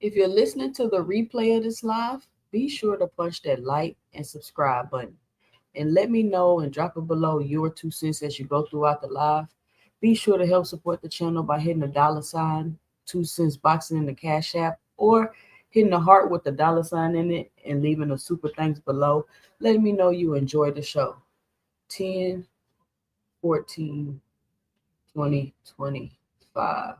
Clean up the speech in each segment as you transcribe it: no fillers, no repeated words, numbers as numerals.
If you're listening to the replay of this live, be sure to punch that like and subscribe button. And let me know and drop it below your 2 cents as you go throughout the live. Be sure to help support the channel by hitting the $sign, 2 cents boxing in the Cash App, or hitting the heart with the $sign in it and leaving a super thanks below. Let me know you enjoyed the show. 10, 14, 20, 25.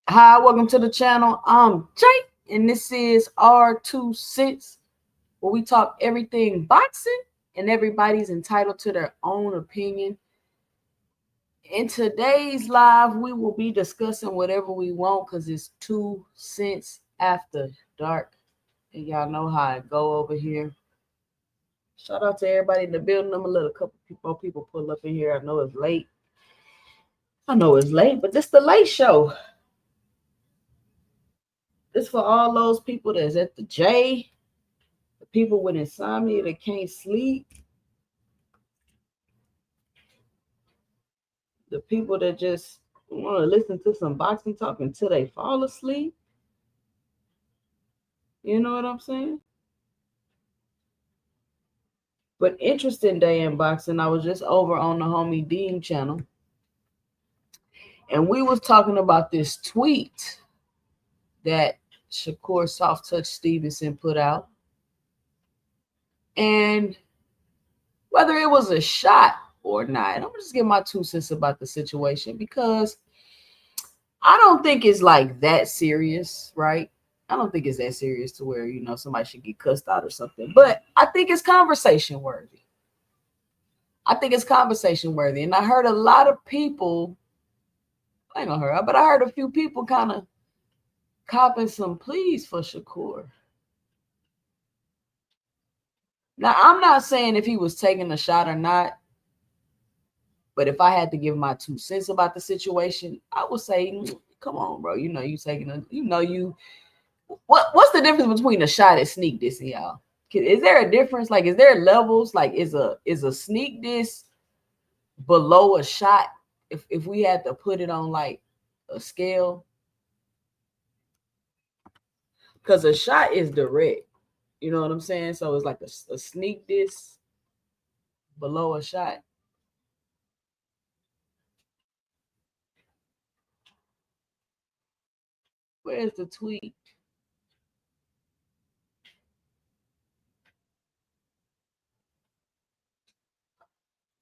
Hi, welcome to the channel. I'm Jay, and this is our 2 cents, where we talk everything boxing, and everybody's entitled to their own opinion. In today's live, we will be discussing whatever we want because it's 2 cents after dark, and y'all know how I go over here. Shout out to everybody in the building. I'm gonna let a couple people pull up in here. I know it's late, but this the late show. It's for all those people that's at the J, the people with insomnia that can't sleep, the people that just want to listen to some boxing talk until they fall asleep. You know what I'm saying? But interesting day in boxing. I was just over on the homie Dean channel, and we was talking about this tweet that Shakur Soft Touch Stevenson put out, and whether it was a shot or not, I'm just give my 2 cents about the situation, because I don't think it's like that serious, right? I don't think it's that serious to where, somebody should get cussed out or something. But I think it's conversation worthy. And I heard a lot of people, I ain't gonna hurt, but I heard a few people kind of copping some pleas for Shakur. Now, I'm not saying if he was taking a shot or not, but if I had to give my 2 cents about the situation, I would say, come on, bro. You taking what's the difference between a shot and sneak dissing, y'all? Is there a difference? Like, is there levels? Like, is a sneak diss below a shot? If we had to put it on like a scale, because a shot is direct. You know what I'm saying? So it's like a sneak diss below a shot. Where's the tweet?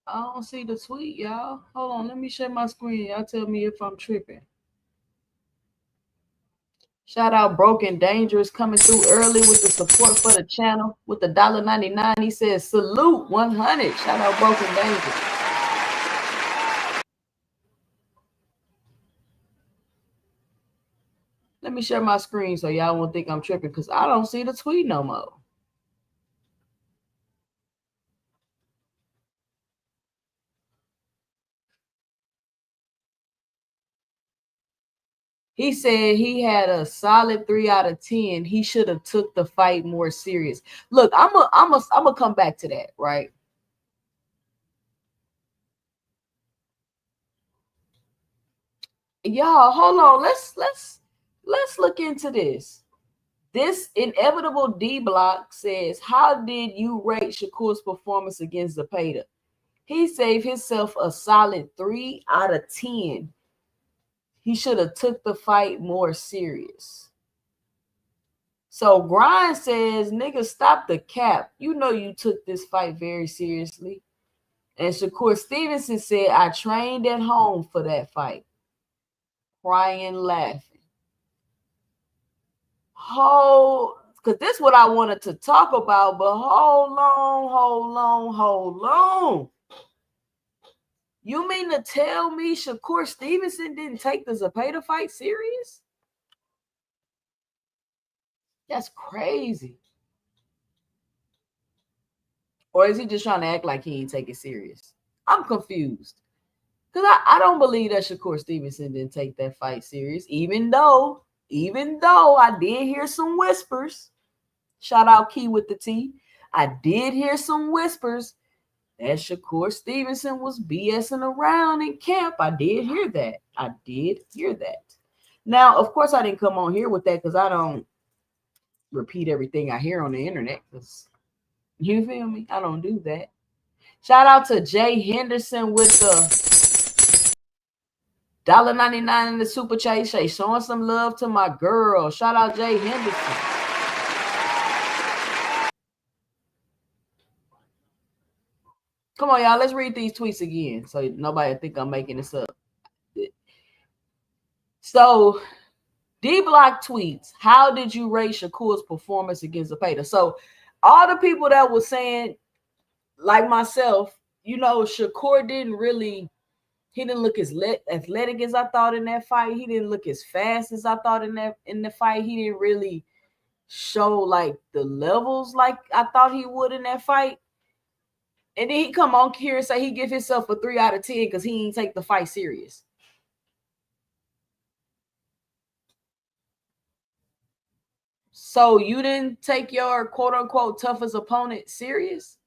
I don't see the tweet, y'all. Hold on, let me share my screen. Y'all tell me if I'm tripping. Shout out Broken Dangerous coming through early with the support for the channel with the $1.99. He says salute 100. Shout out Broken Dangerous. Let me share my screen so y'all won't think I'm tripping, because I don't see the tweet no more. He said he had a solid 3 out of 10. He should have took the fight more serious. Look, I'm a come back to that, right? Y'all, hold on. Let's look into this. This inevitable D Block says, how did you rate Shakur's performance against Zepeda? He saved himself a solid 3 out of 10. He should have took the fight more serious. So Grind says, nigga, stop the cap. You know you took this fight very seriously. And Shakur Stevenson said, I trained at home for that fight. Crying, laughing. Because this is what I wanted to talk about, but hold on. You mean to tell me Shakur Stevenson didn't take the Zepeda fight serious? That's crazy. Or is he just trying to act like he ain't take it serious? I'm confused. Because I don't believe that Shakur Stevenson didn't take that fight serious, even though I did hear some whispers. Shout out Key with the T. I did hear some whispers that Shakur Stevenson was BSing around in camp. I did hear that. Now, of course, I didn't come on here with that because I don't repeat everything I hear on the internet. Because, you feel me? I don't do that. Shout out to Jay Henderson with the $1.99 in the super chat. Showing some love to my girl. Shout out Jay Henderson. Come on, y'all. Let's read these tweets again so nobody think I'm making this up. So, D-Block tweets, how did you rate Shakur's performance against Zepeda? So, all the people that were saying, like myself, Shakur he didn't look as athletic as I thought in that fight. He didn't look as fast as I thought in the fight. He didn't really show like the levels like I thought he would in that fight. And then he come on here and say he give himself a 3 out of 10 because he didn't take the fight serious. So you didn't take your quote unquote toughest opponent serious?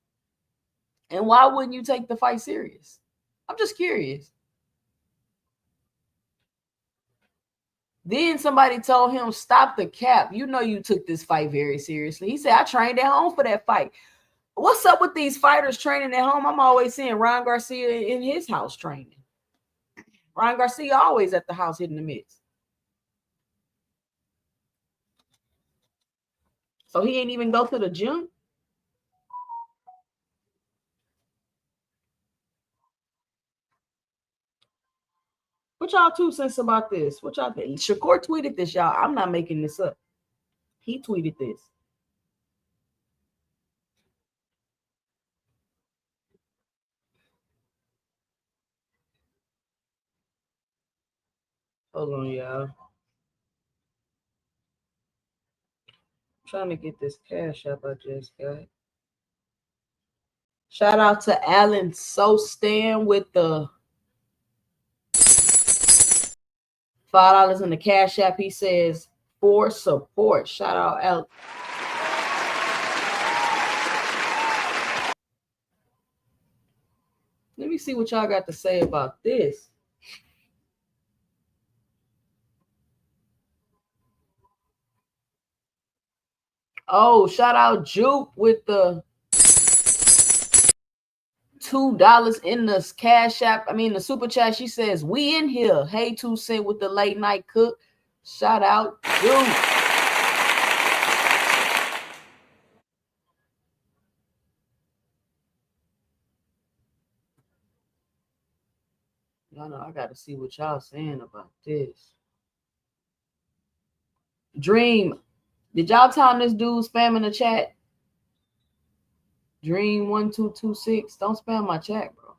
And why wouldn't you take the fight serious? I'm just curious. Then somebody told him, stop the cap. You know you took this fight very seriously. He said, I trained at home for that fight. What's up with these fighters training at home? I'm always seeing Ryan Garcia in his house training. Ryan Garcia always at the house hitting the mitts. So he ain't even go to the gym? What y'all 2 cents about this? What y'all think? Shakur tweeted this, y'all. I'm not making this up. He tweeted this. Hold on, y'all. I'm trying to get this cash up I just got. Shout out to Alan Sostan with the $5 in the cash app. He says for support. Shout out Alan. Let me see what y'all got to say about this. Oh, shout out Juke with the $2 in the cash app. I mean the super chat. She says, we in here. Hey, 2 cent with the late night cook. Shout out Juke. Y'all know I gotta see what y'all saying about this. Dream, did y'all time this dude spamming the chat? Dream 1226. Don't spam my chat, bro.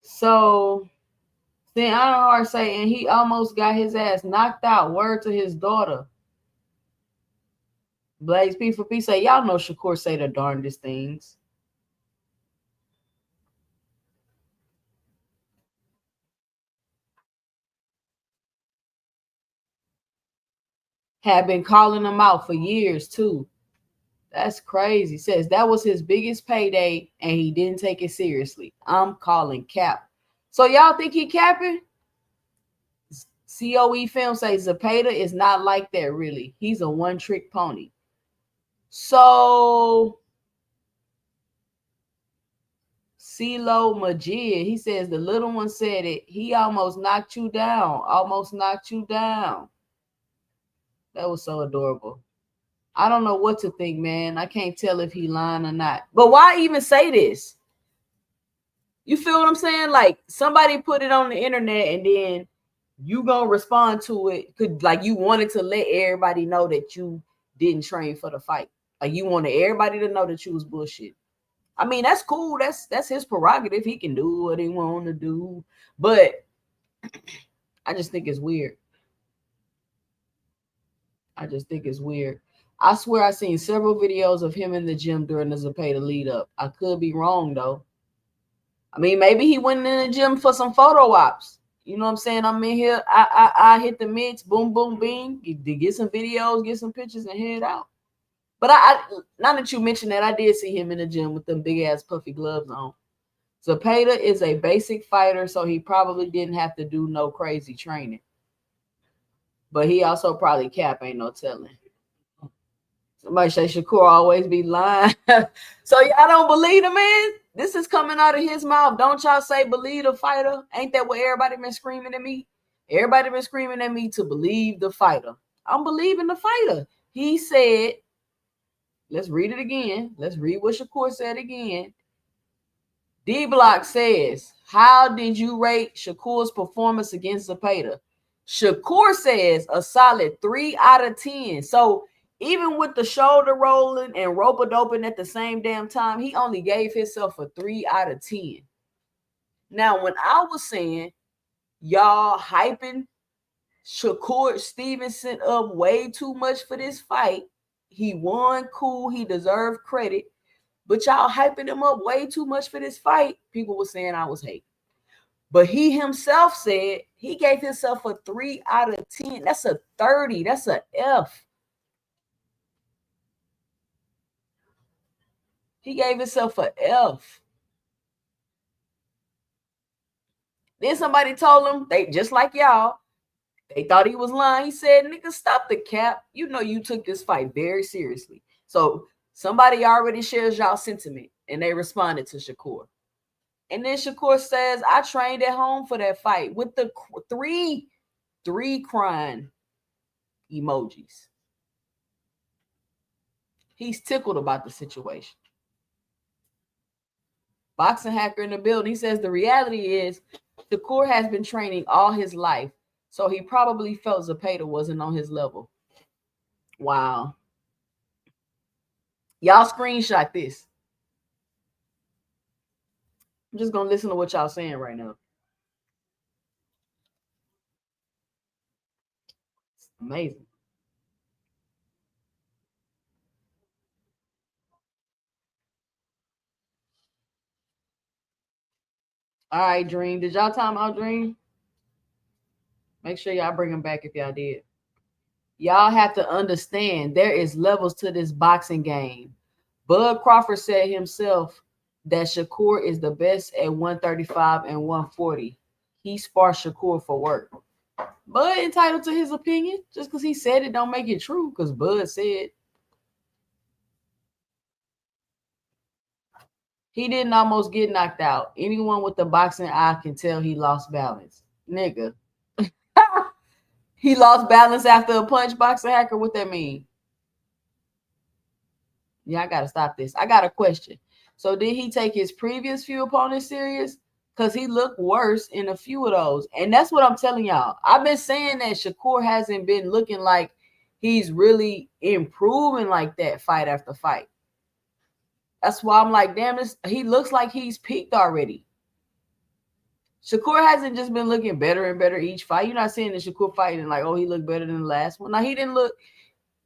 So then I say, and he almost got his ass knocked out. Word to his daughter. Blaze P for P say, y'all know Shakur say the darndest things. Had been calling him out for years too. That's crazy. Says that was his biggest payday and he didn't take it seriously. I'm calling cap. So y'all think he capping? COE film says Zapata is not like that really. He's a one-trick pony. So CeeLo Majid, he says the little one said it. He almost knocked you down. Almost knocked you down. That was so adorable. I don't know what to think, man. I can't tell if he lying or not. But why even say this? You feel what I'm saying? Like somebody put it on the internet and then you gonna respond to it. Could like you wanted to let everybody know that you didn't train for the fight. Like you wanted everybody to know that you was bullshit. I mean, that's cool. That's his prerogative. He can do what he want to do. But I just think it's weird. I just think it's weird. I swear I seen several videos of him in the gym during the Zapata lead up. I could be wrong though. I mean, maybe he went in the gym for some photo ops. You know what I'm saying? I'm in here. I hit the mitts, boom, boom, bing, get some videos, get some pictures, and head out. But I now that you mentioned that, I did see him in the gym with them big ass puffy gloves on. Zapata is a basic fighter, so he probably didn't have to do no crazy training. But he also probably cap, ain't no telling. Somebody say Shakur always be lying. So y'all don't believe the man? This is coming out of his mouth. Don't y'all say believe the fighter? Ain't that what everybody been screaming at me? Everybody been screaming at me to believe the fighter. I'm believing the fighter. He said, let's read it again. Let's read what Shakur said again. D Block says, how did you rate Shakur's performance against Zapata? Shakur says a solid 3 out of 10. So even with the shoulder rolling and rope doping at the same damn time, he only gave himself a 3 out of 10. Now, when I was saying y'all hyping Shakur Stevenson up way too much for this fight, he won, cool, he deserved credit. But y'all hyping him up way too much for this fight. People were saying I was hating. But he himself said he gave himself a 3 out of 10. That's a 30. That's a F. He gave himself a F. Then somebody told him, they just like y'all, they thought he was lying. He said, nigga, stop the cap. You know you took this fight very seriously. So somebody already shares y'all sentiment, and they responded to Shakur. And then Shakur says, I trained at home for that fight with the three crying emojis. He's tickled about the situation. Boxing hacker in the building. He says the reality is Shakur has been training all his life, so he probably felt Zepeda wasn't on his level. Wow. Y'all screenshot this. I'm just going to listen to what y'all saying right now. It's amazing. All right, Dream. Did y'all time out, Dream? Make sure y'all bring him back if y'all did. Y'all have to understand there is levels to this boxing game. Bud Crawford said himself that Shakur is the best at 135 and 140. He sparred Shakur for work. Bud entitled to his opinion. Just because he said it don't make it true, because Bud said he didn't almost get knocked out. Anyone with the boxing eye can tell he lost balance. Nigga. He lost balance after a punch, boxing hacker. What that mean? Yeah, I gotta stop this. I got a question. So did he take his previous few opponents serious? Because he looked worse in a few of those. And that's what I'm telling y'all. I've been saying that Shakur hasn't been looking like he's really improving like that fight after fight. That's why I'm like, damn, he looks like he's peaked already. Shakur hasn't just been looking better and better each fight. You're not seeing the Shakur fighting like, oh, he looked better than the last one. Now, he didn't look,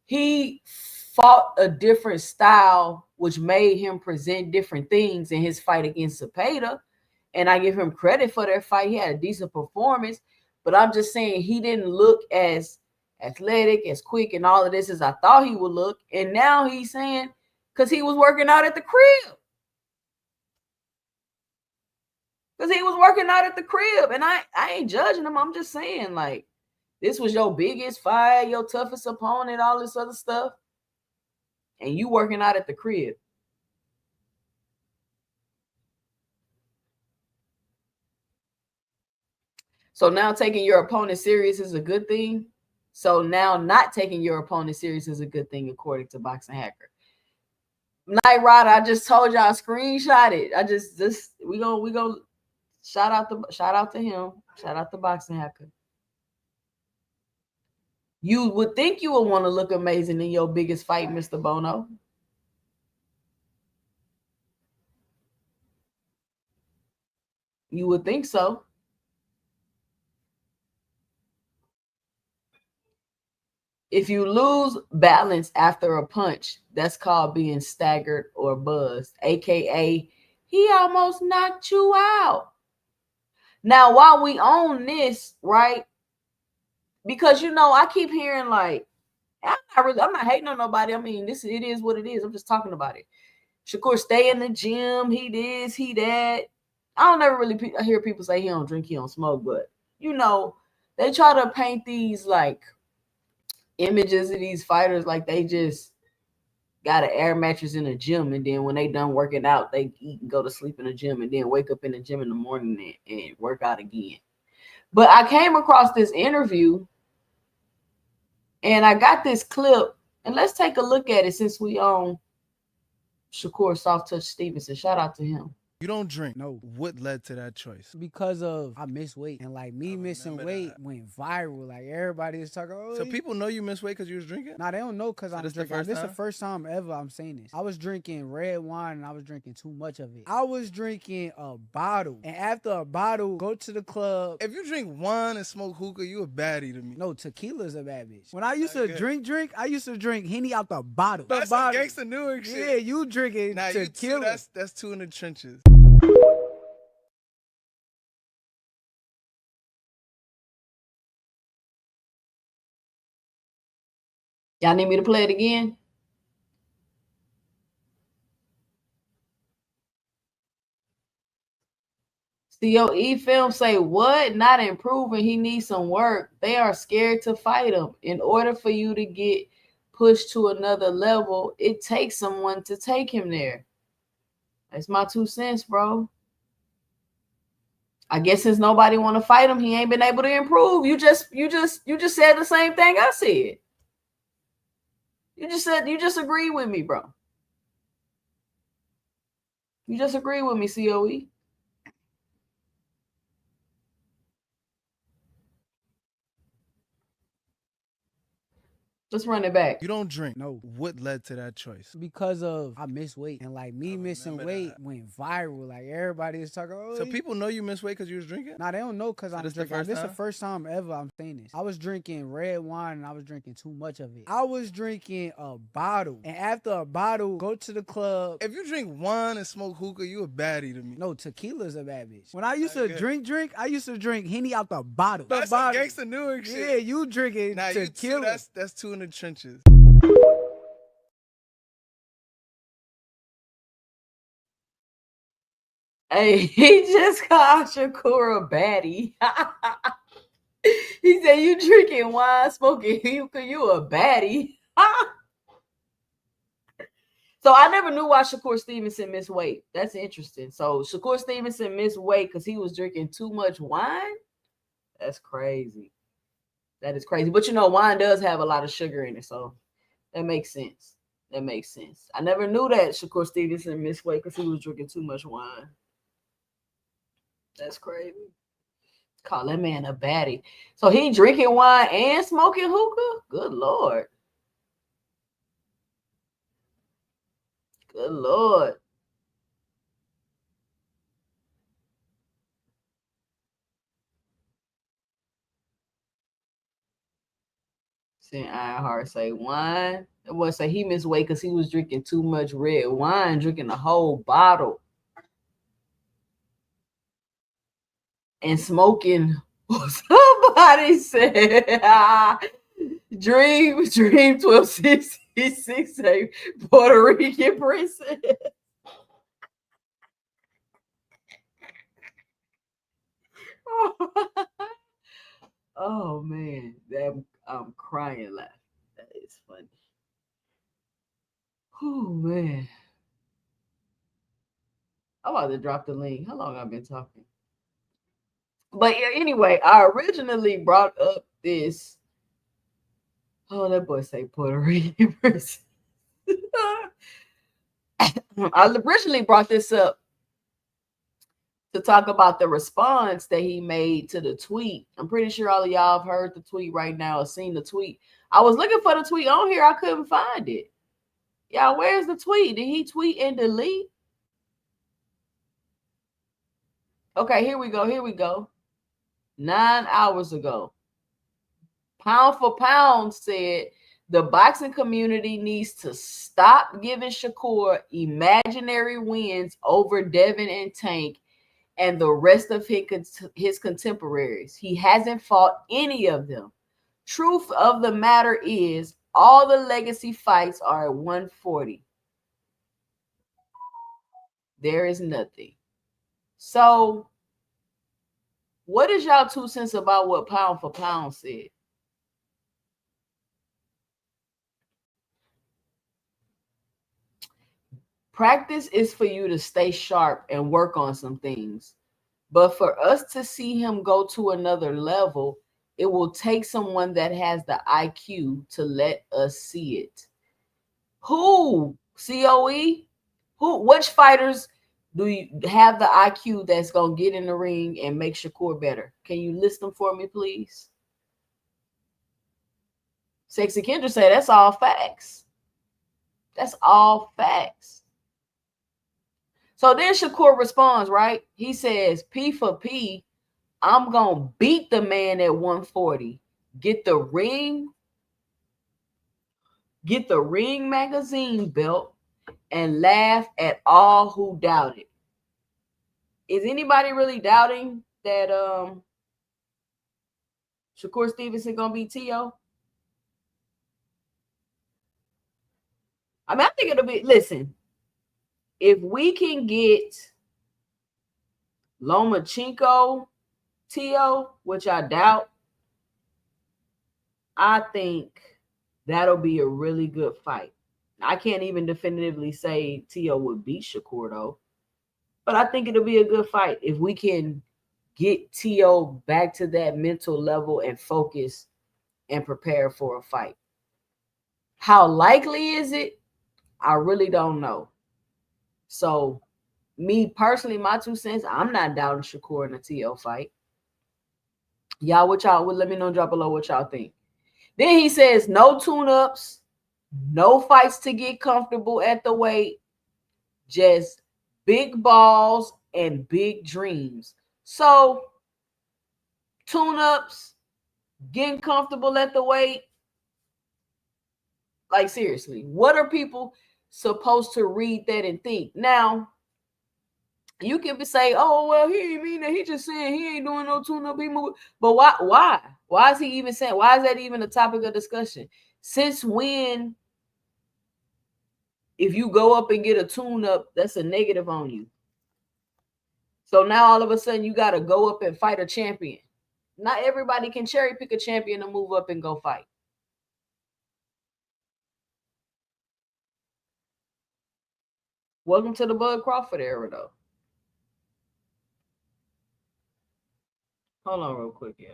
he fought a different style, which made him present different things in his fight against Zepeda. And I give him credit for that fight. He had a decent performance. But I'm just saying he didn't look as athletic, as quick, and all of this as I thought he would look. And now he's saying, because he was working out at the crib. Because he was working out at the crib. And I ain't judging him. I'm just saying, like, this was your biggest fight, your toughest opponent, all this other stuff. And you working out at the crib. So now taking your opponent serious is a good thing. So now not taking your opponent serious is a good thing, according to Boxing Hacker. Night Rider, I just told y'all, screenshot it. I just we gonna shout out to him. Shout out to Boxing Hacker. You would think you would want to look amazing in your biggest fight, Mr. Bono. You would think so. If you lose balance after a punch, that's called being staggered or buzzed, aka he almost knocked you out. Now, while we own this, right? Because I keep hearing like, I'm not hating on nobody. I mean, it is what it is. I'm just talking about it. Shakur stay in the gym. He this, he that. I don't ever really hear people say he don't drink, he don't smoke, but they try to paint these like images of these fighters like they just got an air mattress in the gym, and then when they done working out, they eat and go to sleep in the gym, and then wake up in the gym in the morning and work out again. But I came across this interview, and I got this clip, and let's take a look at it since we own Shakur Soft Touch Stevenson. Shout out to him. You don't drink. No. What led to that choice? Because of I missed weight and like me missing weight that. went viral. Like everybody is talking. Oh, So people know you missed weight because you was drinking? nah, they don't know because So I'm this the drinking. first This the time? first time ever I'm saying this. I was drinking red wine and I was drinking too much of it. I was drinking a bottle, and after a bottle, go to the club. If you drink wine and smoke hookah, you a baddie to me. No, tequila's a bad bitch. When I used to good. drink, I used to drink Henny out the bottle. That's some gangsta Newark shit. Yeah, you drinking Now you two, tequila. that's two in the trenches. Y'all need me to play it again? COE film say what? Not improving. He needs some work. They are scared to fight him. In order for you to get pushed to another level, it takes someone to take him there. That's my 2 cents, bro. I guess since nobody want to fight him, he ain't been able to improve. You just said the same thing I said. You just agree with me, bro. You just agree with me, COE. Let's run it back. You don't drink. No. What led to that choice? Because of I missed weight and like me missing weight that. went viral. Like everybody is talking. Oh, So people know you missed weight because you was drinking? nah, they don't know because So I'm this the drinking. first This the time? first time ever I'm saying this. I was drinking red wine and I was drinking too much of it. I was drinking a bottle, and after a bottle, go to the club. If you drink wine and smoke hookah, you a baddie to me. No, tequila's a bad bitch. When I used to drink, I used to drink Henny out the bottle. That's some gangsta Newark shit. Yeah, you drinking Now you two, tequila. that's two in the trenches. Hey, he just called Shakur a baddie. He said you drinking wine, smoking hookah, you a baddie. So I never knew why Shakur Stevenson missed weight. That's interesting. So Shakur Stevenson missed weight because he was drinking too much wine. That's crazy. That is crazy. But you know, wine does have a lot of sugar in it, so that makes sense. That makes sense. I never knew that Shakur Stevenson missed weight because he was drinking too much wine. That's crazy. Call that man a baddie. So he drinking wine and smoking hookah? Good Lord. Good Lord. Seeing Ironheart say wine. It was say he missed weight because he was drinking too much red wine, drinking a whole bottle, and smoking. Somebody said, Dream 1266 say Puerto Rican princess. Oh man, I'm crying laughing. That is funny. Oh man, I'm about to drop the link. How long I've been talking? But yeah, anyway, I originally brought up this. Oh, that boy say Puerto Rican person. I originally brought this up to talk about the response that he made to the tweet. I'm pretty sure all of y'all have heard the tweet right now or seen the tweet. I was looking for the tweet on here. I couldn't find it. Y'all, where's the tweet? Did he tweet and delete? Okay, here we go. Here we go. 9 hours ago. Pound for Pound said the boxing community needs to stop giving Shakur imaginary wins over Devin and Tank and the rest of his contemporaries. He hasn't fought any of them. Truth of the matter is, all the legacy fights are at 140. There is nothing. So, what is y'all 2 cents about what Pound for Pound said? Practice is for you to stay sharp and work on some things. But for us to see him go to another level, it will take someone that has the IQ to let us see it. Who? COE? Who? Which fighters do you have the IQ that's gonna get in the ring and make Shakur better? Can you list them for me, please? Sexy Kendra say that's all facts. That's all facts. So then Shakur responds, right? He says, P for P, I'm gonna beat the man at 140. Get the ring magazine belt, and laugh at all who doubt it. Is anybody really doubting that Shakur Stevenson gonna beat T.O.? I mean, I think it'll be, listen, if we can get Lomachenko T.O., which I doubt, I think that'll be a really good fight. I can't even definitively say T.O. would beat Shakur, though. But I think it'll be a good fight if we can get T.O. back to that mental level and focus and prepare for a fight. How likely is it? I really don't know. So, me personally, my 2 cents, I'm not doubting Shakur in a T.O. fight. Y'all, what y'all, let me know, drop below what y'all think. Then he says, no tune-ups, no fights to get comfortable at the weight, just big balls and big dreams. So, tune-ups, getting comfortable at the weight, like seriously, what are people supposed to read that and think? Now, you can say, oh, well, he ain't mean that. He just saying he ain't doing no tune-up. He moving. But why? Why? Why is he even saying? Why is that even a topic of discussion? Since when, if you go up and get a tune-up, that's a negative on you? So now all of a sudden you got to go up and fight a champion. Not everybody can cherry pick a champion to move up and go fight. Welcome to the Bud Crawford era, though. Hold on real quick, yeah.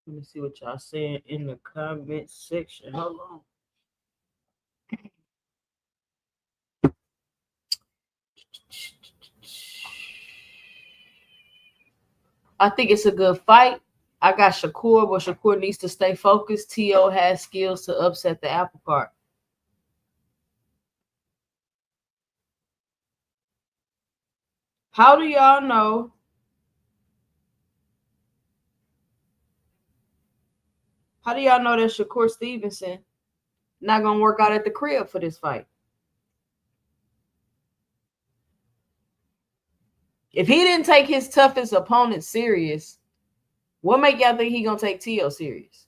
Let me see what y'all saying in the comment section. Hold on. I think it's a good fight. I got Shakur, but Shakur needs to stay focused. T.O. has skills to upset the apple cart. How do y'all know? How do y'all know that Shakur Stevenson not gonna work out at the crib for this fight? If he didn't take his toughest opponent serious, what make y'all think he gonna take T.O. serious?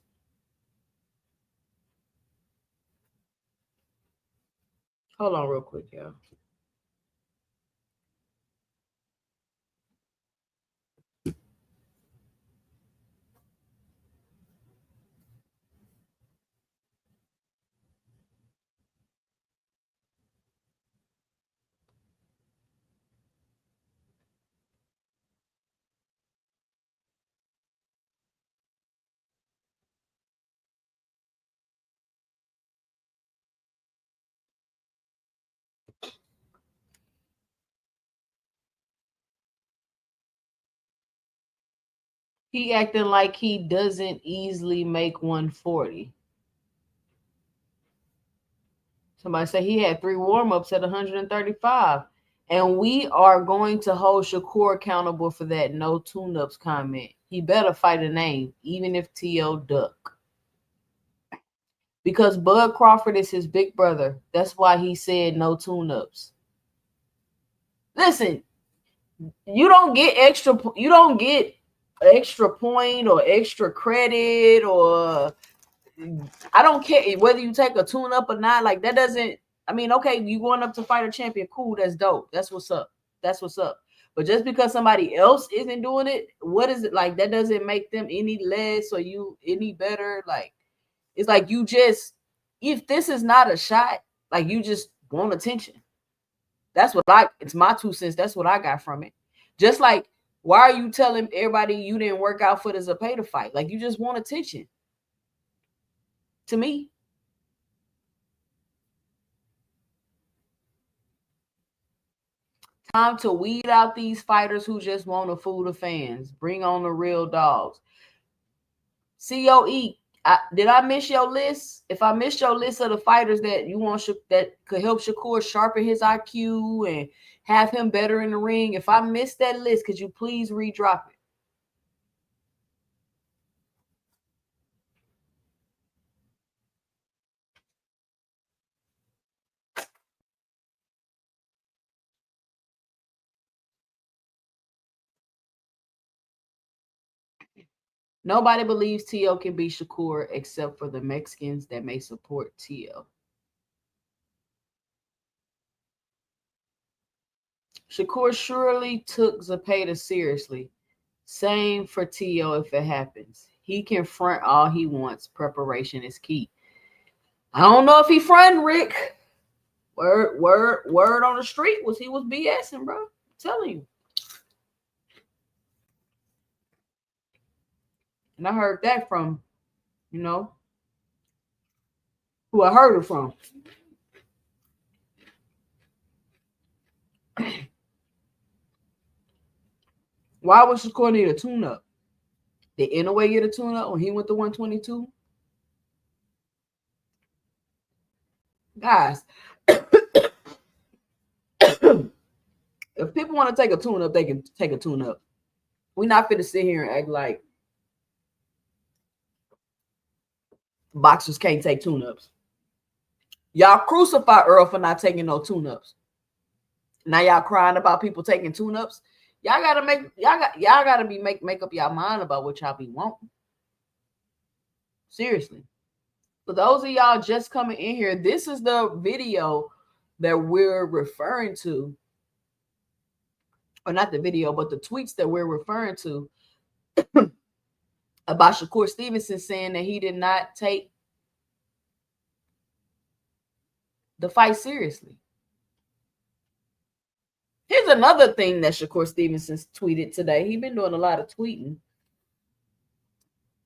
Hold on real quick, y'all. He acting like he doesn't easily make 140. Somebody said he had 3 warm-ups at 135. And we are going to hold Shakur accountable for that no tune-ups comment. He better fight a name, even if T.O. duck. Because Bud Crawford is his big brother. That's why he said no tune-ups. Listen, you don't get extra point or extra credit, or I don't care whether you take a tune up or not. Like, that doesn't, I mean, okay, you going up to fight a champion, cool, that's dope. That's what's up. That's what's up. But just because somebody else isn't doing it, what is it like? That doesn't make them any less or you any better. Like, it's like you just, if this is not a shot, like you just want attention. It's my 2 cents. That's what I got from it. Just like, why are you telling everybody you didn't work out for the Zepeda fight? Like, you just want attention. To me. Time to weed out these fighters who just want to fool the fans. Bring on the real dogs. COE, did I miss your list? If I missed your list of the fighters that you want that could help Shakur sharpen his IQ and have him better in the ring, if I missed that list, could you please redrop it? Nobody believes T.O. can beat Shakur except for the Mexicans that may support T.O. Shakur surely took Zepeda seriously. Same for T.O. if it happens. He can front all he wants. Preparation is key. I don't know if he fronting, Rick. Word on the street was he was BSing, bro. I'm telling you. And I heard that from, who I heard it from. Why would Shakur need a tune-up? Did Inouye get a tune-up when he went to 122? Guys, if people want to take a tune-up, they can take a tune-up. We're not fit to sit here and act like boxers can't take tune-ups. Y'all crucify Earl for not taking no tune-ups. Now y'all crying about people taking tune-ups. Y'all gotta make up y'all mind about what y'all be wanting. Seriously. For those of y'all just coming in here, this is the video that we're referring to. Or not the video, but the tweets that we're referring to about Shakur Stevenson saying that he did not take the fight seriously. Here's another thing that Shakur Stevenson tweeted today. He's been doing a lot of tweeting.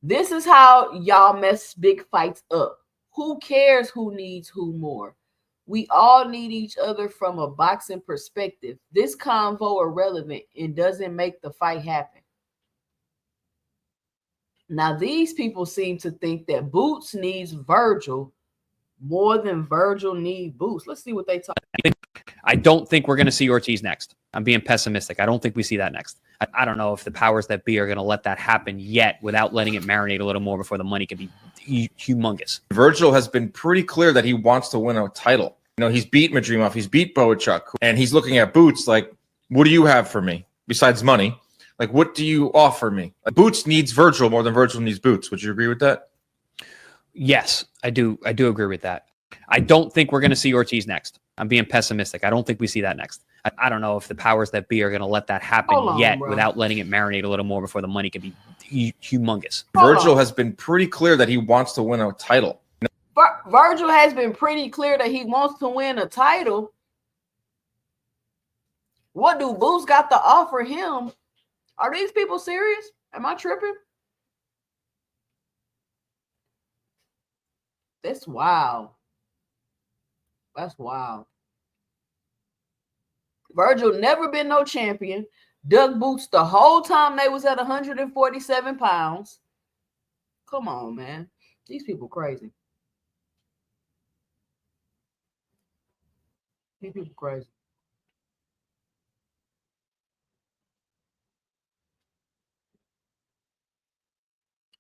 This is how y'all mess big fights up. Who cares who needs who more? We all need each other from a boxing perspective. This convo irrelevant and doesn't make the fight happen. Now, these people seem to think that Boots needs Virgil more than Virgil needs Boots. Let's see what they talk. I don't think we're going to see Ortiz next. I'm being pessimistic. I don't think we see that next. I don't know if the powers that be are going to let that happen yet without letting it marinate a little more before the money can be humongous. Virgil has been pretty clear that he wants to win a title. He's beat Madrimov, he's beat Boachuk, and he's looking at Boots like, what do you have for me besides money? Like, what do you offer me? Boots needs Virgil more than Virgil needs Boots. Would you agree with that? Yes, I do. I do agree with that. I don't think we're going to see Ortiz next. I'm being pessimistic. I don't think we see that next. I don't know if the powers that be are going to let that happen yet without letting it marinate a little more before the money can be humongous. Virgil has been pretty clear that he wants to win a title. Virgil has been pretty clear that he wants to win a title. What do Boots got to offer him? Are these people serious? Am I tripping? That's wild. That's wild. Virgil never been no champion. Dug Boots the whole time they was at 147 pounds. Come on, man. These people crazy. These people crazy.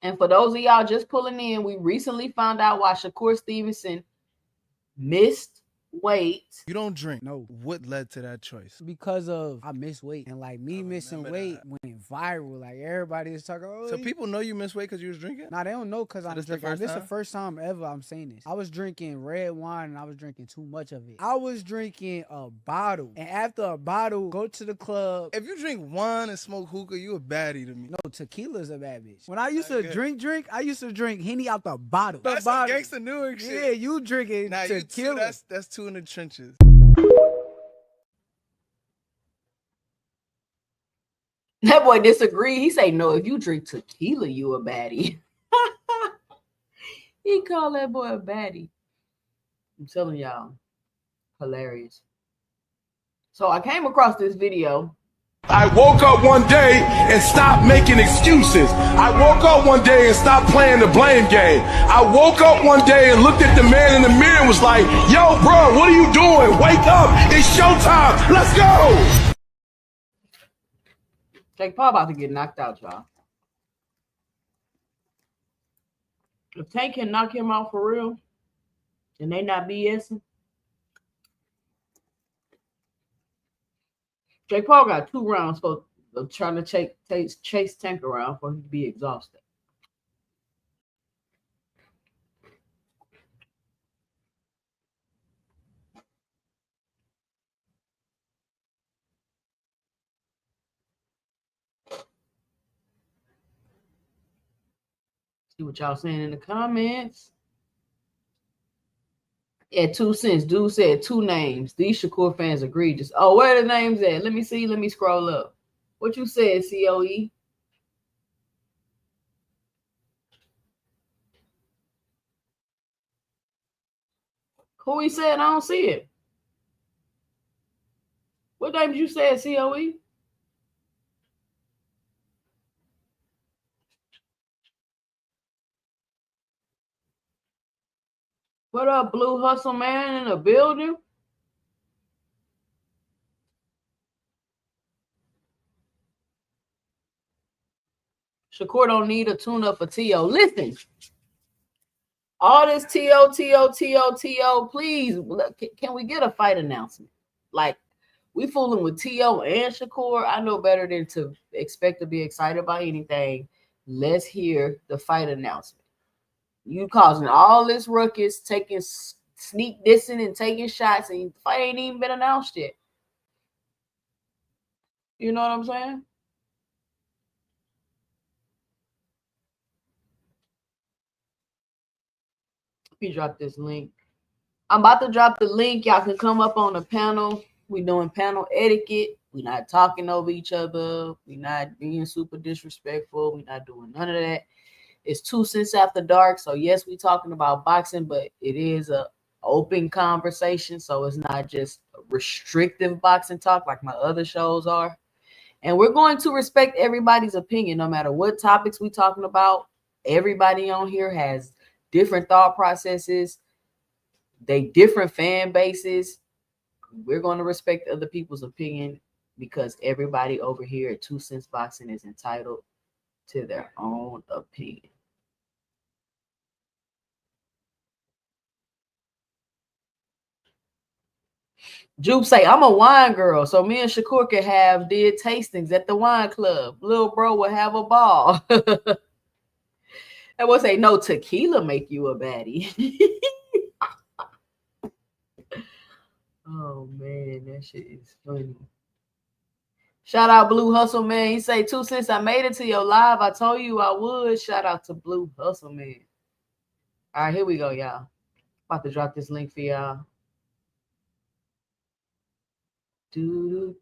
And for those of y'all just pulling in, we recently found out why Shakur Stevenson missed weight. You don't drink. No. What led to that choice? Because of I miss weight. And like me missing weight went viral. Like everybody is talking, oh, So people know you missed weight because you was drinking? Nah, they don't know because I'm this drinking. the This first is the first time ever I'm saying this. I was drinking red wine and I was drinking too much of it. I was drinking a bottle. And after a bottle, go to the club. If you drink wine and smoke hookah, you a baddie to me. No, tequila's a bad bitch. When I used to drink, I used to drink Henny out the bottle. That's some gangsta Newark shit. Yeah, you drinking Nah, tequila. that's two in the trenches. That boy disagreed. He say, no, if you drink tequila, you a baddie. He called that boy a baddie. I'm telling y'all, hilarious. So I came across this video. I woke up one day and stopped making excuses. I woke up one day and stopped playing the blame game. I woke up one day and looked at the man in the mirror and was like, yo, bro, what are you doing? Wake up. It's showtime. Let's go. Jake Paul about to get knocked out, y'all. If Tank can knock him out for real, and they not BSing, Jake Paul got 2 rounds for trying to chase Tank around for him to be exhausted. See what y'all saying in the comments. At 2 cents, dude said 2 names. These Shakur fans egregious. Oh, where are the names at? Let me see. Let me scroll up. What you said, COE? Who he said? I don't see it. What names you said, COE? What up, Blue Hustle Man in the building? Shakur don't need a tune-up for T.O. Listen, all this T.O., please, can we get a fight announcement? Like, we fooling with T.O. and Shakur. I know better than to expect to be excited about anything. Let's hear the fight announcement. You causing all this ruckus, taking sneak dissing and taking shots, and the fight ain't even been announced yet. You know what I'm saying? Let me drop this link. I'm about to drop the link. Y'all can come up on the panel. We doing panel etiquette. We not talking over each other. We not being super disrespectful. We not doing none of that. It's 2 cents after dark. So yes, we talking about boxing, but it is a open conversation. So it's not just restrictive boxing talk like my other shows are. And we're going to respect everybody's opinion, no matter what topics we talking about. Everybody on here has different thought processes. They different fan bases. We're going to respect other people's opinion because everybody over here at 2 Cents Boxing is entitled to their own opinion. Jupe say, I'm a wine girl, so me and Shakur can did tastings at the wine club. Little bro will have a ball. I would say, no, tequila make you a baddie. Oh, man, that shit is funny. Shout out Blue Hustle Man. He say, 2 cents, I made it to your live. I told you I would. Shout out to Blue Hustle Man. All right, here we go, y'all. About to drop this link for y'all. No,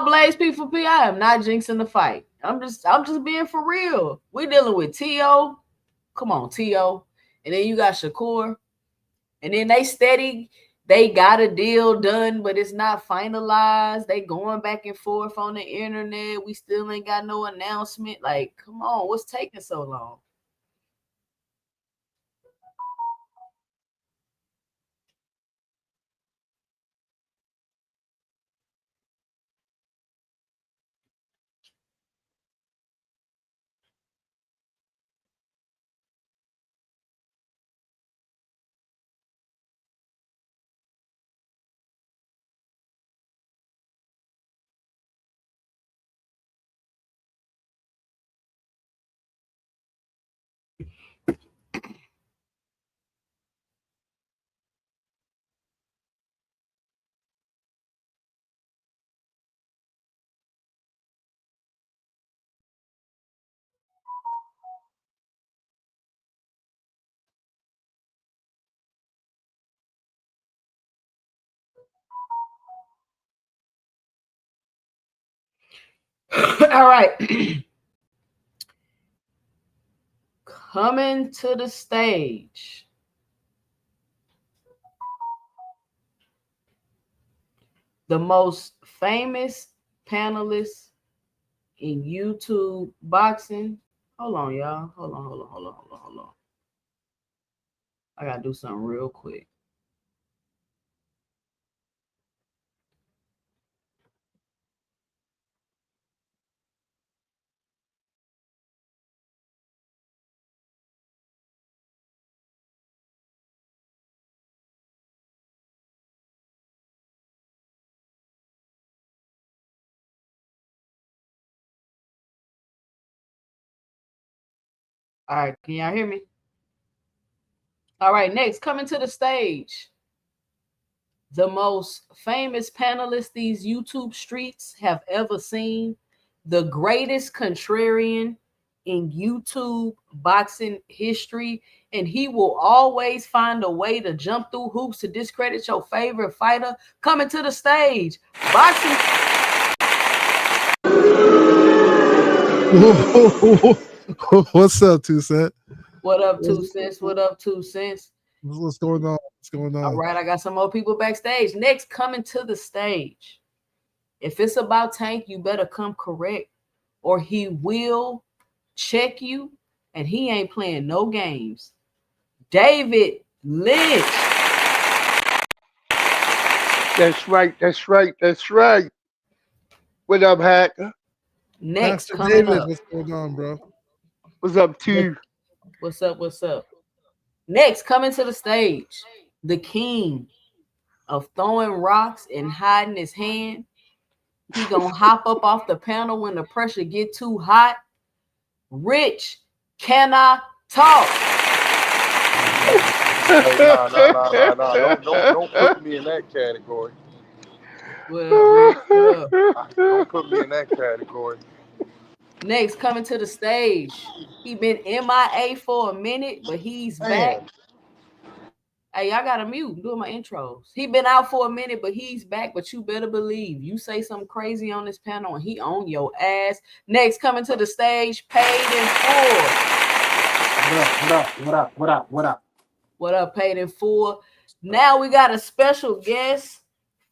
Blaze P4P, I am not jinxing the fight. I'm just being for real. We dealing with T.O. Come on, T.O. And then you got Shakur. And then they got a deal done, but it's not finalized. They going back and forth on the internet. We still ain't got no announcement. Like, come on, what's taking so long? All right. Coming to the stage. The most famous panelist in YouTube boxing. Hold on, y'all. Hold on. I gotta do something real quick. All right, can y'all hear me? All right, next, coming to the stage, the most famous panelist these YouTube streets have ever seen, the greatest contrarian in YouTube boxing history, and he will always find a way to jump through hoops to discredit your favorite fighter. Coming to the stage, boxing. What's up, 2 Cent? What up, 2 Cents? What up, 2 Cents? What's going on? What's going on? All right, I got some more people backstage. Next, coming to the stage. If it's about Tank, you better come correct, or he will check you, and he ain't playing no games. David Lynch. That's right. That's right. That's right. What up, Hacker? Next, Pastor coming David, up. what's going on, bro? What's up, too? What's up? What's up? Next, coming to the stage, the king of throwing rocks and hiding his hand. He gonna hop up off the panel when the pressure get too hot. Rich, can I talk? Hey, nah. Don't put me in that category. What up, Rich? What up? Don't put me in that category. Next, coming to the stage, he been MIA for a minute, but he's back. Hey, y'all gotta mute. I'm doing my intros. He been out for a minute, but he's back. But you better believe you say something crazy on this panel and he on your ass. Next, coming to the stage, Paid in Full. What up, Paid in Full? Now we got a special guest,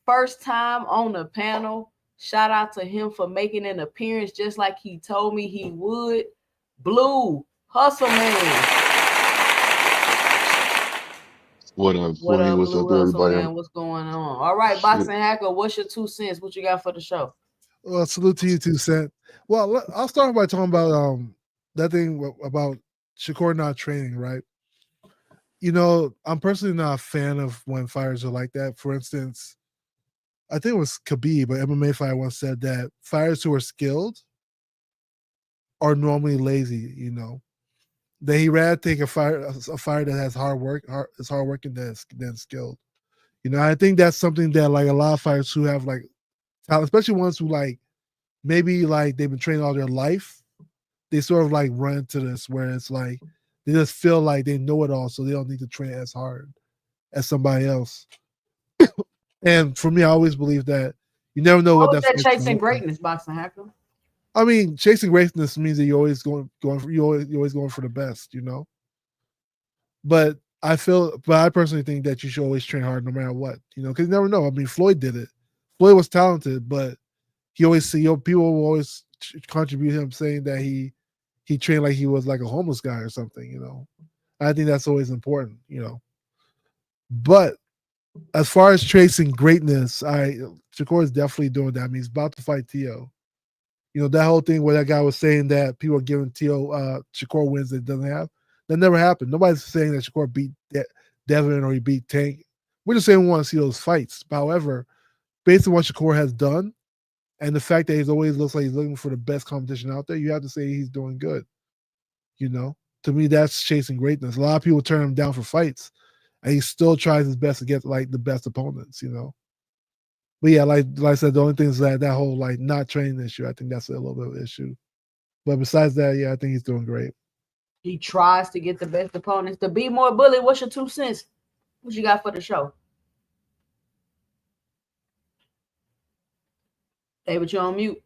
first time on the panel. Shout out to him for making an appearance just like he told me he would. Blue Hustle Man. What up, What Floyd? up, What's Blue up, Hustle everybody? Man? What's going on? All right, Boxing Hacker, what's your 2 cents? What you got for the show? Well, salute to you, 2 Cent. Well, I'll start by talking about that thing about Shakur not training, right? You know, I'm personally not a fan of when fighters are like that. For instance, I think it was Khabib, an MMA fighter, once said that fighters who are skilled are normally lazy, you know. That he rather take a fighter that has is hardworking than skilled. You know, I think that's something that like a lot of fighters who have like talent, especially ones who like maybe like they've been training all their life, they sort of like run into this where it's like they just feel like they know it all, so they don't need to train as hard as somebody else. And for me, I always believe that you never know what that that's chasing greatness, Boxing Hacker. I mean, chasing greatness means that you're always going for you're always going for the best, you know. But I personally think that you should always train hard no matter what, you know, because you never know. I mean, Floyd did it. Floyd was talented, but he always people will always contribute him saying that he trained like he was like a homeless guy or something, you know. I think that's always important, you know. But as far as chasing greatness, Shakur is definitely doing that. I mean, he's about to fight Tio. You know, that whole thing where that guy was saying that people are giving Shakur wins that it doesn't have. That never happened. Nobody's saying that Shakur beat Devin or he beat Tank. We're just saying we want to see those fights. However, based on what Shakur has done and the fact that he's always looks like he's looking for the best competition out there, you have to say he's doing good. You know, to me, that's chasing greatness. A lot of people turn him down for fights, and he still tries his best to get like the best opponents. You know. But yeah, like I said, the only thing is that whole like not training issue. I think that's a little bit of an issue. But besides that, yeah, I think he's doing great. He tries to get the best opponents. To be more bully, what's your 2 cents? What you got for the show? David, you on mute.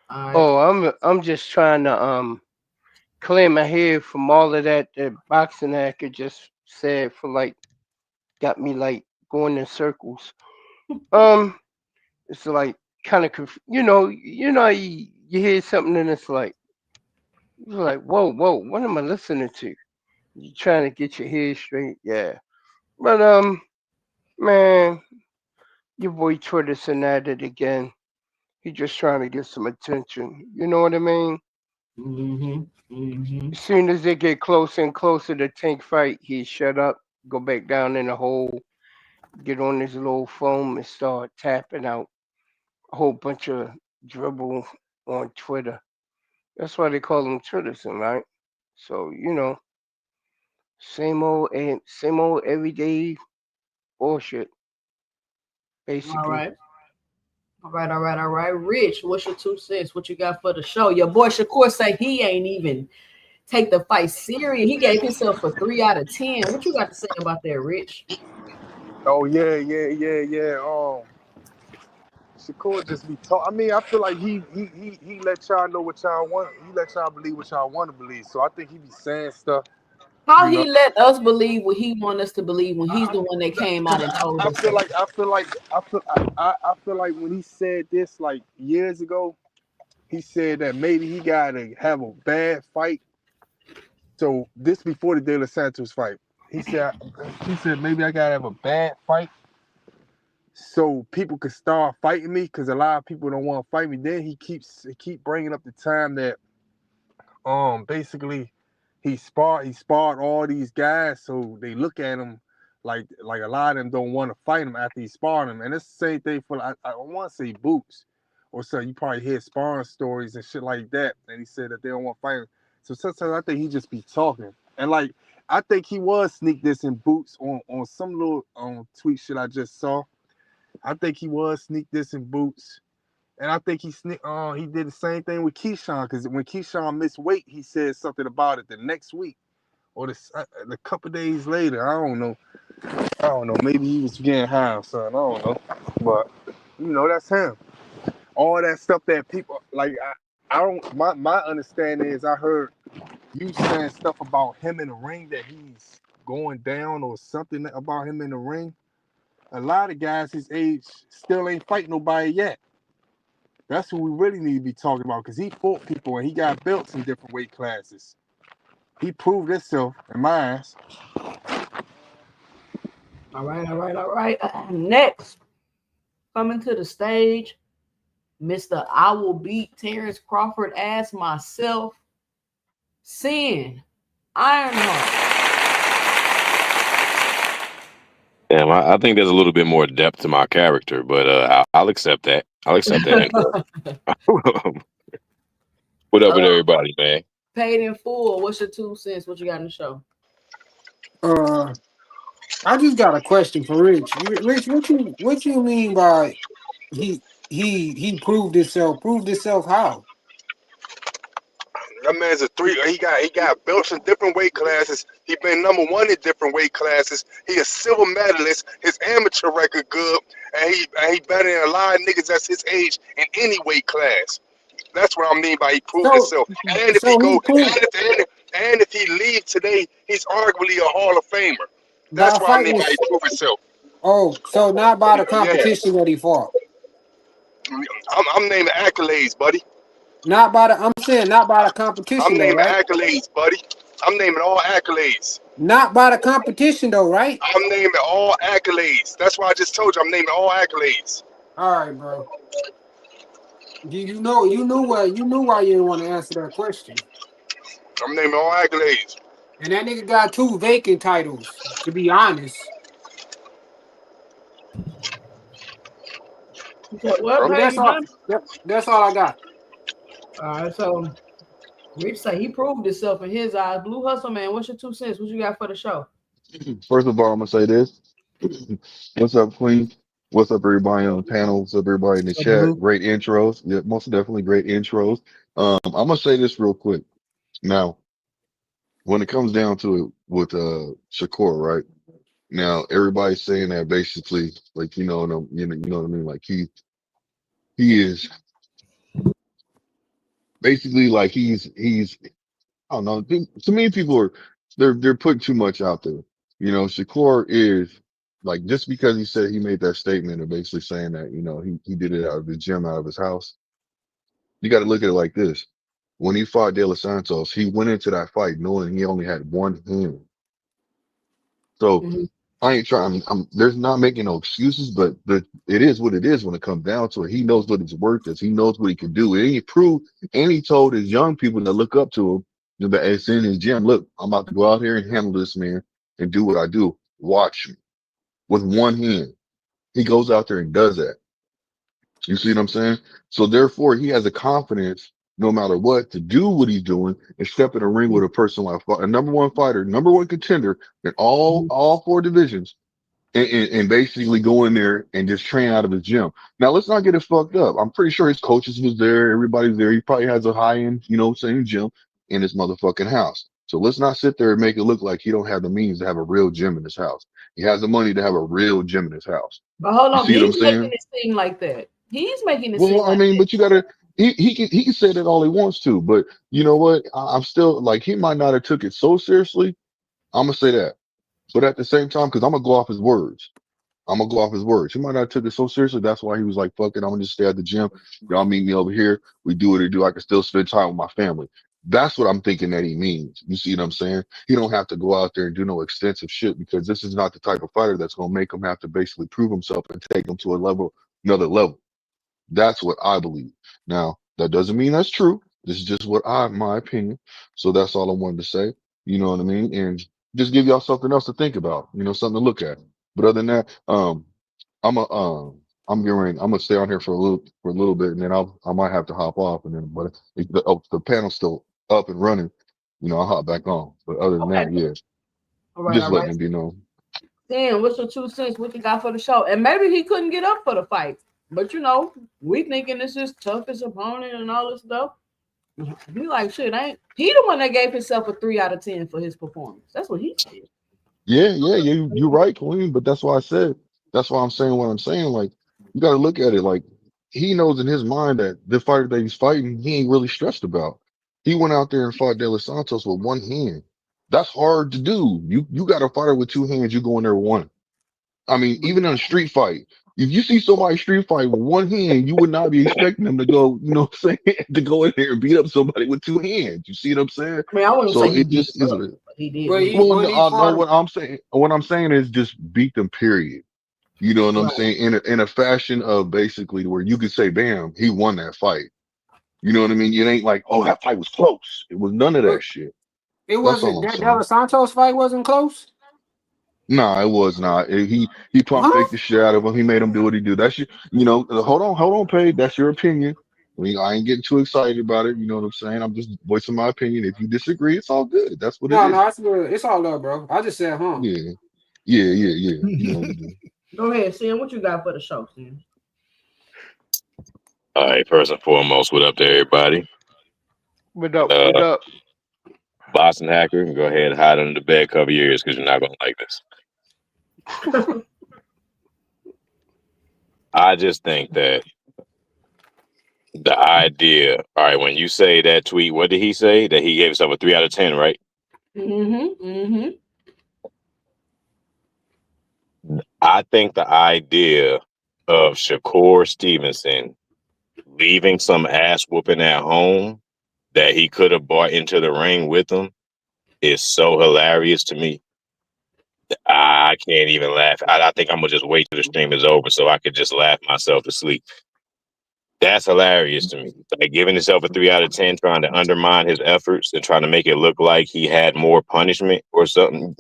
All right. Oh, I'm just trying to clear my head from all of that boxing actor just said for like got me like going in circles. Um, it's like kind of you hear something and it's like you're like whoa, what am I listening to? You trying to get your head straight, yeah. But man, your boy Twitterson at it again. He just trying to get some attention. You know what I mean? Mm-hmm. Mm-hmm. As soon as they get closer and closer to Tank fight, he shut up, go back down in the hole, get on his little phone and start tapping out a whole bunch of dribble on Twitter. That's why they call him Twitterson, right? So same old everyday bullshit, All basically. right. All right. Rich, what's your 2 cents? What you got for the show? Your boy Shakur say he ain't even take the fight serious. He gave himself a 3 out of 10. What you got to say about that, Rich? Oh yeah. Shakur just be talk. I mean, I feel like he let y'all know what y'all want. He let y'all believe what y'all want to believe. So I think he be saying stuff. How You know, he let us believe what he want us to believe when he's the one that came out because and told I us feel that. like I feel like when he said this like years ago, he said that maybe he gotta have a bad fight. So this before the De Los Santos fight. He said maybe I gotta have a bad fight so people could start fighting me because a lot of people don't want to fight me. Then he keep bringing up the time that basically he sparred all these guys, so they look at him like a lot of them don't want to fight him after he sparred them. And it's the same thing for I want to say Boots or so you probably hear sparring stories and shit like that. And he said that they don't want to fight him. So sometimes I think he just be talking. And like I think he was sneak this in Boots on some little tweet shit I just saw. I think he was sneak this in Boots. And I think he did the same thing with Keyshawn because when Keyshawn missed weight, he said something about it the next week or the couple days later. I don't know. Maybe he was getting high or something. I don't know. But that's him. All that stuff that people like. I don't. My understanding is I heard you saying stuff about him in the ring that he's going down or something about him in the ring. A lot of guys his age still ain't fighting nobody yet. That's what we really need to be talking about because he fought people and he got belts in different weight classes. He proved himself in my eyes. All right. Next, coming to the stage, Mr. I will beat Terrence Crawford as myself. Sin Ironheart. Damn, I think there's a little bit more depth to my character, but I'll accept that. I'll accept that. What up with everybody, man? Paid in full. What's your 2 cents? What you got in the show? I just got a question for Rich. Rich, what you mean by he proved himself? Proved himself how? That man's a three. He got belts in different weight classes. He been #1 in different weight classes. He a silver medalist. His amateur record good, and he better than a lot of niggas that's his age in any weight class. That's what I mean by he proved So himself. And if he so he go, proved and if he leave today, he's arguably a Hall of Famer. That's by what I mean fighting. by he proved himself. Oh, so not by the Yeah, competition that he fought. I'm naming accolades, buddy. Not by the. I'm saying not by the I'm competition though, naming right? accolades, buddy. I'm naming all accolades. Not by the competition though, right? I'm naming all accolades. That's why I just told you I'm naming all accolades. All right, bro. You knew why you didn't want to answer that question. I'm naming all accolades. And that nigga got 2 vacant titles. To be honest, What? but Hey, that's you all. done? That's all I got. All right. So Rich say he proved himself in his eyes. Blue Hustle Man, what's your 2 cents? What you got for the show? First of all, I'm gonna say this. What's up, Queen? What's up, everybody on the panel? What's up, everybody in the Up, chat? Blue. Great intros. Yeah, most definitely great intros. I'm gonna say this real quick. Now, when it comes down to it with Shakur, right? Now, everybody's saying that basically, like you know what I mean, like he is basically like he's I don't know. To me, people are they're putting too much out there. You know, Shakur is like just because he said he made that statement of basically saying that he did it out of the gym, out of his house. You got to look at it like this: when he fought De Los Santos, he went into that fight knowing he only had one hand. So Mhm. I ain't trying. There's not making no excuses, but it is what it is when it comes down to it. He knows what his worth is. He knows what he can do. And he proved, and he told his young people that look up to him, that it's in his gym. Look, I'm about to go out here and handle this man and do what I do. Watch me with one hand. He goes out there and does that. You see what I'm saying? So therefore, he has a confidence, no matter what, to do what he's doing and step in a ring with a person like a number one fighter, number one contender in all four divisions and basically go in there and just train out of his gym. Now, let's not get it fucked up. I'm pretty sure his coaches was there. Everybody's there. He probably has a high end, saying gym in his motherfucking house. So let's not sit there and make it look like he don't have the means to have a real gym in his house. He has the money to have a real gym in his house. But hold You on, see what I'm he's making saying? it seem like that. He's making it seem Well, I like mean, that. but you gotta, he can say that all he wants to, but you know what? I'm still like, he might not have took it so seriously. I'm gonna say that. But at the same time, because I'm gonna go off his words. I'm gonna go off his words. He might not have took it so seriously. That's why he was like, "Fuck it, I'm gonna just stay at the gym. Y'all meet me over here. We do what we do. I can still spend time with my family." That's what I'm thinking that he means. You see what I'm saying? He don't have to go out there and do no extensive shit because this is not the type of fighter that's gonna make him have to basically prove himself and take him to another level. That's what I believe. Now, that doesn't mean that's true. This is just my opinion. So that's all I wanted to say. You know what I mean? And just give y'all something else to think about. Something to look at. But other than that, I'm a I'm getting ready. I'm gonna stay on here for a little bit, and then I might have to hop off, and then but if the panel's still up and running, I'll hop back on. But other than that, Okay. yeah, All right, just all right. letting it be known. Damn, what's your 2 cents? What you got for the show? And maybe he couldn't get up for the fight. But we thinking this is toughest opponent and all this stuff. He like shit, ain't he the one that gave himself a 3 out of 10 for his performance? That's what he said. Yeah, you're right, Queen. But that's why I said that's why I'm saying what I'm saying. Like you got to look at it like he knows in his mind that the fighter that he's fighting, he ain't really stressed about. He went out there and fought De Los Santos with one hand. That's hard to do. You got a fighter with two hands. You go in there with one. I mean, even in a street fight, if you see somebody street fight with one hand, you would not be expecting them to go, what I'm saying, to go in there and beat up somebody with two hands. You see what I'm saying? I mean, I wouldn't say So he it beat just him is. up, but he did But beat him. he Well, when no, he I know fought him, what I'm saying. What I'm saying is just beat them. Period. You know what I'm Right. saying? In a fashion of basically where you could say, "Bam, he won that fight." You know what I mean? It ain't like, "Oh, that fight was close." It was none of that but shit. it That's all wasn't I'm that saying. Della Santos fight wasn't close. Nah, it was not. He pump Huh? faked the shit out of him. He made him do what he do. That's your, hold on, Paige. That's your opinion. I ain't getting too excited about it. You know what I'm saying? I'm just voicing my opinion. If you disagree, it's all good. That's what it No, is. it's good. It's all up, bro. I just said, huh? Yeah, yeah. You know what I'm doing. Go ahead, Sam. What you got for the show, Sam? All right, first and foremost, what up to everybody? What up? What Uh, up? Boston Hacker, go ahead and hide under the bed, cover your ears because you're not gonna like this. I just think that the idea. All right, when you say that tweet, what did he say? That he gave himself a 3 out of 10, right? Mm-hmm. I think the idea of Shakur Stevenson leaving some ass whooping at home that he could have brought into the ring with him is so hilarious to me. I can't even laugh. I think I'm gonna just wait till the stream is over so I could just laugh myself to sleep. That's hilarious to me. Like giving himself a 3 out of 10, trying to undermine his efforts and trying to make it look like he had more punishment or something.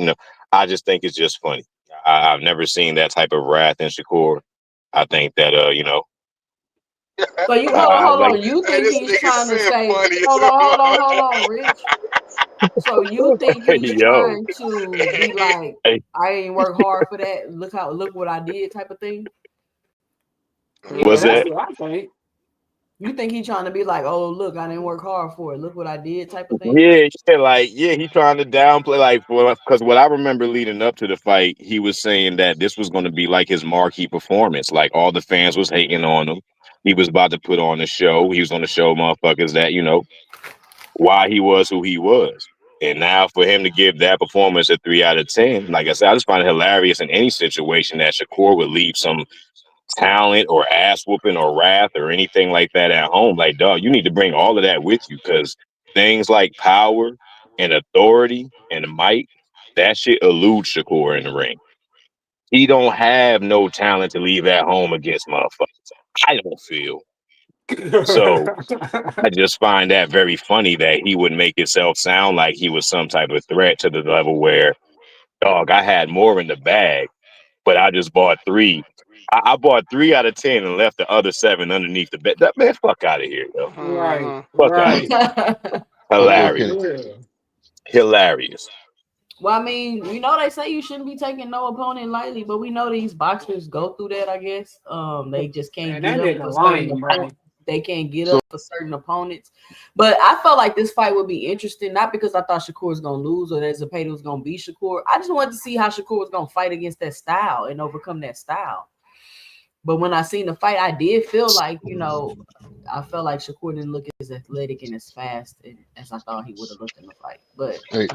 I just think it's just funny. I've never seen that type of wrath in Shakur. I think that So you I hold like on. You Hey, think this he's nigga trying to Sim say funny as hold on, Rich. So you think he's yo. trying to be like, Hey, I ain't work hard for that. Look what I did type of thing? Yeah, what's that's that? what I think. You think he's trying to be like, oh look, I didn't work hard for it. Look what I did type of thing? Yeah, he trying to downplay because what I remember leading up to the fight, he was saying that this was going to be like his marquee performance, like all the fans was hating on him. He was about to put on the show. He was on the show, motherfuckers, that, why he was who he was. And now for him to give that performance a 3 out of 10, like I said, I just find it hilarious in any situation that Shakur would leave some talent or ass whooping or wrath or anything like that at home. Like, dog, you need to bring all of that with you, because things like power and authority and might, that shit eludes Shakur in the ring. He don't have no talent to leave at home against motherfuckers. I don't feel. So I just find that very funny that he would make himself sound like he was some type of threat, to the level where, dog, I had more in the bag, but I just bought 3. I bought 3 out of 10 and left the other 7 underneath the bed. Man, fuck out of here, yo. Mhm. Fuck out of here. Okay, Hilarious. Kenny. Hilarious. Well, I mean, they say you shouldn't be taking no opponent lightly, but we know these boxers go through that, I guess. They just can't get up for certain opponents. They can't get up for certain opponents. But I felt like this fight would be interesting, not because I thought Shakur was going to lose or that Zepeda was going to beat Shakur. I just wanted to see how Shakur was going to fight against that style and overcome that style. But when I seen the fight, I did feel like, I felt like Shakur didn't look as athletic and as fast as I thought he would have looked in the fight. But, Hey,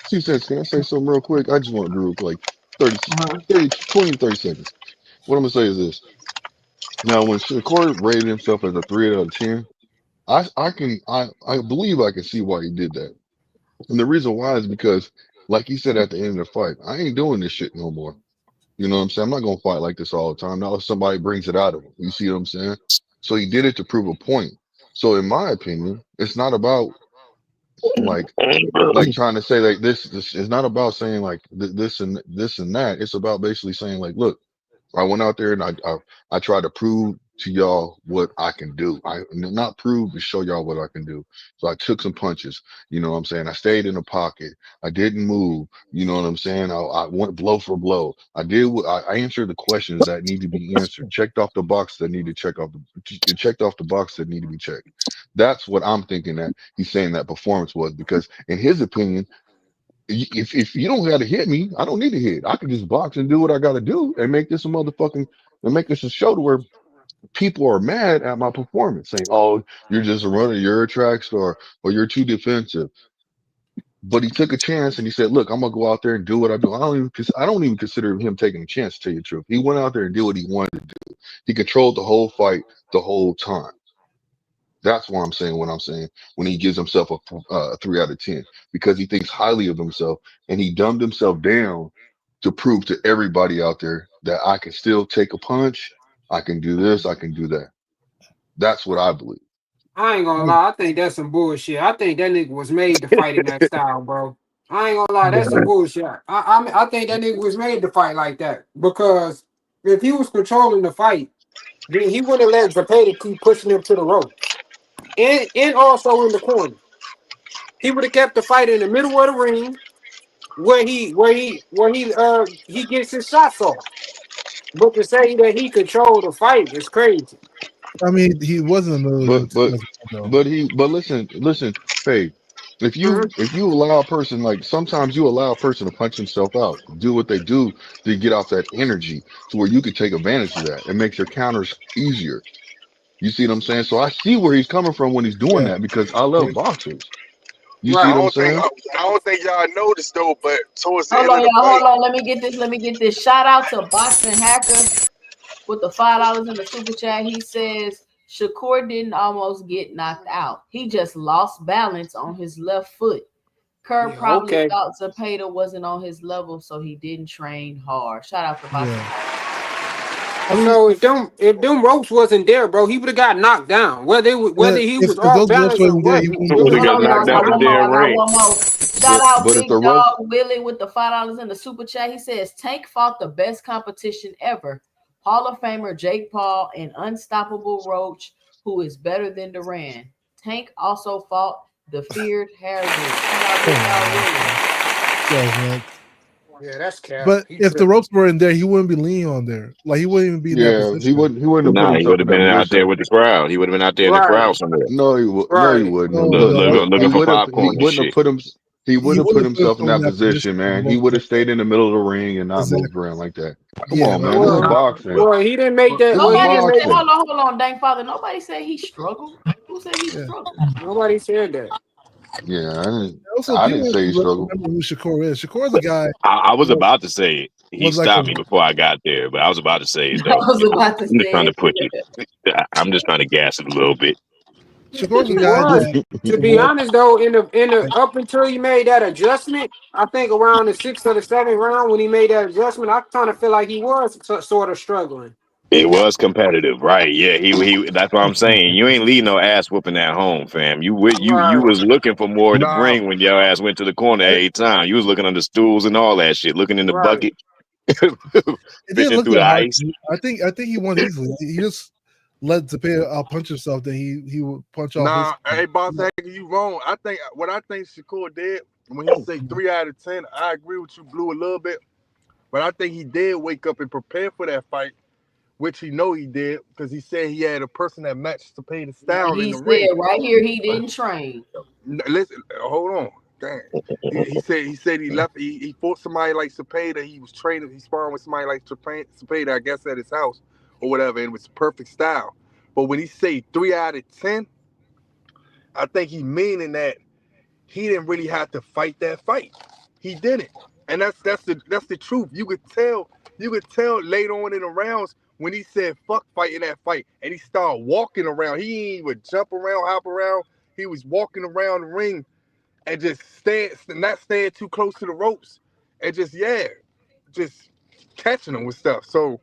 C-Sense, can I say something real quick? I just want to do like 20 to 30 seconds. What I'm going to say is this. Now, when Shakur rated himself as a 3 out of 10, I believe I can see why he did that. And the reason why is because, like he said at the end of the fight, I ain't doing this shit no more. You know what I'm saying? I'm not going to fight like this all the time. Not if somebody brings it out of him. You see what I'm saying? So he did it to prove a point. So in my opinion, it's not about like trying to say like this is not about saying like this and that. It's about basically saying like, look, I went out there and I tried to prove to y'all what I can do. I not prove, but show y'all what I can do. So I took some punches. You know what I'm saying? I stayed in the pocket. I didn't move. You know what I'm saying? I went blow for blow. I answered the questions that need to be answered. Checked off the box that need to checked off the box that need to be checked. That's what I'm thinking that he's saying that performance was, because in his opinion, if you don't got to hit me, I don't need to hit. I can just box and do what I got to do and make this a show to where people are mad at my performance, saying, "Oh, you're just a runner, you're a track star, or you're too defensive." But he took a chance and he said, "Look, I'm gonna go out there and do what I do." I don't even consider him taking a chance, to tell you the truth. He went out there and did what he wanted to do. He controlled the whole fight the whole time. That's why I'm saying what I'm saying when he gives himself a 3 out of 10, because he thinks highly of himself and he dumbed himself down to prove to everybody out there that I can still take a punch. I can do this. I can do that. That's what I believe. I ain't gonna lie. I think that's some bullshit. I think that nigga was made to fight in that style, bro. I ain't gonna lie. That's some bullshit. I think that nigga was made to fight like that, because if he was controlling the fight, then he wouldn't have let Zepeda keep pushing him to the ropes. And also in the corner. He would have kept the fight in the middle of the ring where he gets his shots off. But to say that he controlled the fight is crazy. I mean, he wasn't a million But listen, Faye. If you allow a person, like sometimes you allow a person to punch himself out, do what they do to get off that energy, to where you could take advantage of that and make your counters easier. You see what I'm saying? So I see where he's coming from when he's doing that, because I love boxers. You see what I'm saying? I don't think y'all noticed though, but towards the Hold end on, of the y'all. fight, Hold on. Let me get this. Shout out to Boxing Hacker with the $5 in the super chat. He says Shakur didn't almost get knocked out. He just lost balance on his left foot. Kerr probably thought Zepeda wasn't on his level, so he didn't train hard. Shout out to Boxing Hacker. So if them ropes wasn't there, bro, he would have got knocked down. Whether he was off balance or what, he would have got knocked out the damn ring. One more. Shout out Big Dog Willie with the $5 in the super chat. He says Tank fought the best competition ever. Hall of Famer Jake Paul and Unstoppable Roach, who is better than Duran. Tank also fought the feared Harrigan. Yeah, that's cap. But if the ropes weren't there, he wouldn't be leaning on there. Like he wouldn't even be in that position. He wouldn't have put Nah, he himself would in have that been out position. there with the crowd. He would have been out there in the crowd somewhere. No, he wouldn't. Looking for popcorn and shit. He wouldn't have He wouldn't have put himself in himself that position, man. He would have stayed in the middle of the ring and not moved around like that. Come on, man. This is boxing. Well, he didn't make that. This Well, is he Nobody didn't said, make boxing. hold on, dang father. Nobody said he struggled. Who said he struggled? Nobody said that. Yeah, Also, I people didn't have say he to struggled. remember who Shakur is. Shakur is a guy. I was who about to say it. He was like stopped me before I got there, but I was about to say it I though. was about to I'm just trying say to put it. you. I'm just trying to gas it a little bit. Shakur's a He guy was. that To be honest, though, in the up until he made that adjustment, I think around the 6th or the 7th round when he made that adjustment, I kind of feel like he was sort of struggling. It was competitive, right? Yeah, he. That's what I'm saying. You ain't leave no ass whooping at home, fam. You Right. was looking for more to Nah, bring when your ass went to the corner every time. You was looking under stools and all that shit, looking in the Right. bucket, it didn't fishing look through that the hard. ice. I think he won easily. He just let Tapia punch himself. Then he would punch off his. hey, boss, you wrong. I think what I think Shakur did when he say 3 out of 10, I agree with you, Blue, a little bit. But I think he did wake up and prepare for that fight, which he know he did because he said he had a person that matched Cepeda's style in He the ring. said right here he didn't train. Listen, hold on. Dang. He said he left. He fought somebody like Cepeda. He was training. He sparring with somebody like Cepeda, I guess, at his house or whatever, and it was perfect style. But when he say 3 out of 10, I think he meaning that he didn't really have to fight that fight. He didn't, and that's the truth. You could tell later on in the rounds when he said fuck fighting that fight, and he started walking around. He ain't even jump around, hop around. He was walking around the ring and just not staying too close to the ropes, and just catching them with stuff. So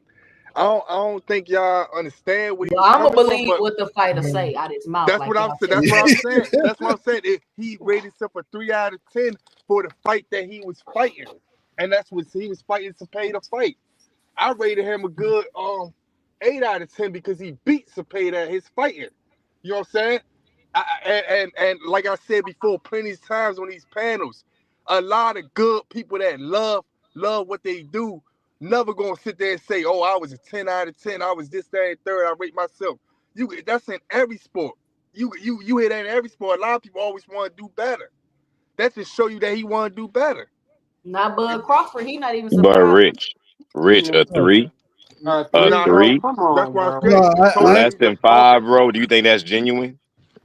I don't think y'all understand where he Well, was I'm gonna coming from, believe but what the fighter say out his mouth. that's Like what I'm y'all saying. say. That's what I'm saying. He rated himself a 3 out of 10 for the fight that he was fighting, and that's what he was fighting to pay the fight. I rated him a good 8 out of 10 because he beat Cepeda at his fighting. You know what I'm saying? And like I said before, plenty of times on these panels, a lot of good people that love what they do never gonna sit there and say, "Oh, I was a 10 out of 10. I was this, that, and third. I rate myself." That's in every sport. You hear that in every sport. A lot of people always want to do better. That just show you that he want to do better. Not Bud Crawford. He not even But surprised. Rich, a three, a No, three, Come that's on, why I bro. said he told I less you. than 5, bro. Do you think that's genuine?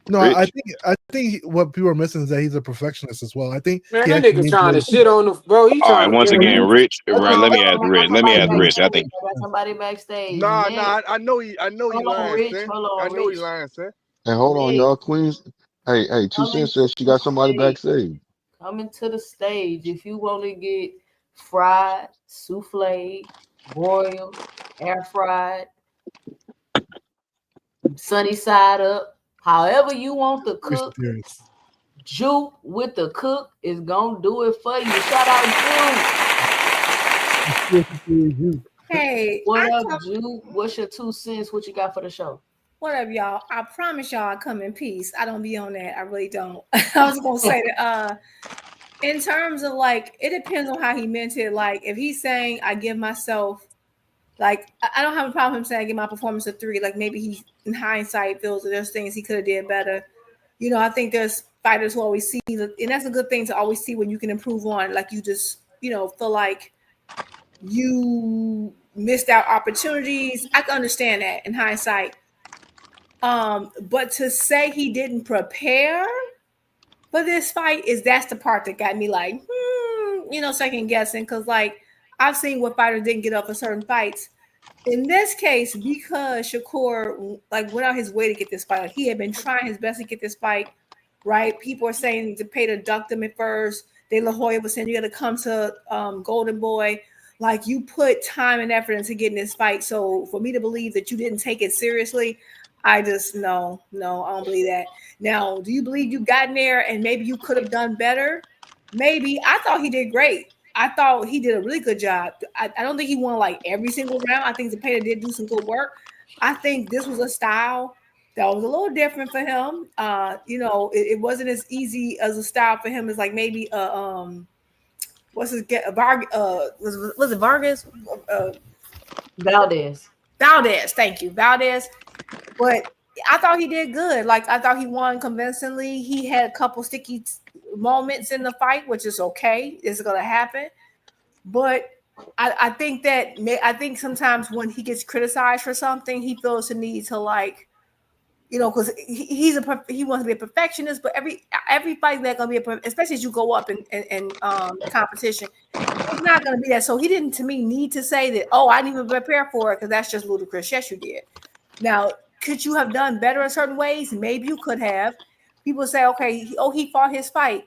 no, Rich? I think what people are missing is that he's a perfectionist as well. I think Man, he that actually nigga trying to enjoys. shit on the bro. He All right. trying to Once get again, him. Rich. Hold Right. on, Let me hold ask on. I got Rich. Let me somebody ask Rich. I backstage. think. I got somebody backstage. Nah, Next. I know he Hold on, lying, Rich. son. Hold I on, know he Rich. lying, son. And hold on, Next. y'all, Queens. Hey, Two Coming Cents to says she the got somebody stage. backstage. Coming to the stage. If you want to get fried, souffle, broiled, air fried, sunny side up, however you want to cook, Juke with the cook is gonna do it for you. Shout out Juke. Hey, What up, Juke? What's your 2 cents? What you got for the show? What up, y'all? I promise y'all I come in peace. I don't be on that. I really don't. I was gonna say that in terms of like it depends on how he meant it. Like if he's saying I give myself like I don't have a problem with him saying I give my performance a 3. Like maybe he in hindsight feels that there's things he could have did better. You know, I think there's fighters who always see, and that's a good thing to always see when you can improve on. Like you just, feel like you missed out opportunities. I can understand that in hindsight. But to say he didn't prepare for this fight that's the part that got me like, second guessing. Cause like I've seen what fighters didn't get up for certain fights. In this case, because Shakur like went out his way to get this fight, like he had been trying his best to get this fight, right? People are saying Zepeda ducked him at first. De La Hoya was saying you got to come to Golden Boy. Like you put time and effort into getting this fight. So for me to believe that you didn't take it seriously, I just no, I don't believe that. Now, do you believe you gotten there and maybe you could have done better? Maybe. I thought he did great. I thought he did a really good job. I don't think he won like every single round. I think Zepeda did do some good work. I think this was a style that was a little different for him. It wasn't as easy as a style for him as like maybe what's his get was it Vargas? Valdez. Thank you, Valdez. But I thought he did good. Like I thought he won convincingly. He had a couple sticky moments in the fight, which is okay. It's gonna happen. But I think sometimes when he gets criticized for something, he feels the need to like, because he wants to be a perfectionist. But every fight that's gonna be especially as you go up in competition, it's not gonna be that. So he didn't, to me, need to say that. Oh, I didn't even prepare for it because that's just ludicrous. Yes, you did. Now, could you have done better in certain ways? Maybe you could have. People say, okay, he fought his fight.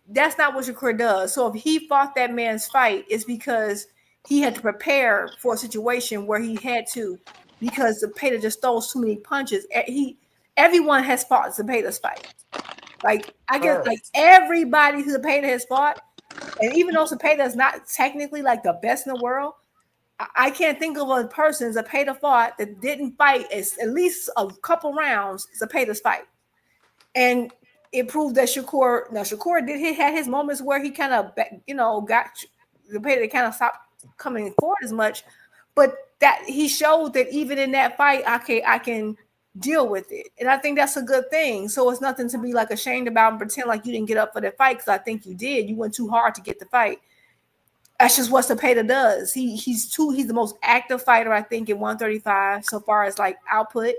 That's not what Shakur does. So if he fought that man's fight, it's because he had to prepare for a situation where he had to, because Zepeda just throws too many punches. Everyone has fought Zepeda's fight. Like I guess like everybody who Zepeda has fought, and even though Zepeda is not technically like the best in the world, I can't think of a person Zepeda fought that didn't fight at least a couple rounds Zepeda's fight. And it proved that Shakur had his moments where he kind of, got Zepeda to kind of stop coming forward as much, but that he showed that even in that fight, I can deal with it. And I think that's a good thing. So it's nothing to be like ashamed about and pretend like you didn't get up for the fight, because I think you did. You went too hard to get the fight. That's just what Zepeda does. He's the most active fighter, I think, in 135 so far as like output.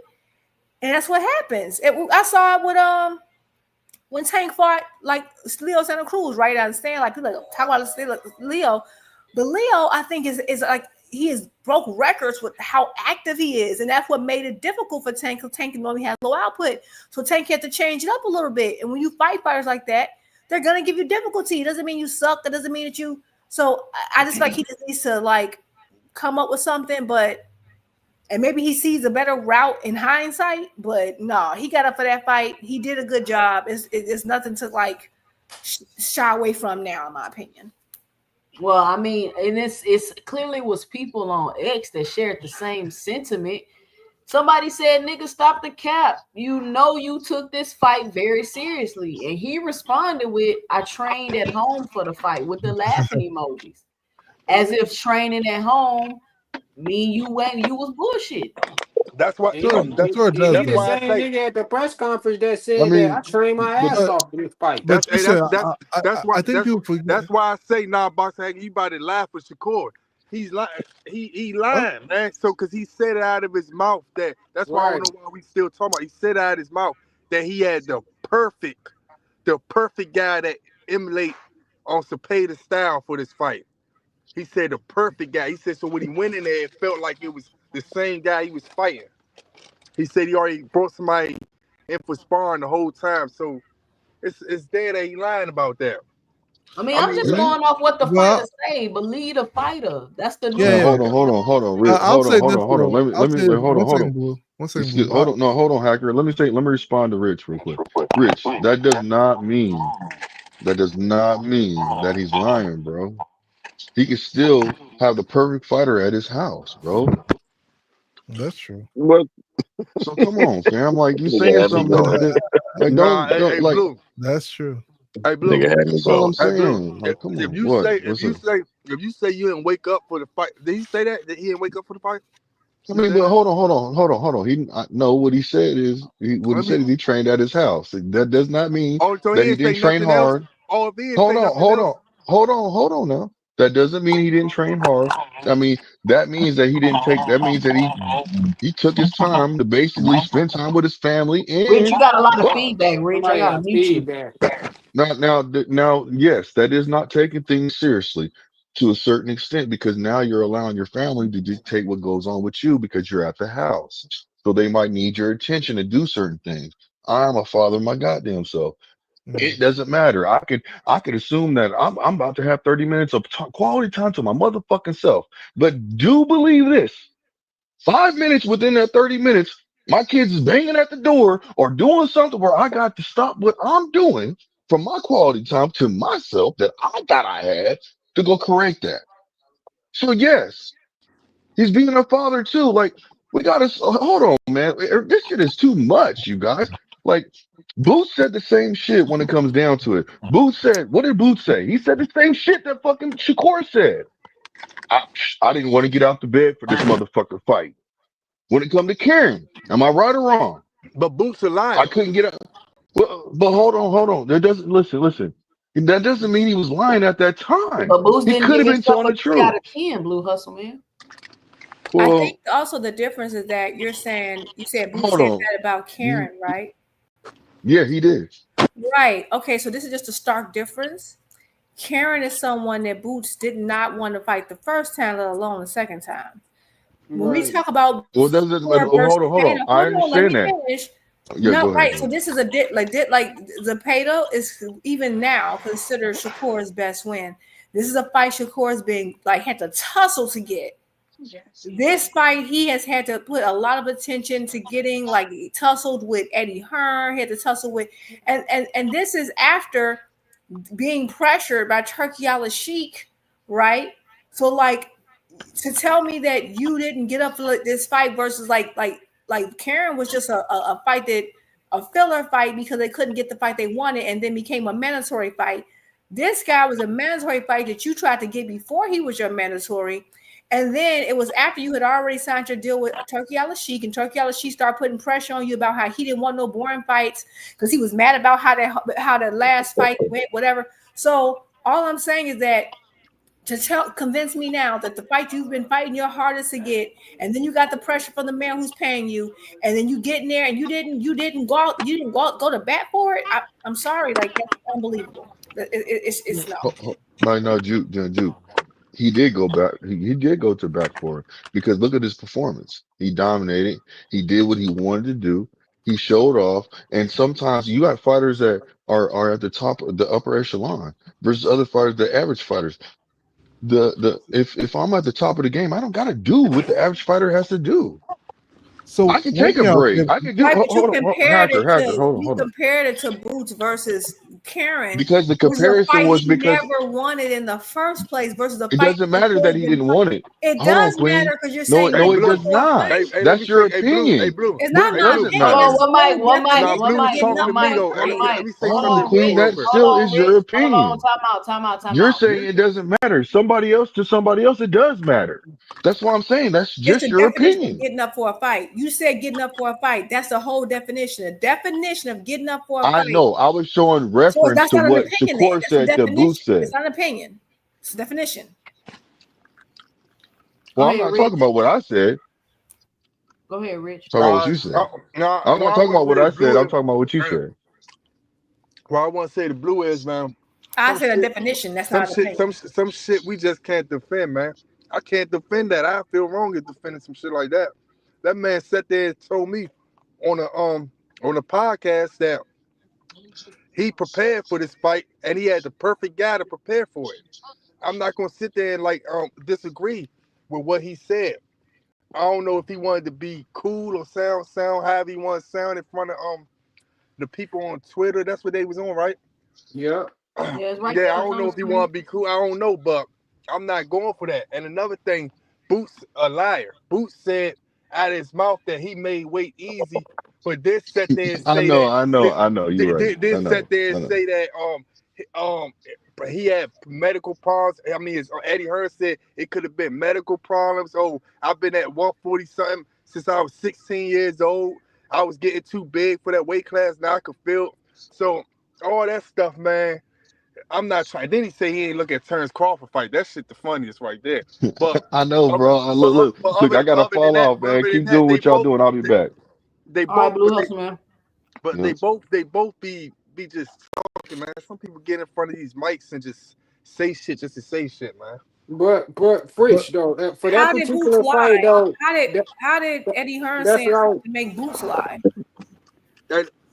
And that's what happens. I saw it with when Tank fought like Leo Santa Cruz, right? I understand, like people talk about Leo, but Leo, I think is like he has broke records with how active he is, and that's what made it difficult for Tank. Because Tank normally has low output, so Tank had to change it up a little bit. And when you fight fighters like that, they're gonna give you difficulty. It doesn't mean you suck. It doesn't mean that you. So I just like he just needs to like come up with something, and maybe he sees a better route in hindsight, but no, he got up for that fight. He did a good job. It's nothing to like shy away from now, in my opinion. Well, I mean, and it's clearly was people on X that shared the same sentiment. Somebody said, "Nigga, stop the cap. You took this fight very seriously." And he responded with, "I trained at home for the fight," with the laughing emojis. As if training at home mean you was bullshit. That's what. He Sure, That's sure it does, the though. why I same say. nigga at the press conference that I said that I mean, trained my but ass off for this fight. But you said That's why. I think people forget. That's why I say boxing. You about to laugh with Shakur. He's lying. He lying, man. So because he said it out of his mouth that's why I Right. don't know why we still talking about. He said it out of his mouth that he had the perfect guy that emulate on Zepeda's style for this fight. He said the perfect guy. He said so when he went in there, it felt like it was the same guy he was fighting. He said he already brought somebody in for sparring the whole time. So it's there that he lying about that. I mean, I'm just going off what the fighter say. Believe the fighter. That's the new. Yeah. hold on, Rick. I'll say this. Hold on. Let me wait, hold on. Blue. One second, Excuse, Blue. hold on, Hacker. Let me respond to Rich real quick. Rich, that does not mean that he's lying, bro. He can still have the perfect fighter at his house, bro. That's true. What? So come on, fam. Like you Nigga saying had me something going. that like don't like Blue. That's true. Hey, Blue. Nigga had me that's all going. I'm Hey, Blue. saying. Like, come If on. you What? say What's if you up? say if you say you didn't wake up for the fight, did he say that he didn't wake up for the fight? I mean, but hold on. No, what he said is he trained at his house. That does not mean Oh, so he that he didn't say didn't train nothing else. hard. Oh, if he didn't Hold say on, nothing else. hold on now. That doesn't mean he didn't train hard. I mean, that means that he didn't take. That means that he took his time to basically spend time with his family Rich, you and got a lot of box. feedback, Rich. I Somebody gotta got mute you. feedback. Now, yes, that is not taking things seriously to a certain extent because now you're allowing your family to dictate what goes on with you because you're at the house. So they might need your attention to do certain things. I'm a father my goddamn self. It doesn't matter. I could assume that I'm about to have 30 minutes of quality time to my motherfucking self. But do believe this. 5 minutes within that 30 minutes, my kids is banging at the door or doing something where I got to stop what I'm doing from my quality time to myself that I thought I had to go correct that. So yes, he's being a father too. Like we gotta hold on, man. This shit is too much, you guys. Like Boots said the same shit when it comes down to it. Boots said, what did Boots say? He said the same shit that fucking Shakur said. I didn't want to get out the bed for this motherfucker fight. When it come to Karen, am I right or wrong? But Boots a liar. I couldn't get up. Well, but hold on. That doesn't listen. That doesn't mean he was lying at that time. But Boots He didn't could give have his been stuff telling a the 3 out truth. of 10, Blue Hustle Man. I Well, think also the difference is that you said Boots hold said on. that about Karen, right? Yeah, he did. Right. Okay, so this is just a stark difference. Karen is someone that Boots did not want to fight the first time, let alone the second time. When we Right. talk about Well, doesn't Shakur versus hold on. Zepeda, I hold on, let understand me that. finish. Yeah, No, go ahead. right. So this is a like Zepeda is even now considered Shakur's best win. This is a fight Shakur's been like had to tussle to get. This fight, he has had to put a lot of attention to getting. Like he tussled with Eddie Hearn, he had to tussle with, and this is after being pressured by Turkey Al-Sheikh, right? So like to tell me that you didn't get up for this fight versus like Karen was just a fight that a filler fight because they couldn't get the fight they wanted and then became a mandatory fight. This guy was a mandatory fight that you tried to get before he was your mandatory. And then it was after you had already signed your deal with Turkey Al-Sheikh, and Turkey Al-Sheikh started putting pressure on you about how he didn't want no boring fights because he was mad about how that last fight went, whatever. So all I'm saying is that convince me now that the fight you've been fighting your hardest to get, and then you got the pressure from the man who's paying you, and then you get in there and you didn't go to bat for it. I'm sorry, like that's unbelievable. It's no. No, Juke. He did go back. He did go to bat for it because look at his performance. He dominated. He did what he wanted to do. He showed off. And sometimes you got fighters that are at the top of the upper echelon versus other fighters, the average fighters. If I'm at the top of the game, I don't got to do what the average fighter has to do. So I can one take a thing I'll break. give, I can do. Right, but you Hold on, compared it Hacker. to Hold on. Boots versus Karen, Because the which is a comparison fight was he because never wanted in the first place versus a it fight doesn't that matter that he been didn't fight. want it. It Hold on, does Queen. matter because you're No, saying Hey, you it Blue. does getting up for a not. fight. Hey, let me That's your say, hey, Blue. Hey, opinion. Blue. It's But not it Hey, my Blue. doesn't opinion. Hold That's on, matter. the one whole mic, one mic, Nah, definition one Blue of was mic, getting talking up to one me for mic, a though. one Let fight. me mic. let me say Hold Hold something to on, on, Blue Queen. Rich. real That quick. Hold still on, is your Rich. Hold on. opinion. Time out. You're Yeah. saying it doesn't matter. Somebody else to somebody else, it does matter. That's what I'm saying. That's It's just the your definition of opinion. getting up for a fight. You said getting up for a fight. That's the whole definition. The definition of getting up for a I fight. know. I was showing So reference that's to not an what opinion then. Shakur That's a said to Booth definition. said. It's not an opinion. It's a definition. Go Well, I'm ahead, not Rich. talking about what I said. Go ahead, Rich. I'm talking about what you said. I'm What not I talking want about to what say to I said. Blue I'm is, talking about what you hey, said. what I want to say to Blue is, man, I some said a shit, definition. That's not an opinion. some shit we just can't defend, man. I can't defend that. I feel wrong at defending some shit like that. That man sat there and told me on a podcast that he prepared for this fight and he had the perfect guy to prepare for it. I'm not gonna sit there and disagree with what he said. I don't know if he wanted to be cool or sound however he wanted to sound in front of the people on Twitter. That's what they was on, right? Yeah. Yeah, it's right Yeah, there I on don't know the if he screen. want to be cool. I don't know, but I'm not going for that. And another thing, Boots a liar. Boots said out of his mouth that he made weight easy, but this sat there and I say know. that I know. I know. You're right. I this know. sat there I and know. say that he had medical problems. I mean, Eddie Hearn said it could have been medical problems. Oh, I've been at 140 something since I was 16 years old. I was getting too big for that weight class. Now I could feel. So all that stuff, man. I'm not trying. Then he say he ain't look at Terrence Crawford fight. That shit the funniest right there. But I know, other, bro. Look. I gotta other than fall that, off, man. Keep doing what y'all doing. I'll be back. they All right, both, Blue Hustle, man. Yeah. they both be just talking, man. Some people get in front of these mics and just say shit just to say shit, man. But but Fritz though, for that How did Boots particular fight lie? though, How did Eddie Hearn that's say what I something was. to make Boots lie?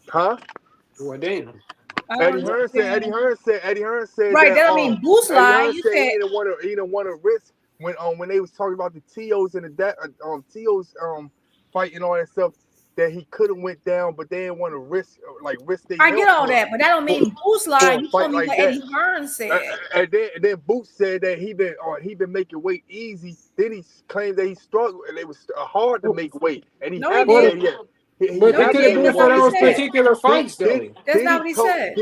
Huh? Well, damn. I don't Eddie Hearn said. understand. Eddie Hearn said Right, that. that don't mean Boots Eddie lie. Hearn You said said he didn't want to risk when they was talking about the Tos and the Tos fight and all that stuff that he could have went down, but they didn't want to risk their I get health all that, but that don't mean Boots lie. for a You told fight me like what that. Eddie Hearn said. And then Boots said that he been making weight easy. Then he claimed that he struggled and it was hard to make weight. And he No, he happy But that didn't. he it No, he could happy have that didn't. he been That's for not won what he this those fight. said. particular fights though. That's not what he said.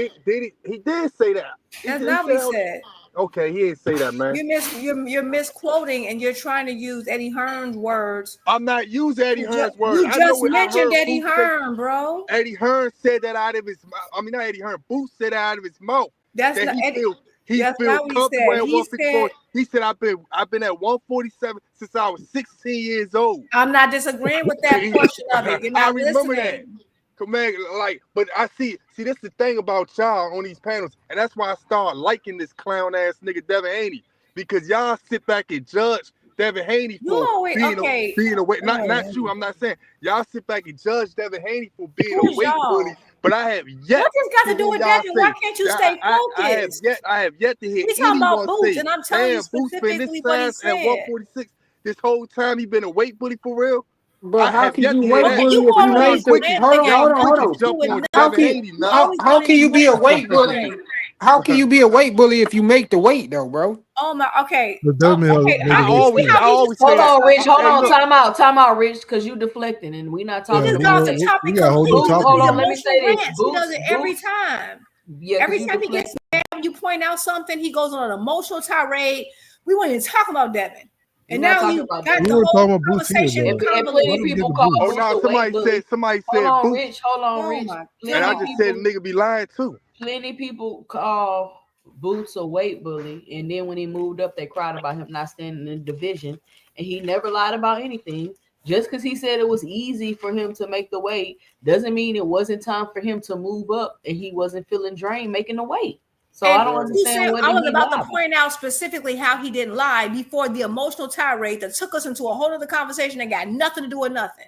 He did say that. That's not what he said. Okay, he ain't say that, man. You're misquoting, and you're trying to use Eddie Hearn's words. I'm not using Eddie Hearn's words. You I know just what I mentioned heard Eddie Boots say. Hearn, bro. Eddie Hearn said that out of his mouth. I mean, not Eddie Hearn. Boots said that out of his mouth. That's that not Eddie. he That's feels not what he comfortable said. at He 154. said, He said, I've been at 147 since I was 16 years old. I'm not disagreeing with that portion of it. You're not I remember listening. that. Man, like, but I see that's the thing about y'all on these panels, and that's why I start liking this clown ass nigga Devin Haney, because y'all sit back and judge Devin Haney for being a weight. Not you. I'm not saying y'all sit back and judge Devin Haney for being a weight bully, but I have yet. What this got to do with Devin? Why can't you stay focused? I have yet to hear We talking about anyone Boots, say, and I'm telling you "Damn, Boots been specifically this what he size said. at 146 this whole time. He been a weight bully for real." But how can you Okay, weight bully you if going you on make this the rant hold again. on? Jump on How Devin Haney, how can you be a weight bully? How can you be a weight bully if you make the weight though, bro? Oh my, okay. I always Hold on, Rich. Hold Hey, on. look. Time out, Rich, because you deflecting and we're not He talking just about got that. the topic we got a whole new completely. topic Hold here. on, let me say this. He does it every time. Yeah, Every 'cause time you he gets mad, when you point out something, he goes on an emotional tirade. We weren't even talking about Devin. And We're not now talking you about got Devin. the We were talking whole about Boots here, conversation though. And plenty convoluted. people call Oh Boots no, a weight bully. somebody Hold said on, Boots, Rich. Hold on, Oh Rich. my and I God. just said nigga be lying too. Plenty people call Boots a weight bully, and then when he moved up, they cried about him not standing in the division, and he never lied about anything. Just because he said it was easy for him to make the weight doesn't mean it wasn't time for him to move up, and he wasn't feeling drained making the weight. So I don't understand what I was he about lied to point out specifically how he didn't lie before the emotional tirade that took us into a whole other conversation that got nothing to do with nothing.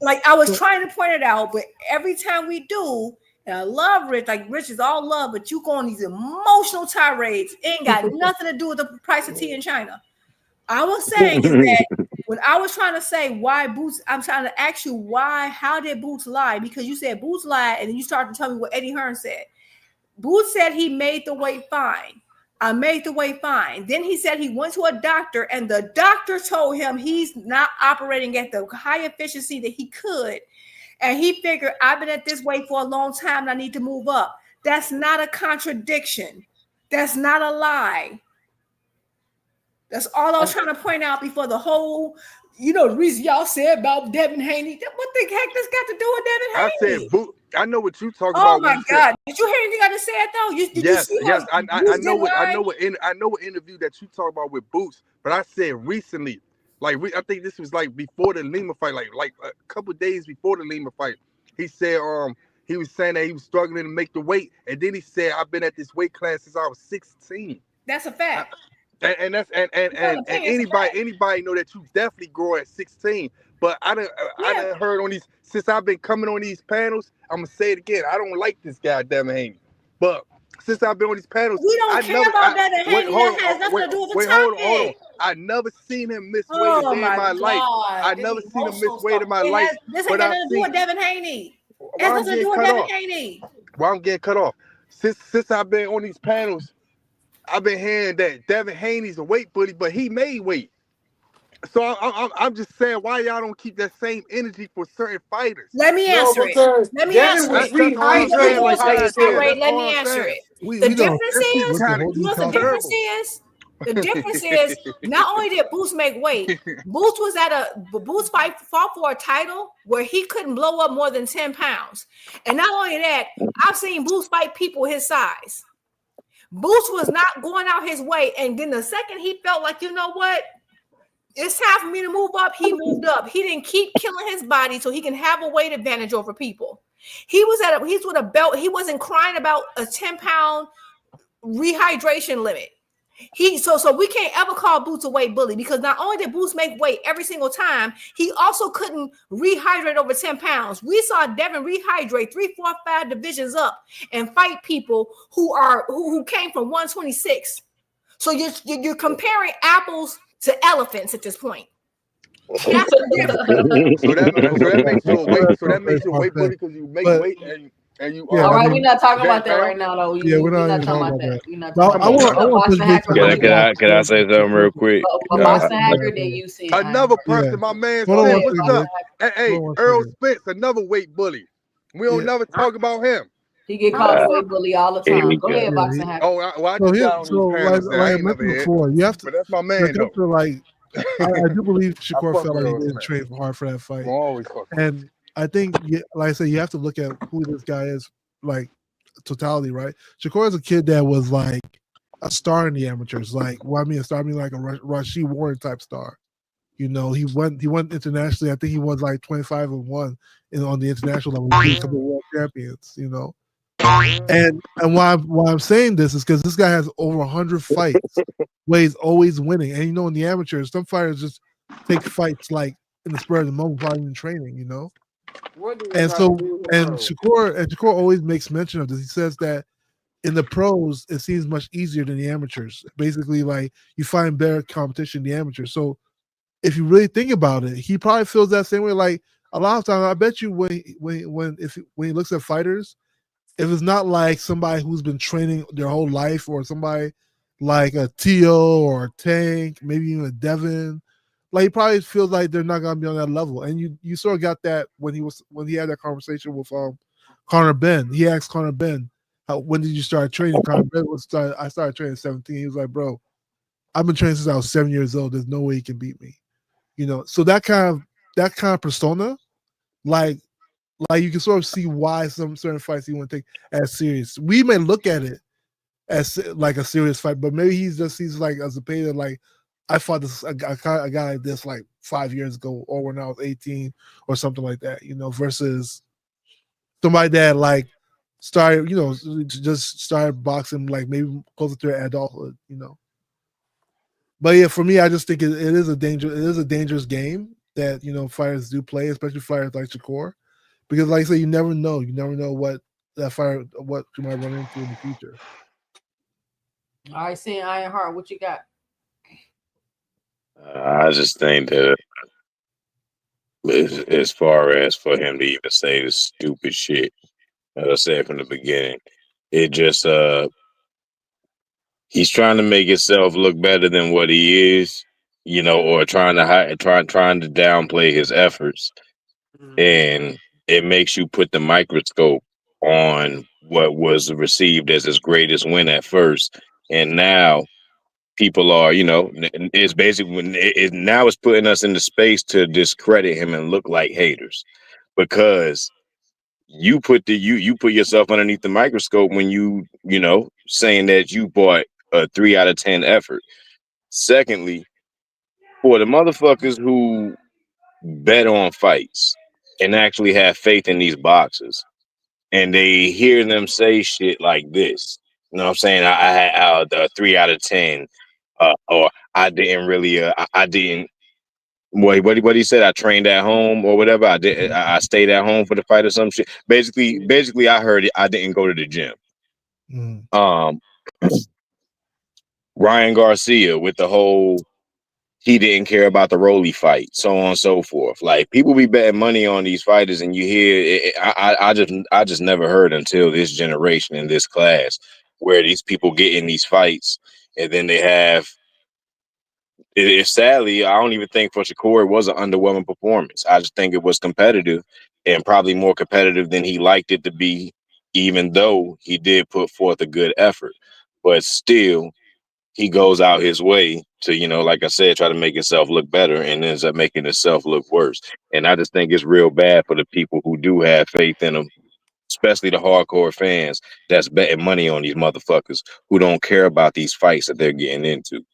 Like I was trying to point it out, but every time we do, and I love Rich, like Rich is all love, but you go on these emotional tirades, it ain't got nothing to do with the price of tea in China. I was saying is that when I was trying to say why Boots, I'm trying to ask you how did Boots lie? Because you said Boots lied, and then you started to tell me what Eddie Hearn said. Boots said he made the weight fine. I made the weight fine. Then he said he went to a doctor, and the doctor told him he's not operating at the high efficiency that he could. And he figured, I've been at this weight for a long time and I need to move up. That's not a contradiction. That's not a lie. That's all I was trying to point out before the whole, the reason y'all said about Devin Haney. What the heck this got to do with Devin Haney? I said Boot. I know what you talking Oh about. my God! Did you hear anything I just said though? Did you see Yes. I know what interview that you talk about with Boots. But I said recently, I think this was like before the Lima fight, like a couple days before the Lima fight. He said he was saying that he was struggling to make the weight, and then he said I've been at this weight class since I was 16. That's a fact. And anybody know that you definitely grow at 16. But I done heard on these, since I've been coming on these panels, I'm gonna say it again. I don't like this guy Devin Haney, but since I've been on these panels, we don't care about Devin Haney. That has nothing to do with the topic. Hold on. I never seen him miss weight a day in my life. I never seen him miss weight in my life. This ain't got nothing to do with Devin Haney. It has nothing to do with Devin Haney. Well, I'm getting cut off. Since I've been on these panels, I've been hearing that Devin Haney's a weight bully, but he made weight. So I'm just saying, why y'all don't keep that same energy for certain fighters? Let me answer it. Let me answer it. Let me answer it. The difference is, the difference is not only did Boots make weight, Boots fought for a title where he couldn't blow up more than 10 pounds. And not only that, I've seen Boots fight people his size. Boots was not going out his way. And then the second he felt like, you know what? It's time for me to move up. He moved up. He didn't keep killing his body so he can have a weight advantage over people. He's with a belt. He wasn't crying about a 10-pound rehydration limit. So we can't ever call Boots a weight bully, because not only did Boots make weight every single time, he also couldn't rehydrate over 10 pounds. We saw Devin rehydrate 3, 4, 5 divisions up and fight people who came from 126. So you're comparing apples to elephants at this point. That's that makes you a weight bully because you make weight and you. All right, we're not talking about that right now, though. We're not talking about that. We're not talking about that. Can I say something real quick? Boston Hacker, then you see another person. My man said, "What's up?" Hey, Earl Spence, another weight bully. We don't never talk about him. He get called away bully all the Here we time. Go go. ahead, Yeah, boxing hack. Oh, I so just here, got on so these like, panels there. like I I ain't never mentioned hit, before, you have to but that's my like man you have though. to like. I do believe I Shakur fuck felt with like he Earl didn't Smith. train hard for that I'm fight, always fuck with him. and I think, like I said, you have to look at who this guy is, like totality, right? Shakur is a kid that was like a star in the amateurs. Like, well, I mean, a star, I mean, like a Rashid Warren type star. You know, he went internationally. I think he was like 25-1 on the international level. He was a couple of world champions. You know, and why I'm saying this is because this guy has over 100 fights where he's always winning. And you know, in the amateurs, some fighters just take fights like in the spur of the moment, without even training. You know, What do this and have to so do with and Earl? Shakur always makes mention of this. He says that in the pros, it seems much easier than the amateurs. Basically, like you find better competition in the amateurs. So if you really think about it, he probably feels that same way. Like a lot of times, I bet you when he looks at fighters, if it's not like somebody who's been training their whole life, or somebody like a Tio or a Tank, maybe even a Devin, like he probably feels like they're not gonna be on that level. And you sort of got that when he had that conversation with Connor Ben. He asked Connor Ben, when did you start training? Connor Ben I started training at 17. He was like, bro, I've been training since I was 7 years old. There's no way you can beat me. You know, so that kind of persona, like you can sort of see why some certain fights he wouldn't take as serious. We may look at it as like a serious fight, but maybe he's like as a player, like I fought a guy like this like 5 years ago, or when I was 18 or something like that, you know, versus somebody that like started, you know, just started boxing like maybe closer to adulthood, you know. But yeah, for me, I just think it is a dangerous game that, you know, fighters do play, especially fighters like Shakur, because like I say, you never know what what you might run into in the future. All right, saying Ironheart, what you got? I just think that as far as for him to even say this stupid shit, as I said from the beginning, it just he's trying to make himself look better than what he is, you know, or trying to trying to downplay his efforts, and it makes you put the microscope on what was received as his greatest win at first, and now people are, you know, it's basically now it's putting us into space to discredit him and look like haters, because you put yourself underneath the microscope when you know, saying that you bought a 3 out of 10 effort. Secondly, for the motherfuckers who bet on fights and actually have faith in these boxers, and they hear them say shit like this, you know what I'm saying? I had the 3 out of 10, or I didn't really, I didn't. What he said? I trained at home or whatever. I did. I stayed at home for the fight or some shit. Basically, I heard it. I didn't go to the gym. Mm. Ryan Garcia with the whole he didn't care about the Rolly fight, so on and so forth. Like people be betting money on these fighters, and you hear it, I just never heard until this generation in this class where these people get in these fights, and then they have. Sadly, I don't even think for Shakur it was an underwhelming performance. I just think it was competitive, and probably more competitive than he liked it to be, even though he did put forth a good effort. But still, he goes out his way to, you know, like I said, try to make himself look better and ends up making himself look worse. And I just think it's real bad for the people who do have faith in him, especially the hardcore fans that's betting money on these motherfuckers who don't care about these fights that they're getting into.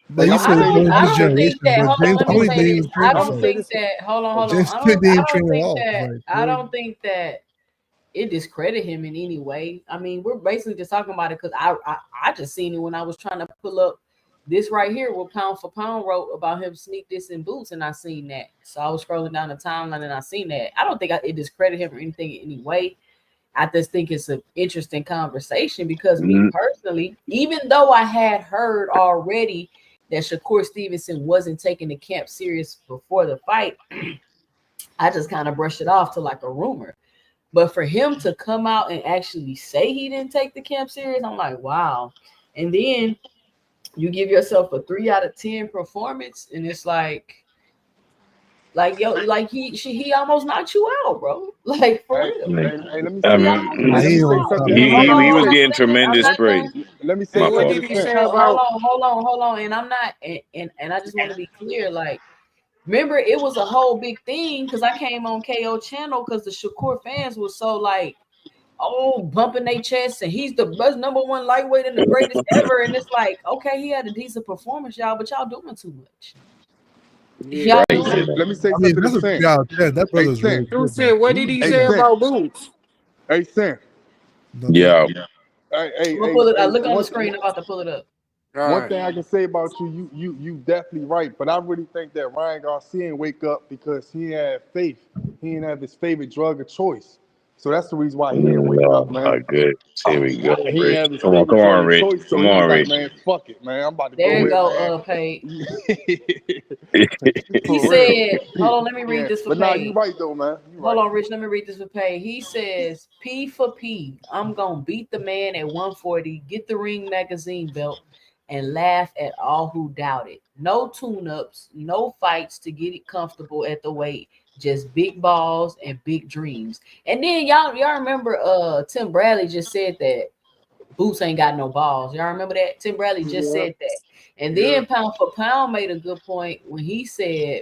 But Hey, you I'm gonna said say this in I this real don't quick. think generation, that. but Hold on, James let me Toney say didn't this. even train I I'm at gonna don't say all. think this. that. Hold on, hold on. James Toney didn't I even don't train at think all. that. Like, I don't think that it discredit him in any way. I mean, we're basically just talking about it because I just seen it when I was trying to pull up this right here what Pound for Pound wrote about him sneak this in boots, and I seen that. So I was scrolling down the timeline and I seen that. I don't think it discredit him or anything in any way. I just think it's an interesting conversation because me Mm, personally, even though I had heard already that Shakur Stevenson wasn't taking the camp serious before the fight, I just kind of brushed it off to like a rumor. But for him to come out and actually say he didn't take the camp serious, I'm like, wow. And then you give yourself a 3 out of 10 performance, and it's like Like yo, like he almost knocked you out, bro. Like for real. Hey, let me I say, He mean, almost Nah, knocked he you don't out. stop. Hold he on, was I'm getting not done. I'm tremendous not praise. done. let me say My Hey, what something fault. did to he Sam. say Hold about? on. And I'm not, and I just want to be clear. Like, remember, it was a whole big thing because I came on KO channel because the Shakur fans was so like, oh, bumping their chests, and he's the best #1 lightweight and the greatest ever. And it's like, okay, he had a decent performance, y'all, but y'all doing too much. Yeah. Y'all Right. doing too Let me say I mean, something to that's a Sam. 3 out of 10. That Hey, brother's Sam. really Who good, man. said? What did he Hey, say Sam. about Boots? Hey, Sam. Nothing. Yeah. I'm gonna pull it. Hey. Look on the screen. I'm about to pull it up. All One right. thing I can say about you definitely right. But I really think that Ryan Garcia didn't wake up because he had faith. He didn't have his favorite drug of choice. So that's the reason why he didn't wake up, Oh my man. goodness. Here we go, He didn't Rich. have his Come favorite drug on, of Rich. choice. So Come he was on, like, Rich. man, fuck it, man. I'm about to There go you in, go, man. Paige. He For real. said, hold on, let me read Yeah. this for But nah, you Paige. right though, man. You Hold right. on, Rich. Let me read this for Paige. He says, P for P. I'm gonna beat the man at 140, get the ring magazine belt, and laugh at all who doubt it. No tune-ups, no fights to get it comfortable at the weight. Just big balls and big dreams. And then y'all remember Tim Bradley just said that Boots ain't got no balls. Y'all remember that? Tim Bradley just Yeah. said that. And Yeah. then Pound for Pound made a good point when he said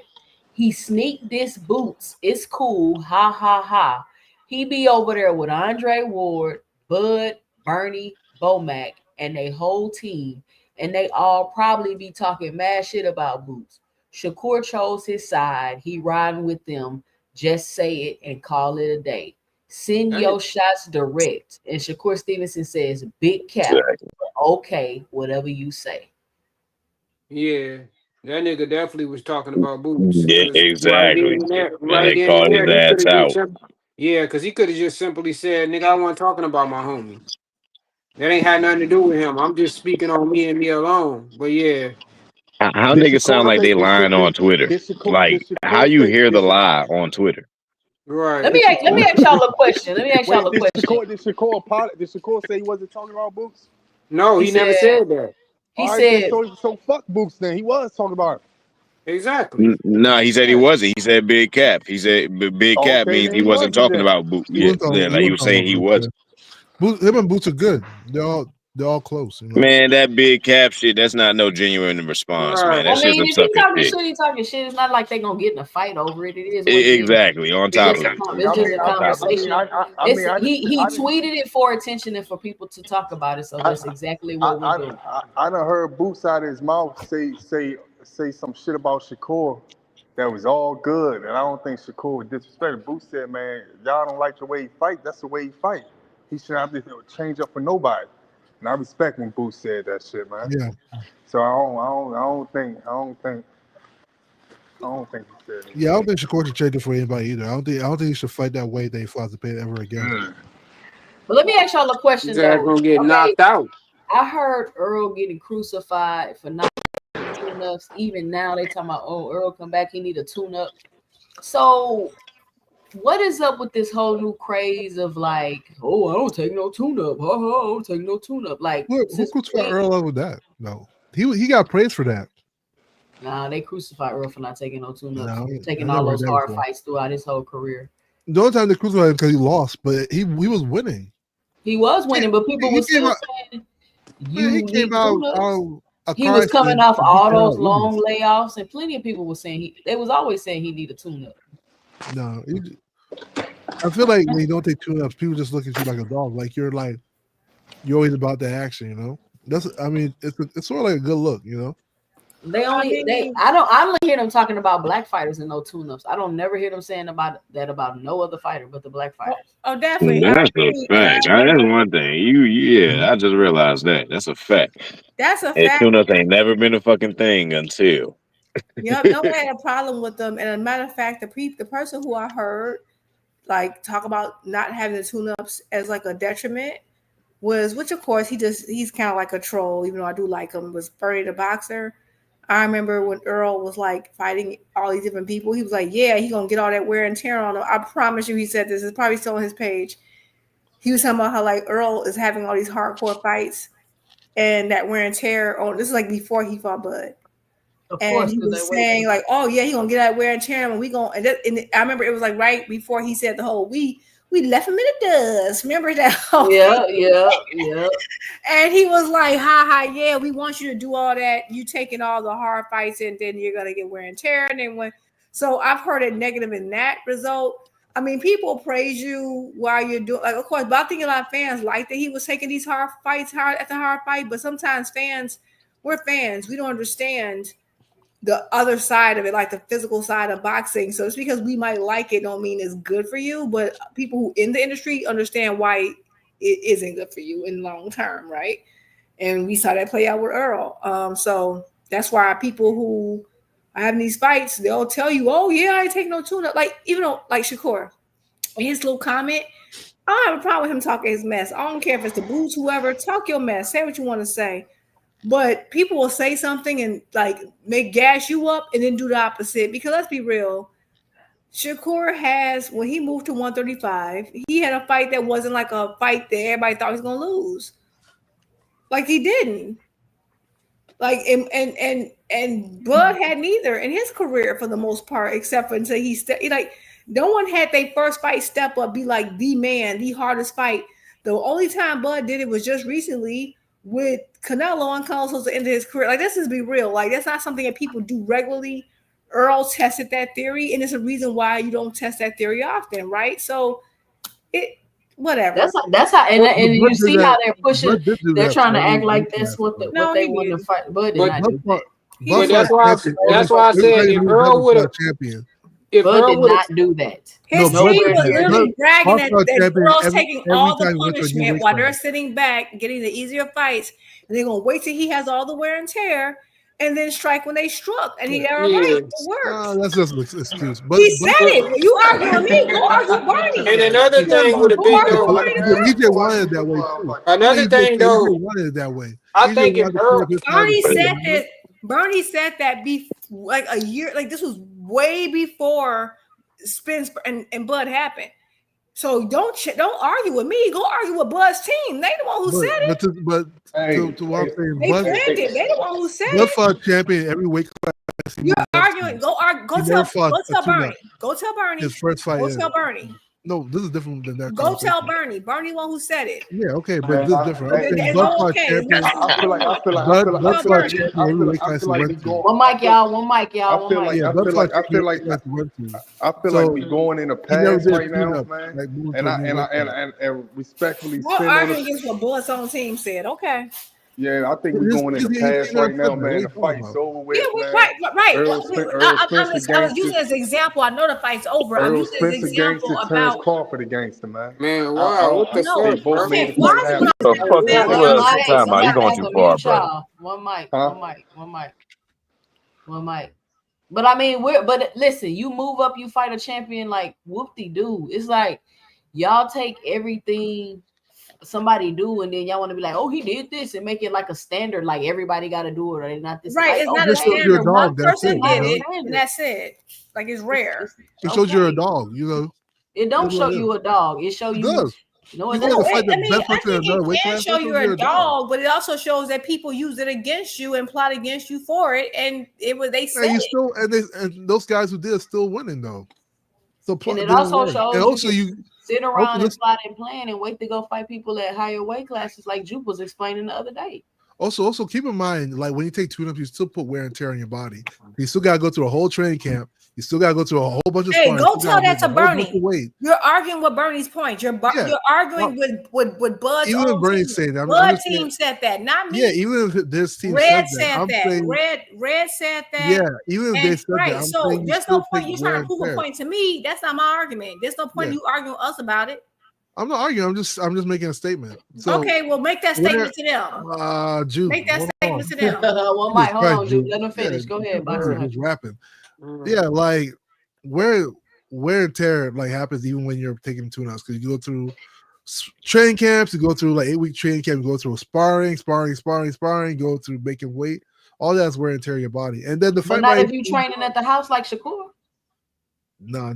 he sneaked this Boots. It's cool. Ha ha ha. He be over there with Andre Ward, Bud, Bernie, Bomac, and they whole team. And they all probably be talking mad shit about Boots. Shakur chose his side. He riding with them. Just say it and call it a day. Send That your nigga, shots direct. And Shakur Stevenson says, big cap. Okay, whatever you say. yeah. That nigga definitely was talking about Boots. Yeah, Cause exactly. And right they then and called his there, he could ass have just out. yeah, cause he could have just simply said, "Nigga, I wasn't talking about my homie. That ain't had nothing to do with him. I'm just speaking on me and me alone." But yeah, How Did niggas sound Shakur like say they lying on Twitter? Like, how you hear the lie on Twitter? right. Let me ask y'all a question. Let me ask y'all Wait, a question. did Shakur say he wasn't talking about Boots? No, He he never said, said that. he All right, then said, so fuck Boots then. He was talking about him. Exactly. No, he said he Yeah. wasn't. He said big cap. He said big cap Okay, means then he he wasn't wasn't talking then. about boot. He Yeah, wasn't talking. yeah, He like he wasn't was talking saying about he Boots. wasn't. Him and Boots are good. They're all close. You know. Man, that big cap shit, that's not no genuine response, man. Right. I That's just mean, some if he sucker talking shit. shit, he talking shit. It's not like they gonna get in a fight over it. It is what it is. Exactly. On It's top just of it. it's just a On top of it. conversation. I It's mean, he tweeted it for attention and for people to talk about it. So that's exactly what we're doing. I done heard Boots out of his mouth say some shit about Shakur that was all good, and I don't think Shakur was disrespected. Boots said, "Man, y'all don't like the way he fight. That's the way he fight. He shouldn't have to change up for nobody." And I respect when Boots said that shit, man. Yeah. So I don't think he said Yeah. I anything. don't think Shakur should trade it for anybody either. I don't think he should fight that way that he flies the pit ever again. But let me ask y'all a His question ass though. gonna get Okay, knocked out. I heard Earl getting crucified for not tune-ups. Even now they talking about, oh, Earl come back, he need a tune-up. So what is up with this whole new craze of like, oh, I don't take no tune-up. I don't take no tune-up. Like, Who since crucified when? Earl up with that? No. He got praised for that. Nah, they crucified Earl for not taking no tune-ups, No, taking I all never heard those that hard before. fights throughout his whole career. The only time they crucified him because he lost, but he was winning. He was winning, but people He were came still out. saying Man, he you came need out tune-ups. a He car was coming accident off and beat all the hell those out of Williams. long layoffs, and plenty of people were saying they was always saying he need a tune-up. No, I feel like when you don't take tune-ups, people just look at you like a dog. Like you're always about the action, you know. It's sort of like a good look, you know. I only hear them talking about black fighters and no tune-ups. I don't never hear them saying about no other fighter but the black fighters. Oh, definitely. I That's a agree. And I fact. That's one thing. Yeah, I just realized that. That's a fact. that's a And fact. tune-ups ain't never been a fucking thing until. Yep, nobody had a problem with them. And as a matter of fact, the person who I heard like talk about not having the tune-ups as like a detriment was, which of course he's kind of like a troll, even though I do like him, was Bernie the Boxer. I remember when Earl was like fighting all these different people, he was like, yeah, he gonna get all that wear and tear on him. I promise you, he said this. It's probably still on his page. He was talking about how like Earl is having all these hardcore fights and that wear and tear on. This is like before he fought Bud. Of And course, he 'cause was they saying wait. like, "Oh yeah, he gonna get out wear and tear, and we gonna." And I remember it was like right before he said the whole we left him in the dust. Remember that whole Yeah, thing? yeah. And he was like, "Ha ha, yeah, we want you to do all that. You taking all the hard fights, and then you're gonna get wear and tear." And then so I've heard it negative in that result. I mean, people praise you while you're doing, like, of course, but I think a lot of fans like that he was taking these hard fights, hard at the hard fight. But sometimes we're fans, we don't understand the other side of it, like the physical side of boxing. So it's because we might like it, don't mean it's good for you. But people who in the industry understand why it isn't good for you in long term, right? And we saw that play out with Earl. So that's why people who are having these fights, they'll tell you, "Oh yeah, I ain't take no tuna." Like even though, like Shakur, his little comment, I don't have a problem with him talking his mess. I don't care if it's the boots, whoever. Talk your mess. Say what you want to say. But people will say something and like make gas you up and then do the opposite. Because let's be real, Shakur has, when he moved to 135, he had a fight that wasn't like a fight that everybody thought he was gonna lose. Like he didn't. Like and Bud had neither in his career for the most part, except for until like no one had their first fight step up, be like the man, the hardest fight. The only time Bud did it was just recently with Canelo, and Canelo's supposed to end his career. Like, this is be real. Like, that's not something that people do regularly. Earl tested that theory, and it's a reason why you don't test that theory often, right? So it whatever. That's how, and you Bud did see that. how they're pushing. Bud did do They're that trying to for act like every that's what No, they he want to didn't. fight. Bud did But- not do that. But that's why I said if Earl would have champion. Bud did not do that. His No, team Bud was did that. literally Bud- bragging Bud that champion Earl's every- taking every all the time he went to a new punishment weight while class. they're sitting back, getting the easier fights, and they're gonna wait till he has all the wear and tear, and then strike when they struck. And he got it right. It worked. That's just an excuse. But He said it. Well, you argue with me, go argue Bernie. And another thing would have been though. EJ wanted it that way too. Another thing though, EJ wanted it that way. I EJ think if wanted to Earl- flip his Bernie title. said that. Bernie said that like a year, like this was way before Spence and Bud happened. So don't argue with me. Go argue with Bud's team. They the one who said it. To what I'm saying, They planned it. They the one who said Bud it. fought champion every weight class. You're arguing. Go He tell never fought a tune-up. Bernie. Go tell Bernie. His first fight. Go tell Bernie. No, this is different than that. Go tell Bernie. Bernie one who said it. Yeah, okay, but this is different. I'm saying It's Bud all fought okay. champion. I feel like Bud fought champion every weight class he went to. One mic, y'all. One mic, y'all. I feel like we going in the past right now, man. And respectfully We're spin on arguing the, against what Bud's own team said. Okay. yeah, I think we're going in the past right now, man. The fight's over with, Yeah, man. right. Earl I was using as an example. I know the fight's over. I'm Earl using as an Spencer example gangster turns about. Crawford a gangster, man. Man, wow, what the They fuck? both made it Why happen. The fuck you talking about? You going too far, bro. One mic, Huh? one mic. But I mean, but listen, you move up, you fight a champion like whoop-de-doo. It's like y'all take everything somebody do, and then y'all want to be like, oh, he did this, and make it like a standard, like everybody got to do it, or not this. Right, like, it's oh, not a this shows you're a standard. One dog, that's person it, did you it, know? and that's it. Like, it's rare. It shows you're a dog, you know. It don't That's show what it you a dog. It show It you. does. No, You it go to doesn't. fight the I mean, best I person in think another it weight can class. show That shows you're you're a dog, but it also shows that people use it against you and plot against you for it, and they said And you it. still and those guys who did are still winning though. So And it also shows and also you you sit around and listen- plot and plan and wait to go fight people at higher weight classes, like Jupe was explaining the other day. also keep in mind, like when you take tune-ups, you still put wear and tear on your body. You still gotta go through a whole training camp. You still gotta go through a whole bunch of Hey, sparring. go You tell gotta that lose to a whole bunch Bernie. of weight. You're arguing with Bernie's point. You're Yeah. you're arguing with Bud's Even own Bernie team. saying that, I'm Bud just saying- team said that, not me. Yeah, even if this team Red said said that, I'm that. saying Red said that. yeah, even if they And, said right. that, I'm So saying you there's still no point. take You're wear trying to and prove a tear. point to me. That's not my argument. There's no point Yeah. you arguing with us about it. I'm not arguing. I'm just making a statement. So Okay, well, make that statement to them. Jude, Make that hold statement on. to them. One mic, hold on, Jupe. Jude. Let him finish. Yeah, Go ahead, Jude, boxing. who's rapping. Yeah, like wear and tear like happens even when you're taking tune-ups because you go through training camps, you go through like 8-week training camp, you go through sparring, go through making weight. All that's wear and tear your body. And then the But fight not might if you training at the house like Shakur.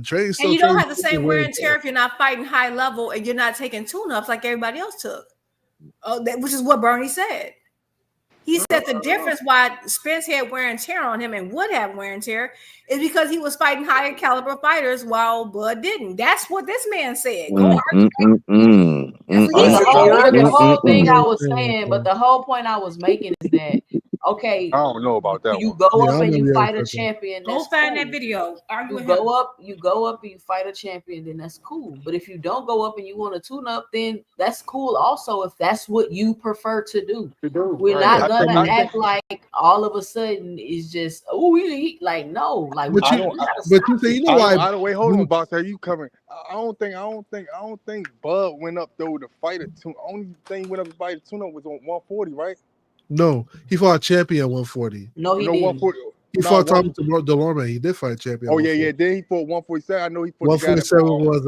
training still And you don't training have the same still wear and tear if you're not fighting high level and you're not taking tune-ups like everybody else took. Which is what Bernie said. He said the difference why Spence had wear and tear on him and would have wear and tear is because he was fighting higher caliber fighters while Bud didn't. That's what this man said. Go argue. That's what he But said. the whole thing I was saying, but the whole point I was making is that okay, I don't know about that you one. go Yeah, up I and you never fight a heard that. champion. Go That's find cool. that video. Argue You with go him. up and you fight a champion, then that's cool. But if you don't go up and you want to tune up, then that's cool also if that's what you prefer to do. We're not gonna act like all of a sudden it's just like no, like But we you, gotta but stop you say it. you know why? I don't wait. Hold on, boss. Are you coming? I don't think Bud went up though to fight a tune. Only thing he went up to fight a tune up was on 140, right? No, he fought a champion at 140. No, he No, didn't. 140. He No, fought Thomas Delorme. He did fight a champion. Oh at yeah, yeah. 140. Then he fought 147. I know he fought the guy that 147 fought was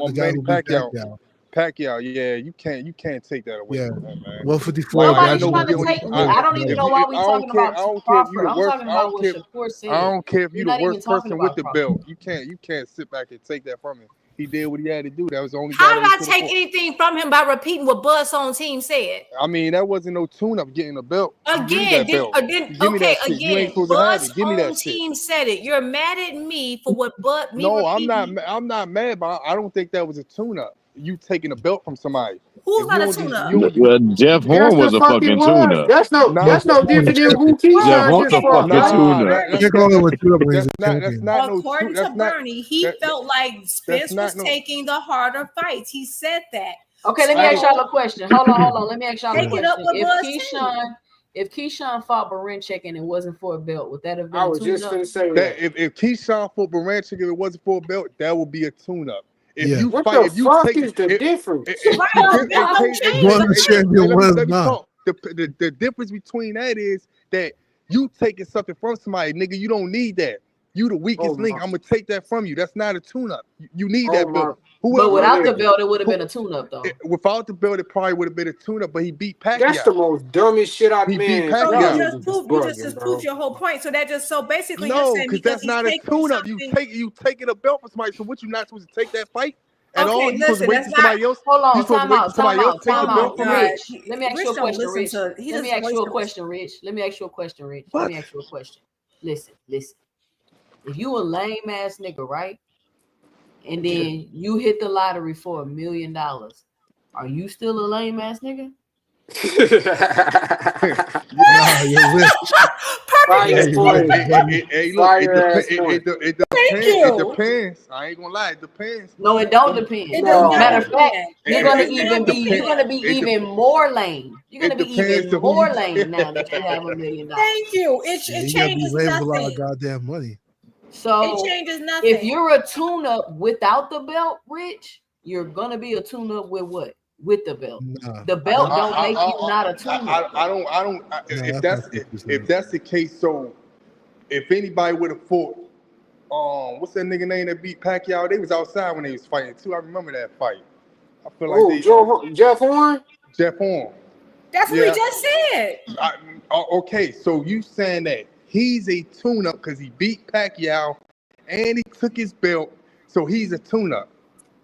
the guy Manny who beat Pacquiao. Pacquiao. Pacquiao, yeah, you can't take that away Yeah, from him, man. 154. Nobody's I know trying we to don't take. even- I don't even know why we I talking don't care. about I don't care if you Crawford. the I'm worst. talking I about don't what care. Shakur said. I don't care if We're you the not even worst talking person about with the Crawford. belt. You can't sit back and take that from him. He did what he had to do. That was the only How guy did that I he could've take fought. anything from him by repeating what Bud's own team said? I mean, that wasn't no tune-up getting a belt. You need Again, that belt. Give me okay, that shit. You ain't again, supposed to have Bud's it. Give me own that shit. team said it. You're mad at me for what Bud me No, I'm repeating. not. I'm not mad, but I don't think that was a tune-up. You taking a belt from somebody. Who's If not you a don't just tune-up? Well, Jeff Horn Yes, the was a fuck it fucking was. tuna. That's no Nah, different than who Jeff Keyshawn Horn's just a fought, fucking man. tuna. You can't call him a tune-up when he's a that's champion. not no. According That's to not. Bernie, he that- felt like Spence not was no- taking the harder fights. He said that. Okay, let me ask y'all a question. Hold on. Let me ask y'all a Take it up question. with Bud's team. If Keyshawn fought Barinchik and it wasn't for a belt, would that have been I a was just tune-up? finna say That that. if Keyshawn fought Baranchik, if it wasn't for a belt, that would be a tune-up. If Yeah. you What fight, the if you fuck take, is the difference? Right, the belt don't change. One is champion, one is let me not. talk. The difference between that is that you taking something from somebody, nigga. You don't need that. You the weakest Oh link. my, I'm gonna take that from you. That's not a tune-up. You need oh that my, belt. But Whoever without the nigga. belt, it would have been a tune-up though. without the belt, it probably would have been a tune-up. But he beat That's the Pacquiao. most dumbest shit I He beat man. So Pacquiao. you Y'all just niggas is proved bugging, bro. your whole point. So that just so basically you're No, saying because because that's he's not a taking tune-up. something. You taking a belt from somebody. So what? You not supposed to take that fight at all? Okay, You supposed to listen, wait that's till somebody not. else. Hold You on, supposed to wait till somebody else take Oh the my belt from you. God, Rich. Let me ask Rich you a don't question, listen Rich. to. He Let me doesn't ask you a listen. question, Rich. Let me ask you a question, Rich. What? Let me ask you a question. Listen. If you a lame ass nigga, right? And then you hit the lottery for $1 million, are you still a lame ass nigga? Nah, you're rich. Perfect. Fire Yeah, point. Hey, look, Fire ass point. it Thank depends. you. It depends. I ain't gonna lie. It depends. No, it don't depend. It does not Matter of fact, depend. you're It gonna does even not be depend. even more lame. You're gonna It be depends even on who more you. lame now that you have $1 million. Thank you. Yeah, It you gotta be changes lame with a lot of nothing. goddamn money. So It changes if nothing. you're a tune-up without the belt, Rich, you're gonna be a tune-up with what? With the belt. Nah, The belt don't make you not a tune-up. I don't. nah, If that's not if that's the case, so if anybody would have fought, what's that nigga name that beat Pacquiao? They was outside when they was fighting too. I remember that fight. I feel like Oh, Jeff Horn? Jeff Horn. That's what we just said. Okay, so you saying that he's a tune-up because he beat Pacquiao and he took his belt, so he's a tune-up.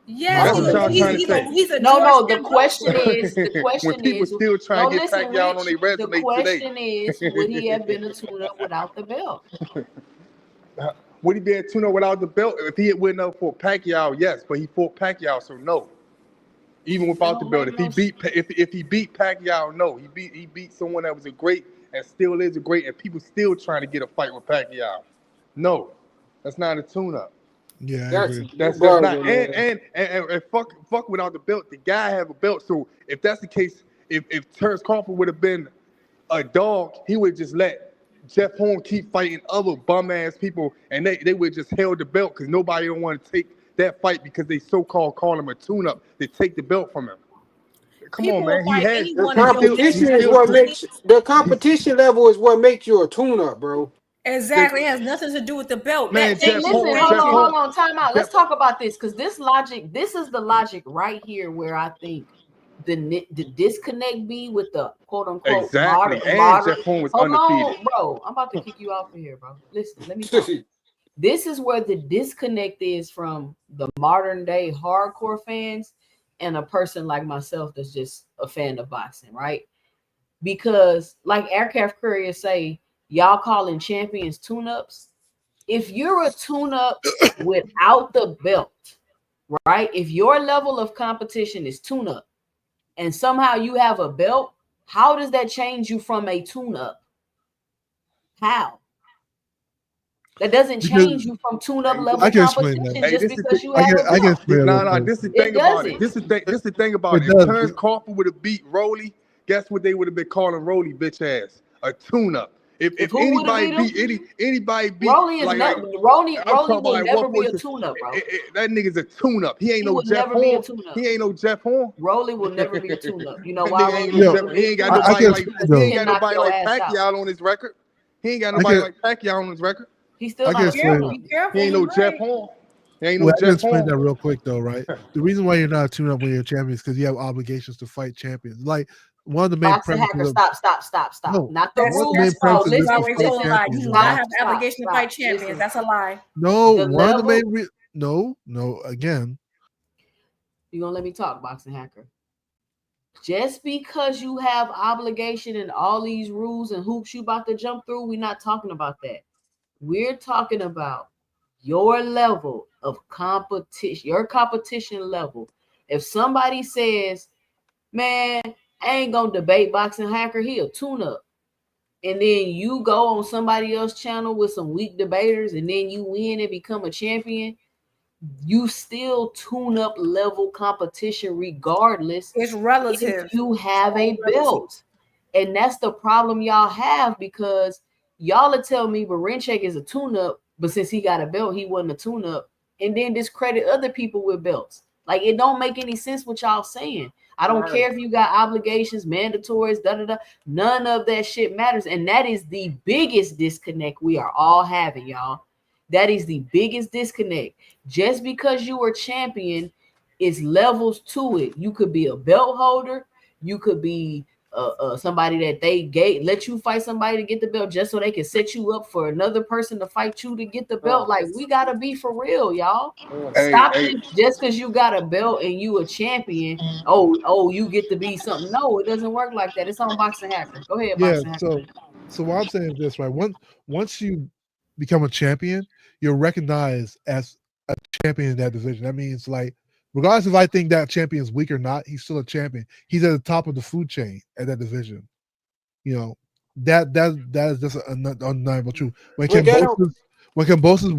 Yes, That's what y'all trying to say. he's a No. The doorstep question bumper. is, When people is, still trying no, to get listen, Pacquiao Rich, on their the resume today. question is, would he have been a tune-up without the belt? Would he be a tune-up without the belt? If he had went up for Pacquiao, yes, but he fought Pacquiao, so no. Even without the belt, if he beat Pacquiao, no, he beat someone that was a great and still is a great, and people still trying to get a fight with Pacquiao. No, that's not a tune-up. Yeah, I agree. That's not. And fuck without the belt. The guy have a belt. So if that's the case, if Terrence Crawford would have been a dog, he would just let Jeff Horn keep fighting other bum ass people, and they would just held the belt because nobody don't want to take that fight because they so-called call him a tune-up. They take the belt from him. Come People on, man. will He fight has anyone The if you competition is what makes the competition level is what makes you a tune-up, bro. Exactly. It has nothing to do with the belt. Man, Hey, listen, hold on, time out. Let's talk about this because this is the logic right here where I think the disconnect be with the quote unquote exactly. modern. Jeff Horn was Hold undefeated. on, bro. I'm about to kick you off of here, bro. Listen, let me talk. This is where the disconnect is from the modern day hardcore fans and a person like myself that's just a fan of boxing, right? because like Aircraft Courier say, y'all calling champions tune-ups. If you're a tune-up without the belt, right? If your level of competition is tune-up and somehow you have a belt, how does that change you from a tune-up? How? That doesn't change you from tune-up level I can explain competition that. just This is the, because you have a I can belt. explain that real nah. quick. This is the It thing about it. doesn't. This the thing about It it. If does. Terrence Crawford would have beat Rolly, guess what they would have been calling Rolly bitch ass? A tune-up. If Who would have anybody beat him? beat anybody beat Rolly is like never. I'm Rolly talking about will at never be a 146. tune-up, bro. That nigga's a tune-up. He ain't He no would Jeff never be a Horn. tune-up. He ain't no Jeff Horn. Rolly will never be a tune-up. You know That why nigga ain't Rolly no will Yo, never Jeff. be He a ain't got I tune-up? nobody can like explain he though. ain't got Can knock nobody your like ass out. Pacquiao on his record. He ain't got I nobody can like Pacquiao on his record. He's still I can not a explain. tune-up. Be careful. He ain't He no Jeff might. Horn. He ain't Well, no I can Jeff explain Horn. that real quick though, right? The reason why you're not a tune-up when you're a champion is because you have obligations to fight champions. Like one of the main Boxing premises hacker, of stop. no, Not the one of the rules. main That's No, false. premises You is listen, to always fight told a lie. You champions, do not right? have the obligation to fight champions. Listen. That's a lie. No, The one of the level. main no, again. You gonna let me talk, boxing hacker? Just because you have obligation and all these rules and hoops you about to jump through, we're not talking about that. We're talking about your level of competition, your competition level. If somebody says, man, I ain't gonna debate boxing hacker, he'll tune up. And then you go on somebody else's channel with some weak debaters and then you win and become a champion, you still tune up level competition regardless It's if relative. you have All a relative. belt. And that's the problem y'all have, because y'all will tell me Barinchek is a tune-up, but since he got a belt, he wasn't a tune-up, and then discredit other people with belts. Like, it don't make any sense what y'all saying. I don't care if you got obligations, mandatories, none of that shit matters. And that is the biggest disconnect we are all having, y'all. That is the biggest disconnect. Just because you are champion is levels to it. You could be a belt holder. You could be somebody that they let you fight somebody to get the belt just so they can set you up for another person to fight you to get the belt. Like, we gotta be for real, y'all. Stop Hey, this. Just because you got a belt and you a champion, oh, you get to be something. No, it doesn't work like that. It's on Boxing Hacker. Go ahead, Yeah, Boxing Hacker. so what I'm saying is this, right? Once you become a champion, you're recognized as a champion in that division. That means, like, regardless if I think that champion is weak or not, he's still a champion. He's at the top of the food chain at that division. You know, that is just undeniable truth. When But that don't. Cambosis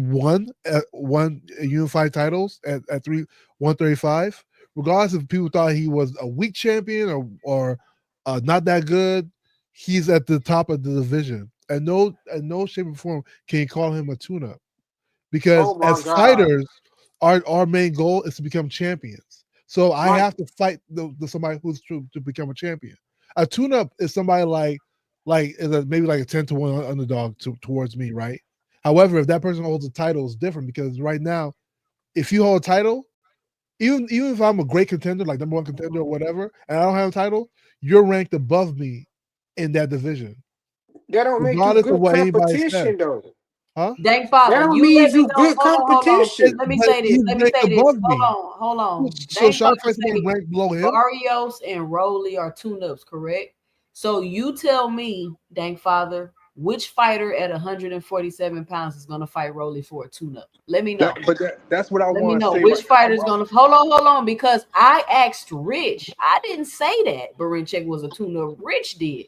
won unified titles at 135, regardless if people thought he was a weak champion or not that good, he's at the top of the division. And no shape or form can you call him a tune-up. Because Oh my as God. fighters, our main goal is to become champions. So I My, have to fight the somebody who's to become a champion. A tune-up is somebody maybe like a 10-1 underdog towards me, right? However, if that person holds a title, it's different, because right now, if you hold a title, even if I'm a great contender, like number one contender or whatever, and I don't have a title, you're ranked above me in that division, that don't make you regardless of good what anybody says. competition though. Huh? Dang That father, don't you mean let me you know. good Hold on. competition. Let me But say this. he's ranked above me. Hold on. So Dang Shark father Fight's gonna say rank below him. Barrios and Rolly are tune-ups, correct? So you tell me, dang father, which fighter at 147 pounds is gonna fight Rolly for a tune-up? Let me know. That's what I Let me want to know say. which fighter is gonna hold on, because I asked Rich. I didn't say that Barinchek was a tune-up. Rich did.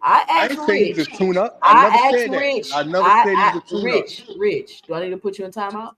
I I asked ain't say he's a Rich. tune-up. I never I asked said that. Rich. I never said he was a tune-up. Rich. Do I need to put you in timeout?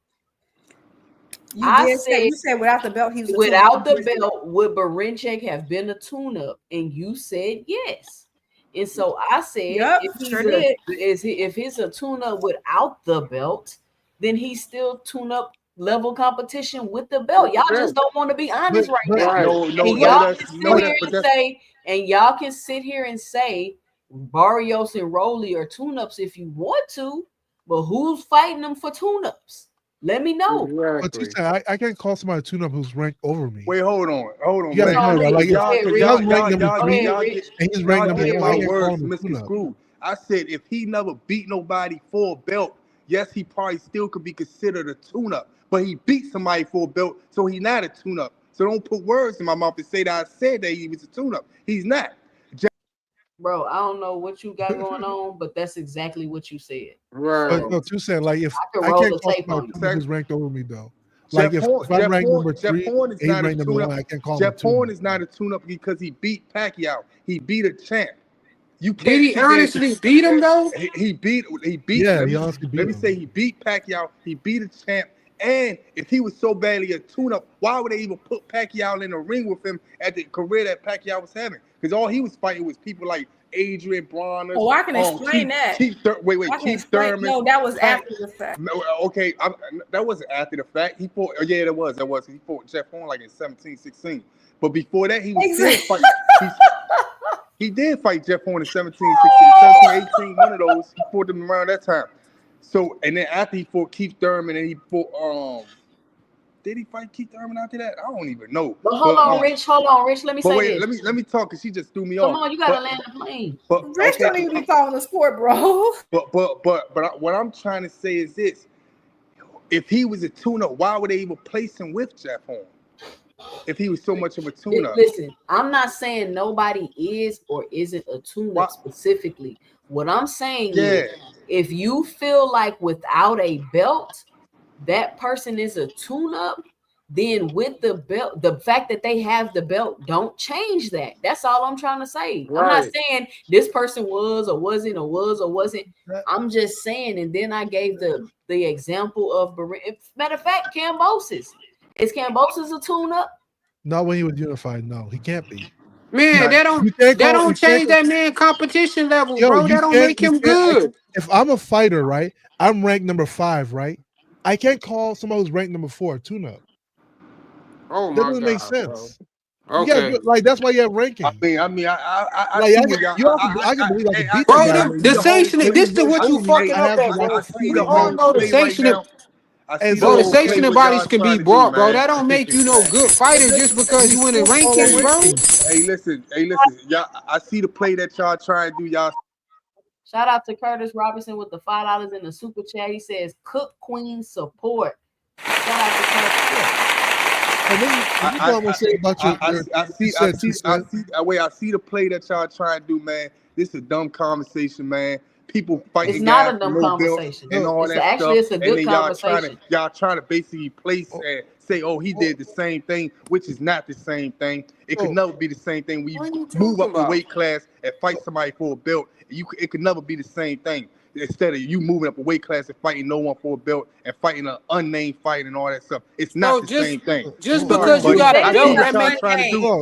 You I did say said you said without the belt he was a without tune-up. the belt, would Barinchek have been a tune-up? And you said yes. And so I said, Yep, if sure did. if he's a tune-up without the belt, then he's still tune-up level competition with the belt. Y'all just don't want to be honest right now. Right. And y'all can sit here and say, y'all can sit here and say Barrios and Rolly are tune-ups if you want to, but who's fighting them for tune-ups? Let me know. But you said I can't call somebody a tune-up who's ranked over me. Wait, hold on, You gotta man. know that. Like, if Y'all I'm ranked number 3 and he's ranked number getting 1, my I can't call words him a tune-up. misconstrued. I said if he never beat nobody for a belt, yes, he probably still could be considered a tune-up. But he beat somebody for a belt, so he's not a tune-up. So don't put words in my mouth and say that I said that he was a tune-up. He's not. Bro, I don't know what you got going on, but that's exactly what you said. Right. But no, too saying like if I can I roll can't the call tape somebody on you. who's ranked over me though. Jeff Like if Horn, I'm Jeff ranked Horn, number Jeff 3 Horn is and he's not a ranked number tune-up. 1, I can't call him a Jeff Horn tune-up. is not a tune-up because he beat Pacquiao. He beat a champ. You Did can't he sit there and honestly beat him though? he beat Yeah, let he me honestly beat let me him. say he beat Pacquiao, he beat a champ, and if he was so badly a tune-up, why would they even put Pacquiao in the ring with him at the career that Pacquiao was having? Because all he was fighting was people like Adrian Bronner. Oh, I can explain that. Keith Keith Thurman. No, that was Pat- after the fact. No, okay, that wasn't after the fact. He fought. Oh, yeah, that was. He fought Jeff Horn like in 17, 16. But before that, he was still fighting. He did fight Jeff Horn in 17, 16, 17, 18, one of those. He fought them around that time. So, and then after he fought Keith Thurman, and he fought, did he fight Keith Thurman after that? I don't even know. But hold on, Rich. Let me But say wait, this. let me talk, because she just threw me Come off. on, you gotta land the plane. Rich don't even be following the sport, bro. But what I'm trying to say is this: if he was a tune-up, why would they even place him with Jeff Horn? If he was so much of a tune-up. Listen, I'm not saying nobody is or isn't a tune-up specifically. What I'm saying is, if you feel like without a belt, that person is a tune-up, then with the belt, the fact that they have the belt don't change that. That's all I'm trying to say. Right. I'm not saying this person was or wasn't or was or wasn't. I'm just saying, and then I gave the example of matter of fact, Cambosis. Is Cambosis a tune-up? Not when he was unified. No, he can't be. Man, that don't change that man competition level, bro. That don't make him good. If I'm a fighter, right, I'm ranked number 5, right? I can't call somebody who's ranked number 4 a tune-up. Oh my That doesn't God, make sense. bro. Okay. Yeah, like that's why you have rankings. I mean, I can believe I can beat Bro, that guy. the sanctioning, this is what you fucking up at, bro. We all know the sanctioning. Bro, the sanctioning bodies can be brought, bro. That don't make you no good fighter just because you in the rankings, bro. Hey, listen, y'all. I see the play that y'all try to do, y'all. Shout out to Curtis Robinson with the $5 in the super chat. He says, "Cook Queen support." Shout out to Curtis. I see the play that y'all trying to do, man. This is a dumb conversation, man. People fighting. It's not a dumb conversation. And all that actually, stuff. it's a good and then conversation. Y'all trying to basically place and say, "Oh, he did the same thing," which is not the same thing. It could never be the same thing. When you move up the weight class and fight somebody for a belt, it could never be the same thing. Instead of you moving up a weight class and fighting no one for a belt and fighting an unnamed fight and all that stuff, it's not the same thing. Just because you got a belt, that makes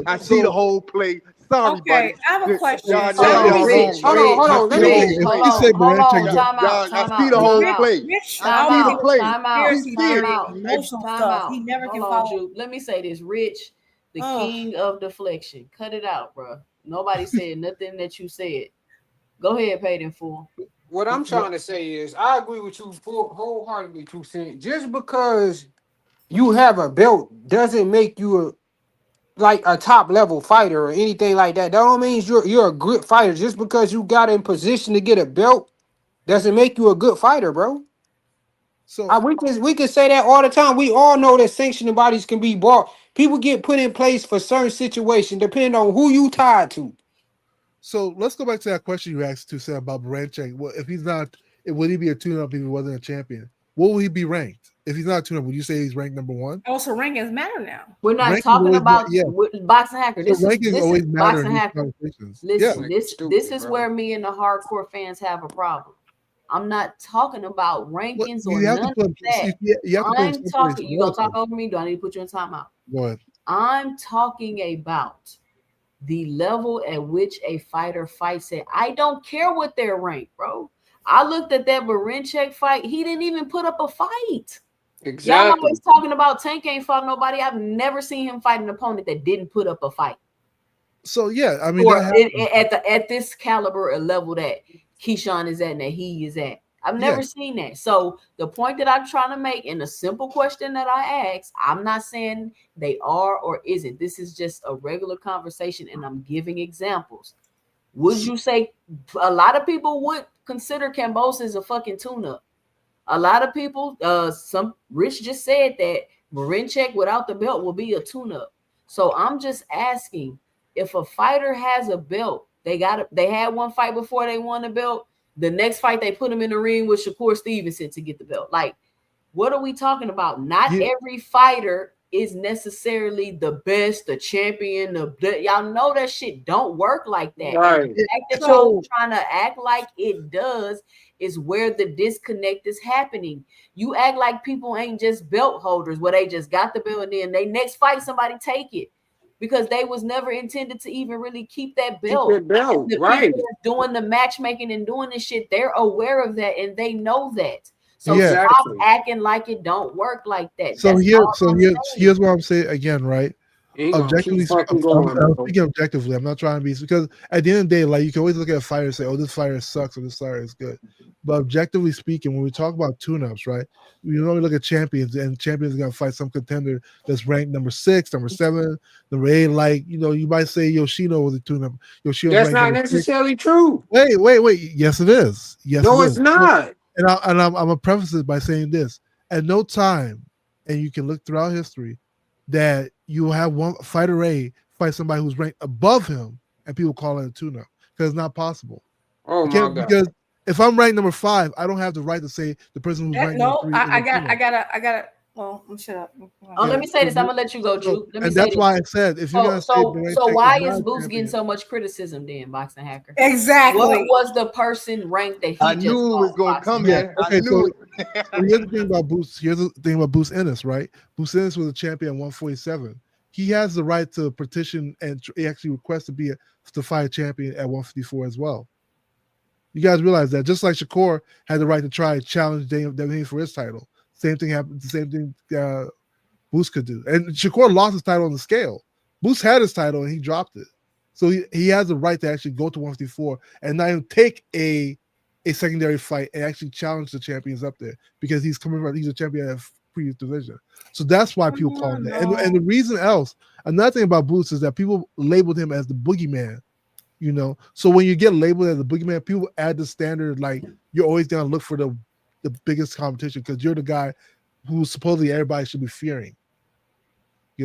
I see the whole play. Sorry, buddy. I have a question. Hold on. Let me. I see the whole play. Time out. Emotional stuff. He never can follow. Let me say this, Rich, the king of deflection. Cut it out, bro. Nobody said nothing that you said. Go ahead, Payton Fool. What I'm trying to say is, I agree with you wholeheartedly, 2 Cent. Just because you have a belt doesn't make you a top level fighter or anything like that. That don't mean you're a good fighter. Just because you got in position to get a belt doesn't make you a good fighter, bro. So we can say that all the time. We all know that sanctioning bodies can be bought. People get put in place for certain situations depending on who you tied to. So let's go back to that question you asked to say about Baranchek. Well, if he's not, would he be a tune-up if he wasn't a champion? What will he be ranked? If he's not a tune-up, would you say he's ranked number 1? Also, rankings matter now. We're not talking about boxing hacker. This rankings is always matter boxing hacker. Listen, this is where me and the hardcore fans have a problem. I'm not talking about rankings or none of that. I'm talking. You gonna talk over me? Do I need to put you in timeout? Go ahead. I'm talking about the level at which a fighter fights at. I don't care what their rank, bro. I looked at that Baranchek fight. He didn't even put up a fight. Exactly. Y'all always talking about Tank ain't fought nobody. I've never seen him fight an opponent that didn't put up a fight. So yeah, I mean, at this caliber or level that Keyshawn is at and that he is at. I've never seen that. So the point that I'm trying to make in a simple question that I asked, I'm not saying they are or isn't. This is just a regular conversation and I'm giving examples. Would you say a lot of people would consider Cambosis a fucking tune-up? A lot of people, some Rich just said that Baranchek without the belt will be a tune-up. So I'm just asking, if a fighter has a belt They had one fight before they won the belt. The next fight, they put him in the ring with Shakur Stevenson to get the belt. Like, what are we talking about? Not every fighter is necessarily the best, the champion. Y'all know that shit don't work like that. Right. And the fact that y'all trying to act like it does is where the disconnect is happening. You act like people ain't just belt holders where they just got the belt and then they next fight somebody take it. Because they was never intended to even really keep that belt. The right. people that's doing the matchmaking and doing this shit, they're aware of that and they know that. So Yeah. stop acting like it don't work like that. So That's here's what I'm saying again, right? Objectively, going, I'm speaking objectively. I'm not trying to be, because at the end of the day, like, you can always look at a fighter and say, "Oh, this fighter sucks," or "This fighter is good." But objectively speaking, when we talk about tune-ups, right? We normally look at champions, and champions are gonna fight some contender that's ranked number 6, number 7, number 8. Like, you might say Yoshino was a tune-up. Yoshino's That's ranked not number 6. necessarily true. Wait. Yes, it is. Yes, no, it it's is. not. And I'm gonna preface it by saying this: at no time, and you can look throughout history, that you will have one fighter A fight somebody who's ranked above him, and people call it a tune-up, because it's not possible. Oh my God! Because if I'm ranked number 5, I don't have the right to say the person who's ranked number 3. I gotta. Well, I'm shut up. let me say this. I'm gonna let you go, Drew. Let me and say that's this. why I said, if you're gonna say, so why is Boots getting so much criticism then, Boxing Hacker? Exactly. What was the person ranked that he I just knew it was going to come there. Okay, I knew so here's the thing about Boots. Here's the thing about Boots Ennis, right? Boots Ennis was a champion at 147. He has the right to petition and actually request to fight a champion at 154 as well. You guys realize that, just like Shakur had the right to try and challenge Devin for his title. Same thing happened. The same thing Boots could do. And Shakur lost his title on the scale. Boots had his title and he dropped it. So he has the right to actually go to 154 and not even take a secondary fight and actually challenge the champions up there, because he's a champion at previous division. So that's why people call him that. And the reason else, another thing about Boots is that people labeled him as the boogeyman. So when you get labeled as the boogeyman, people add the standard, like, you're always gonna look for the biggest competition because you're the guy who supposedly everybody should be fearing.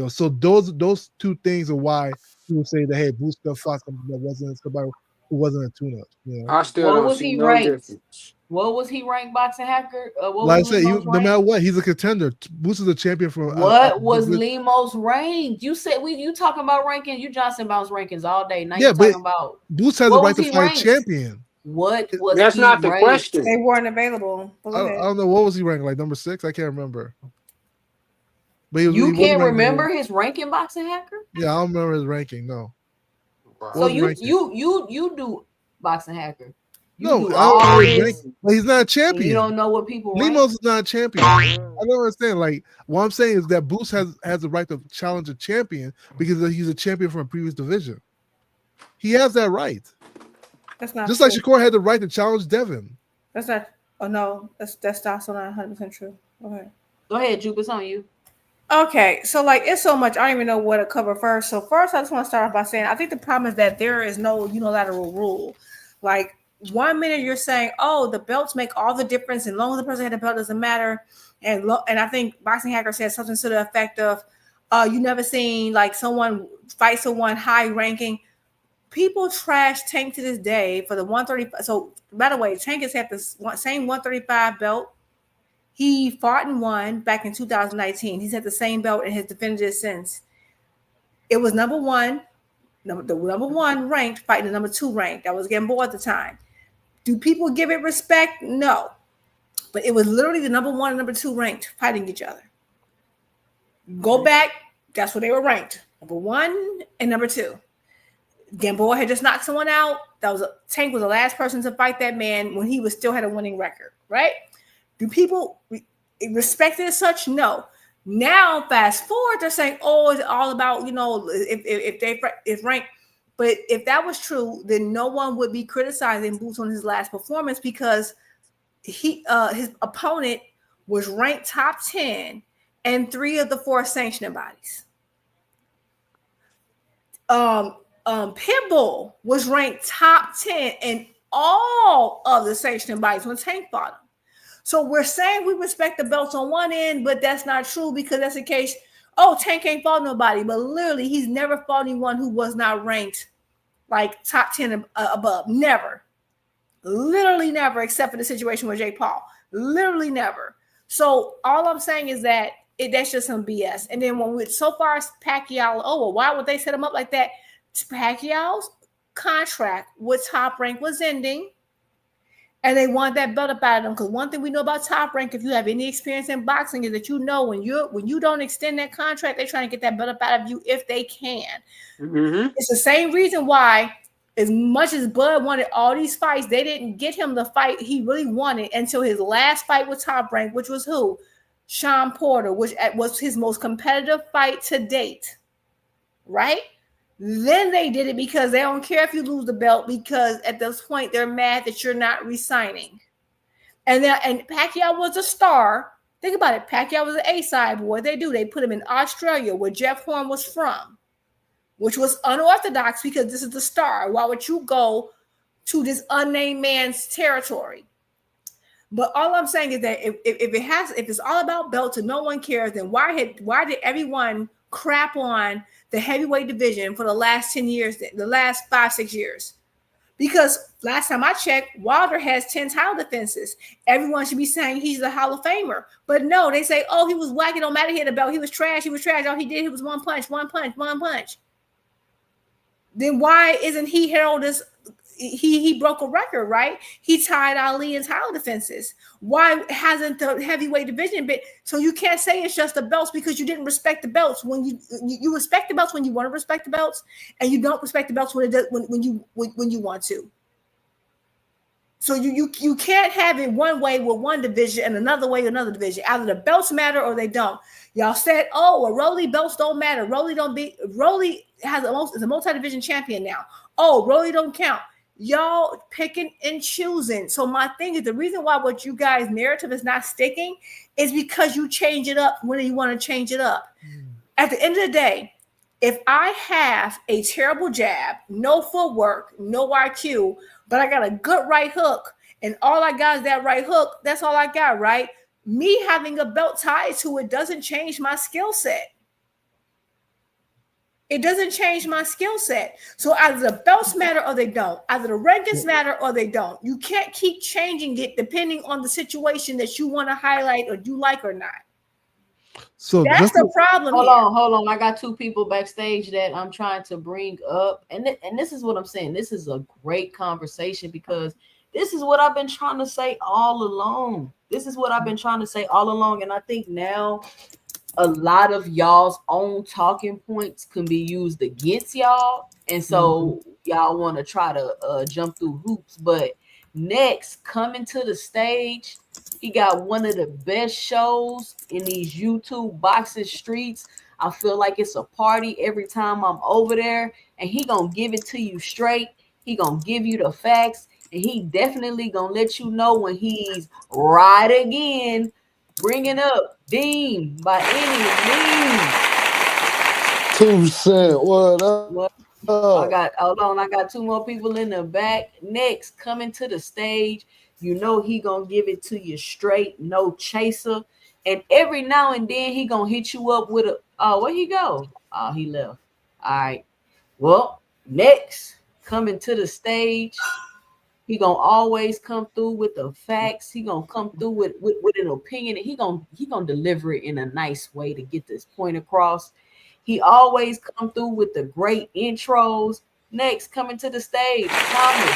So those two things are why people say that, hey, Boots fought somebody that wasn't somebody who wasn't a tune-up. I still don't see no difference. What was he ranked, Boxing Hacker? Like I said, no matter what, he's a contender. Boots is a champion for. What was Limo's rank? You said you talking about ranking? You Johnson Bounce rankings all day. Now you're talking about Boots has the right to fight a champion. What was that's he not the ranked? question? They weren't available. I don't know, what was he ranked, like number 6? I can't remember. But you can't remember his ranking, Boxing Hacker? Yeah, I don't remember his ranking. No. So you do Boxing Hacker. No, I don't rank, but he's not a champion. You don't know what people Lemos is not a champion. I don't understand. Like, what I'm saying is that Boots has the right to challenge a champion because he's a champion from a previous division. He has that right. That's not just true. like Shakur had the right to challenge Devin. That's not. Oh no, that's also not 100% true. Okay. Go ahead, Jupe. It's on you. Okay, so like it's so much, I don't even know what to cover first. So first, I just want to start off by saying I think the problem is that there is no unilateral rule. Like, 1 minute you're saying, oh, the belts make all the difference, and long as the person had the belt doesn't matter. And I think Boxing Hacker said something to the effect of, you never seen like someone fight someone high ranking. People trash Tank to this day for the 135. So by the way, Tank has had the same 135 belt. He fought and won back in 2019. He's had the same belt and has defended it since. It was number one ranked fighting the number 2 ranked. That was Gamboa at the time. Do people give it respect? No. But it was literally the number 1 and number 2 ranked fighting each other. Go back, that's where they were ranked. Number 1 and number 2. Gamboa had just knocked someone out. Tank was the last person to fight that man when he still had a winning record, right? Do people respect it as such? No. Now, fast forward, they're saying, "Oh, it's all about if ranked." But if that was true, then no one would be criticizing Boots on his last performance because his opponent was ranked top 10 and 3 of the 4 sanctioning bodies. Pitbull was ranked top 10 in all of the sanctioning bodies when Tank fought him. So we're saying we respect the belts on one end, but that's not true because that's the case. Oh, Tank ain't fought nobody, but literally he's never fought anyone who was not ranked like top 10 above. Never. Literally never, except for the situation with Jake Paul. Literally never. So all I'm saying is that that's just some BS. And then when we so far as Pacquiao, oh, well, why would they set him up like that? Pacquiao's contract with Top Rank was ending, and they want that belt up out of them. Because one thing we know about Top Rank, if you have any experience in boxing, is that you know when you don't extend that contract, they're trying to get that belt up out of you if they can. Mm-hmm. It's the same reason why, as much as Bud wanted all these fights, they didn't get him the fight he really wanted until his last fight with Top Rank, which was who? Sean Porter, which was his most competitive fight to date, right? Then they did it because they don't care if you lose the belt, because at this point they're mad that you're not re-signing. And Pacquiao was a star. Think about it. Pacquiao was an A-side. What they do? They put him in Australia, where Jeff Horn was from, which was unorthodox because this is the star. Why would you go to this unnamed man's territory? But all I'm saying is that if it's all about belts and no one cares, then why did everyone crap on the heavyweight division for the last 10 years, the last 5-6 years? Because last time I checked, Wilder has 10 title defenses. Everyone should be saying he's a Hall of Famer. But no, they say, oh, he was whack. It don't matter. He had the belt. He was trash. All he did was one punch. Then why isn't he heralded as he broke a record, right? He tied Ali in title defenses. Why hasn't the heavyweight division been? So you can't say it's just the belts, because you didn't respect the belts. When you respect the belts when you want to respect the belts, and you don't respect the belts when you want to. So you can't have it one way with one division and another way with another division. Either the belts matter or they don't. Y'all said, oh, well, Rolly belts don't matter. Rolly is a multi-division champion now. Oh, Rolly don't count. Y'all picking and choosing. So my thing is, the reason why what you guys' narrative is not sticking is because you change it up when you want to change it up. At the end of the day, if I have a terrible jab, no footwork, no IQ, but I got a good right hook, and all I got is that right hook, that's all I got, right? Me having a belt tied to it doesn't change my skill set. It doesn't change my skill set. So either the belts matter or they don't. Either the rankings matter or they don't. You can't keep changing it depending on the situation that you want to highlight or you like or not. So that's the problem. Hold on. I got two people backstage that I'm trying to bring up. And this is what I'm saying. This is a great conversation, because this is what I've been trying to say all along. And I think now a lot of y'all's own talking points can be used against y'all. And so y'all want to try to jump through hoops. But next, coming to the stage, he got one of the best shows in these YouTube boxing streets. I feel like it's a party every time I'm over there. And he going to give it to you straight. He going to give you the facts. And he definitely going to let you know when he's right again. Bringing up Dean by any means. 2 Cent, what up? I got two more people in the back. Next, coming to the stage, you know he gonna give it to you straight, no chaser. And every now and then he gonna hit you up with where he go? Oh, he left. All right. Well, next, coming to the stage, he gonna always come through with the facts. He gonna come through with an opinion, and he gonna deliver it in a nice way to get this point across. He always come through with the great intros. Next, coming to the stage, Thomas.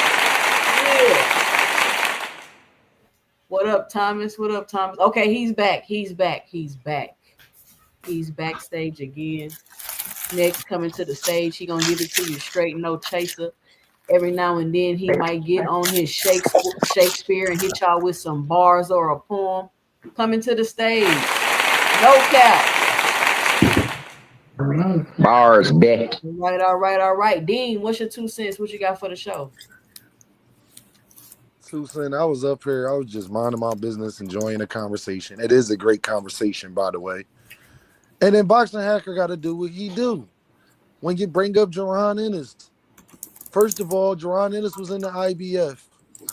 Yeah. What up, Thomas? Okay, he's back. He's backstage again. Next, coming to the stage, he gonna give it to you straight, no chaser. Every now and then he might get on his Shakespeare and hit y'all with some bars or a poem. Coming to the stage, no cap. Bars, bet. All right. Dean, what's your 2 cents? What you got for the show? 2 Cent, I was up here. I was just minding my business, enjoying the conversation. It is a great conversation, by the way. And then Boxing Hacker got to do what he do. When you bring up Jaron Ennis, first of all, Jaron Ennis was in the IBF.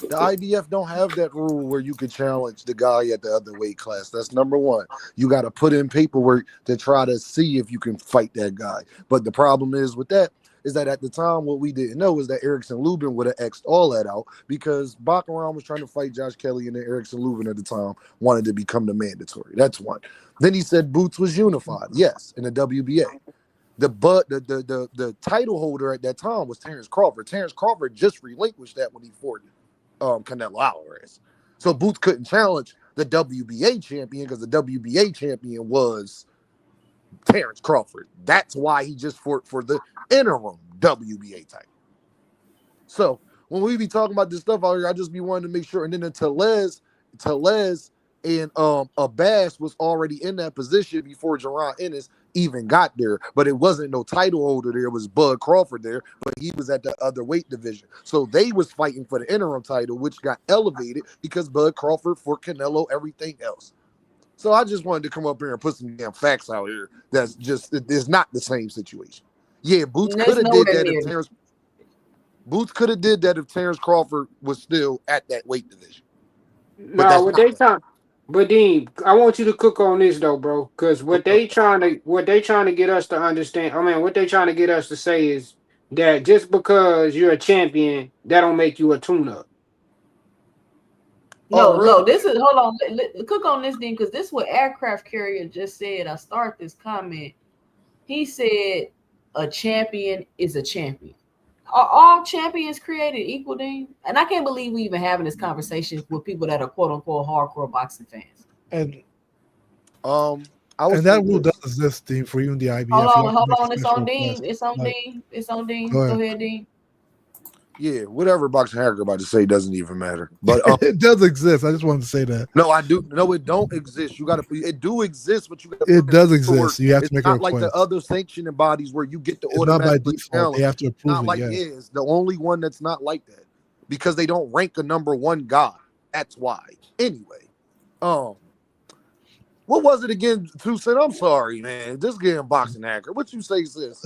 The IBF don't have that rule where you can challenge the guy at the other weight class. That's number one. You got to put in paperwork to try to see if you can fight that guy. But the problem is with that, is that at the time, what we didn't know is that Erickson Lubin would have X'd all that out because Baccarat was trying to fight Josh Kelly, and then Erickson Lubin at the time wanted to become the mandatory. That's one. Then he said Boots was unified. Yes, in the WBA. The title holder at that time was Terrence Crawford. Terrence Crawford just relinquished that when he fought Canelo Alvarez. So Boots couldn't challenge the WBA champion because the WBA champion was Terrence Crawford. That's why he just fought for the interim WBA title. So when we be talking about this stuff out here, I just be wanting to make sure. And then the Tellez and Abbas was already in that position before Jaron Ennis even got there. But it wasn't no title holder there. It was Bud Crawford there, but he was at the other weight division. So they was fighting for the interim title, which got elevated because Bud Crawford for Canelo, everything else. So I just wanted to come up here and put some damn facts out here. That's just, it's not the same situation. Yeah, Boots could have did that if Terrence. Boots could have did that if Terrence Crawford was still at that weight division. No, what they trying, but Dean, I want you to cook on this though, bro. Because what they trying to get us to understand. I mean, what they trying to get us to say is that just because you're a champion, that don't make you a tune-up. No, this is, hold on, cook on this thing, because this is what Aircraft Carrier just said. I start this comment. He said a champion is a champion. Are all champions created equal, Dean? And I can't believe we even having this conversation with people that are quote unquote hardcore boxing fans. And that rule does exist, Dean, for even the IBF. Hold on, it's on Dean. It's on Dean. It's on Dean. Go ahead, Dean. Yeah, whatever Boxing Hacker about to say doesn't even matter. But it does exist. I just wanted to say that. No, I do. No, it don't exist. You got to. It do exist, but you got. It does exist. You have to make a request. It's not like the other sanctioning bodies where you get the automatic. Not by default. They have to approve not it. Like yes. It's the only one that's not like that because they don't rank a number one guy. That's why. Anyway, what was it again, Tucson? I'm sorry, man. This game Boxing Hacker. What you say, sis?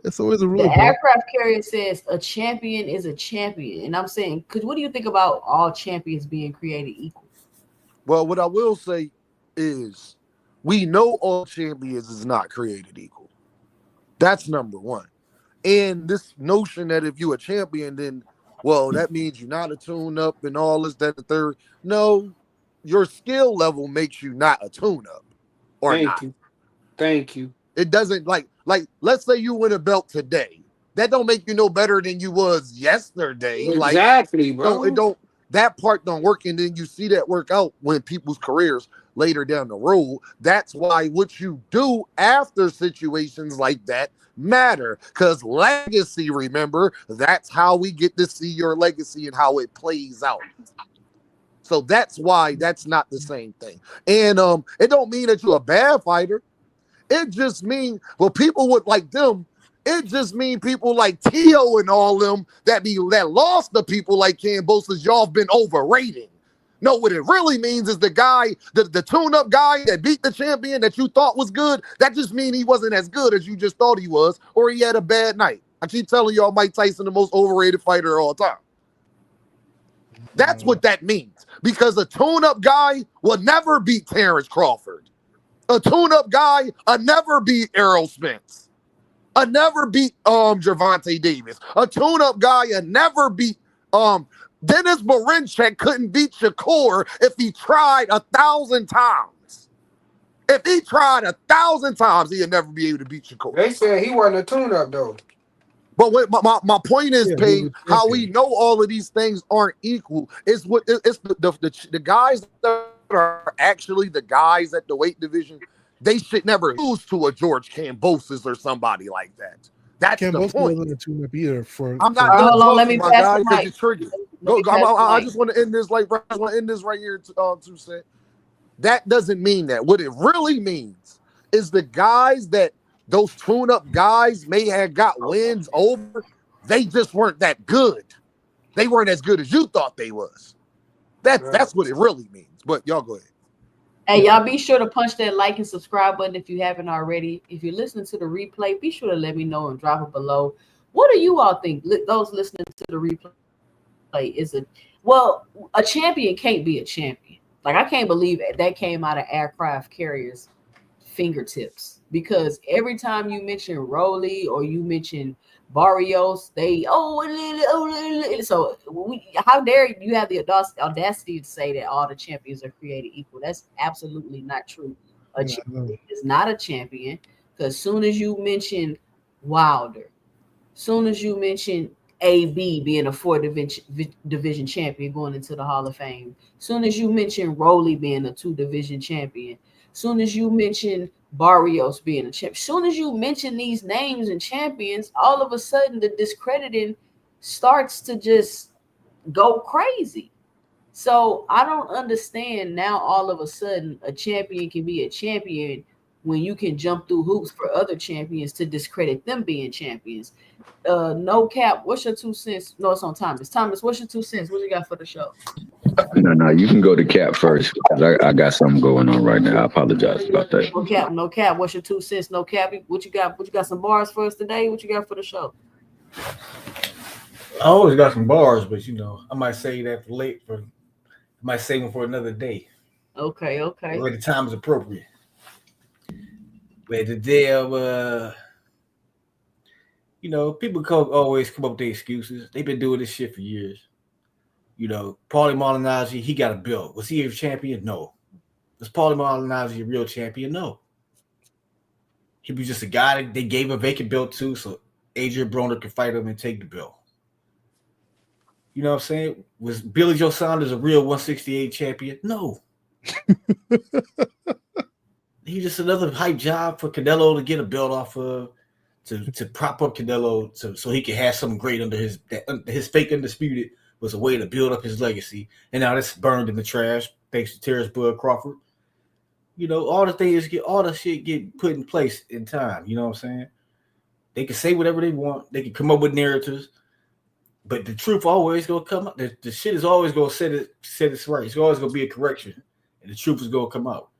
It's always a rule. The Aircraft Carrier says a champion is a champion. And I'm saying, because what do you think about all champions being created equal? Well, what I will say is we know all champions is not created equal. That's number one. And this notion that if you're a champion, then, well, that means you're not a tune-up and all this, that, the third. No. Your skill level makes you not a tune-up. Thank you. It doesn't like let's say you win a belt today. That don't make you no better than you was yesterday. Exactly, bro. It don't that part don't work, and then you see that work out when people's careers later down the road. That's why what you do after situations like that matter. Because legacy, remember, that's how we get to see your legacy and how it plays out. So that's why that's not the same thing. And it don't mean that you're a bad fighter. It just means, well, people would like them. It just mean people like Tio and all them that lost to people like Cambosis, y'all have been overrating. No, what it really means is the guy, the tune-up guy that beat the champion that you thought was good, that just means he wasn't as good as you just thought he was, or he had a bad night. I keep telling y'all Mike Tyson, the most overrated fighter of all time. That's what that means. Because a tune-up guy will never beat Terrence Crawford. A tune-up guy will never beat Errol Spence. will never beat Gervonta Davis. A tune-up guy will never beat Dennis Berinchek couldn't beat Shakur if he tried 1,000 times. If he tried 1,000 times, he'd never be able to beat Shakur. They said he wasn't a tune-up though. But what my point is, Payne, how we know all of these things aren't equal is what it's the guys that are actually the guys at the weight division. They should never lose to a George Kambosos or somebody like that. That's the point. Wasn't a tune-up either for. I'm not done talking, let me my pass guy, the because mic. you're triggered. I just want to end this right here. To say that doesn't mean that. What it really means is the guys that those tune-up guys may have got wins over, they just weren't that good. They weren't as good as you thought they was. That's what it really means. But y'all go ahead. Hey, y'all be sure to punch that like and subscribe button if you haven't already. If you're listening to the replay, be sure to let me know and drop it below. What do you all think? Those listening to the replay a champion can't be a champion. Like, I can't believe that came out of Aircraft Carrier's fingertips. because every time you mention Rolly or you mention Barrios, so how dare you have the audacity to say that all the champions are created equal? That's absolutely not true. A champion is not a champion, because soon as you mention Wilder, soon as you mention AB being a 4 division champion going into the Hall of Fame, soon as you mention Rolly being a 2 division champion, soon as you mention Barrios being a champion, soon as you mention these names and champions, all of a sudden the discrediting starts to just go crazy. So I don't understand now all of a sudden a champion can be a champion when you can jump through hoops for other champions to discredit them being champions. No cap, what's your 2 cents? No, it's on Thomas. Thomas, what's your 2 cents? What you got for the show? No, you can go to Cap first. 'Cause I got something going on right now. I apologize about that. No cap. What's your 2 cents? No cap. What you got? What you got? Some bars for us today? What you got for the show? I always got some bars, but I might save that for late. I might save them for another day. Okay. Where the time is appropriate. But the day of people always come up with their excuses. They've been doing this shit for years. Paulie Malignaggi, he got a belt. Was he a champion? No. Was Paulie Malignaggi a real champion? No. He was just a guy that they gave a vacant belt to so Adrian Broner could fight him and take the belt. You know what I'm saying? Was Billy Joe Saunders a real 168 champion? No. He's just another hype job for Canelo to get a belt off of, to prop up Canelo so he could have something great under his fake undisputed was a way to build up his legacy. And now that's burned in the trash thanks to Terrence Bud Crawford. All the shit get put in place in time. You know what I'm saying? They can say whatever they want. They can come up with narratives. But the truth always gonna come out. The shit is always gonna set it right. It's always gonna be a correction. And the truth is gonna come out.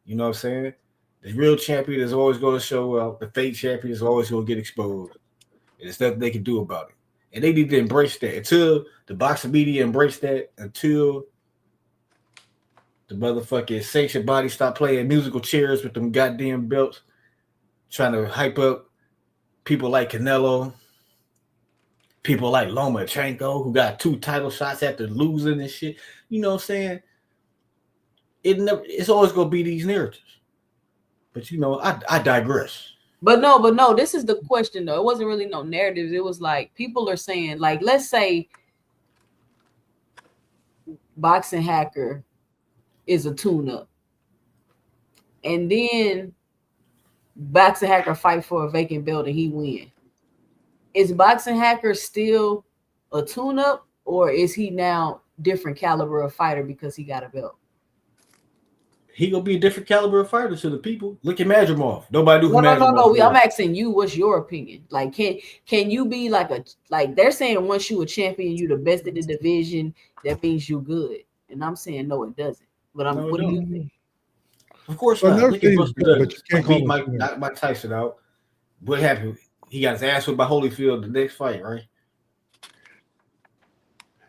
You know what I'm saying? The real champion is always gonna show up. The fake champion is always gonna get exposed. And there's nothing they can do about it. And they need to embrace that. Until the boxing media embrace that, until the motherfucking sanctioned body stop playing musical chairs with them goddamn belts, trying to hype up people like Canelo, people like Lomachenko, who got 2 title shots after losing and shit. You know what I'm saying? It's always gonna be these narratives. But I digress. But no, this is the question though. It wasn't really no narratives. It was like people are saying, like, let's say Boxing Hacker is a tune-up. And then Boxing Hacker fight for a vacant belt and he win. Is Boxing Hacker still a tune-up, or is he now different caliber of fighter because he got a belt? He gonna be a different caliber of fighter to the people. Look at Madrimov. Nobody knew who No. I'm asking you, what's your opinion? Like, can you be like they're saying once you a champion, you the best in the division. That means you good. And I'm saying no, it doesn't. But what do you think? Of course not. Look at Buster Douglas. He beat Mike Tyson out. What happened? He got his ass whipped by Holyfield the next fight, right?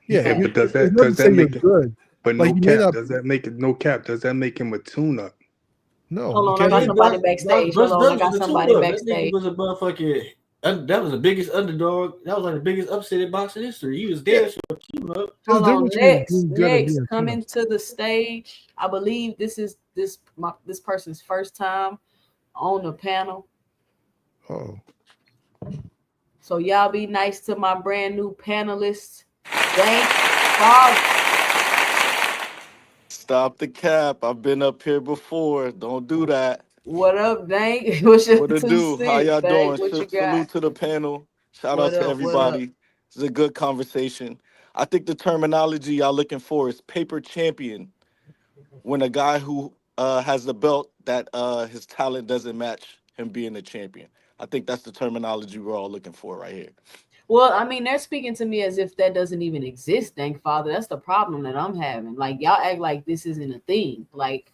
Yeah, but does that make it good? But like does that make it no cap? Does that make him a tune-up? No. Hold on, I got somebody backstage. Hold on, I got somebody backstage. That was a motherfucking. That was the biggest underdog. That was like the biggest upset in boxing history. He was there. Hold on, next coming to the stage. I believe this is this person's first time on the panel. Oh. So y'all be nice to my brand new panelists. Thank Father. Stop the cap. I've been up here before. Don't do that. What up, Dank? What it do? How y'all doing? Salute to the panel. Shout out to everybody. This is a good conversation. I think the terminology y'all looking for is paper champion. When a guy who has the belt that his talent doesn't match him being a champion. I think that's the terminology we're all looking for right here. Well, I mean, they're speaking to me as if that doesn't even exist, thank Father. That's the problem that I'm having. Like, y'all act like this isn't a thing. Like,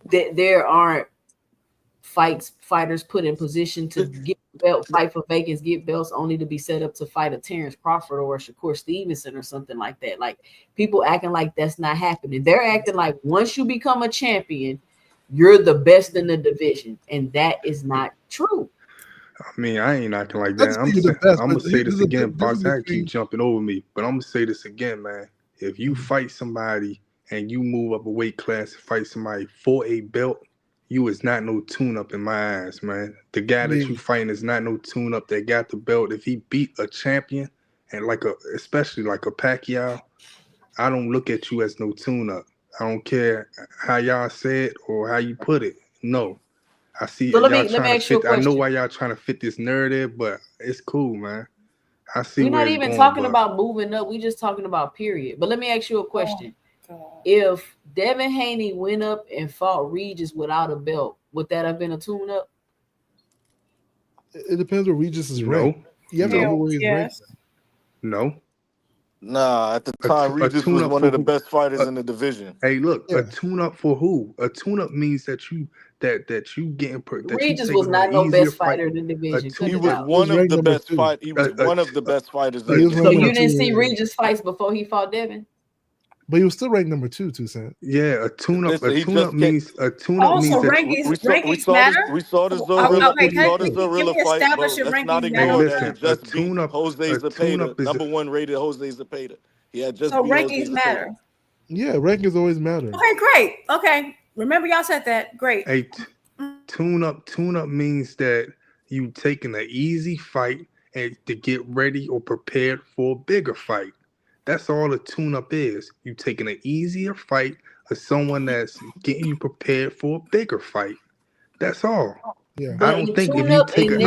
there aren't fighters put in position to get belt, fight for vacants, get belts only to be set up to fight a Terrence Crawford or a Shakur Stevenson or something like that. Like, people acting like that's not happening. They're acting like once you become a champion, you're the best in the division, and that is not true. I mean, I ain't acting like That's that. I'm gonna say this again. Box, I keep jumping over me, but I'm gonna say this again, man. If you fight somebody and you move up a weight class, fight somebody for a belt, you is not no tune-up in my eyes, man. The guy that you fighting is not no tune-up that got the belt. If he beat a champion and especially like a Pacquiao, I don't look at you as no tune-up. I don't care how y'all say it or how you put it. No. I see So y'all let me trying to ask you a fit. I know question. why y'all trying to fit this narrative, but it's cool, man. I see We're where not it's even going, talking but about moving up. We're just talking about period. But let me ask you a question. Oh, if Devin Haney went up and fought Regis without a belt, would that have been a tune-up? It depends where Regis is ranked. You have to look at where he's ranked. No. Nah, at the time, Regis was one of the best fighters in the division. Hey, look, a tune-up for who? A tune-up means that you getting Regis was not no best fighter in the division. He was one of the best fight. He was one of the best fighters. So you didn't see Regis fights before he fought Devin? But he was still ranked number 2, Toussaint. Yeah, a tune-up. Listen, A tune-up means rankings matter. we saw the Zorilla fight, but let's not ignore that he just beat Jose Zepeda, number 1 rated Jose Zepeda. He had just So beat Jose rankings Zepeda. matter. Yeah, rankings always matter. Okay, great. Okay, remember y'all said that. Great. A tune-up means that you taking an easy fight and to get ready or prepared for a bigger fight. That's all a tune-up is. You taking an easier fight of someone that's getting you prepared for a bigger fight. That's all. Yeah. I don't think if you take a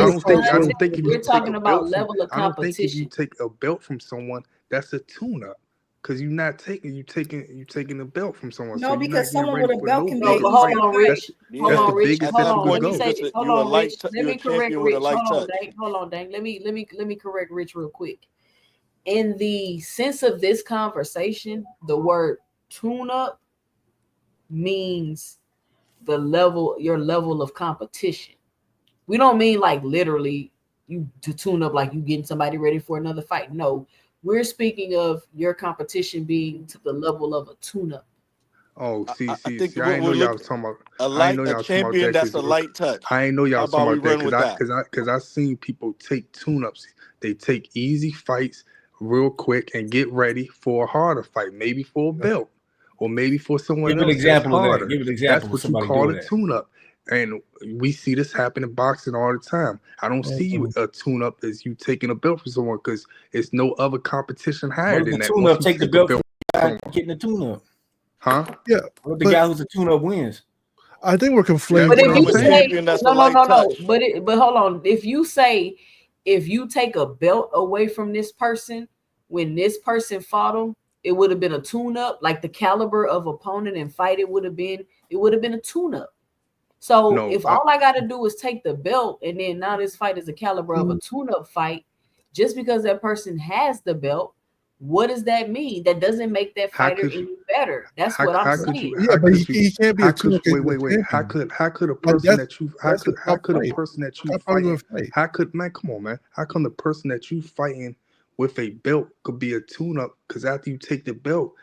belt from someone, that's a tune-up. Because you're not taking a belt from someone. No, so because someone with a belt can be. Hold on, Rich. Hold on, Rich. Hold on. Let me say. Hold on, Rich. Let me correct Rich. Hold on, Dang. Let me correct Rich real quick. In the sense of this conversation, the word tune-up means your level of competition. We don't mean like literally you to tune up like you getting somebody ready for another fight. No, we're speaking of your competition being to the level of a tune-up. Oh, see, I ain't we're know y'all was talking about. a champion that's a light touch. I ain't know y'all was talking about that that because I seen people take tune-ups. They take easy fights real quick and get ready for a harder fight, maybe for a belt or maybe for someone else. Give an example that's of harder. that. Give an example. That's what you call a tune-up. And we see this happen in boxing all the time. I don't see you a tune-up as you taking a belt from someone because it's no other competition higher than that. Tune-up take the belt from getting the tune-up. Huh? Yeah. What the guy who's a tune-up wins? I think we're conflating. But if you say no. But hold on. If you say if you take a belt away from this person when this person fought him, it would have been a tune-up. Like the caliber of opponent and fight, it would have been a tune-up. So all I got to do is take the belt, and then now this fight is the caliber of a tune-up fight, just because that person has the belt, what does that mean? That doesn't make that fighter any better. That's what I'm saying. But he can't be a tune-up. Wait. How could a person that you fighting with a belt could be a tune-up? Because after you take the belt,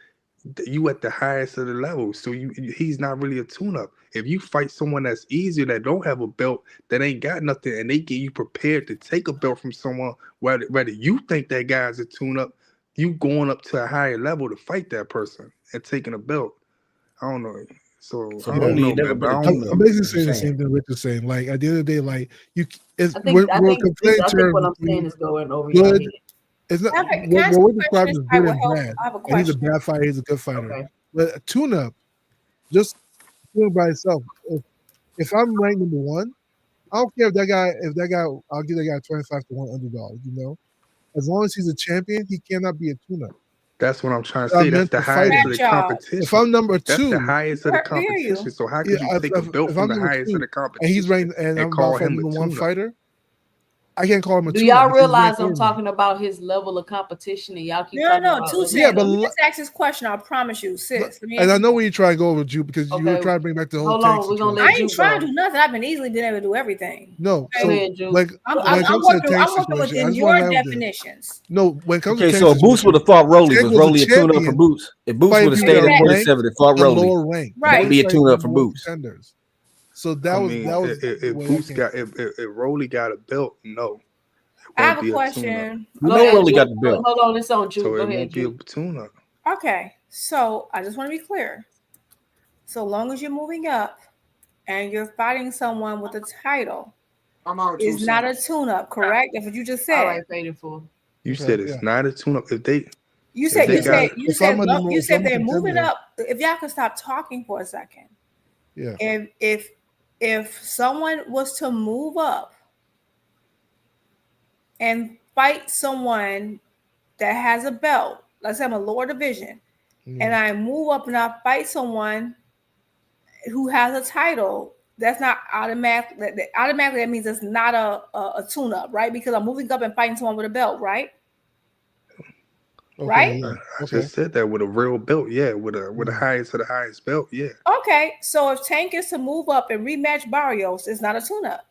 you at the highest of the levels, so he's not really a tune-up. If you fight someone that's easier, that don't have a belt, that ain't got nothing, and they get you prepared to take a belt from someone, whether you think that guy's a tune-up, you going up to a higher level to fight that person and taking a belt. I don't know. So I don't know, man, but I'm basically saying the same thing Rich is saying. Like at the end of the day, like I think what I'm saying is going over your head. It's not what we're describing is good and bad. And he's a bad fighter. He's a good fighter. Okay. But a tune-up, just doing by itself. If I'm ranked number 1, I don't care if that guy. I'll give that guy 25 to 1 underdog. You know, as long as he's a champion, he cannot be a tune-up. That's what I'm trying to say. That's the highest of the competition. If I'm number 2, that's the highest of the competition. So how could you take a belt from the highest of the competition? And he's ranked, and I'm about for number 1 fighter. I can't call him a Do y'all realize I'm talking about his level of competition and y'all keep talking about let me just ask this question. I promise you, sis. And I know where you try to go with you because you were trying to bring back the whole tank situation. I ain't trying to do nothing. I've been easily been able to do everything. No, so like I'm working within your definitions. No, when it comes to so Boots would have fought Rolly. Was Rolly a tune-up for Boots? If Boots would have stayed at 47 and fought Rolly, right, be a tune-up for Boots. So that was if Boots got if Rolly got a belt, no. I have a question. You know Rolly got the belt. Hold on, it's on Juke. So Go it ahead, won't be a Juke. tune-up. Okay, so I just want to be clear. So long as you're moving up and you're fighting someone with a title, it's not a tune-up, correct? That's what you just said. All right, Faithful. You said it's not a tune-up. If they You said they're moving contender. up. If y'all could stop talking for a second. Yeah. If someone was to move up and fight someone that has a belt, let's say I'm a lower division, and I move up and I fight someone who has a title, that's not automatic. Automatically, that means it's not a tune-up, right? Because I'm moving up and fighting someone with a belt, right? Okay, Right? yeah. I just said that with a real belt, yeah. With the highest of the highest belt, yeah. Okay, so if Tank is to move up and rematch Barrios, it's not a tune-up.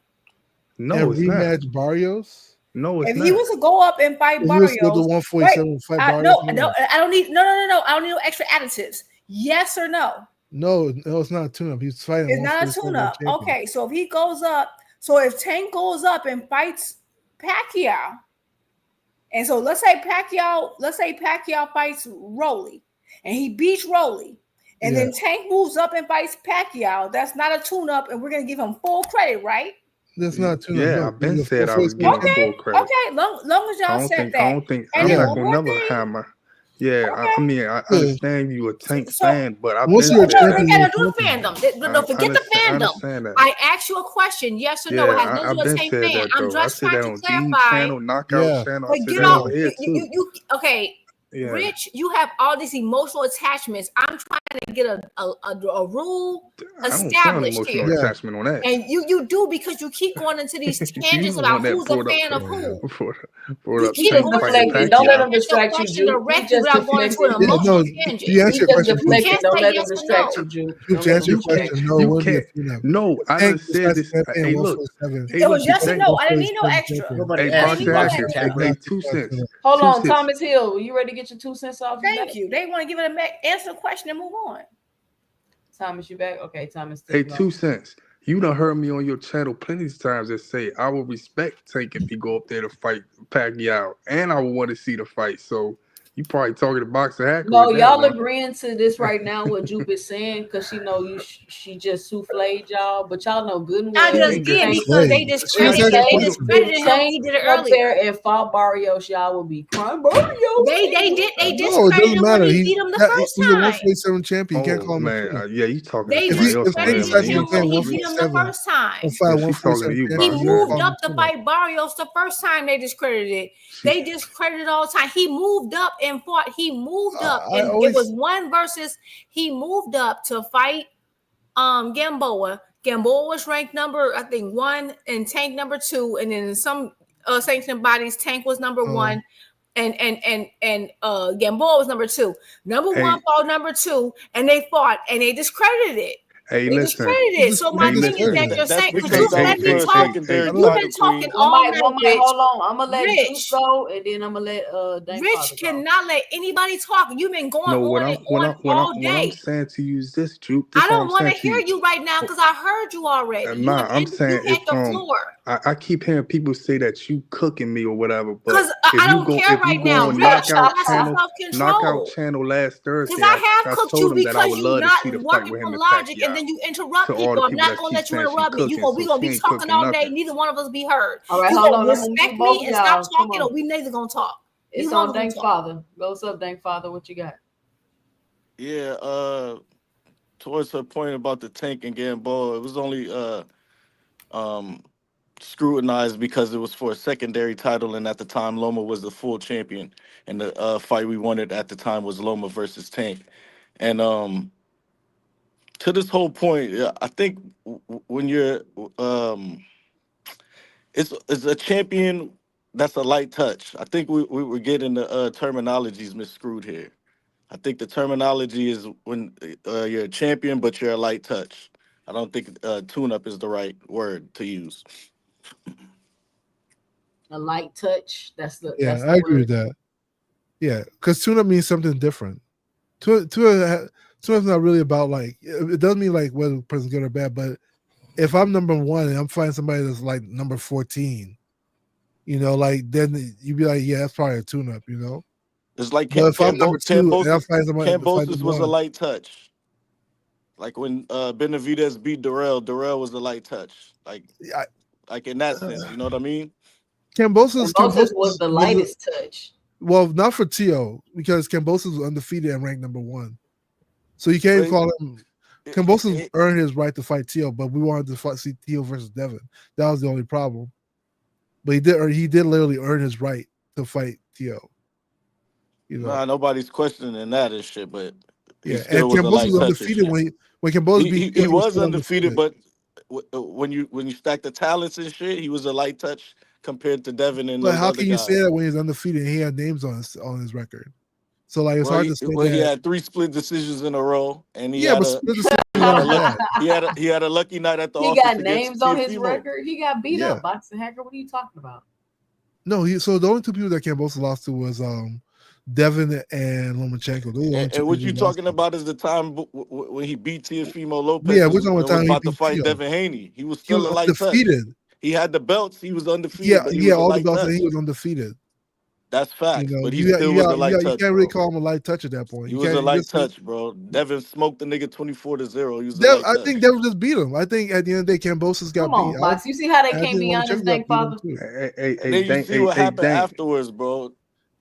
No, it's rematch not. Barrios. No, it's If not. he was to go up and fight If he was to go Barrios, to 147 fight Barrios, no, I don't need no. I don't need no extra additives. Yes or no? No, it's not a tune-up. He's fighting. It's not a tune-up. Okay, so if he goes up, so if Tank goes up and fights Pacquiao, and so let's say Pacquiao fights Rolly, and he beats Rolly, and then Tank moves up and fights Pacquiao. That's not a tune-up, and we're gonna give him full credit, right? That's not a tune-up. Yeah, No, I've been said I was getting full credit. Okay, long as y'all said that. I don't think And I'm then not one gonna more never thing. have my. Yeah, I mean, I understand you a Tank fan, but I've Once been you're a said that. champion, They gotta do the fandom. Don't forget the I fandom. understand that. I asked you a question, yes or no. It has Yeah, nothing I've to do been with said Tank fan. that I'm though. I just said trying that to on D clarify. channel, Knockout channel. I But said get that off. over here too. Okay. Yeah. Rich, you have all these emotional attachments. I'm trying to get a rule I don't sound established emotional here. attachment on that. And you do because you keep going into these You tangents the about one that who's a brought fan up of who. brought You up keep Tank going fighting into Don't let him Pacquiao. distract you, question Juke. He directly just without going into deflected. an emotional no, tangent. you answer He your just question. You deflected. can't Don't say let yes him or distract you, no. Juke. You Don't to let answer him your distract question, you. no, it You wouldn't be a can't. tune-up. No, I Tank done said decides this. champion Hey, at look. 147. Hey, look. Yes or Tank. no? I didn't need no Champion. extra. Nobody Hey, asked boxing you about hacker. that. Hey, 2 cents. Hold 2 on, cents. Thomas Hill. You ready to get your 2 cents off? Thank you. They want to give it answer the question and move on. Thomas, you back? Okay, Thomas. Hey, 2 cents. You done heard me on your channel plenty of times that say I will respect Tank if he go up there to fight Pacquiao, and I will want to see the fight. So you probably talking to boxing hacker. No, with that y'all one. agreeing to this right now. What Jupe is saying, because she know you. She just souffled y'all, but y'all know good and well. I just did because they discredited him. He did it up there earlier. and fought Barrios. Y'all will be crying. Barrios. They No, it discredited doesn't him matter. when he beat him the first He's a time. 147 champion. You can't call him a man, tune-up. yeah, you talking They to somebody else on discredited there, man. him when he beat him the 147. first time. Don't fight Yeah, she's talking to you, 147 He boxing champion. moved up to fight Barrios the first time they discredited it. They discredited all the time. He moved up and fought. He moved up, and it was one versus. He moved up to fight Gamboa. Gamboa was ranked number, I think, 1, and Tank number 2, and then in some sanctioned bodies, Tank was number 1. And Gamboa was number 2. Number 1 fought number 2, and they fought, and they discredited it. Hey, They listen. discredited it. So my thing is that you're saying, because you've let me talk, you've been talking all night, Rich. Hold on, I'm gonna let Rich. Juice go, and then I'm gonna let Dang Rich Father go. cannot let anybody talk. You've been going No, what on all I'm day. saying to you is this, Juke. I This all don't I'm want to saying to hear you. you right now because I heard you already. You Nah, I'm saying had if the floor. I keep hearing people say that you cooking me or whatever, but 'Cause if I you don't go care if you right go now, on Rich. Have some Knockout self-control. Channel last Thursday, Because I have I cooked told you them that I because would you love to not see the fight working with him from and logic, Pacquiao. and then you interrupt To all people. the I'm people not that gonna keep let you saying she interrupt me. cooking, We so gonna she be ain't talking cooking all day. nothing. Neither one of us be heard. All right, You hold gonna on. I'm gonna respect mute both me of and stop y'all. Come talking, on. or we neither gonna talk. It's Neither one on of us gonna Dang talk. Father. Go what's up, Dang Father? What you got? Yeah, towards her point about the Tank and Gamboa, it was only um scrutinized because it was for a secondary title, and at the time Loma was the full champion, and the fight we wanted at the time was Loma versus Tank. And to this whole point, yeah, I think when you're it's a champion that's a light touch. I think we were getting the terminologies misscrewed here. I think the terminology is when you're a champion, but you're a light touch. I don't think tune-up is the right word to use. A light touch. That's the I agree with that. Yeah, because tune-up means something different. Tune-up's not really about like it doesn't mean like whether the person's good or bad, but if I'm number 1 and I'm fighting somebody that's like number 14, like then you'd be like, yeah, that's probably a tune-up, It's like But if I'm number 2 and I'm fighting somebody to fight Cambosis number was a 1, light touch. Like when Benavidez beat Durrell was a light touch. Like in that sense, you know what I mean? Cambosis was the lightest touch. Well, not for Tio, because Cambosis was undefeated and ranked number 1. So you can't call him. Cambosis earned his right to fight Tio, but we wanted to see Tio versus Devin. That was the only problem. But he did literally earn his right to fight Tio. Nah, nobody's questioning that and shit, but he Yeah, still and was a Cambosis light was touch. undefeated when Cambosis beat Tio. He was still undefeated, but when you stack the talents and shit, he was a light touch compared to Devin and But those how other can you guys. say that when he's undefeated and he had names on his record? So like it's hard to say He that. had 3 split decisions in a row, and he Yeah, had but split decisions he had a lucky night at the He office got against names on his Teofimo. record. He got beat Yeah. up, Boxing Hacker. What are you talking about? No, so the only 2 people that Cambosis lost to was Devin and Lomachenko. Those are the only 2 And what people you he lost talking about is the time when he beat Teofimo Lopez. Yeah, was, we're talking about was time he about to beat fight Tio. Devin Haney. He was He still was a light touch. undefeated. He had the belts. He was undefeated, Yeah, but he he was had a all the light belts touch. and he was undefeated. That's facts, but he you still was a light you touch. can't really Bro. call him a light touch at that point. He You was a can't. light touch, bro. Devin smoked the nigga 24-0. He was a light I touch. think Devin just beat him. I think at the end of the day, Cambosis got Come on, beat. Box. You see how they I can't think be honest, Lomachenko Thank got beat him Father? too. And then you see what happened afterwards, bro.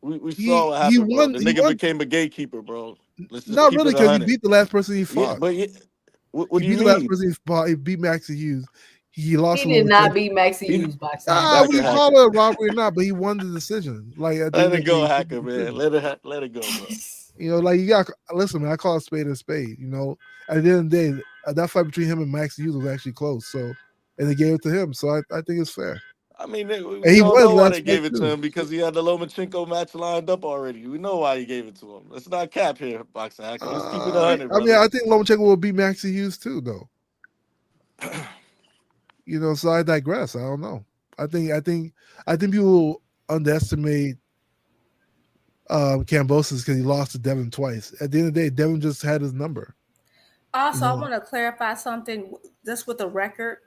We saw what He happened, bro. won. The He nigga won. became a gatekeeper, bro. Let's just Not keep really, it because he 100. beat the last person he Yeah, fought. but what He do you beat the last mean? person he fought. He beat Maxie Hughes. He lost. He to did not Lomachenko. beat Maxie Hughes, Boxing I Hacker. wouldn't call it a robbery or not, but he won the decision. Like at the Let end it of the go, day, Hacker, man. Let it go, bro. like you got listen, man. I call a spade a spade. At the end of the day, that fight between him and Max Hughes was actually close. So, and they gave it to him. So I think it's fair. I mean, And we he all won know why last they gave fight it to too. him, because he had the Lomachenko match lined up already. We know why he gave it to him. Let's not cap here, Boxing Hacker. Let's keep it 100, I brother. mean, I think Lomachenko will beat Maxie Hughes too, though. So I digress. I don't know. I think people underestimate Cambosis because he lost to Devin twice. At the end of the day, Devin just had his number. Also, I want to clarify something just with the record,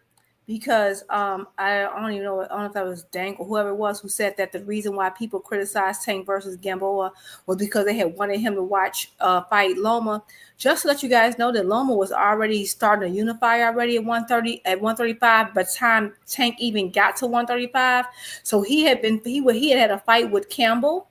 because I don't even know. I don't know if that was Dank or whoever it was who said that the reason why people criticized Tank versus Gamboa was because they had wanted him to watch fight Loma. Just to let you guys know that Loma was already starting to unify already at 130 at 135 by the time Tank even got to 135. So he had had a fight with Campbell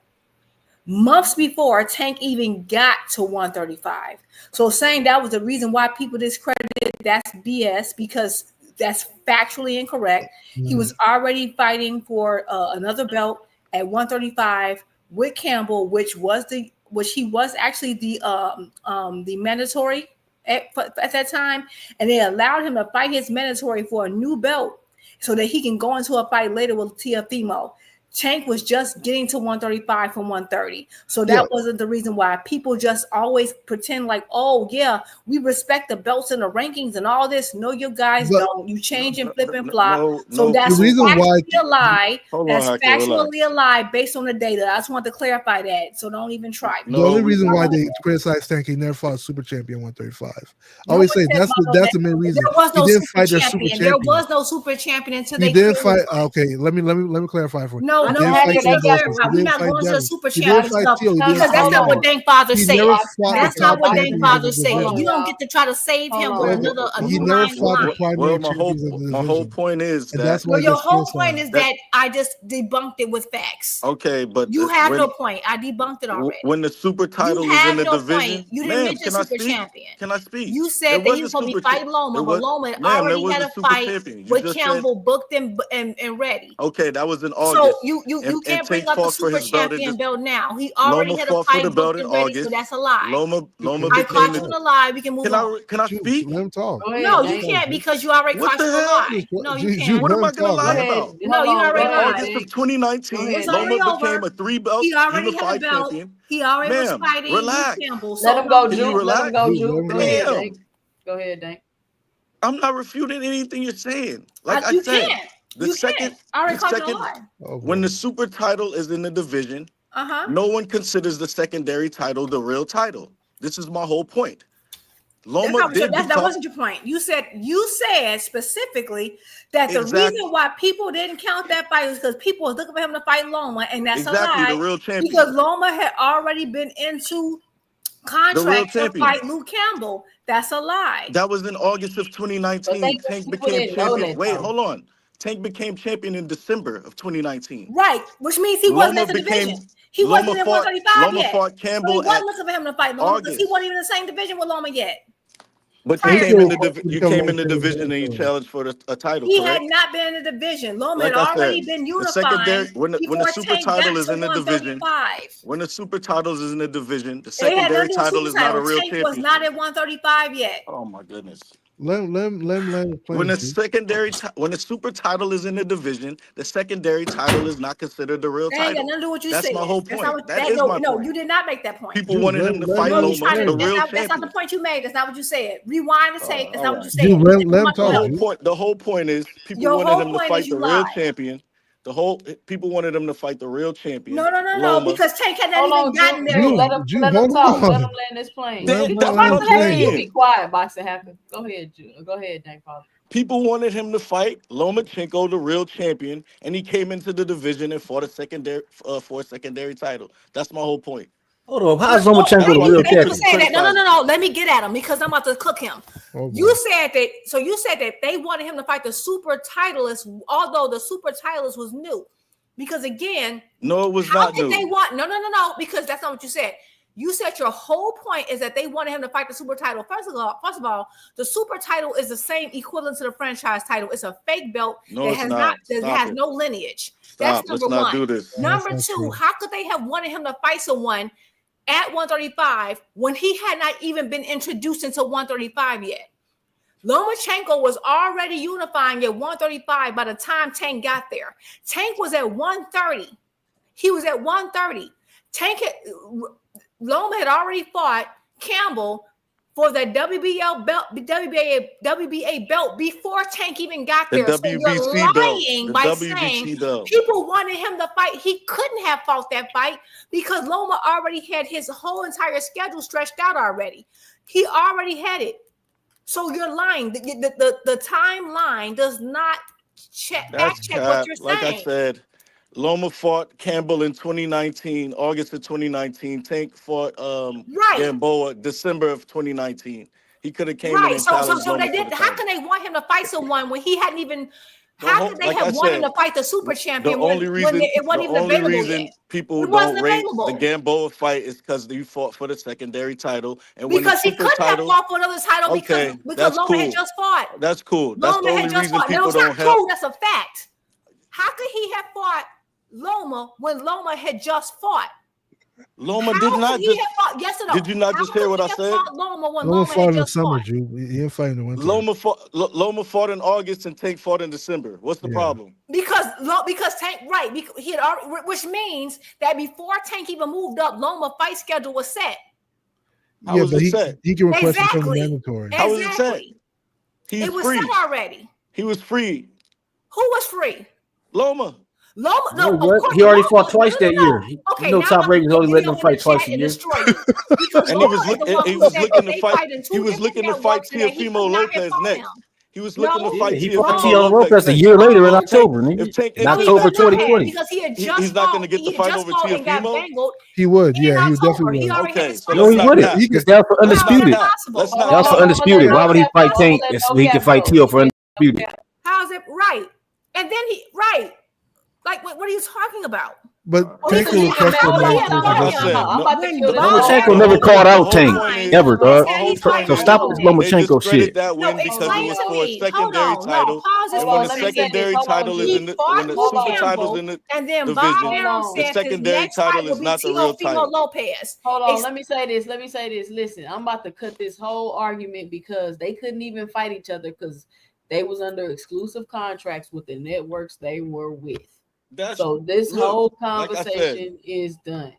months before Tank even got to 135. So saying that was the reason why people discredited, that's BS, because that's factually incorrect. He was already fighting for another belt at 135 with Campbell, which he was actually the mandatory at that time, and they allowed him to fight his mandatory for a new belt so that he can go into a fight later with Teofimo. Tank was just getting to 135 from 130. So that wasn't the reason why. People just always pretend like, oh, yeah, we respect the belts and the rankings and all this. No, you guys don't. You change and flip and flop. So that's factually a lie. That's factually a lie based on the data. I just want to clarify that. So don't even try. The only reason why they criticized Tank, he never fought a super champion 135. I always say that's the main reason. There was no he didn't super fight their champion. super There champion. was no super champion until He they didn't fight. Okay, let me clarify for you. No, He no, didn't fight let's Cambosis. clarify. He We're didn't not fight going to the Devin. super He didn't champion fight stuff Tio. He didn't because fight that's not what Loma. Dank Father He said. never fought That's the not top what Dank champions Father of the said. division. You don't get to try to save him with another a He new never line. fought the primary Well, champions of the my whole division. point is And that that's why Your gets whole point criticized. is that I just debunked it with facts. okay, but You have no point. I debunked it already. when the super title You is in have the no division, point. You didn't ma'am, mention can I super speak? champion. Can I speak? You There said that was he a was going to be super cha- fighting Loma, there but was, Loma had ma'am, there already was had a a super fight champion. You with just said, Campbell booked and ready. okay, that was in So August. you And can't bring Tank up the fought for super his belt. champion belt now. He Loma already had a fought for the fight belt booked in and ready, so August. that's a lie. Loma I became caught you in a lie. We can move on. Can I speak? Let him talk. Go ahead, No, you Dank. can't because you already What caught the you in a hell? lie. No, you Juice, can't. What am I let him gonna talk, lie Go man. ahead. about? No, Hold you on. Go already In ahead, lied. August of Dank. 2019, Go It's ahead, already Loma Dank. became over. a 3-belt He already had a unified belt. champion. He already was Ma'am, fighting with relax. Campbell. Let So him go, Can you Juke. Let him relax? go, Juice, let Juke. him Go go. ahead, Damn. Dank. Go ahead, Dank. I'm not refuting anything you're saying. Like I you said, can't. the You second, can't. I already the caught you in a second, lie. Oh, when boy. the super title is in the division, Uh-huh. no one considers the secondary title the real title. This is my whole point. Loma did that wasn't your point. You said specifically that the reason why people didn't count that fight was because people was looking for him to fight Loma, and that's a lie. The real champion. Because Loma had already been into contract to fight Luke Campbell. That's a lie. That was in August of 2019. Tank became champion. Wait, hold on. Tank became champion in December of 2019. Right, which means he wasn't in the division. He wasn't in 135 yet. Fought Campbell. So he wasn't looking for him to fight Loma because he wasn't even in the same division with Loma yet. But you came in the division and you challenged for a title. He correct? had not been in the division. Loma had already been unified. When the super title is in the division, when the super titles is in the division, the secondary title is not a real Tank champion. was not at 135 yet. Oh my goodness. Let him when the super title is in the division, the secondary title is not considered the real title. Ain't got nothing to do with what you That's said. my whole point. My point. You did not make that point. People wanted him to fight Loma, the real champion. That's not the point you made. That's not what you said. Rewind the tape. That's not what you said. Let him talk. The whole point is people wanted him to fight the real champion. People wanted him to fight the real champion. No, because Tank had not even gotten there. Let him talk. Let him land this plane. You be quiet, Boxing Hacker. Go ahead, Dank Father. People wanted him to fight Lomachenko, the real champion, and he came into the division and fought for a secondary title. That's my whole point. Hold on, how's Lomachenko the real champion? No. Let me get at him because I'm about to cook him. You said that they wanted him to fight the super titleist, although the super titleist was new. Because again, no, it was not new. No, because that's not what you said. You said your whole point is that they wanted him to fight the super title. First of all, the super title is the same equivalent to the franchise title. It's a fake belt that has no lineage. That's number one. Do this. Number two, how could they have wanted him to fight someone at 135 when he had not even been introduced into 135 yet? Lomachenko was already unifying at 135 by the time Tank got there. Tank was at 130. He was at 130. Loma had already fought Campbell for the WBA belt before Tank even got there. So you're lying by saying people wanted him to fight. He couldn't have fought that fight because Loma already had his whole entire schedule stretched out already. He already had it. So you're lying. The timeline does not check what you're saying. Like I said, Loma fought Campbell in 2019, August of 2019. Tank fought Gamboa December of 2019. He could have came in and challenged so they did. How can they want him to fight someone when he hadn't even? How could they have wanted him to fight the super champion when it wasn't even available yet? People don't rate the Gamboa fight is because he fought for the secondary title, and because he couldn't have fought for another title because Loma had just fought. That's cool. That's the only reason people don't have. Cool. That's a fact. How could he have fought Loma when Loma had just fought? Loma did not just. Yes or no? Did you not just hear what I said? Loma fought in the summer, Drew. He didn't fight in the winter. Loma fought in August and Tank fought in December. What's the problem? Because Tank, right? Because he had already, which means that before Tank even moved up, Loma fight schedule was set. How was it set? He can request it from the mandatory. How was it set? It was set already. He was free. Who was free? Loma. He already fought twice that year. Okay, Top Rankings only letting him fight twice a year. And he was looking to fight. He was looking to fight Teofimo Lopez next. He was looking to fight. He fought Teofimo Lopez a year later in October. In October 2020. Because he had just he's not going to get the fight over Teofimo. He would. Yeah, he definitely would. Okay, no, he wouldn't. Because that was for undisputed. That was for undisputed. Why would he fight Tank so he can fight Teo for undisputed? How's it right? And then like, what are you talking about? But Tank will request Lomachenko never called out Tank ever, dog. So stop this Lomachenko shit. That win because it was for a secondary title. And when the secondary title is in the super title's in the division, the secondary title is not the real title. Hold on, let me say this. Listen, I'm about to cut this whole argument because they couldn't even fight each other because they was under exclusive contracts with the networks they were with. So this whole conversation is done.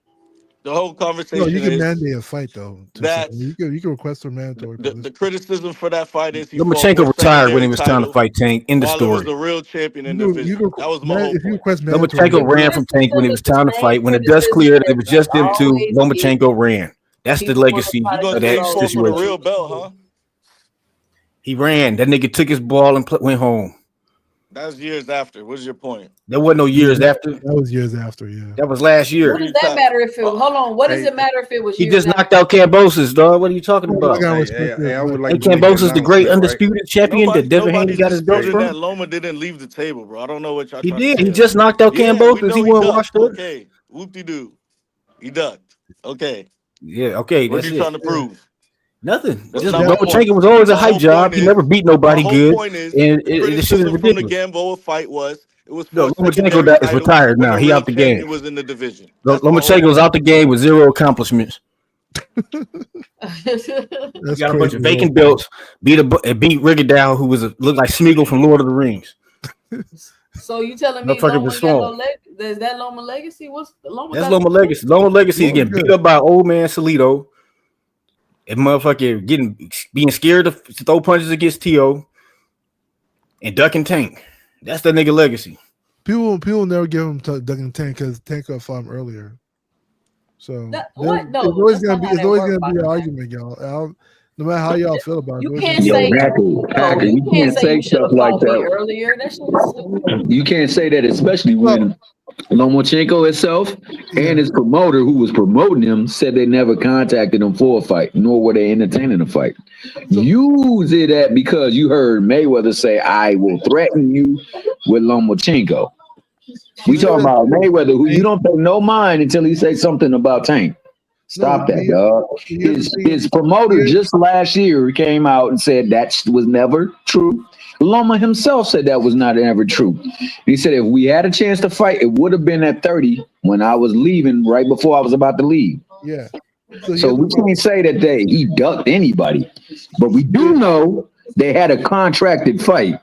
The whole conversation. No, you can mandate a fight though. You can request a mandatory. The criticism for that fight is Lomachenko retired when it was time to fight Tank. In the story, was the real champion in the division. That was my whole point. Lomachenko ran from Tank when it was time to fight. When the dust cleared, it was just them two. Lomachenko ran. That's the legacy of that situation. The real belt, huh? He ran. That nigga took his ball and went home. That was years after. What's your point? There wasn't no years after. That was years after. Yeah. That was last year. What does that matter if it? Hold on. What does it matter if it was? He years just after? knocked out Cambosis, dog. What are you talking about? I would like to Cambosis, the great undisputed champion that Devin Haney got his belt Disputing from. that Loma didn't leave the table, bro. I don't know what y'all He trying did. to say. He just knocked out Cambosis. He wasn't washed up. Okay, whoop-de-doo. He ducked. Okay. Yeah, okay. What That's are you it. trying to prove? Nothing. That's Just not my Lomachenko point. was always a My hype whole job. point He is- never beat nobody my whole good. point is, And the shit is criticism from the ridiculous. Gamboa fight was it was for No, a Lomachenko secondary is title retired when now. the He real out the champion game. was in the division. That's my whole Lomachenko's out the game with 0 accomplishments. He That's got a bunch of crazy, vacant bro. belts. Beat Rigondeaux, who looked like Smeagol from Lord of the Rings. So you telling me Motherfucker Loma was got no swole. is that Loma legacy? What's Loma? That's got Loma legacy. Loma legacy is Loma getting beat good. up by old man Salido. And motherfucker being scared to throw punches against T.O. and ducking Tank. That's the nigga legacy. People never give him Duggan Tank because Tank fought him earlier. So what? No, it's always that's gonna not be how it's that always work, gonna be an Bobby. argument, y'all. No matter how y'all feel about it. You it's can't always say gonna be- Hacker, you can't say you say should have stuff like fought me that. earlier. That shit is stupid. You can't say that, especially when Lomachenko itself and his promoter, who was promoting him, said they never contacted him for a fight, nor were they entertaining a fight. Use it at because you heard Mayweather say, "I will threaten you with Lomachenko." We talking about Mayweather, who you don't pay no mind until he says something about Tank. Stop that, dog. His promoter just last year came out and said that was never true. Loma himself said that was not ever true. He said if we had a chance to fight, it would have been at 30 when I was leaving, right before I was about to leave. Yeah. So we can't say that he ducked anybody, but we do know they had a contracted fight.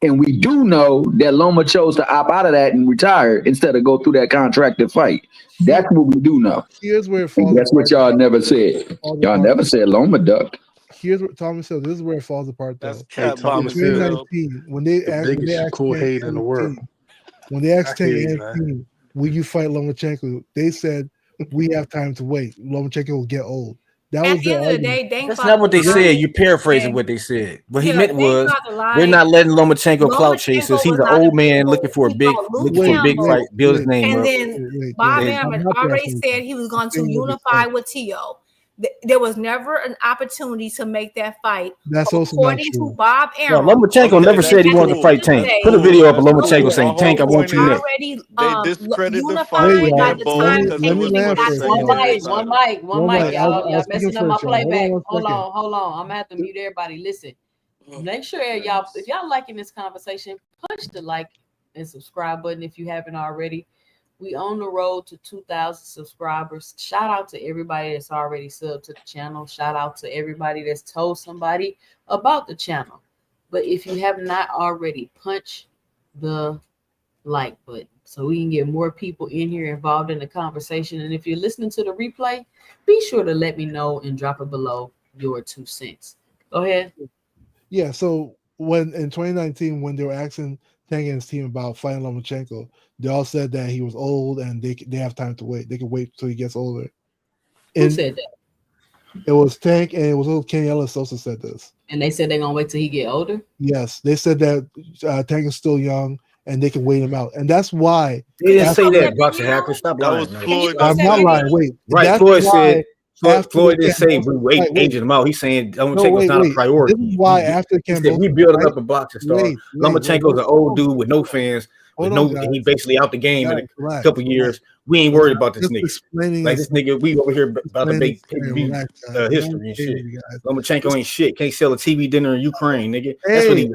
And we do know that Loma chose to opt out of that and retire instead of go through that contracted fight. That's what we do know. Here's where it And falls that's what y'all never said. Y'all never said Loma ducked. Here's what Thomas said. This is where it falls apart, though. Hey, Thomas in Hill, 2019, when they the asked biggest Tank Shakur hate in the world. when they asked I Tank hate and that. Team, will you fight Lomachenko? They said we have time to wait. Lomachenko will get old. That At was the their end of the argument. day, they That's not what they said. You paraphrasing Yeah. what they said. What he Yeah, meant they was tried to lie. we're not letting Lomachenko clout chasers. Lomachenko He's was an not old man available. looking for a He big fought Luke looking for a big Campbell. fight, build his name And up. then Bob And- Arum already said he was going to unify with T.O. There was never an opportunity to make that fight. That's also not According true. to Bob No, Arum. Lomachenko never said he wanted to fight Tank. Put a video up of Lomachenko saying, "Tank, I want you next." Already discredited the unified fight by with the Gamboa time because let it me was land for the first, secondary y'all. One title. mic, I y'all. was Y'all speaking messing up my first, y'all. Hold on playback. one Hold second. on. I'm gonna have to mute everybody. Listen. Make sure y'all, if y'all liking this conversation, punch the like and subscribe button if you haven't already. We on the road to 2,000 subscribers. Shout out to everybody that's already subbed to the channel. Shout out to everybody that's told somebody about the channel. But if you have not already, punch the like button so we can get more people in here involved in the conversation. And if you're listening to the replay, be sure to let me know and drop it below your 2 cents. Go ahead. Yeah, so when in 2019, when they were asking Tank and his team about fighting Lomachenko, they all said that he was old and they have time to wait. They can wait till he gets older. Who said that? It was Tank and it was little Kenny Ellis also said this. And they said they're gonna wait till he get older. Yes, they said that Tank is still young and they can wait him out, and that's why They didn't say that, boxer hacker. Stop lying. was man. Floyd. I'm not lying. Wait, Right, that's Floyd why said. after Floyd didn't the say Cambosis we fight- aging him out. He's saying No, Lomachenko's wait, not a wait. priority. This is why after He said Cambosis we building fight- up a boxing star. wait, Lomachenko's an old dude with no fans, with Hold no. on, He basically out the game in Guys, a relax, couple years. We ain't worried about this Just nigga. explaining Like this- this nigga, we over here about to make explaining, relax, guys. history and shit. Hey, guys. Lomachenko ain't shit. Can't sell a TV dinner in Ukraine, nigga. That's what he was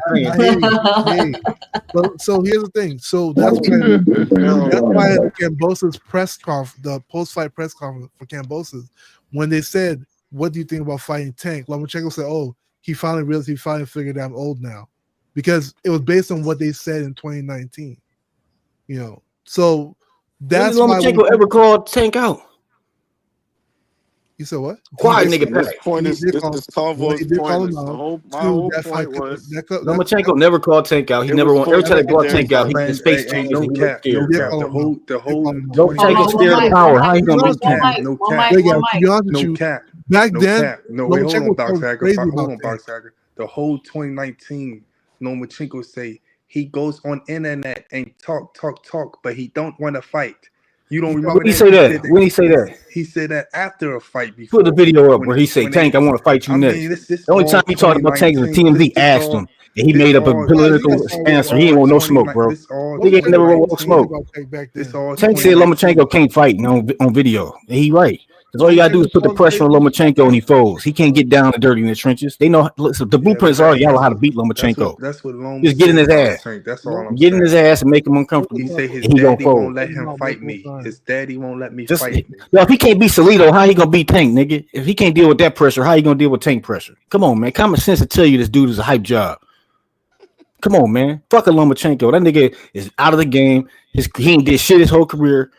saying. So here's the thing. So that's why at Cambosis the post-fight press conference for Cambosis, when they said, "What do you think about fighting Tank?" Lomachenko said, "Oh, he finally figured out I'm old now," because it was based on what they said in 2019. You know, so that's When why did Lomachenko ever called Tank out? You said what? Quiet This nigga. point is He did this call- convo he is did call him pointless. out. My Two, whole that point fight- was Lomachenko never called Tank out. He It never was won. for Every time they brought secondary Tank out, fight. his face Hey, changed. no and he cap, looked no scared. cap. The whole Lomachenko's scared of power. How he gonna beat Tank? To be honest with no you, cap. back No then, cap. No, wait, hold Lomachenko on, was Box Hacker. crazy Hold about on, Box Hacker. the whole 2019, Lomachenko say he goes on internet and talk, but he don't want to fight. You don't remember When he that? say that? When he say that? He said that after a fight before. Put the video up where he say, "Tank, I want to fight you next." This The only time he talked about Tank is when TMZ asked him, and he made up a political answer. He ain't want no smoke, bro. Nigga ain't never want no smoke. Tank said Lomachenko can't fight on video. And he right. Because all you gotta do is put the pressure on Lomachenko and he folds. He can't get down and dirty in the trenches. They know. Listen, the blueprints are y'all know how to beat Lomachenko. That's what Loma Just get in his said, ass. Tank. That's all I'm Get in saying. his ass and make him uncomfortable. He say his and he gonna daddy fold. won't let him fight me. His daddy won't let me Just, fight me. yo, if he can't beat Salido, how he gonna beat Tank, nigga? If he can't deal with that pressure, how he gonna deal with Tank pressure? Come on, man. Common sense to tell you this dude is a hype job. Come on, man. Fuck a Lomachenko. That nigga is out of the game. He ain't did shit his whole career.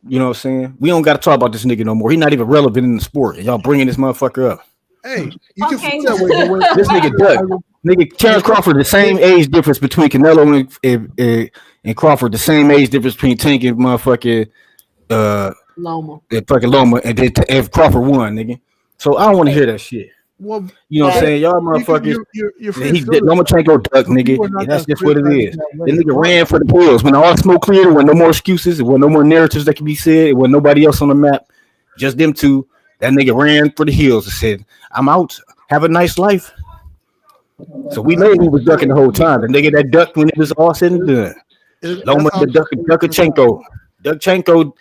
You know what I'm saying? We don't got to talk about this nigga no more. He's not even relevant in the sport. And y'all bringing this motherfucker up. Hey, you can feel that way. But This nigga duck. Nigga, Terrence Crawford, the same age difference between Canelo and Crawford, the same age difference between Tank and motherfucking Loma. Fucking Loma, and then if Crawford won, nigga. So I don't want to hear that shit. Well, You know what I'm saying? Y'all motherfuckers. Lomachenko duck, nigga. And that's just what it is. The nigga ran for the hills. When all smoke cleared, there were no more excuses. There were no more narratives that could be said. There was nobody else on the map. Just them two. That nigga ran for the hills and said, "I'm out. Have a nice life." So we know he was ducking the whole time. The nigga that ducked when it was all said and done. Loma the Duckachenko. Duckachenko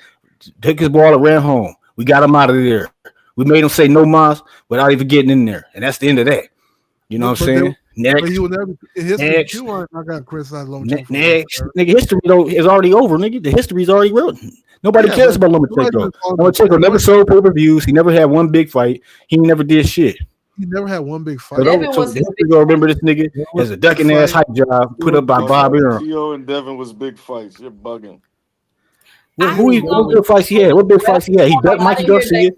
took his ball and ran home. We got him out of there. We made him say no mas without even getting in there. And that's the end of that. You know what I'm saying? Next. But he will never, in history, Next. you aren't not gonna criticize Lomachenko. Next. Nigga, history though is already over, nigga. The history's already written. Nobody cares about Lomachenko. Lomachenko never sold pay-per-views. He never had one big fight. He never did shit. He never had one big fight. So the history gonna remember this nigga as a ducking ass hype job put up by Bob Arum. Theo and Devin was big fights. You're bugging. What big fights he had? What big fights he had? He ducked Mikey Garcia.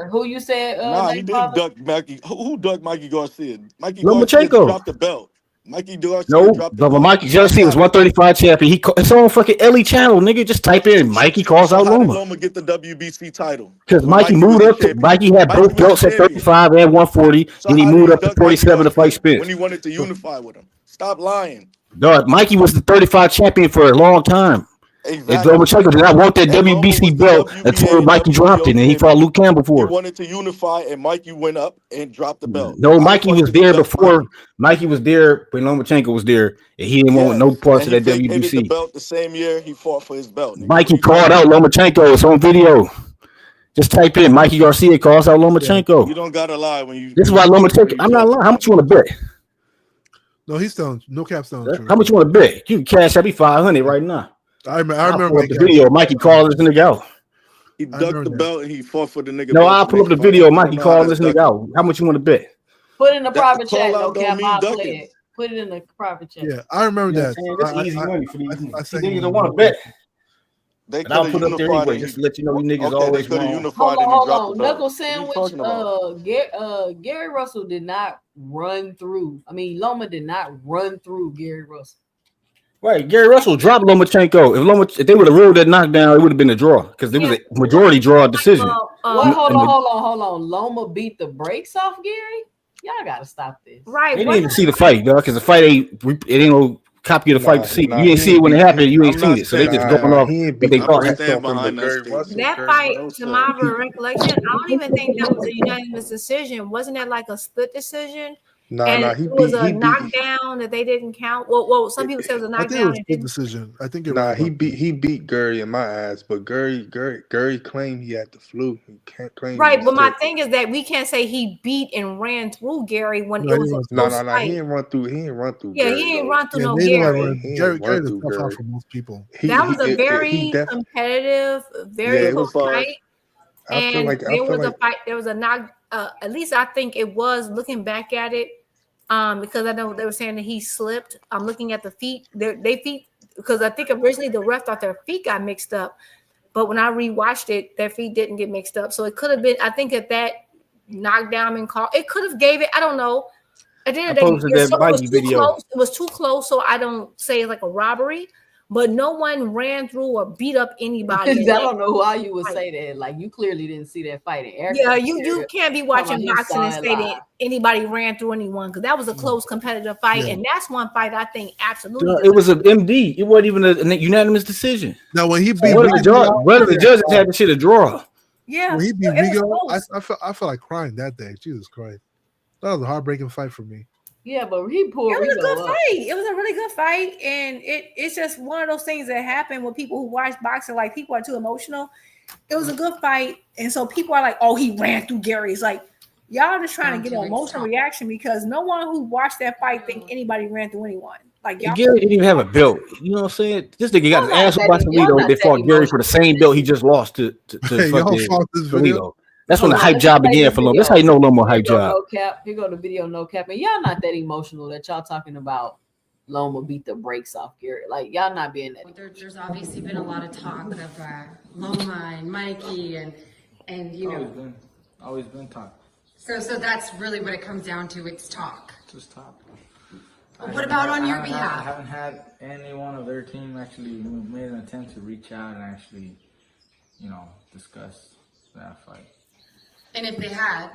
Who you said? Nah, he didn't duck Mikey. Who ducked Mikey Garcia? Mikey Lomachenko Garcia dropped the belt. Mikey Garcia No, dropped the but Mikey Garcia was 135 champion. It's on fucking Ellie channel, nigga. Just type in Mikey calls out How did Loma. Loma get the WBC title? Because When Mikey moved was up. the champion? Mikey had both belts at 35 and 140, So and he how did moved he up to duck Mikey 47 to fight Garcia Spence. when he wanted to unify with him? Stop lying. Dog, Mikey was the 35 champion for a long time. Exactly. And Lomachenko did not want that And Loma was WBC the belt WBA until and Mikey dropped it, and he champion. fought Luke Campbell He for it. wanted to unify, and Mikey went up and dropped the belt. No, How the Mikey fuck was did he there duck before. Mikey was there when Lomachenko was there, and he didn't want no parts And of he that vacated the WBC. belt the same year he fought for his belt. Nigga. Mikey called out Lomachenko. It's on video. Just type in Mikey Garcia calls out Lomachenko. You don't gotta lie when you. This is why Lomachenko. I'm not lying. How much you want to bet? No, he's telling no cap's telling the truth. How much you want to bet? You can cash out me 500 right now. I I'll remember pull up the that video. Mikey called this nigga out. He ducked the belt and he fought for the nigga. No, belt I'll to pull make up the fight. video. You Mikey don't know how called that's this nigga ducking. out. How much you want to bet? Put it in the private call chat. out No don't cap. mean I'll play ducking. it. Put it in the private chat. Yeah, I remember You know that. what I'm saying? This easy money for these niggas. say These niggas don't want to bet. They But I'll could put have up there unified anyway, and just to let you know you niggas okay, they always could have wrong. unified and he Hold dropped on. the belt. Knuckle What are you sandwich. talking about? Gary Russell did not run through. I mean, Loma did not run through Gary Russell. Right, Gary Russell dropped Lomachenko. If they would have ruled that knockdown, it would have been a draw because there was a majority draw decision. What? Hold on. Loma beat the brakes off Gary. Y'all gotta stop this. Right. They didn't even see the fight, dog, because the fight ain't no copy of the fight to see. You didn't see it when it happened. You ain't seen it, so they just going off what they thought. That fight, to my recollection, I don't even think that was a unanimous decision. Wasn't that like a split decision? It was a knockdown that they didn't count. Well, some people say it was a I think it knockdown. was a decision. I think he beat Gary in my ass, but Gary claimed he had the flu. He can't claim Right, he but my sick. thing is that we can't say he beat and ran through Gary when No, it was a close fight. He didn't run through. He didn't run through. Yeah, Gary, he ain't though. run through no Gary Gary. Gary is tough out for most people. That was a very competitive, very close fight. And there was a fight. There was a knock. At least I think it was. Looking back at it, because I know they were saying that he slipped. I'm looking at the feet. They feet because I think originally the ref thought their feet got mixed up, but when I rewatched it, their feet didn't get mixed up. So it could have been. I think that knockdown and call. It could have gave it. I don't know. At the end of the day, it was too close. It was too close. So I don't say it's like a robbery. but no one ran through or beat up anybody. I don't know why you would say that. Like, you clearly didn't see that fight. Yeah, you can't be watching boxing and say that that anybody ran through anyone, because that was a close competitive fight, and that's one fight I think absolutely. It was an MD. It wasn't even a unanimous decision. Now, when he beat whether the judges had the shit a draw. Yeah, when he beat Rigo, I felt like crying that day. Jesus Christ, that was a heartbreaking fight for me. Yeah, but he pulled. It was a good fight. It was a really good fight, and it's just one of those things that happen with people who watch boxing. Like, people are too emotional. It was a good fight, and so people are like, "Oh, he ran through Gary." It's like, y'all just trying to get an emotional reaction, because no one who watched that fight think anybody ran through anyone. Like, y'all, Gary didn't even have a belt. You know what I'm saying? This nigga got his ass by Salido. They fought Gary for the same belt he just lost to fucking Salido. That's when the hype job began for Lomo. That's how you know Lomo hype job. No cap. Here go the video, no cap. And y'all not that emotional that y'all talking about Loma beat the brakes off Gary. Like, y'all not being that. There's obviously been a lot of talk of Loma and Mikey and you know. Always been talk. So that's really what it comes down to. It's talk. Just talk. What about on your behalf? I haven't had anyone of their team actually made an attempt to reach out and actually, discuss that fight. And if they had,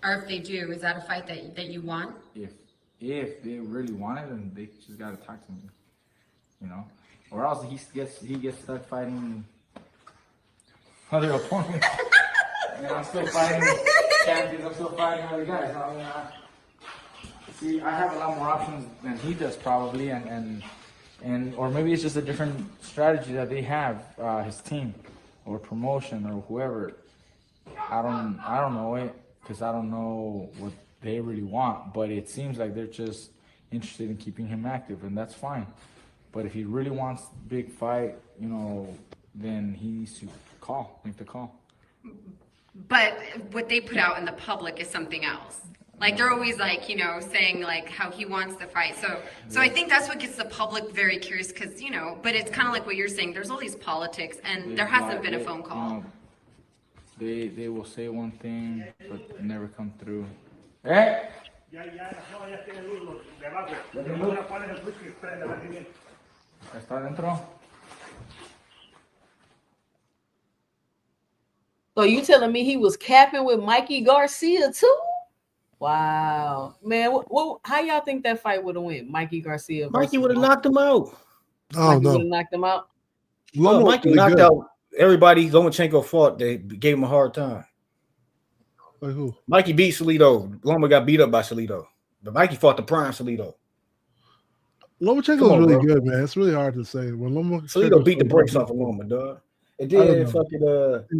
or if they do, is that a fight that you want? If they really want it, then they just gotta talk to me, or else he gets stuck fighting other opponents. I'm still fighting champions. I'm still fighting other guys. I have a lot more options than he does probably, and or maybe it's just a different strategy that they have, his team, or promotion, or whoever. I don't know it, because I don't know what they really want, but it seems like they're just interested in keeping him active, and that's fine. But if he really wants big fight, then he needs to make the call. But what they put out in the public is something else. Like, they're always like, saying like how he wants the fight. So I think that's what gets the public very curious, because, but it's kind of like what you're saying. There's all these politics, and there hasn't been a phone call. They will say one thing, but never come through. Hey! ¿Está dentro? So you telling me he was capping with Mikey Garcia too? Wow, man. How y'all think that fight would have went? Mikey Garcia. Mikey would have knocked him out. Oh, no. Would have knocked him out. Mikey knocked out everybody Lomachenko fought. They gave him a hard time. Like who? Mikey beat Salido. Loma got beat up by Salido. But Mikey fought the prime Salido. Lomachenko is really good, man. It's really hard to say. When Salido beat the brakes off of Loma, dog. And then fucking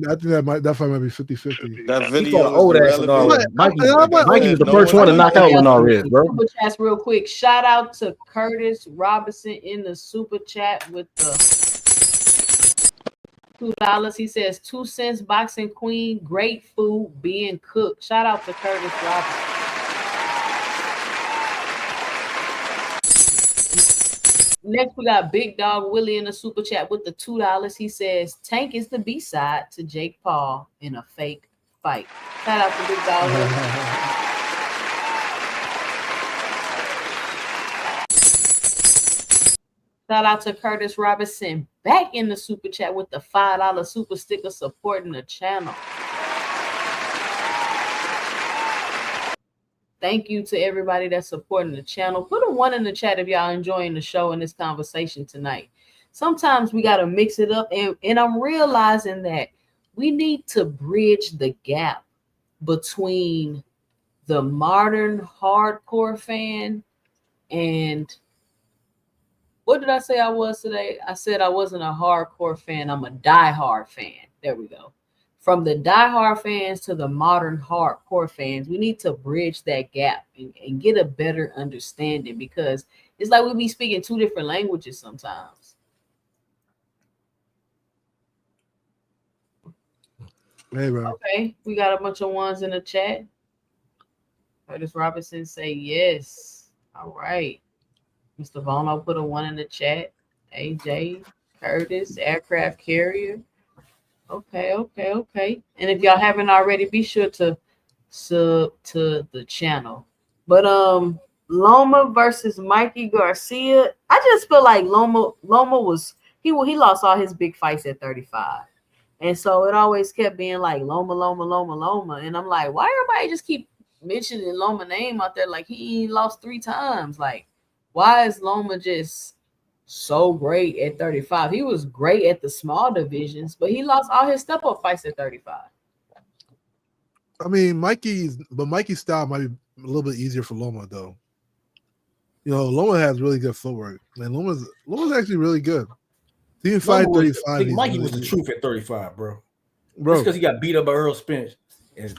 I think that fight might be 50-50. That video old ass Mikey was the first one to knock out Linares, bro. Super chats real quick. Shout out to Curtis Robinson in the super chat with the $2. He says 2 cents boxing queen, great food being cooked. Shout out to Curtis Robinson. Next, we got Big Dog Willie in the super chat with the $2. He says Tank is the B-side to Jake Paul in a fake fight. Shout out to Big Dog Willie. Shout out to Curtis Robinson back in the super chat with the $5 super sticker supporting the channel. Thank you to everybody that's supporting the channel. Put a 1 in the chat if y'all enjoying the show and this conversation tonight. Sometimes we got to mix it up, and I'm realizing that we need to bridge the gap between the modern hardcore fan and what did I say I was today? I said I wasn't a hardcore fan. I'm a diehard fan. There we go. From the diehard fans to the modern hardcore fans, we need to bridge that gap and get a better understanding, because it's like we be speaking 2 different languages sometimes. Hey, bro. Okay, we got a bunch of 1s in the chat. Curtis Robinson say yes. All right. Mr. Vaughn, I'll put a 1 in the chat. AJ, Curtis, aircraft carrier. Okay. And if y'all haven't already, be sure to sub to the channel. But Loma versus Mikey Garcia. I just feel like Loma was he lost all his big fights at 35. And so it always kept being like Loma. And I'm like, why everybody just keep mentioning Loma name out there like he lost 3 times? Like, why is Loma just so great at 35? He was great at the small divisions, but he lost all his step-up fights at 35. I mean, Mikey's style might be a little bit easier for Loma, though. You know, Loma has really good footwork. And Loma's actually really good. He can fight 35. I think Mikey was the truth at 35, bro. Just because he got beat up by Earl Spence and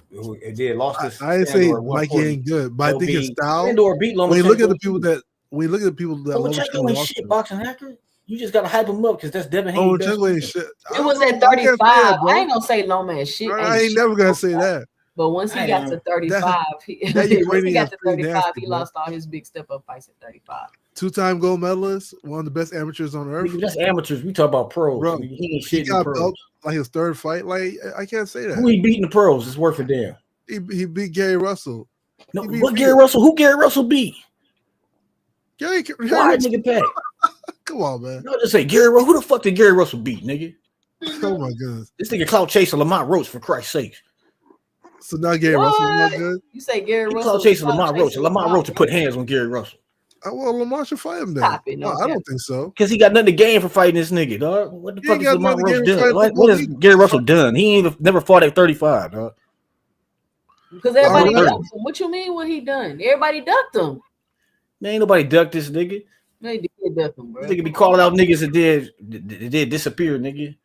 then lost his. I didn't say Mikey ain't good, but I think his style. When you look at the people that Lomachenko ain't shit boxing hacker. You just gotta hype him up because that's Devin Haney. Lomachenko ain't shit. It was at 35. I ain't gonna say Loma is shit. I ain't never gonna say that. But once he got to 35, once he got to 35, he lost all his big step-up fights at 35. 2-time gold medalist, one of the best amateurs on earth. That's amateurs. We talk about pros. Bro, he ain't shit. He got belt like his 3rd fight. Like, I can't say that. Who he beating the pros? It's worth a damn. He beat Gary Russell. No, what Gary Russell? Who Gary Russell beat? Gary nigga Pat. Come on, man. No, just say Gary Russell. Who the fuck did Gary Russell beat, nigga? Oh my goodness. This nigga clout chaser Lamont Roach, for Christ's sake. So now Gary Russell's not good. You say Gary Russell? Clout chaser Lamont Roach. Lamont Roach to put hands on Gary Russell. Well, Lamont should fight him then. I don't think so. Because he got nothing to gain for fighting this nigga, dog. What the fuck is Lamont Roach done? What has Gary Russell done? He ain't never fought at 35, dog. Because everybody ducked him. What you mean what he done? Everybody ducked him. Man, ain't nobody ducked this nigga. They did duck him, bro. This nigga be calling out niggas that did disappear, nigga.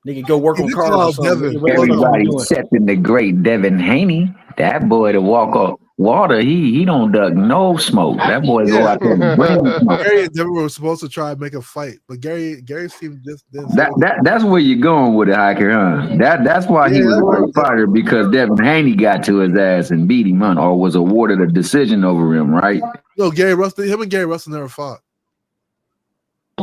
Nigga go work on cars or something. Everybody excepting the great Devin Haney. That boy to walk up water, he don't duck no smoke. That boy go out there and bring smoke. Gary and Devin were supposed to try and make a fight, but Gary seemed just that's where you're going with it, Hiker, huh? That's why he was a great fighter, because Devin Haney got to his ass and beat him, or was awarded a decision over him, right? No, him and Gary Russell never fought.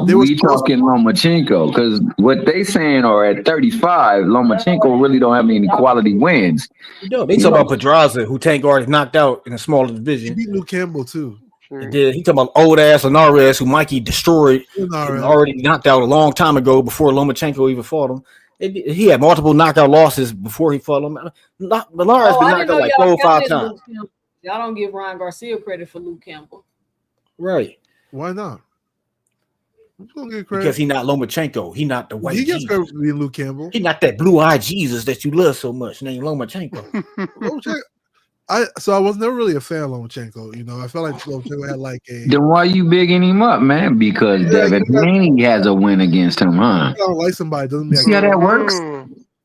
We talking Lomachenko, because what they saying are at 35, Lomachenko really don't have any quality wins. They talk about Pedraza, who Tank already knocked out in a smaller division. He beat Luke Campbell too. He talking about old ass Linares, who Mikey destroyed, and already knocked out a long time ago before Lomachenko even fought him. He had multiple knockout losses before he fought him. Linares been knocked out like 4 or 5 times. Y'all don't give Ryan Garcia credit for Luke Campbell. Right. Why not? Because he not Lomachenko. He not the white He gets Jesus. credit for being Luke Campbell. He not that blue-eyed Jesus that you love so much named Lomachenko. I was never really a fan of Lomachenko. You know, I felt like Lomachenko had like a. Then why you bigging him up, man? Because Devin Haney has a win against him, huh? I don't like somebody. Doesn't mean See how that works?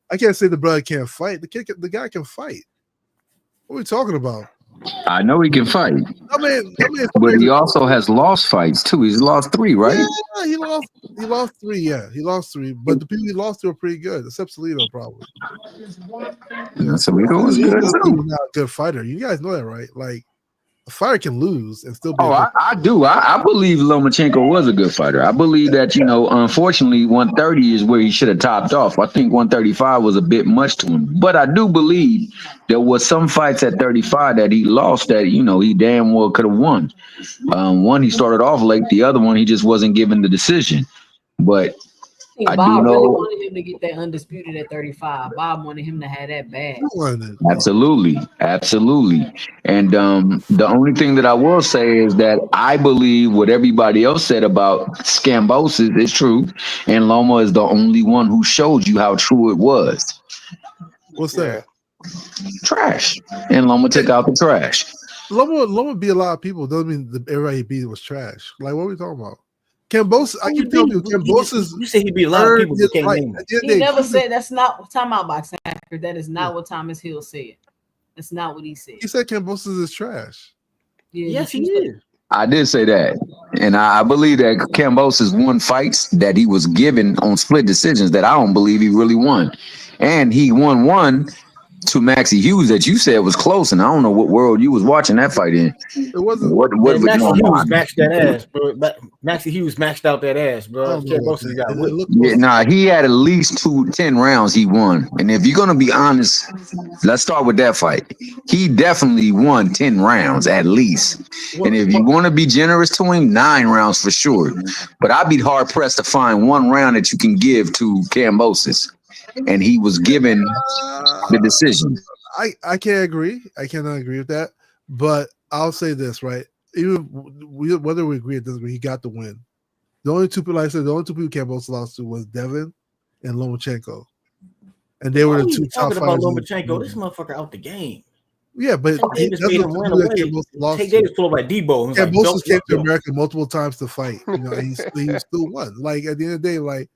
I can't say the brother can't fight. The guy can fight. What are we talking about? I know he can fight. I mean, but he also has lost fights too. He's lost 3, right? Yeah, he lost 3. Yeah, he lost 3. But the people he lost to were pretty good, except Salido probably. Yeah, Salido was good too. He's not a good fighter. You guys know that, right? Like a fighter can lose and still be. I do. I believe Lomachenko was a good fighter. I believe that, unfortunately, 130 is where he should have topped off. I think 135 was a bit much to him. But I do believe there was some fights at 35 that he lost that, he damn well could have won. One, he started off late. The other one, he just wasn't given the decision. But I Bob do really know. wanted him to get that undisputed at 35. Bob wanted him to have that bad. Absolutely. And the only thing that I will say is that I believe what everybody else said about Scambosis is true, and Loma is the only one who showed you how true it was. What's that? Trash. And Loma took out the trash. Loma beat a lot of people. Doesn't mean everybody he beat was trash. Like, what are we talking about? Cambosis, I keep telling you, Cambosis. You say he beat a lot of people. He never said that's not time out boxing. That is not what Thomas Hill said. That's not what he said. He said Cambosis is trash. Yeah, yes, he is. I did say that. And I believe that Cambosis won fights that he was given on split decisions that I don't believe he really won. And he won one to Maxie Hughes that you said was close, and I don't know what world you was watching that fight in. It wasn't. What Man, Maxie no, Hughes maxed that ass, bro. Maxie Hughes maxed out that ass, I bro. don't know about Kambosos got that. It whipped. looked yeah, close. nah, he had at least 10 rounds he won. And if you're gonna be honest, let's start with that fight. He definitely won 10 rounds at least. And if you want to be generous to him, 9 rounds for sure. But I'd be hard pressed to find 1 round that you can give to Kambosos. And he was given the decision. I can't agree. I cannot agree with that. But I'll say this, right? Even whether we agree or disagree, he got the win. The only two people, like I said, the only 2 people Kambosos lost to was Devin and Lomachenko. And they were the 2 top talking about fighters. Lomachenko. This motherfucker out the game. Yeah, but He just made him run away. Take Davis pulled like Debo. Kambosos came to America multiple times to fight. You know, he still won. Like at the end of the day, like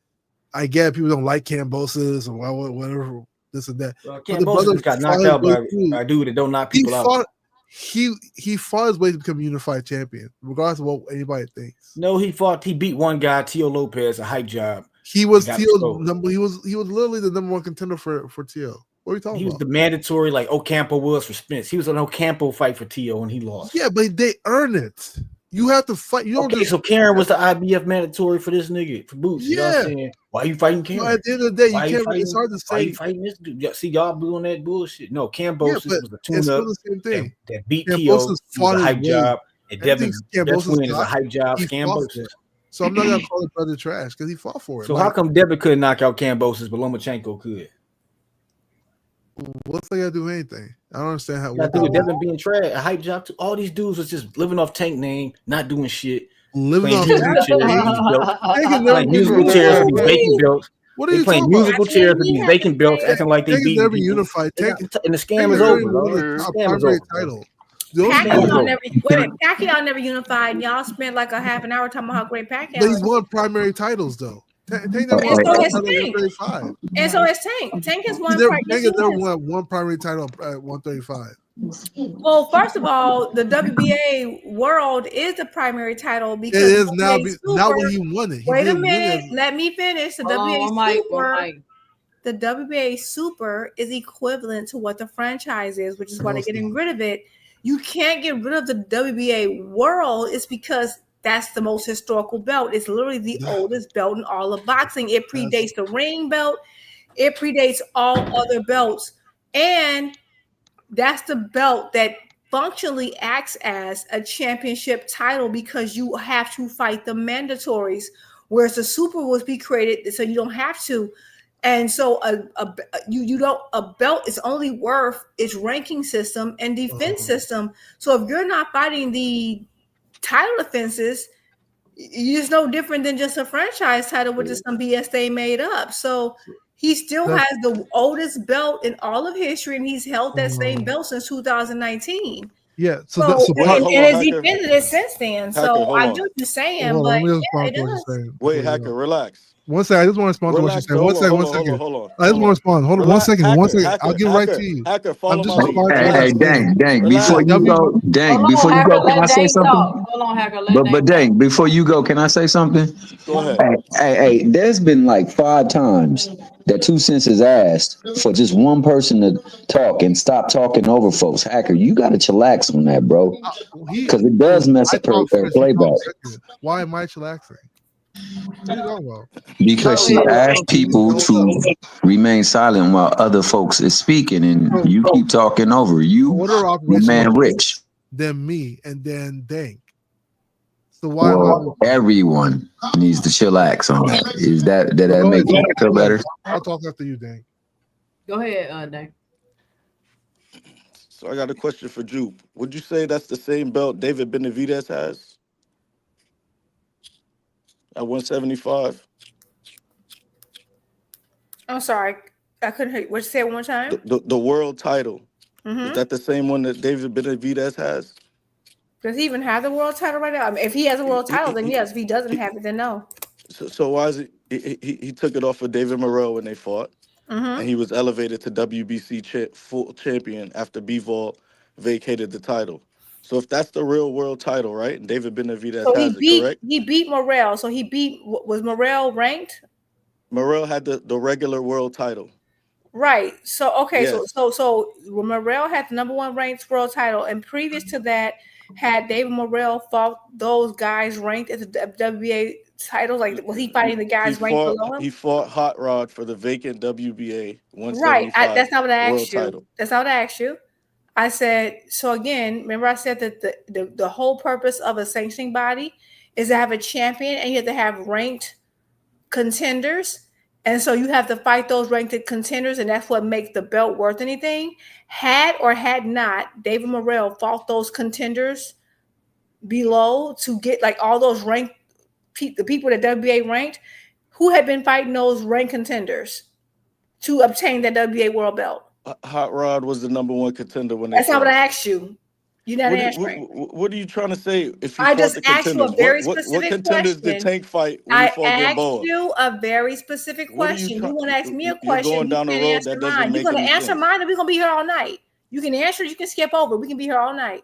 I get people don't like Kambosos or whatever, this and that. Kambosos got knocked out by a dude that don't knock people out. He fought his way to become a unified champion, regardless of what anybody thinks. No, he beat one guy, Tio Lopez, a hype job. He was Tio number. He was literally the number 1 contender for Tio. What are you talking about? He was the mandatory like Ocampo was for Spence. He was an Ocampo fight for Tio and he lost. Yeah, but they earn it. You have to fight. You don't so Karen was the IBF mandatory for this nigga for Boots. You know what I'm saying? Why you fighting Karen? Well, at the end of the day, you can't. It's hard to say. Why you fighting this dude? See, y'all doing that bullshit. No, Kambosos was the tune-up the same thing. That beat Tio. He was a hype job. And Devin's best win is a hype job. Kambosos. So I'm not gonna call it brother trash because he fought for it. So how come Devin couldn't knock out Kambosos, but Lomachenko could? What's they gotta do with anything? I don't understand how. Got to do with Devin being trash, a hype job too. All these dudes was just living off Tank name, not doing shit. Living off playing musical chairs for these vacant belts. What are you playing talking musical about? chairs for these vacant belts, acting like they beat never unified. And the scam is over, bro. The scam is over. Title. Pacquiao never unified. And y'all spent like a half an hour talking about how great Pacquiao. But he's won primary titles though. And so is Tank. And so is Tank. Tank has won. Tank has never won 1 primary title at 135. Well, first of all, the WBA World is the primary title because it is now. Not when he won it. Wait a minute. Let me finish. The WBA Super is equivalent to what the franchise is, which is why they're getting rid of it. You can't get rid of the WBA World. It's because that's the most historical belt. It's literally the oldest belt in all of boxing. It predates the ring belt. It predates all other belts. And that's the belt that functionally acts as a championship title because you have to fight the mandatories, whereas the Super was be created so you don't have to. And so a belt is only worth its ranking system and defense system. So if you're not fighting the title defenses, it's no different than just a franchise title, which is some BS they made up. So he still has the oldest belt in all of history, and he's held that same belt since 2019. Yeah. So has defended it since then. So I do what you're saying, but it does. Wait, Hacker, relax. 1 second. I just want to respond to what you're saying. 1 second. 1 second. Hold on. I just want to respond. Hold on. 1 second. Hacker, 1 second. Hacker, I'll get right to you. Hacker, follow my lead. Hey, Dang. Before you go, can I say something? Hold on, Hacker. But Dang, before you go, can I say something? Go ahead. Hey, there's been like 5 times that 2 Cents has asked for just one person to talk and stop talking over folks. Hacker, you got to chillax on that, bro, because it does mess up her playback. Why am I chillaxing? Because she asked people to remain silent while other folks is speaking, and you keep talking over. You, man, Rich. Then me, and then Dank. So why? Everyone needs to chillax on that. Did that make you feel better? I'll talk after you, Dank. Go ahead, Dank. So I got a question for Jupe. Would you say that's the same belt David Benavidez has? At 175. I'm sorry, I couldn't hear you. What you say one more time? The world title. Is that the same one that David Benavidez has? Does he even have the world title right now? I mean, if he has a world title, then yes. If he doesn't have it, then no. So why is he took it off of David Moreau when they fought, and he was elevated to WBC full champion after Bivol vacated the title. So if that's the real world title, right? And David Benavidez has it, correct? He beat Morrell. So was Morrell ranked? Morrell had the regular world title. Right. So okay. Yes. So Morrell had the number 1 ranked world title, and previous to that, had David Morrell fought those guys ranked at the WBA titles? Like, was he fighting the guys ranked below him? He fought Hot Rod for the vacant WBA Right. 175 That's not what I world asked you. title. That's not what I asked you. I said, so again, remember I said that the whole purpose of a sanctioning body is to have a champion, and you have to have ranked contenders. And so you have to fight those ranked contenders, and that's what makes the belt worth anything. Had or had not David Morrell fought those contenders below to get like all those ranked the people that WBA ranked, who had been fighting those ranked contenders to obtain that WBA world belt? Hot Rod was the number 1 contender when they That's not what fought. I asked you. You're not answering. What are you trying to say? If he I fought just the asked you a contenders, very what specific contenders did question. Tank fight when he I fought asked Gamboa? you a very specific What are you question. You trying? want to ask me a You're question? going You down the can't road answer that doesn't mine. You're make going any to answer sense. mine, and we're going to be here all night. You can answer it. You can skip over. We can be here all night.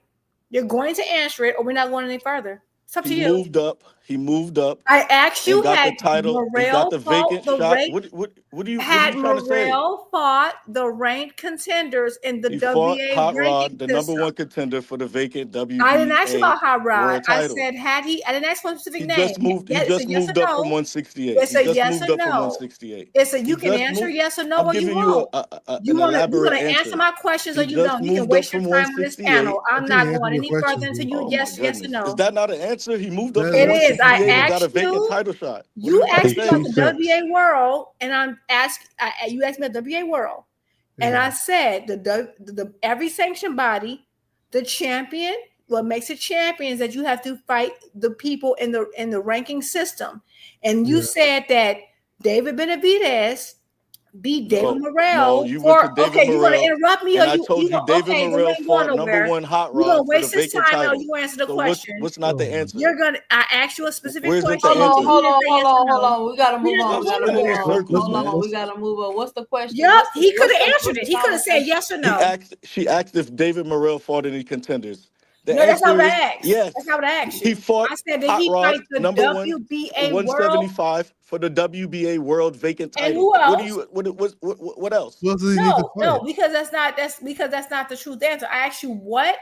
You're going to answer it, or we're not going any further. It's up to He you. moved up. He moved up. I asked you, And got had the title. He got Morrell the fought vacant the shot. ranked? What are you Had trying to say? Morrell fought the ranked contenders in the He fought WBA Hot ranking Rod, the number system? 1 contender for the vacant I didn't ask you WBA about Hot Rod. world I title. said, had he? I didn't ask for a specific He name. just moved. He Yes, it's a just yes or moved up from no. 168. It's He a just yes moved or up from no. 168. It's a He you can just answer moved. yes or no, I'm or you giving you won't. an You're elaborate gonna answer answer. my questions, or He you just don't. You can moved up waste your from time on this 168. panel. I I'm think not you answered going your any question, further until dude. you Oh my yes or goodness. no. Is that not an answer? He moved up That from It is is. I 168 and got a asked vacant you. title shot. What are You you trying to asked me say? about the WBA world, and I'm asked. You asked me about the WBA world, and I said the every sanctioned body, the champion. What makes a champion is that you have to fight the people in the ranking system, and you said that David Benavidez beat David No, Morrell you went to for. David Okay, you want to Morrell, interrupt me, or and I told you you know? David Okay, then we Morrell ain't going fought number nowhere. 1 Hot You gonna Rod for the waste his vacant time, or title. you answer the So question? what's not the answer? You're gonna. I asked you a specific Where's it the question. Hold on, answer? You hold didn't on, say hold yes or on, hold no. on. We gotta We move didn't on. Stop We go gotta spinning move in nowhere. on. circles, Hold on. man. We gotta move on. What's the question? Yep, What's he could have answered it. He could have said conversation? yes or no. She asked if David Morrell fought any contenders. The No, that's not answer what is I asked. yes. That's not what I asked He you. fought I said, did Hot he Rod, fight the number 1, WBA world? 175 for the WBA world vacant And title. who What do else? you what else? What does he need to No, fight? because that's not the truth answer. I asked you what.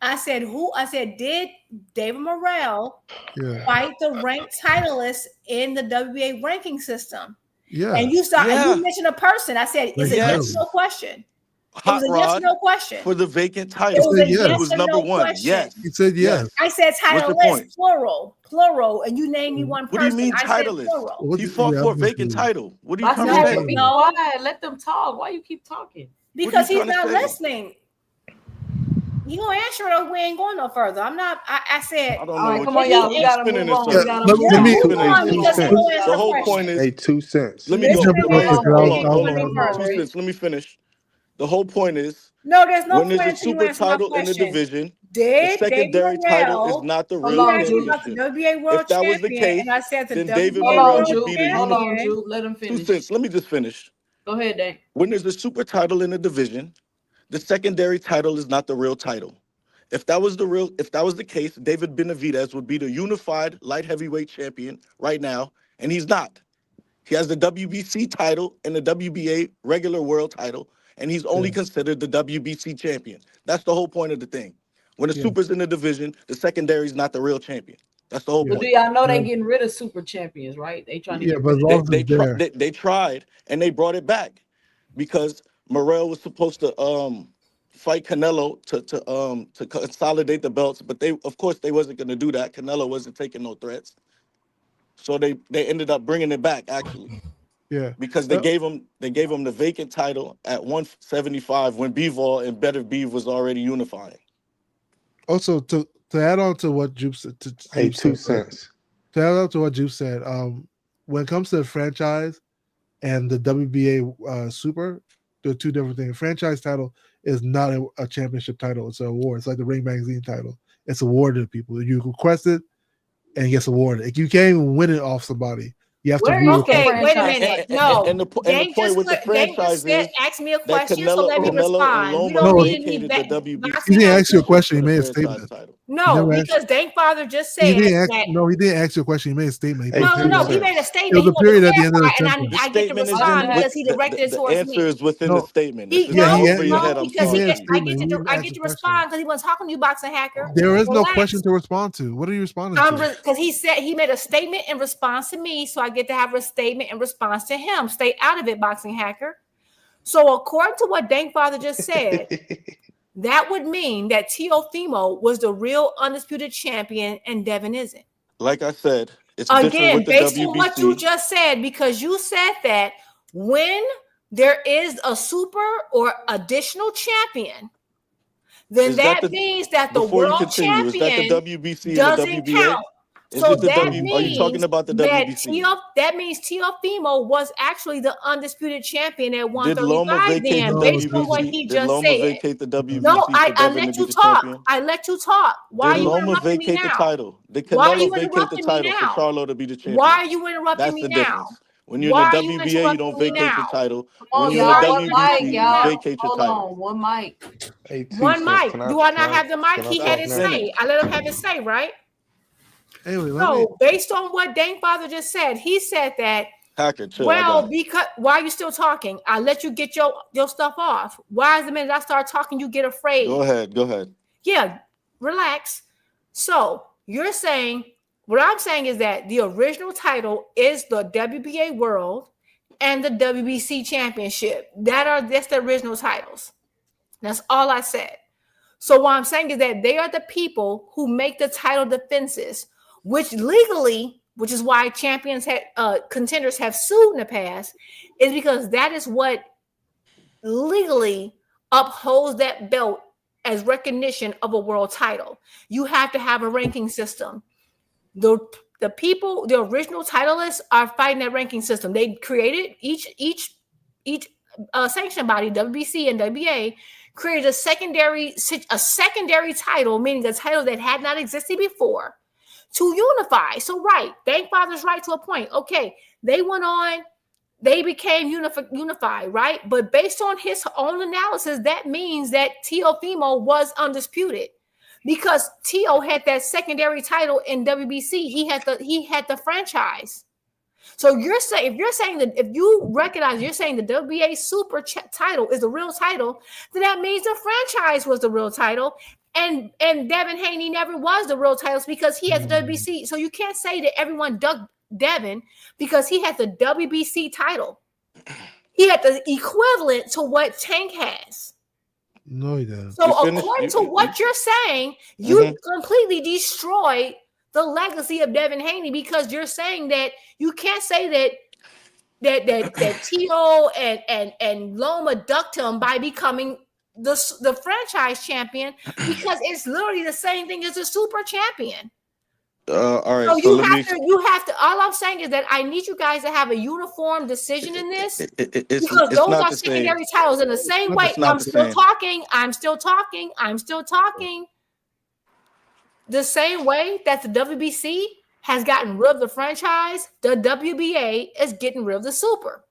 I said who. I said, did David Morrell Yeah. fight the ranked titleists in the WBA ranking system? Yeah. And you saw, and Yeah. you mentioned a person. I said, it's a yes or Yes. no question. It Hot was a yes or Rod no question. for the vacant It title. was a yes. He yes was or number no 1. question. Yes. He said yes. I said What's the titleless, point? plural, and you named me one What do you person. mean I said titleist? plural. What He did- fought yeah, for a I'm vacant confused. title. What are you I trying to said, say? be No, quiet. Let them talk. Why you keep talking? What are because you he's trying to not say? listening. You gonna answer it, or we ain't going no further. I'm not. I said. I don't All know right, what come Did on, you he y'all. We you gotta spinning move in on. We circles. Yeah, gotta let, move let Yeah, on. me. We move gotta on move because he on. gonna We answer The the gotta whole move question. point on. is, Hey, 2 cents. let me Listen go. to Real quick, him. Hold Then on, you hold going on, no hold on. further. 2 cents. Let me finish. The whole point is, No, there's no when there's point a until you super answer my title in the question. division, the Did David secondary title is Morrell? not the Hold real You on, asked me Jupe. about the championship. WBA If World that was the Champion, and case, I said the then David Hold WBA Morrell on, World would Jupe. be the Hold on, Champion. Jupe. Let him 2 finish. cents. Let me just finish. Go ahead, Dane. When there's a super title in the division, the secondary title is not the real title. If that was the case, David Benavidez would be the unified light heavyweight champion right now, and he's not. He has the WBC title and the WBA regular world title, and he's only Yeah. considered the WBC champion. That's the whole point of the thing. When the Yeah. super's in the division, the secondary is not the real champion. That's the whole Yeah. But do point. y'all know they Yeah. getting rid of super champions, right? They trying to Yeah, get but rid as of long that. as it's there. They tried and they brought it back because Morrell was supposed to fight Canelo to consolidate the belts, but they wasn't going to do that. Canelo wasn't taking no threats, so they ended up bringing it back actually Yeah. because they gave him the vacant title at 175 when Bivol and Better Beef was already unifying. Also, to add on to what Jupe said, Hey, Jupe said, 2 right? cents. To add on to what Jupe said, when it comes to the franchise and the WBA Super, they're two different things. Franchise title is not a championship title; it's an award. It's like the Ring Magazine title. It's awarded to people. You request it, and it gets awarded. You can't even win it off somebody. You have to Where view is it. the Okay, wait a And, minute. and, No, and the point Dane just with the franchise is asked me a that question, so let me Canelo and respond. We Loma don't No, need any vacated the he WBC didn't ask you a championship question. for He the made a franchise statement. title. He No, never asked. because Dane Father just He said didn't ask. that. No, he didn't ask you a question. He made a statement. He put a No, period. he made a It statement. was He a wanted to period at the end of the clarify, and sentence. The I get to statement is respond in because he directed it the towards answer me. is within the No, statement. He It's yeah, not he over your head. no, I'm because he talking made a to you. statement. He didn't I ask get a to question. respond because he wasn't talking to you, boxing hacker. There is no Relax. question to respond to. What are you responding to? Because he said he made a statement in response to me, so I get to have a statement in response to him. Stay out of it, boxing hacker. So according to what Dane Father just said, that would mean that Teofimo was the real undisputed champion and Devin isn't. Like I said, it's different Again, with the based on what you WBC. just said, because you said that when there is a super or additional champion, then Is that that the means that the before you world continue? Is that the champion WBC and the doesn't WBA? count. Is So it the that Are you talking means about the that WBC? Teofimo was actually the undisputed champion at Did Loma 135 vacate the then, based on what WBC? he Did just Loma said. vacate the WBC No, for I Devin to let be you the talk. champion? I let you talk. Why Did are you Loma interrupting me vacate the now? title? Did Why are you Canelo vacate the interrupting me title for now? Charlo to be the champion? Why are you interrupting That's me the now? difference. When you're in Why the are you WBA, you don't interrupting me vacate your now? title. Come When on, you're in the Why are y'all. you One mic, WBC, interrupting me you now? y'all. vacate your Hold title. on. One mic. Hey, T, One mic. can I Do I not can I have the mic? can I He had talk his now? say. I let him have his say, right? Anyway, let me. So, based on what Dane Father just said, he said that, Hacker, chill. I well, got it. because why are you still talking? I let you get your stuff off. Why is the minute I start talking, you get afraid? Go ahead. Go ahead. Yeah, relax. So, you're saying, what I'm saying is that the original title is the WBA World and the WBC Championship. That's the original titles. That's all I said. So what I'm saying is that they are the people who make the title defenses, which legally, which is why contenders have sued in the past, is because that is what legally upholds that belt as recognition of a world title. You have to have a ranking system. The people, the original titleists are fighting that ranking system. They created each sanction body, WBC and WBA, created a secondary title, meaning a title that had not existed before, to unify. So, right, Dane Father's right to a point. Okay, they went on, they became unified, right? But based on his own analysis, that means that Teofimo was undisputed because Teo had that secondary title in WBC. He had the franchise. So if you're saying that if you recognize you're saying the WBA Super title is the real title, then that means the franchise was the real title, and Devin Haney never was the real titles because he has the WBC. So you can't say that everyone ducked Devin because he had the WBC title. He had the equivalent to what Tank has. No, he didn't. So according to what you're saying, you completely destroyed the legacy of Devin Haney because you're saying that you can't say that Tito and Loma ducked him by becoming the franchise champion because it's literally the same thing as a super champion. All right. So So you let me. have to. All I'm saying is that I need you guys to have a uniform decision in this It's because those not are the same. secondary titles. In the same way, It's not I'm the still same. talking. I'm still talking. I'm still talking. The same way that the WBC has gotten rid of the franchise, the WBA is getting rid of the super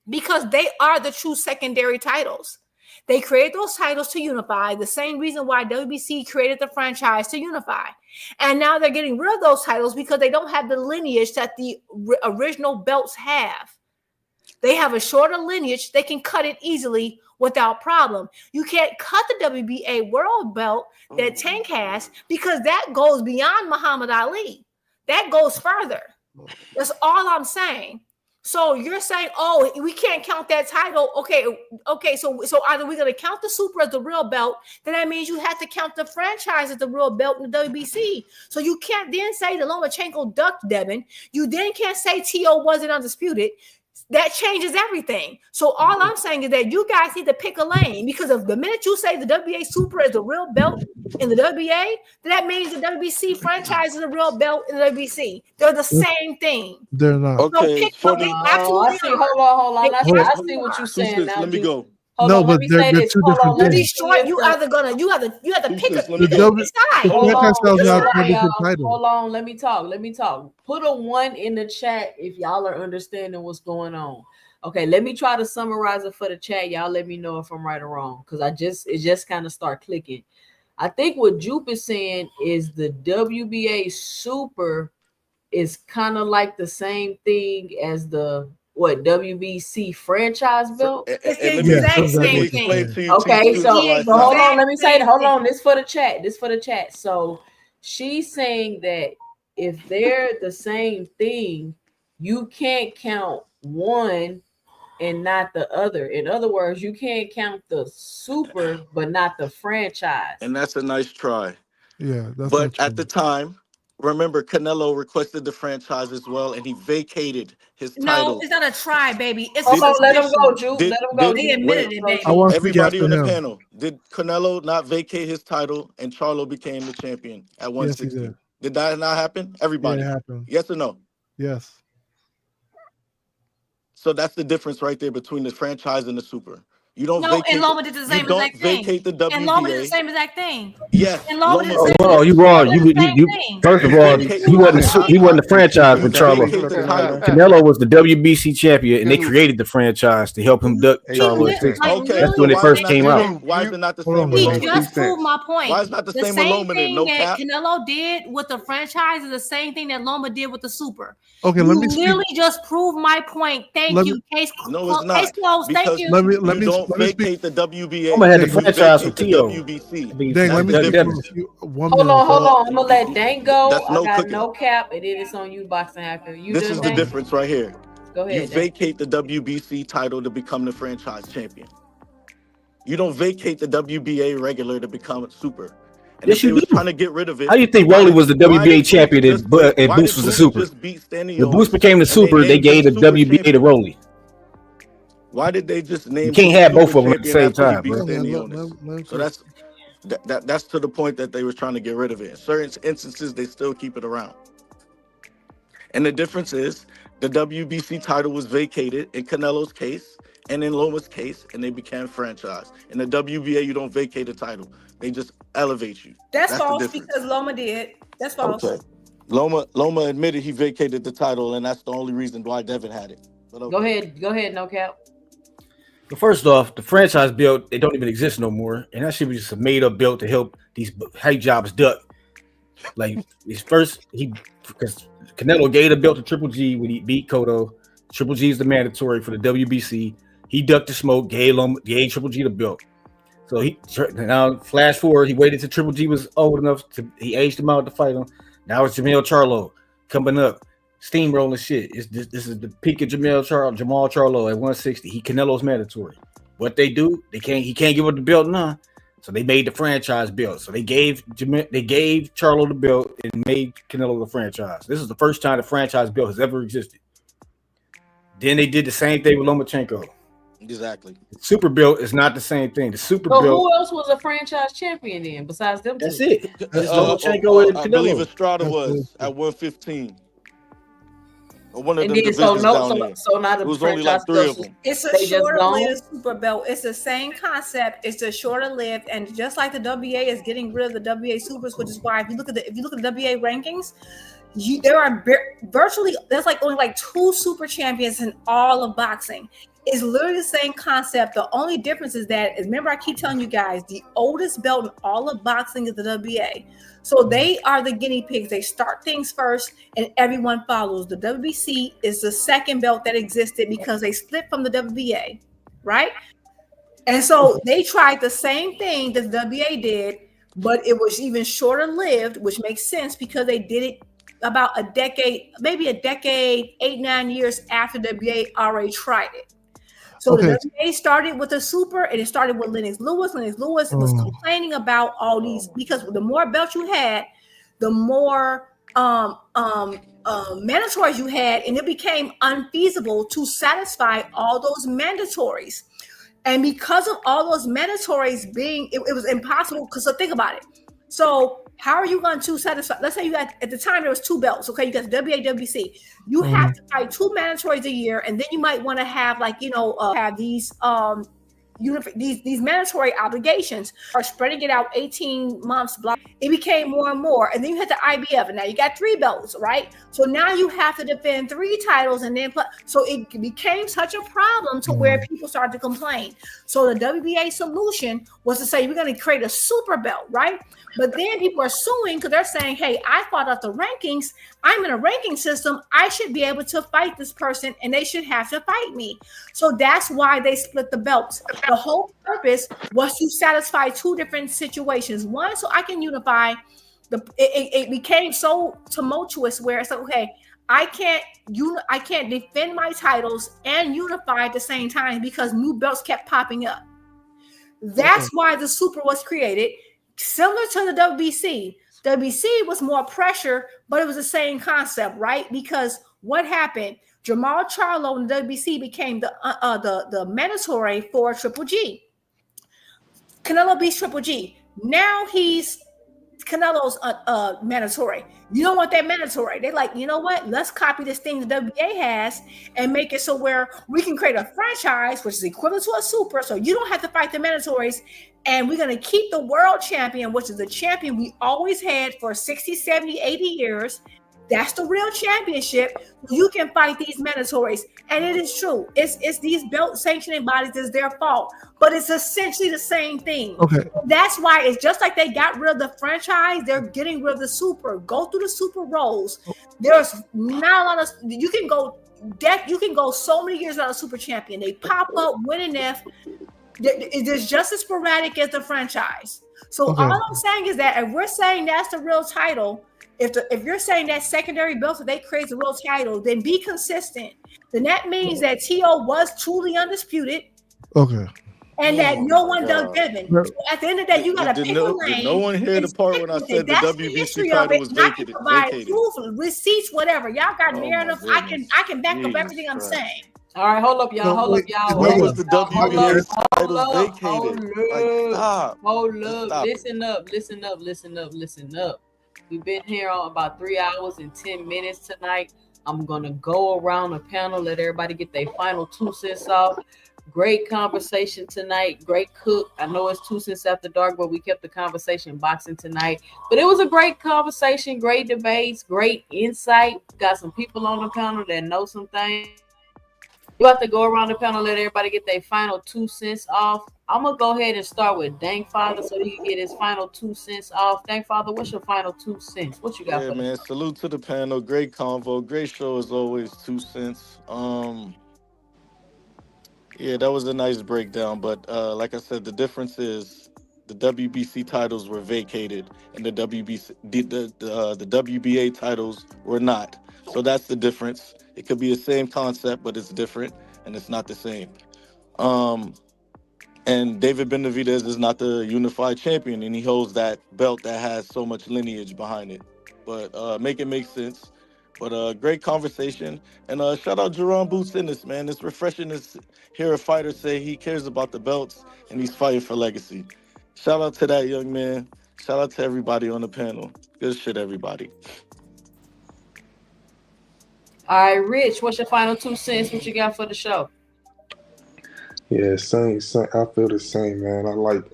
because they are the true secondary titles. They create those titles to unify, the same reason why WBC created the franchise to unify. And now they're getting rid of those titles because they don't have the lineage that the original belts have. They have a shorter lineage. They can cut it easily without problem. You can't cut the WBA world belt that Tank has because that goes beyond Muhammad Ali. That goes further. That's all I'm saying. So you're saying, oh, we can't count that title. Okay. So either we're going to count the super as the real belt, then that means you have to count the franchise as the real belt in the WBC. So you can't then say that Lomachenko ducked Devin. You then can't say T.O. wasn't undisputed. That changes everything. So all I'm saying is that you guys need to pick a lane because of the minute you say the WBA Super is the real belt in the WBA, that means the WBC franchise is the real belt in the WBC. They're the same thing. They're not. Okay. So they absolutely I see. Hold on. I see what you're Two saying cents. now, Let me Juice. go. Hold No, on, but let me they're say this. two Hold on, different let me things. see if You the, either gonna you have to pick a The W side. hold franchise on, titles slow now down, are different y'all. titles. Hold on, let me talk. Let me talk. Put a 1 in the chat if y'all are understanding what's going on. Okay, let me try to summarize it for the chat. Y'all let me know if I'm right or wrong, because it just kind of start clicking. I think what Jupe is saying is the WBA Super is kind of like the same thing as the WBC franchise belt. It's the And let me exact let me same explain thing. to you, T Okay, Scoots, so why it's but hold not. on, let me say, Same hold thing. on, this for the chat. This for the chat. So she's saying that if they're the same thing, you can't count one and not the other. In other words, you can't count the super but not the franchise. And that's a nice try. Yeah, that's But not true. at the time, remember Canelo requested the franchise as well, and he vacated his No, title. it's not a try, baby. It's a Hold on, let him go, submission. Jupe. Did Let him go. did They Jupe. admitted wait? it, I baby. want to speak Everybody after on the him. panel, did Canelo not vacate his title and Charlo became the champion at Yes, he 160? did. Did that not happen? Yeah, it Everybody, happened. yes or no? Yes. So that's the difference right there between the franchise and the super. You don't No, and vacate the Loma did the you same don't exact thing. vacate the And Loma did the WBA. same exact thing. Yes, And Loma did the Loma Oh, same. hold on, vacates. you wrong. Loma did the same You thing. first of You all, vacate. he wasn't the franchise You with Charlo. vacate the title. Canelo was the WBC champion, and they created the franchise to help him duck He Charlo at li- 60. like Okay, That's so when literally it why is it first not the came out. same? Why is it not the Hold same on, with He guys. Loma? just proved my point. Why is not the The same with same Loma then? thing No that cap. Canelo did with the franchise is the same thing that Loma did with the super. Okay, You let me speak. literally just proved my point. Thank Let you. me No, it's Case not closed. Thank because you. let you me don't let me speak. vacate the WBA. Loma had the Dang, You franchise with vacate the Tio. WBC. Dang, That's let the me speak for difference. a few, 1 Hold minute. on, hold So on. I'm gonna let Dank go. that's I no got cooking. no cap, and then it's on you, boxing hacker. You This done, is the Dank? difference right here. Go You ahead, Dank. vacate the WBC title to become the franchise champion. You don't vacate the WBA regular to become a super. And if Yes, they you was do. trying to get rid of How it, do you think Rolly was the why WBA did Boots champion just and why Boots did was the Boots super? just beat When Boots Stenios became the and they super, they named him gave the super WBA to champion? Rolly. Why did they just You name can't him have super both of them at the champion same after he time, beat bro. Hold on, Stanionis? let him So finish. that's to the point that they was trying to get rid of it. In certain instances, they still keep it around. And the difference is the WBC title was vacated in Canelo's case and in Loma's case, and they became franchise. In the WBA, you don't vacate a title; they just elevate you. That's That's the false difference. because Loma did. That's false. Okay. Loma admitted he vacated the title, and that's the only reason why Devin had it. But Go okay. ahead, no cap. But first off, the franchise belt, they don't even exist no more. And that shit was just a made up belt to help these hate jobs duck. Like his first, because Canelo gave the belt to Triple G when he beat Cotto. Triple G is the mandatory for the WBC. He ducked the smoke, gave Triple G the belt. So now flash forward, he waited till Triple G was old enough he aged him out to fight him. Now it's Jamal Charlo coming up, steamrolling shit. This is the peak of Jamal Charlo at 160. He Canelo's mandatory. What they do, he can't give up the belt now. So they made the franchise belt. So they gave Charlo the belt and made Canelo the franchise. This is the first time the franchise belt has ever existed. Then they did the same thing with Lomachenko. Exactly. The super belt is not the same thing. The super So belt. who else was a franchise champion then besides them That's two? it. Just Lomachenko and I believe Canelo. Estrada was at 115. Or one of And them then so divisions no, down there. so now It the was only franchise like 3 belts of them. It's a they just shorter gone. lived super belt. It's the same concept. It's a shorter lived, and just like the WA is getting rid of the WA supers, which is why if you look at the WA rankings, there are virtually there's like only like 2 super champions in all of boxing. It's literally the same concept. The only difference is that, remember, I keep telling you guys, the oldest belt in all of boxing is the WBA. So they are the guinea pigs. They start things first and everyone follows. The WBC is the second belt that existed because they split from the WBA, right? And so they tried the same thing that the WBA did, but it was even shorter lived, which makes sense because they did it about a decade, maybe a decade, 8-9 years after the WBA already tried it. So Okay. the WBA started with a super, and it started with Lennox Lewis. Lennox Lewis was complaining about all these because the more belts you had, the more mandatories you had, and it became unfeasible to satisfy all those mandatories. And because of all those mandatories being, it was impossible. Because so think about it. So how are you going to satisfy? Let's say you got at the time there was 2 belts. Okay, you got the WBA, WBC. You have to fight 2 mandatories a year, and then you might want to have have these these mandatory obligations are spreading it out 18 months. It became more and more, and then you had the IBF, and now you got 3 belts, right? So now you have to defend 3 titles, and then so it became such a problem to where people started to complain. So the WBA solution was to say we're going to create a super belt, right? But then people are suing because they're saying, hey, I fought out the rankings. I'm in a ranking system. I should be able to fight this person and they should have to fight me. So that's why they split the belts. The whole purpose was to satisfy 2 different situations. One, so I can unify. It became so tumultuous where it's like, okay, I can't defend my titles and unify at the same time because new belts kept popping up. That's why the super was created. Similar to the WBC. WBC was more pressure, but it was the same concept, right? Because what happened? Jamal Charlo in the WBC became the mandatory for Triple G. Canelo beats Triple G. Now he's Canelo's mandatory. You don't want that mandatory. They're like, you know what? Let's copy this thing the WBA has and make it so where we can create a franchise, which is equivalent to a super. So you don't have to fight the mandatories. And we're going to keep the world champion, which is the champion we always had for 60, 70, 80 years. That's the real championship. You can fight these mandatories. And it is true. It's these belt sanctioning bodies, it's their fault. But it's essentially the same thing. Okay. That's why it's just like they got rid of the franchise, they're getting rid of the super. Go through the super roles. There's not a lot of you can go so many years without a super champion. They pop up, win an F. It's just as sporadic as the franchise. So all I'm saying is that if we're saying that's the real title, if you're saying that secondary belt that they create the real title, then be consistent. Then that means that T.O. was truly undisputed. Okay. And that no one dug Devin. So at the end of the day, you got to pick a lane. Did no one hear the part when I said the WBC title was vacated? Proof, receipts, whatever. Y'all got narrative. I can back up everything I'm saying. All right, hold up, y'all. Hold up, y'all. When was the WBA titles vacated? Hold up. Listen up. We've been here on about 3 hours and 10 minutes tonight. I'm gonna go around the panel, let everybody get their final 2 cents off. Great conversation tonight. Great cook. I know it's 2 cents after dark, but we kept the conversation boxing tonight. But it was a great conversation, great debates, great insight. Got some people on the panel that know some things. You have to go around the panel, let everybody get their final 2 cents off. I'm gonna go ahead and start with Dank Father so he can get his final 2 cents off. Dank Father, what's your final 2 cents? What you got? Yeah, man. Salute to the panel. Great convo. Great show as always. 2 cents. Yeah, that was a nice breakdown. But like I said, the difference is the WBC titles were vacated and the WBA titles were not. So that's the difference. It could be the same concept, but it's different and it's not the same. And David Benavidez is not the unified champion, and he holds that belt that has so much lineage behind it. But make it make sense. But great conversation. And shout out Jerome Boots Ennis, man. It's refreshing to hear a fighter say he cares about the belts and he's fighting for legacy. Shout out to that young man. Shout out to everybody on the panel. Good shit, everybody. All right, Rich, what's your final 2 cents? What you got for the show? Yeah, same. I feel the same, man. I like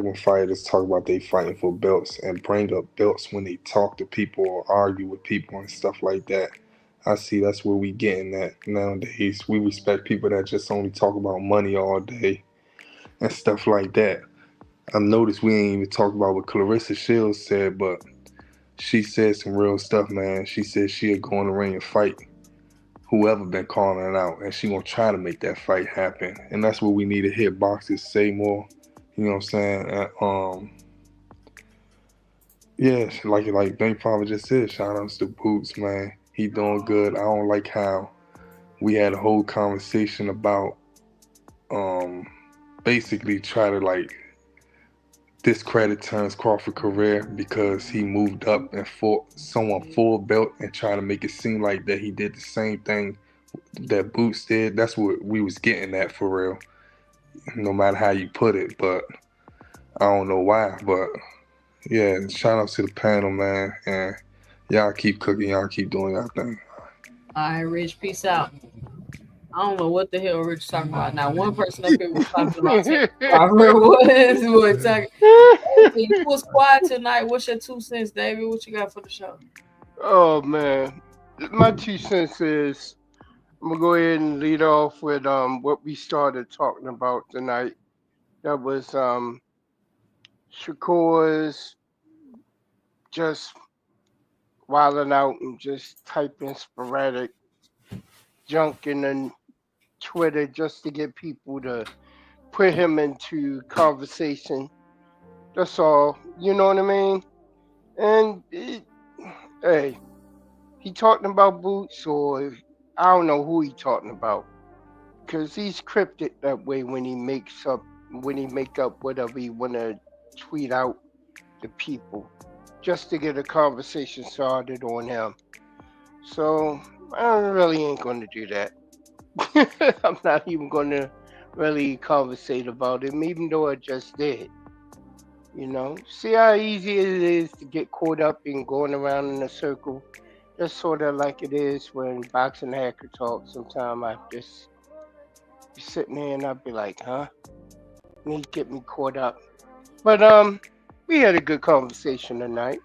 when fighters talk about they fighting for belts and bring up belts when they talk to people or argue with people and stuff like that. I see that's where we getting at nowadays. We respect people that just only talk about money all day and stuff like that. I noticed we ain't even talked about what Clarissa Shields said, but she said some real stuff, man. She said she'll go in the ring and fight whoever been calling it out, and she gonna try to make that fight happen. And that's what we need to hear boxers say more. You know what I'm saying? Yeah, like Dank Father just said, shout outs to Boots, man. He doing good. I don't like how we had a whole conversation about basically try to like discredit Terrence Crawford's career because he moved up and fought someone full belt and trying to make it seem like that he did the same thing that Boots did. That's what we was getting at for real, no matter how you put it. But I don't know why. But yeah, shout out to the panel, man. And y'all keep cooking. Y'all keep doing y'all thing. All right, Rich, peace out. I don't know what the hell Rich talking about. Now, one person up here was talking about Tank Robert was talking. You was quiet tonight. What's your 2 cents, David? What you got for the show? Oh man, my 2 cents is I'm gonna go ahead and lead off with what we started talking about tonight. That was Shakur's just wilding out and just typing sporadic junk in the Twitter just to get people to put him into conversation. That's all. You know what I mean? And hey, he talking about Boots, or I don't know who he talking about, because he's cryptic that way when he make up whatever he wanna tweet out to people, just to get a conversation started on him. So I really ain't gonna do that. I'm not even gonna really conversate about him, even though I just did. You know, see how easy it is to get caught up in going around in a circle. Just sort of like it is when boxing hacker talk. Sometimes I just be sitting there and I'd be like, huh? And he'd get me caught up. But we had a good conversation tonight.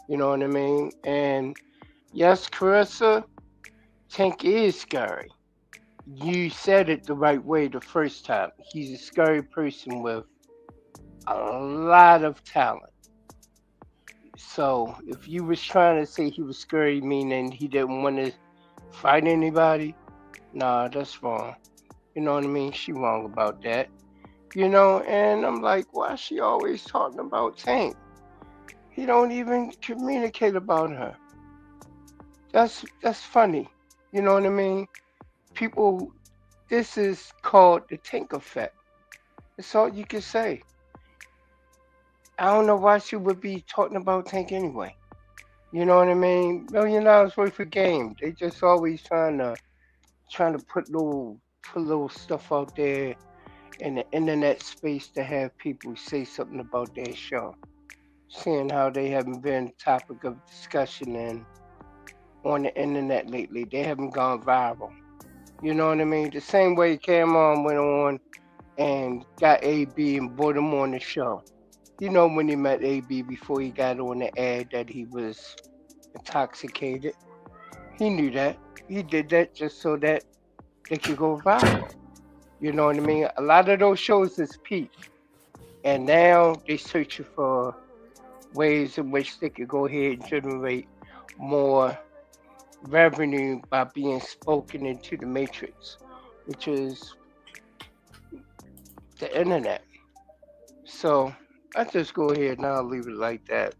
You know what I mean? And yes, Carissa, Tank is scary. You said it the right way the first time. He's a scary person with a lot of talent. So if you was trying to say he was scary, meaning he didn't want to fight anybody, nah, that's wrong. You know what I mean? She wrong about that. You know, and I'm like, why is she always talking about Tank? He don't even communicate about her. That's funny. You know what I mean? People, this is called the Tank effect. That's all you can say. I don't know why she would be talking about Tank anyway. You know what I mean? $1 million worth of game. They just always trying to put little stuff out there in the internet space to have people say something about their show. Seeing how they haven't been topic of discussion and on the internet lately. They haven't gone viral. You know what I mean? The same way Cameron went on and got AB and brought him on the show. You know when he met AB before he got on the ad that he was intoxicated. He knew that. He did that just so that they could go viral. You know what I mean? A lot of those shows is peaked. And now they searching for ways in which they could go ahead and generate more revenue by being spoken into the matrix, which is the internet. So I just go ahead and I'll leave it like that.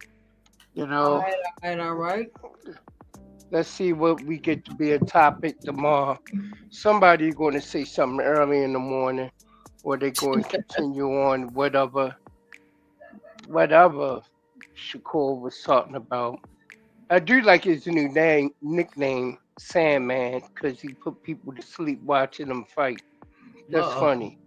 You know, All right. let's see what we get to be a topic tomorrow. Somebody going to say something early in the morning, or they going to continue on whatever Shakur was talking about. I do like his new nickname, Sandman, because he put people to sleep watching them fight. That's funny.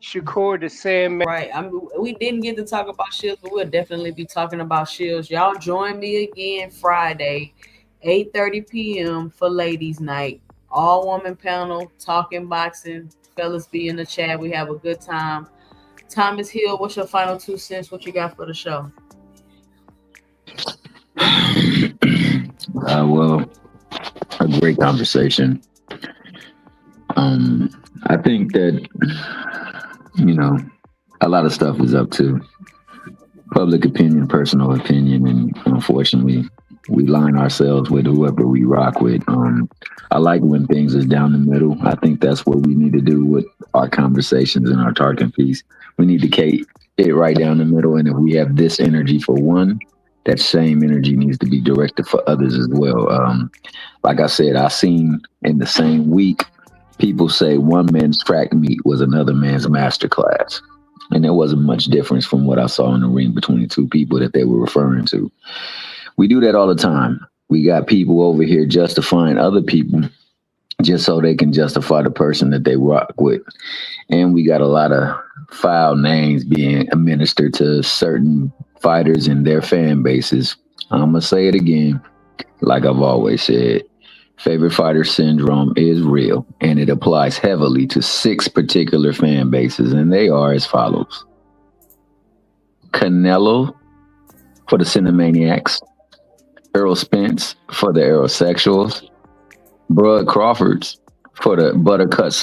Shakur the Sandman. Right. I mean, we didn't get to talk about Shields, but we'll definitely be talking about Shields. Y'all join me again Friday, 8:30 p.m. for Ladies Night. All woman panel, talking boxing. Fellas be in the chat. We have a good time. Thomas Hill, what's your final 2 cents? What you got for the show? Well, a great conversation. I think that, a lot of stuff is up to public opinion, personal opinion, and unfortunately, we line ourselves with whoever we rock with. I like when things is down the middle. I think that's what we need to do with our conversations and our talking piece. We need to keep it right down the middle, and if we have this energy for one, that same energy needs to be directed for others as well. Like I said, I seen in the same week people say one man's track meet was another man's masterclass. And there wasn't much difference from what I saw in the ring between the two people that they were referring to. We do that all the time. We got people over here justifying other people just so they can justify the person that they rock with. And we got a lot of foul names being administered to certain fighters and their fan bases. I'm going to say it again, like I've always said. favorite fighter syndrome is real, and it applies heavily to 6 particular fan bases, and they are as follows: Canelo for the Cinemaniacs, Errol Spence for the Aerosexuals, Bud Crawfords for the Buttercut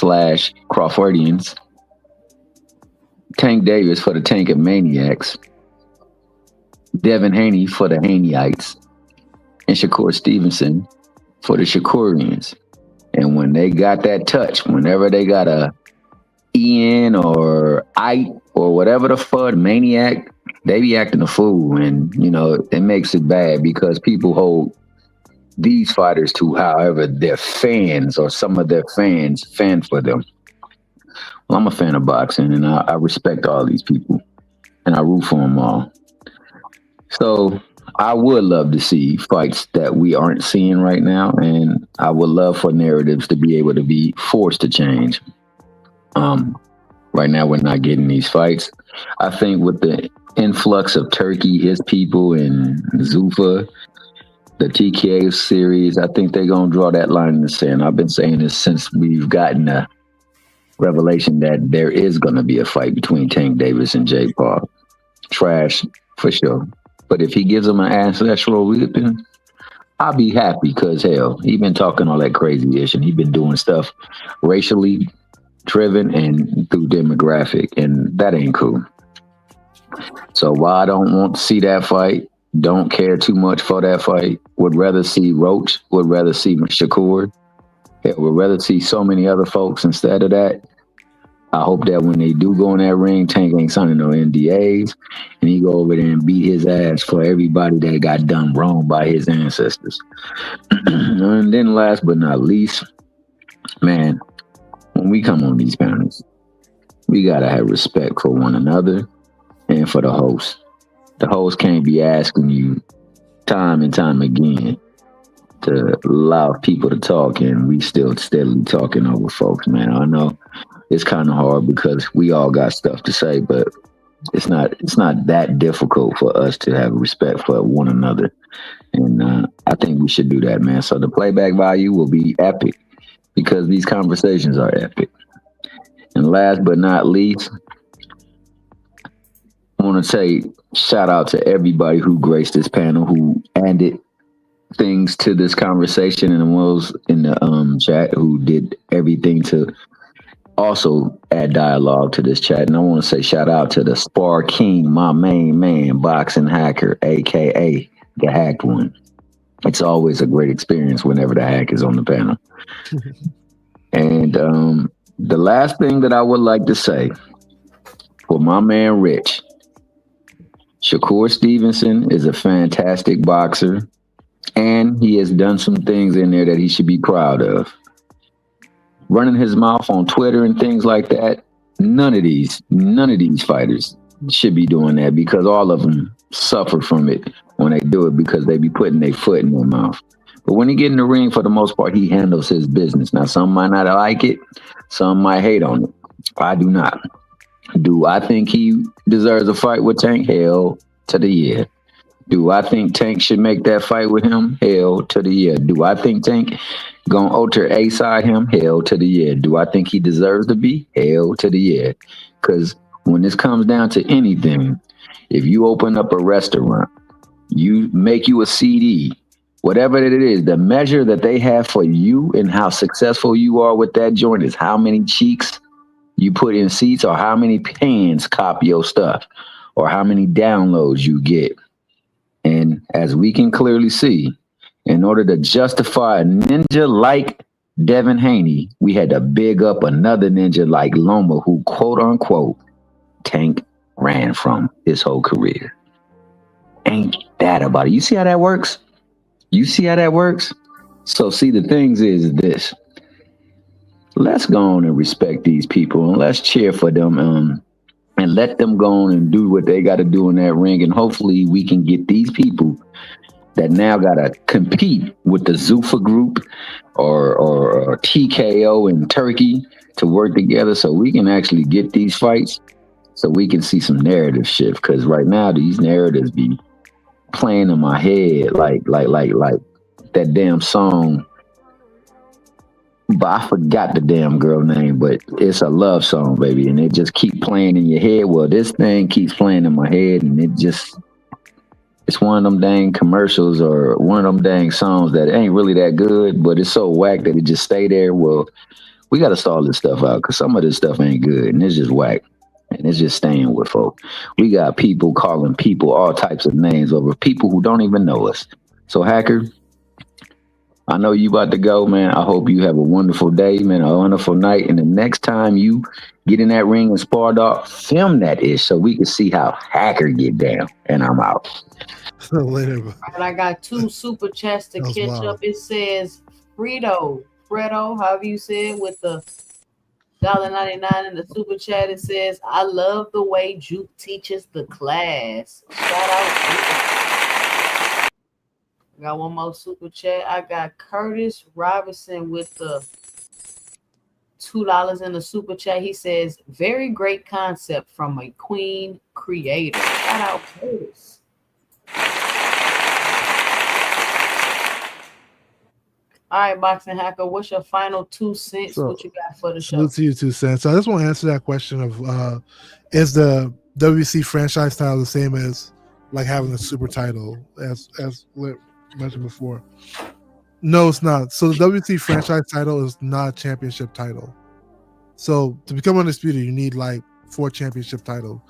/ Crawfordians, Tank Davis for the Tankamaniacs, Devin Haney for the Haneyites, and Shakur Stevenson for the Shakurians. And when they got that touch, whenever they got a Ian or Ike or whatever the fuck, maniac, they be acting a fool. And, you know, it makes it bad because people hold these fighters to however their fans or some of their fans fan for them. Well, I'm a fan of boxing, and I respect all these people, and I root for them all. So I would love to see fights that we aren't seeing right now, and I would love for narratives to be able to be forced to change. Right now, we're not getting these fights. I think with the influx of Turkey, his people, and Zuffa, the TKO series, I think they're going to draw that line in the sand. I've been saying this since we've gotten a revelation that there is going to be a fight between Tank Davis and Jake Paul. Trash, for sure. But if he gives him an ancestral whipping, I'll be happy because, hell, he been talking all that crazy ish and he been doing stuff racially driven and through demographic, and that ain't cool. So while I don't want to see that fight, don't care too much for that fight, would rather see Roach, would rather see Shakur, would rather see so many other folks instead of that. I hope that when they do go in that ring, Tank ain't signing no NDAs, and he go over there and beat his ass for everybody that got done wrong by his ancestors. And then last but not least, man, when we come on these panels, we gotta have respect for one another and for the host. The host can't be asking you time and time again to allow people to talk, and we still steadily talking over folks, man. I know it's kind of hard because we all got stuff to say, but it's not that difficult for us to have respect for one another. And I think we should do that, man. So the playback value will be epic because these conversations are epic. And last but not least, I want to say shout out to everybody who graced this panel, who added things to this conversation, and those in the chat who did everything to also add dialogue to this chat. And I want to say shout out to the Spar King, my main man, Boxing Hacker, aka the Hacked One. It's always a great experience whenever the hack is on the panel. And the last thing that I would like to say for my man Rich, Shakur Stevenson is a fantastic boxer, and he has done some things in there that he should be proud of. Running his mouth on Twitter and things like that, none of these fighters should be doing that, because all of them suffer from it when they do it because they be putting their foot in their mouth. But when he get in the ring, for the most part, he handles his business. Now, some might not like it, some might hate on it. I do not. Do I think he deserves a fight with Tank? Hell to the yeah. Do I think Tank should make that fight with him? Hell to the yeah. Do I think Tank gonna alter A-side him? Hell to the yeah. Do I think he deserves to be? Hell to the yeah. Because when this comes down to anything, if you open up a restaurant, you make you a CD, whatever it is, the measure that they have for you and how successful you are with that joint is how many cheeks you put in seats, or how many pans copy your stuff, or how many downloads you get. And as we can clearly see, in order to justify a ninja like Devin Haney, we had to big up another ninja like Loma, who, quote unquote, Tank ran from his whole career. Ain't that about it? You see how that works? You see how that works? So see, the things is this. Let's go on and respect these people, and let's cheer for them, and let them go on and do what they got to do in that ring. And hopefully we can get these people that now got to compete with the Zuffa group or TKO in Turkey to work together so we can actually get these fights, so we can see some narrative shift. Because right now these narratives be playing in my head like that damn song but I forgot the damn girl name, but it's a love song, baby, and it just keep playing in your head. Well, this thing keeps playing in my head, and it's one of them dang commercials or one of them dang songs that ain't really that good, but it's so whack that it just stay there. Well, we got to stall this stuff out because some of this stuff ain't good and it's just whack and it's just staying with folk. We got people calling people all types of names over people who don't even know us. So, Hacker, I know you about to go, man. I hope you have a wonderful day, man, a wonderful night. And the next time you get in that ring and spar, dog, film that ish so we can see how Hacker get down. And I'm out. Later. And I got 2 super chats to catch wild. up. It says Fredo, however you say it, with the $1.99 in the super chat. It says, I love the way Juke teaches the class. Shout out. Got one more super chat. I got Curtis Robinson with the $2 in the super chat. He says, very great concept from a queen creator. Shout out Curtis. All right, Boxing Hacker, what's your final 2 cents? So, what you got for the show? Salute to you, 2 cents. So I just want to answer that question of is the WC franchise title the same as like having a super title as mentioned before? No, it's not. So the WC franchise title is not a championship title. So to become undisputed, you need like 4 championship titles.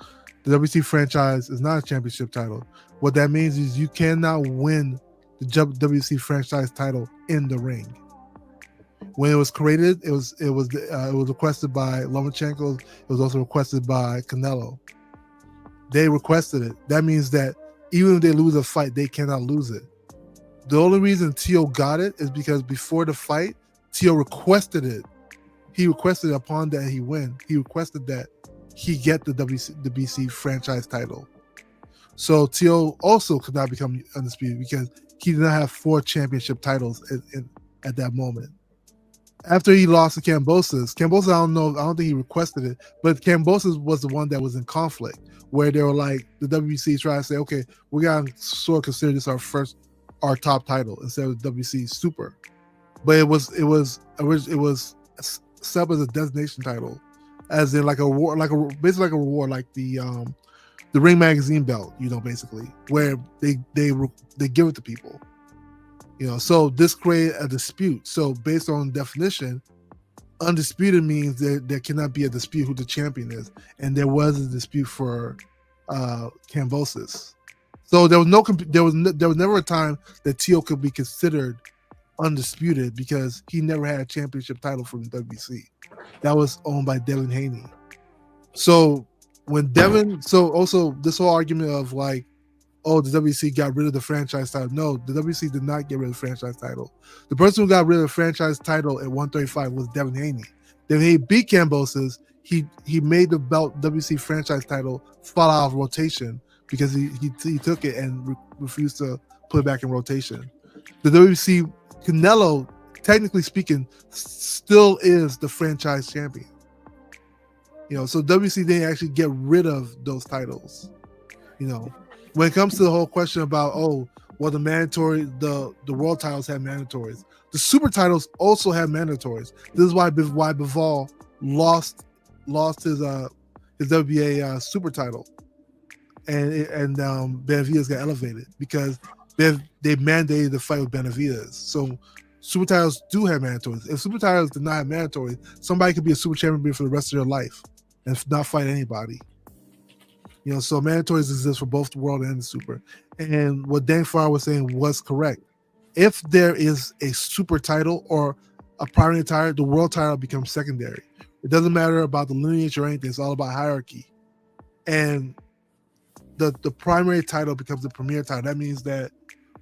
The WC franchise is not a championship title. What that means is you cannot win the WC franchise title in the ring. When it was created, it was requested by Lomachenko. It was also requested by Canelo. They requested it. That means that even if they lose a fight, they cannot lose it. The only reason Tio got it is because before the fight, Tio requested it. He requested upon that he win. He requested that he get the BC franchise title. So Tio also could not become undisputed because he did not have 4 championship titles at that moment. After he lost to Kambosos, I don't think he requested it, but Kambosos was the one that was in conflict, where they were like, the WBC tried to say, okay, we gotta sort of consider this our top title instead of WC Super. But it was set up as a designation title, as in like a reward, basically like a reward, like the Ring Magazine belt, basically, where they give it to people. So this created a dispute. So based on definition, undisputed means that there cannot be a dispute who the champion is, and there was a dispute for Kambosos. So there was never a time that Tio could be considered undisputed because he never had a championship title from the WBC. That was owned by Devin Haney. So also this whole argument of like, oh, the WC got rid of the franchise title. No, the WC did not get rid of the franchise title. The person who got rid of the franchise title at 135 was Devin Haney. Devin Haney beat Kambosos. He made the belt WC franchise title fall out of rotation because he took it and refused to put it back in rotation. The WC Canelo, technically speaking, still is the franchise champion. So WC didn't actually get rid of those titles. When it comes to the whole question about, the mandatory, the world titles have mandatories. The super titles also have mandatories. This is why Bivol lost his WBA super title, and Benavidez got elevated because they mandated the fight with Benavidez. So super titles do have mandatories. If super titles did not have mandatories, somebody could be a super champion for the rest of their life and not fight anybody. So mandatories exist for both the world and the super. And what Dan Farr was saying was correct. If there is a super title or a primary title, the world title becomes secondary. It doesn't matter about the lineage or anything. It's all about hierarchy. And the primary title becomes the premier title. That means that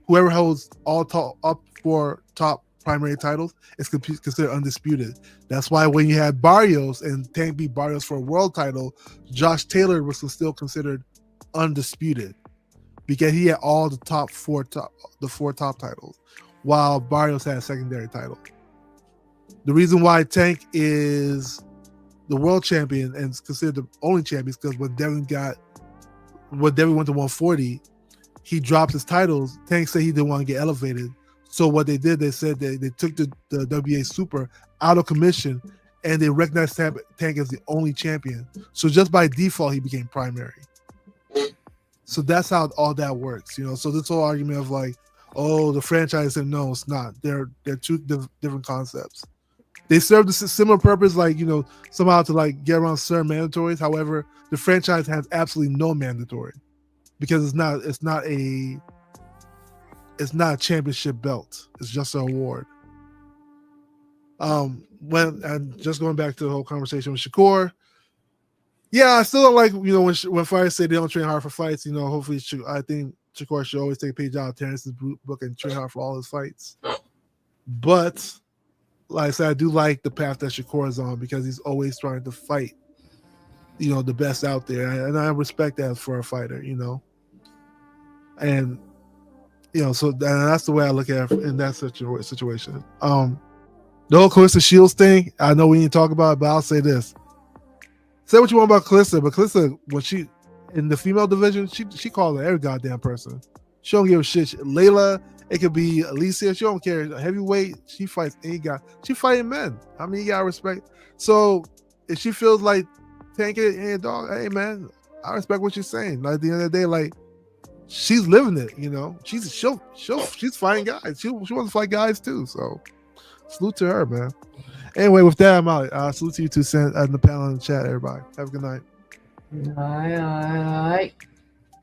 whoever holds up 4 top primary titles is considered undisputed. That's why when you had Barrios and Tank beat Barrios for a world title, Josh Taylor was still considered undisputed because he had all the 4 top titles, while Barrios had a secondary title. The reason why Tank is the world champion and is considered the only champion is because when Devin went to 140, he dropped his titles. Tank said he didn't want to get elevated, So what they did, they said they took the WA Super out of commission, and they recognized Tank as the only champion. So just by default, he became primary. So that's how all that works, you know. So this whole argument of like, oh, the franchise said no, it's not. They're two different concepts. They serve the similar purpose, like, you know, somehow to like get around certain mandatories. However, the franchise has absolutely no mandatory because it's not a championship belt. It's just an award. And just going back to the whole conversation with Shakur, yeah, I still don't like, you know, when fighters say they don't train hard for fights. You know, hopefully, I think Shakur should always take a page out of Terrence's book and train hard for all his fights. But like I said, I do like the path that Shakur is on because he's always trying to fight, you know, the best out there, and I respect that for a fighter, you know. And you know, so that's the way I look at it in that situation. The whole Clarissa Shields thing, I know we need to talk about it, but I'll say this. Say what you want about Clarissa, but Clarissa, when she in the female division, she calls every goddamn person. She don't give a shit. Layla, it could be Alicia, she don't care. Heavyweight, she fights any guy. She fighting men. I mean, you gotta respect. So if she feels like tanking it, hey dog, hey man, I respect what you're saying. Like, at the end of the day, like, she's living it, you know. She's fighting guys. She wants to fight guys too. So salute to her, man. Anyway, with that, I'm out. Salute to you two in the panel and the chat, everybody. Have a good night. All right.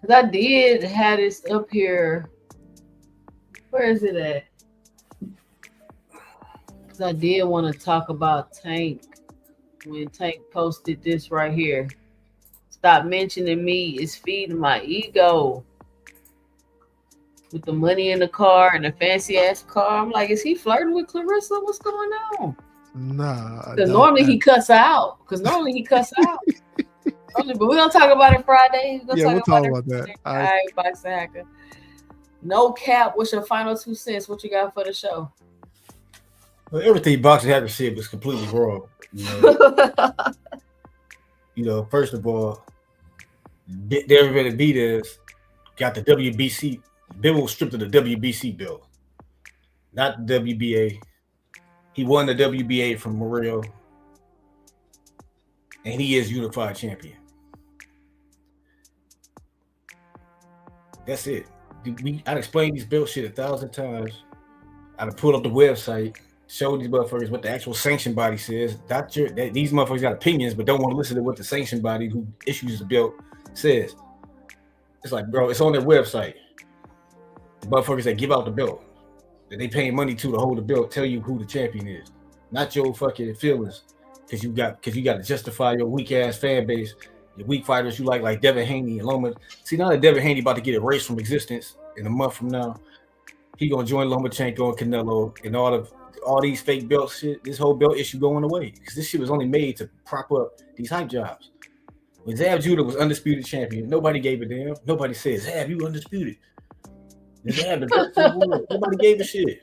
Because I did have this up here. Where is it at? Because I did want to talk about Tank when Tank posted this right here. Stop mentioning me. It's feeding my ego. With the money in the car and the fancy ass car. I'm like, is he flirting with Clarissa? What's going on? Nah. Because normally he cuss out. But we're gonna talk about it Friday. We'll talk about that. All right, Boxing Hacker. No cap. What's your final 2 cents? What you got for the show? Well, everything Boxing Hacker said was completely wrong. You know, first of all, everybody beat us. Got the WBC. Bill was stripped of the WBC belt, not the WBA. He won the WBA from Murillo, and he is unified champion. That's it. I'd explained these belt shit 1,000 times. I'd pulled up the website, showed these motherfuckers what the actual sanction body says. These motherfuckers got opinions, but don't want to listen to what the sanction body who issues the belt says. It's like, bro, it's on their website. The motherfuckers that give out the belt, that they paying money to hold the belt, tell you who the champion is, not your fucking feelings, because you got to justify your weak ass fan base, your weak fighters you like Devin Haney and Loma. See, now that Devin Haney about to get erased from existence in a month from now, he gonna join Lomachenko and Canelo and all these fake belt shit. This whole belt issue going away because this shit was only made to prop up these hype jobs. When Zab Judah was undisputed champion, nobody gave a damn. Nobody said, Zab, you undisputed. Nobody gave a shit.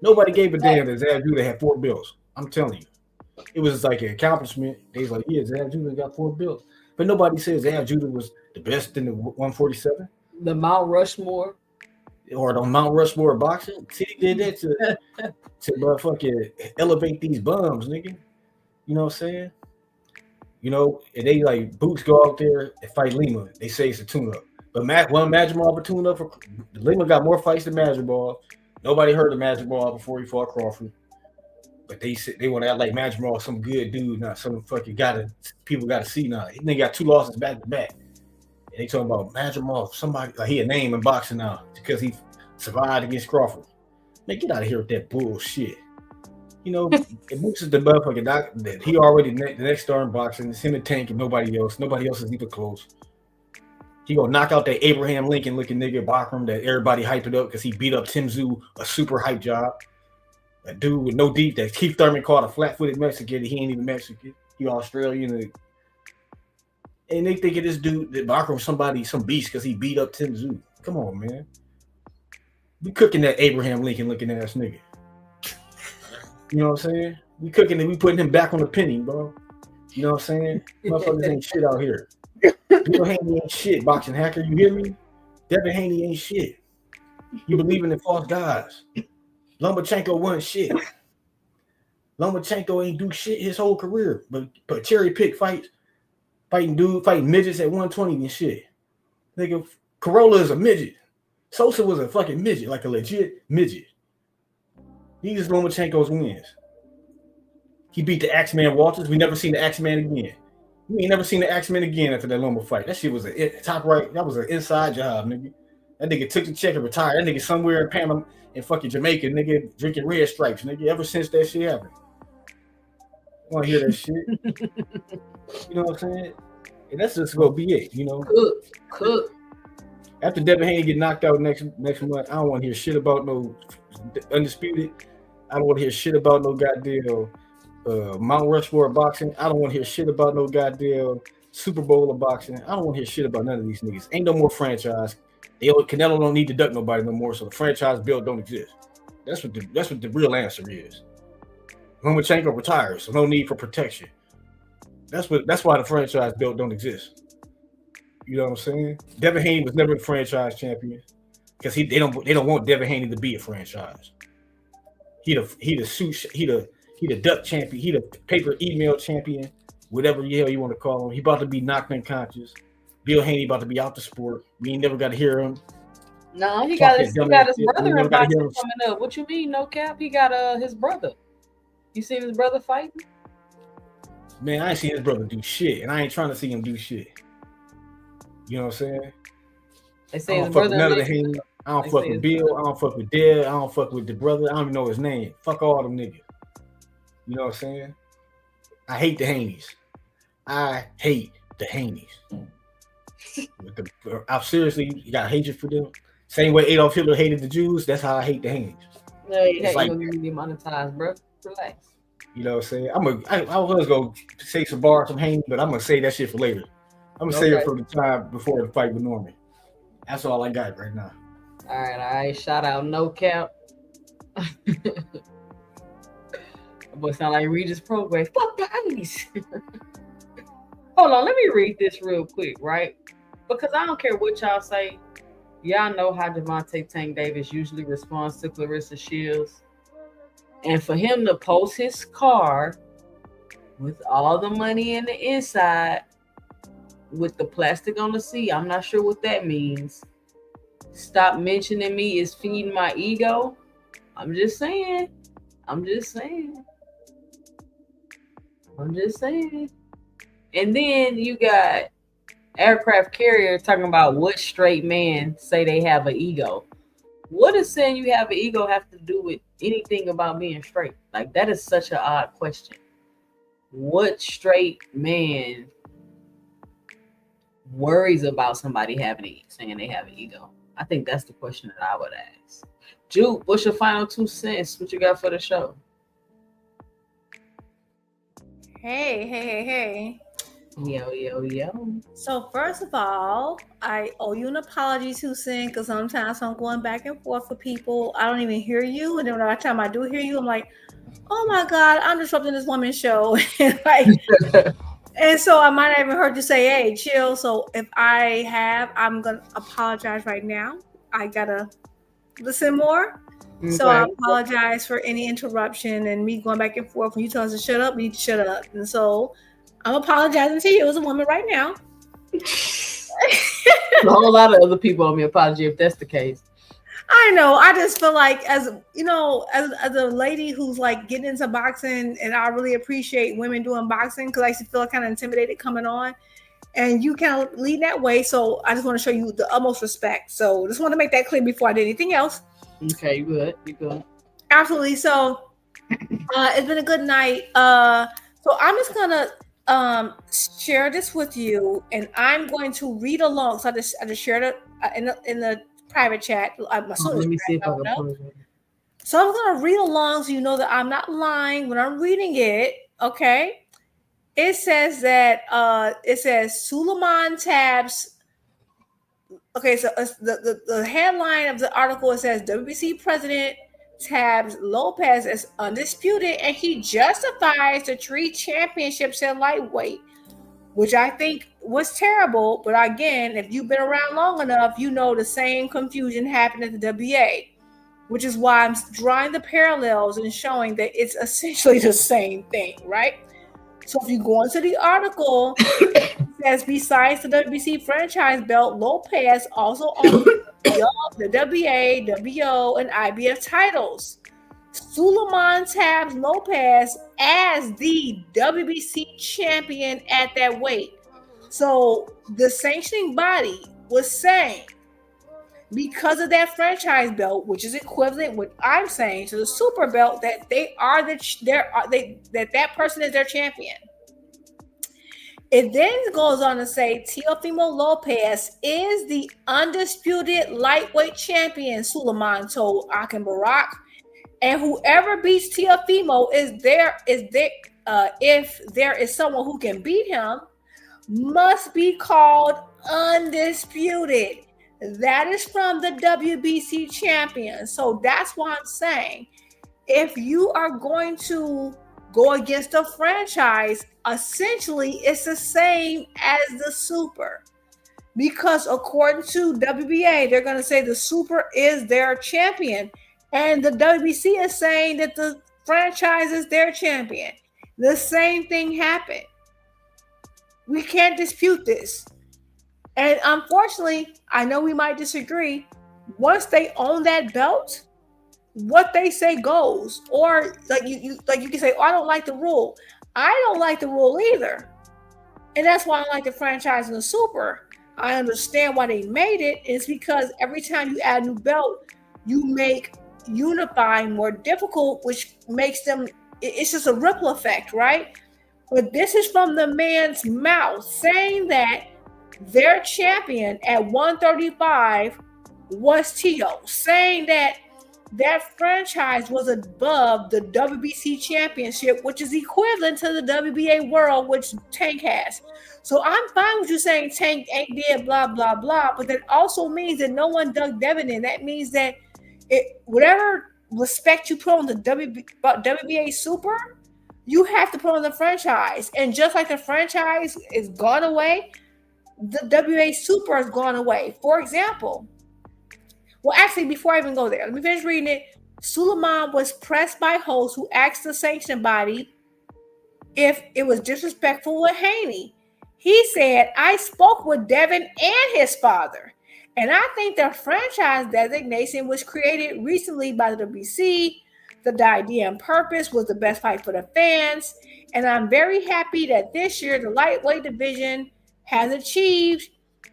Nobody gave a damn that Zab Judah had 4 belts. I'm telling you. It was like an accomplishment. They was like, yeah, Zab Judah got 4 belts. But nobody says Zab Judah was the best in the 147. The Mount Rushmore. Or the Mount Rushmore of boxing. See, they did that to motherfucking elevate these bums, nigga. You know what I'm saying? You know, and they like Boots go out there and fight Lima. They say it's a tune-up. But Madrigal a tune-up for Lima got more fights than Madrigal. Nobody heard of Madrigal before he fought Crawford. But they want to act like Madrigal some good dude, not some fucking people gotta see now. He got 2 losses back to back. And they talking about Madrigal, somebody like he a name in boxing now because he survived against Crawford. Man, get out of here with that bullshit. You know, it Boots is the motherfucking doc that he already the next star in boxing. It's him and Tank and nobody else. Nobody else is even close. He gonna knock out that Abraham Lincoln looking nigga Bachram that everybody hyped it up because he beat up Tim Tszyu, a super hype job. A dude with no deep that Keith Thurman called a flat-footed Mexican. He ain't even Mexican. He Australian. And they think of this dude that Bachram some beast because he beat up Tim Tszyu. Come on, man. We cooking that Abraham Lincoln looking ass nigga. You know what I'm saying? We cooking and we putting him back on the penny, bro. You know what I'm saying? Motherfuckers ain't shit out here. Devin Haney ain't shit, Boxing Hacker. You hear me? Devin Haney ain't shit. You believing in false gods. Lomachenko wasn't shit. Lomachenko ain't do shit his whole career, but cherry pick fights, fighting midgets at 120 and shit. Nigga, Corolla is a midget. Sosa was a fucking midget, like a legit midget. These is Lomachenko's wins. He beat the Axeman Walters. We never seen the Axeman again. We ain't never seen the Axeman again after that Loma fight. That shit was a top right. That was an inside job, nigga. That nigga took the check and retired. That nigga somewhere in Panama, in fucking Jamaica, nigga, drinking red stripes, nigga. Ever since that shit happened. I want to hear that shit. You know what I'm saying? And that's just gonna be it, you know. Cook. After Devin Haney get knocked out next month, I don't want to hear shit about no undisputed. I don't want to hear shit about no goddamn Mount Rushmore boxing. I don't want to hear shit about no goddamn Super Bowl of boxing. I don't want to hear shit about none of these niggas. Ain't no more franchise. Canelo don't need to duck nobody no more, so the franchise bill don't exist. That's what the real answer is. Lomachenko retires, so no need for protection. That's why the franchise bill don't exist. You know what I'm saying? Devin Haney was never a franchise champion because they don't want Devin Haney to be a franchise. He the duck champion. He the paper email champion. Whatever the hell you want to call him. He about to be knocked unconscious. Bill Haney about to be out the sport. We ain't never got to hear him. No, he got his brother in boxing him. coming up. What you mean, no cap? He got his brother. You seen his brother fighting? Man, I ain't seen his brother do shit, and I ain't trying to see him do shit. You know what I'm saying? They say I his don't fuck with brother. none of the Haney. I don't fuck with Bill. I don't fuck with Dad. I don't fuck with the brother. I don't even know his name. Fuck all them niggas. You know what I'm saying? I hate the Haneys. I hate the Haneys. I seriously got hatred for them. Same way Adolf Hitler hated the Jews. That's how I hate the Haneys. No, you It's like, gonna get demonetized, bro. Relax. you know what I'm saying? I was gonna say some bars from Haney, but I'm gonna say that shit for later. I'm gonna save it for the time before the fight with Norman. That's all I got right now. All right. Shout out No Cap. Boy, sound like Regis Program. Fuck the 80s. Hold on, let me read this real quick, right? Because I don't care what y'all say. Y'all know how Devontae Tank Davis usually responds to Clarissa Shields. And for him to post his car with all the money in the inside with the plastic on the seat, I'm not sure what that means. Stop mentioning me is feeding my ego. I'm just saying. And then you got aircraft carrier talking about what straight men say they have an ego. What does saying you have an ego have to do with anything about being straight? Like, that is such an odd question. What straight man worries about somebody saying they have an ego? I think that's the question that I would ask. Juke, what's your final 2 cents? What you got for the show? Hey. Yo. So first of all, I owe you an apology, Susan, because sometimes I'm going back and forth with people. I don't even hear you, and then by the time I do hear you, I'm like, oh my God, I'm disrupting this woman's show. And so I might not even heard you say, hey, chill. So if I have, I'm going to apologize right now. I got to listen more. Okay. So I apologize for any interruption and me going back and forth. When you tell us to shut up, we need to shut up. And so I'm apologizing to you as a woman right now. A whole lot of other people owe me an apology if that's the case. I know. I just feel like, as you know, as a lady who's like getting into boxing, and I really appreciate women doing boxing because I used to feel kind of intimidated coming on, and you kind of lead that way. So I just want to show you the utmost respect. So just want to make that clear before I did anything else. Okay, you good. Absolutely. So it's been a good night. So I'm just gonna share this with you, and I'm going to read along. So I just shared it in the private chat. Let me see if I can put it. So I'm going to read along so you know that I'm not lying when I'm reading it. Okay. It says that Suleiman Tabs. Okay, so the headline of the article, it says WBC President Tabs Lopez is undisputed and he justifies the 3 championships in lightweight which I think was terrible. But again, if you've been around long enough, you know the same confusion happened at the WA, which is why I'm drawing the parallels and showing that it's essentially the same thing, right? So if you go into the article, it says besides the WBC franchise belt, Lopez also owns the WA, WO, and IBF titles. Suleiman tabs Lopez as the WBC champion at that weight. So the sanctioning body was saying, because of that franchise belt, which is equivalent, what I'm saying, to the super belt, that they are that person is their champion. It then goes on to say Teofimo Lopez is the undisputed lightweight champion, Suleiman told Akin Barak. And whoever beats Teofimo if there is someone who can beat him, must be called undisputed. That is from the WBC champion. So that's why I'm saying, if you are going to go against a franchise, essentially it's the same as the super. Because according to WBA, they're going to say the super is their champion. And the WBC is saying that the franchise is their champion. The same thing happened. We can't dispute this. And unfortunately, I know we might disagree. Once they own that belt, what they say goes. Or like you can say, oh, I don't like the rule. I don't like the rule either. And that's why I don't like the franchise and the super. I understand why they made it. It's because every time you add a new belt, you make unifying more difficult, which makes them, it's just a ripple effect, right? But this is from the man's mouth saying that their champion at 135 was Tio, saying that franchise was above the WBC championship, which is equivalent to the WBA world, which Tank has. So I'm fine with you saying Tank ain't there, blah, blah, blah. But that also means that no one dug Devin in. That means that whatever respect you put on the WBA super, you have to put on the franchise. And just like the franchise is gone away, the WBA super has gone away. For example, well, actually, before I even go there, let me finish reading it. Suleiman was pressed by hosts who asked the sanction body if it was disrespectful with Haney. He said, I spoke with Devin and his father, and I think the franchise designation was created recently by the WBC. The idea and purpose was the best fight for the fans, and I'm very happy that this year the lightweight division has achieved.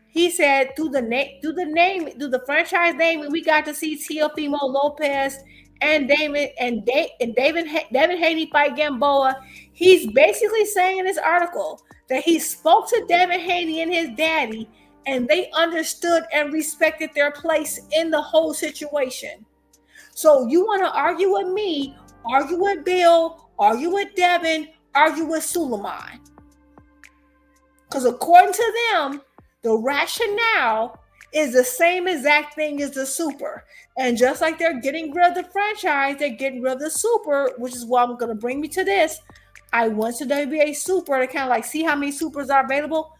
He said through the franchise name, we got to see Teofimo Lopez and David Haney fight Gamboa. He's basically saying in this article that he spoke to Devin Haney and his daddy, and they understood and respected their place in the whole situation. So you want to argue with me, argue with Bill, argue with Devin, argue with Suleiman. Because according to them, the rationale is the same exact thing as the super. And just like they're getting rid of the franchise, they're getting rid of the super, which is why I'm going to bring me to this. I went to WBA super to kind of like see how many supers are available.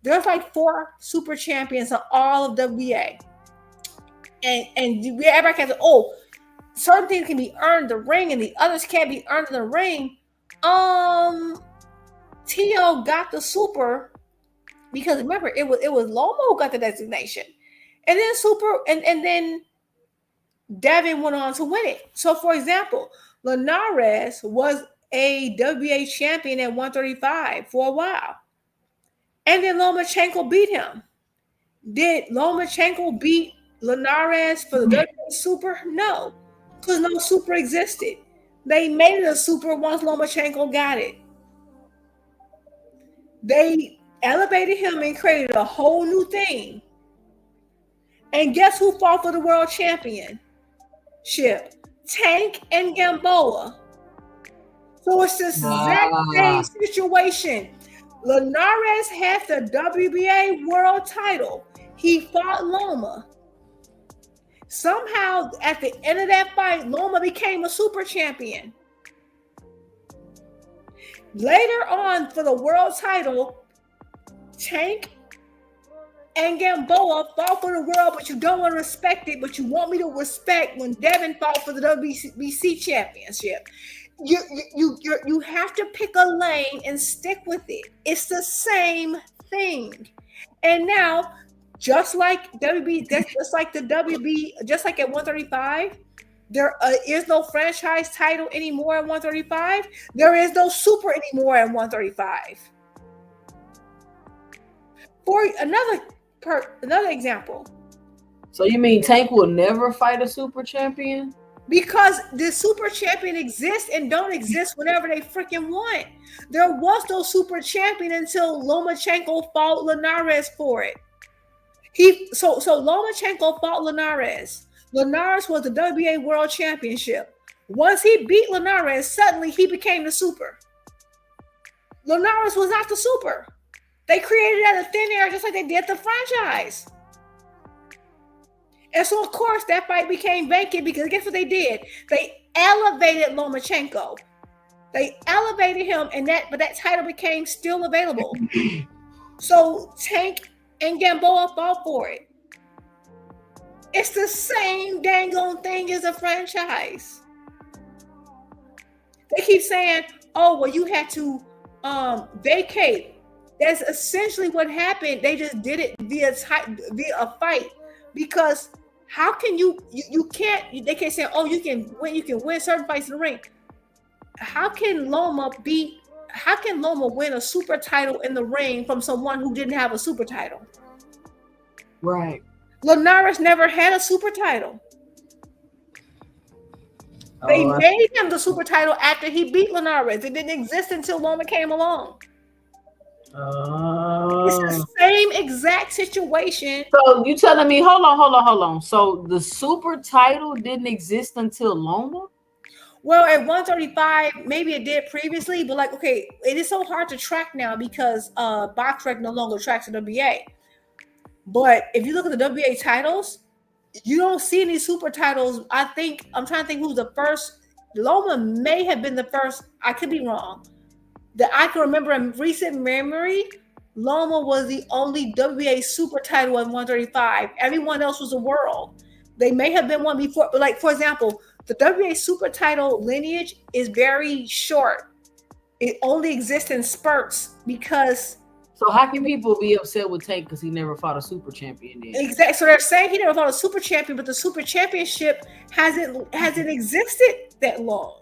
There's like 4 super champions of all of WBA. And everybody can say, oh, certain things can be earned in the ring and the others can't be earned in the ring. Tio got the super because remember it was Lomo who got the designation, and then and then Devin went on to win it. So for example, Linares was a WBA champion at 135 for a while, and then Lomachenko beat him. Did Lomachenko beat Linares for the WBA super? No, because no super existed. They made it a super once Lomachenko got it. They elevated him and created a whole new thing. And guess who fought for the world championship? Tank and Gamboa. So it's the exact same situation. Linares had the WBA world title. He fought Loma. Somehow, at the end of that fight, Loma became a super champion. Later on, for the world title, Tank and Gamboa fought for the world, but you don't want to respect it, but you want me to respect when Devin fought for the WBC championship. You have to pick a lane and stick with it. It's the same thing. And now, just like just like the WB, just like at 135, there is no franchise title anymore at 135. There is no super anymore at 135. For another example. So you mean Tank will never fight a super champion? Because the super champion exists and don't exist whenever they freaking want. There was no super champion until Lomachenko fought Linares for it. So Lomachenko fought Linares. Linares was the WBA World Championship. Once he beat Linares, suddenly he became the super. Linares was not the super. They created it out of thin air just like they did the franchise. And so, of course, that fight became vacant because guess what they did? They elevated Lomachenko. They elevated him, but that title became still available. So Tank and Gamboa fought for it. It's the same dang on thing as a franchise. They keep saying, "Oh, well, you had to vacate." That's essentially what happened. They just did it via a fight because how can you can't, they can't say, oh, you can win certain fights in the ring. How can Loma win a super title in the ring from someone who didn't have a super title? Right. Linares never had a super title. They made him the super title after he beat Linares. It didn't exist until Loma came along. It's the same exact situation. So you telling me, hold on. So the super title didn't exist until Loma? Well, at 135, maybe it did previously, but like, okay, it is so hard to track now because BoxRec no longer tracks the WBA. But if you look at the WBA titles, you don't see any super titles. I'm trying to think who's the first. Loma may have been the first. I could be wrong. That I can remember in recent memory, Loma was the only WBA super title in 135. Everyone else was a world. They may have been one before, but like, for example, the WBA super title lineage is very short. It only exists in spurts because. So how can people be upset with Tank because he never fought a super champion then? Exactly. So they're saying he never fought a super champion, but the super championship hasn't existed that long.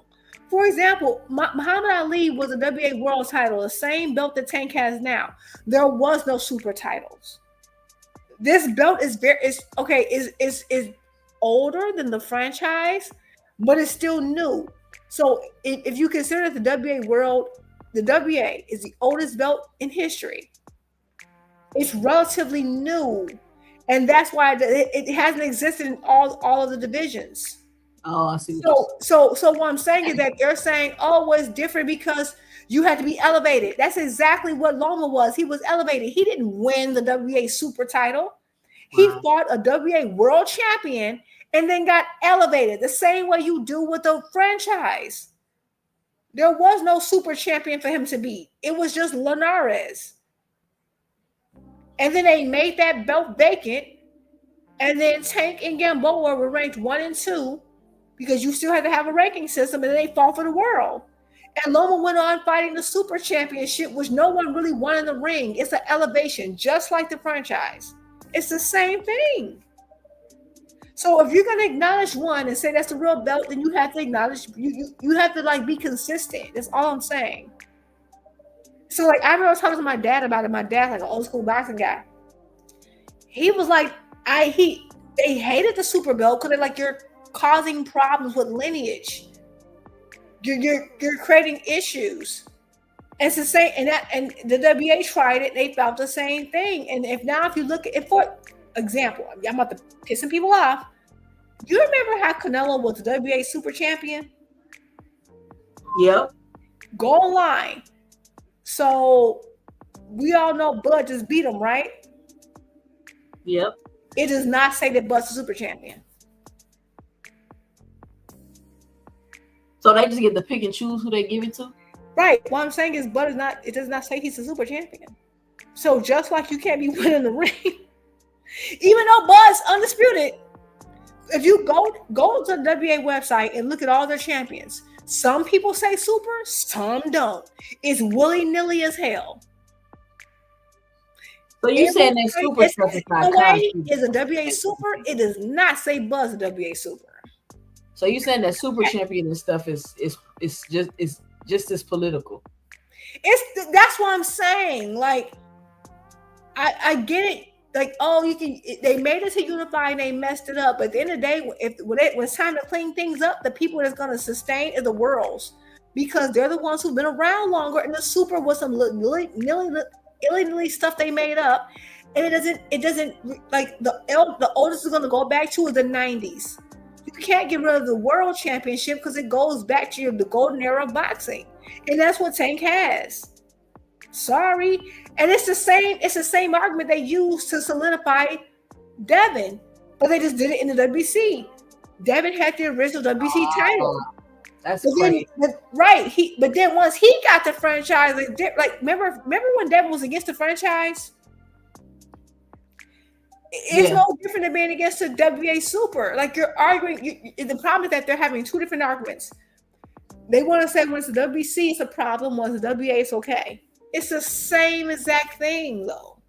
For example, Muhammad Ali was a WBA world title, the same belt that Tank has now. There was no super titles. This belt is older than the franchise, but it's still new. So if you consider the WBA world, the WBA is the oldest belt in history. It's relatively new, and that's why it hasn't existed in all of the divisions. Oh, I see. So what I'm saying is that they're saying, oh, well, it's different because you had to be elevated. That's exactly what Loma was. He was elevated. He didn't win the WBA super title. He fought a WBA world champion and then got elevated the same way you do with the franchise. There was no super champion for him to beat. It was just Linares. And then they made that belt vacant. And then Tank and Gamboa were ranked 1 and 2 because you still had to have a ranking system, and then they fought for the world. And Loma went on fighting the super championship, which no one really won in the ring. It's an elevation, just like the franchise. It's the same thing. So if you're going to acknowledge one and say that's the real belt, then you have to acknowledge, you have to like be consistent. That's all I'm saying. So like I remember talking to my dad about it. My dad's like an old school boxing guy. He was like, they hated the super belt because they're like, you're causing problems with lineage. You're creating issues. And it's the same, and the WBA tried it, they felt the same thing. And if you look at it, for example, I'm about to piss some people off. You remember how Canelo was the WBA super champion? Yep. Go online. So we all know Bud just beat him, right? Yep. It does not say that Bud's a super champion. So they just get to pick and choose who they give it to? Right. What I'm saying is Bud is not, it does not say he's a super champion. So just like you can't be winning the ring, even though Buzz undisputed, if you go to the WA website and look at all their champions, some people say super, some don't. It's willy-nilly as hell. So you saying that super stuff is not way is a WA super? It does not say Buzz a WA super. So you saying that super champion and stuff is just as political? That's what I'm saying. Like, I get it. Like, oh, you can. They made it to unify and they messed it up. But at the end of the day, when it's time to clean things up, the people that's going to sustain is the worlds, because they're the ones who've been around longer. And the super was some illegally stuff they made up, and it doesn't like the oldest is going to go back to is the 90s. You can't get rid of the world championship because it goes back to the golden era of boxing, and that's what Tank has. Sorry. And it's the same argument they used to solidify Devin, but they just did it in the WC. Devin had the original WC title. That's crazy. But then once he got the franchise, like remember when Devin was against the franchise? It's no different than being against the WA Super. Like, you're arguing. The problem is that they're having two different arguments. They want to say when it's the WC, it's a problem. When it's the WA, it's okay. It's the same exact thing, though.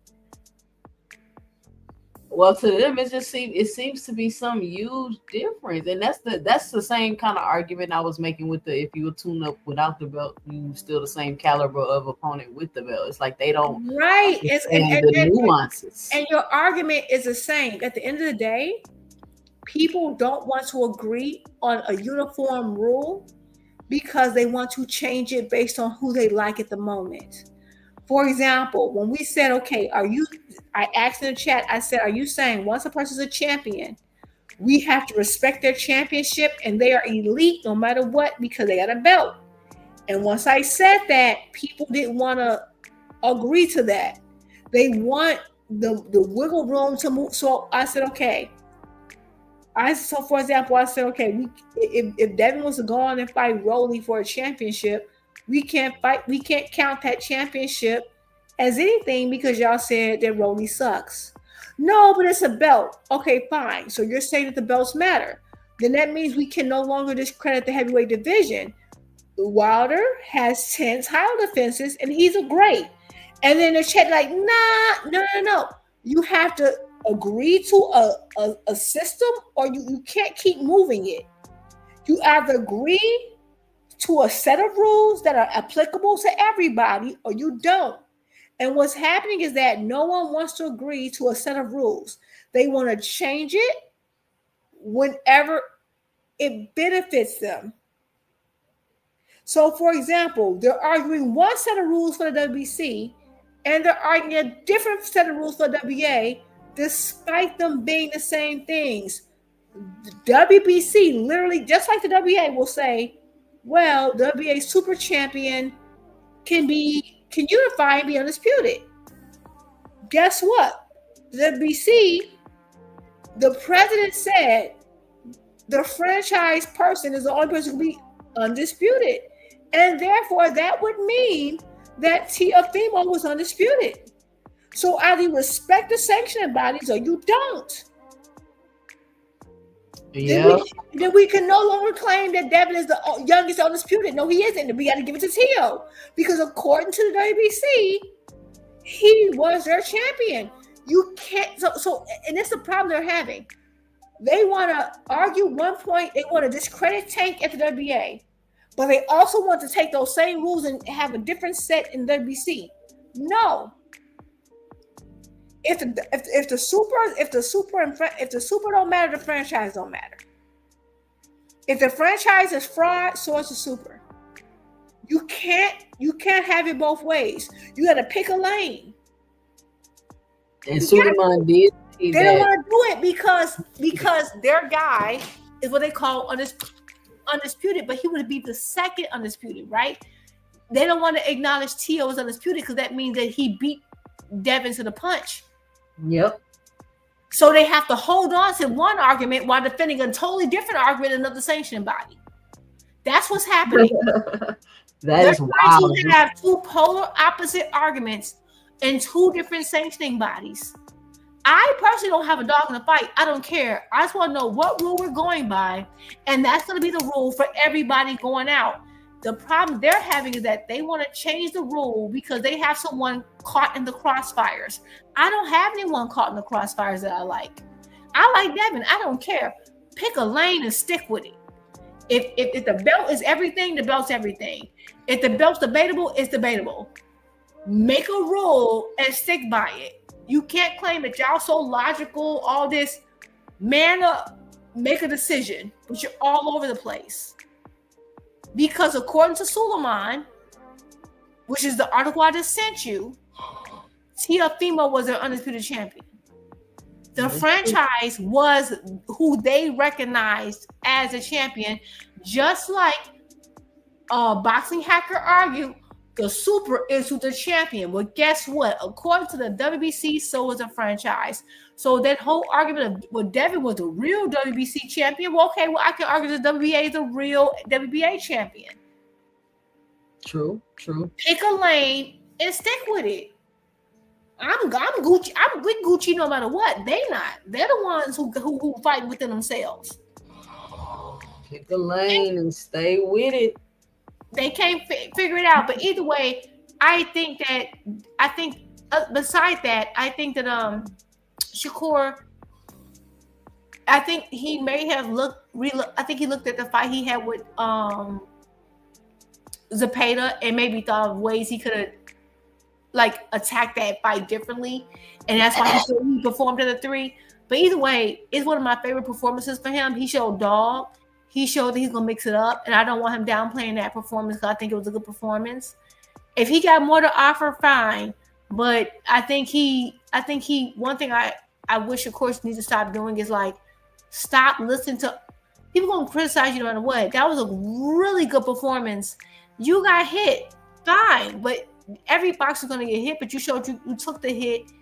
Well, to them, it seems to be some huge difference, and that's the same kind of argument I was making with if you tune up without the belt, you still the same caliber of opponent with the belt. It's like they don't understand the nuances. And your argument is the same. At the end of the day, people don't want to agree on a uniform rule because they want to change it based on who they like at the moment. For example, when we said, okay, I asked in the chat, I said, are you saying once a person's a champion, we have to respect their championship and they are elite no matter what because they got a belt? And once I said that, people didn't want to agree to that. They want the wiggle room to move. So I said, okay. So for example, I said, okay, if Devin was to go on and fight Rolly for a championship, we can't count that championship as anything because y'all said that Rolly sucks. No, but it's a belt. Okay, fine. So you're saying that the belts matter. Then that means we can no longer discredit the heavyweight division. Wilder has 10 title defenses and he's a great. And then the chat like, no. You have to agree to a system or you can't keep moving it. You either agree to a set of rules that are applicable to everybody or you don't. And what's happening is that no one wants to agree to a set of rules. They want to change it whenever it benefits them. So, for example, they're arguing one set of rules for the WBC and they're arguing a different set of rules for WA, despite them being the same things. The WBC literally, just like the WA, will say, well, WA super champion can unify and be undisputed. Guess what? The WBC, the president said the franchise person is the only person who can be undisputed. And therefore, that would mean that Teofimo was undisputed. So either you respect the sanctioning bodies or you don't. Yeah. Then we can no longer claim that Devin is the youngest undisputed. No, he isn't. We got to give it to Teo because according to the WBC, he was their champion. You can't. So, and that's the problem they're having. They want to argue one point. They want to discredit Tank at the WBA, but they also want to take those same rules and have a different set in WBC. No. If the super don't matter, the franchise don't matter. If the franchise is fraud, so is the super. You can't have it both ways. You got to pick a lane. And Suleiman did. They don't want to do it because their guy is what they call undisputed, but he would be the second undisputed, right? They don't want to acknowledge Teo as undisputed because that means that he beat Devin to the punch. Yep. So they have to hold on to one argument while defending a totally different argument in another sanctioning body. That's what's happening. That is wild. They have two polar opposite arguments in 2 different sanctioning bodies. I personally don't have a dog in the fight. I don't care. I just want to know what rule we're going by, and that's going to be the rule for everybody going out. The problem they're having is that they want to change the rule because they have someone caught in the crossfires. I don't have anyone caught in the crossfires that I like. I like Devin. I don't care. Pick a lane and stick with it. If the belt is everything, the belt's everything. If the belt's debatable, it's debatable. Make a rule and stick by it. You can't claim that y'all so logical, all this. Man up, make a decision, but you're all over the place. Because according to Suleiman, which is the article I just sent you, Teofimo was their undisputed champion. The franchise was who they recognized as a champion, just like Boxing Hacker argued, the Super is who the champion. Well, guess what? According to the WBC, so was the franchise. So that whole argument of well, Devin was the real WBC champion. Well, okay, well, I can argue the WBA is the real WBA champion. True. Pick a lane and stick with it. I'm Gucci. I'm with Gucci no matter what. They not. They're the ones who fight within themselves. Pick a lane and stay with it. They can't figure it out. But either way, I think besides that, I think that Shakur, I think he may have I think he looked at the fight he had with Zepeda and maybe thought of ways he could have attacked that fight differently, and that's why he performed at the 3. But either way, it's one of my favorite performances for him. He showed dog. He showed that he's gonna mix it up, and I don't want him downplaying that performance because I think it was a good performance. If he got more to offer, fine. But I think one thing I wish, of course, needs to stop doing is stop listening to people gonna criticize you no matter what. That was a really good performance. You got hit, fine, but every boxer's gonna get hit. But you showed you took the hit,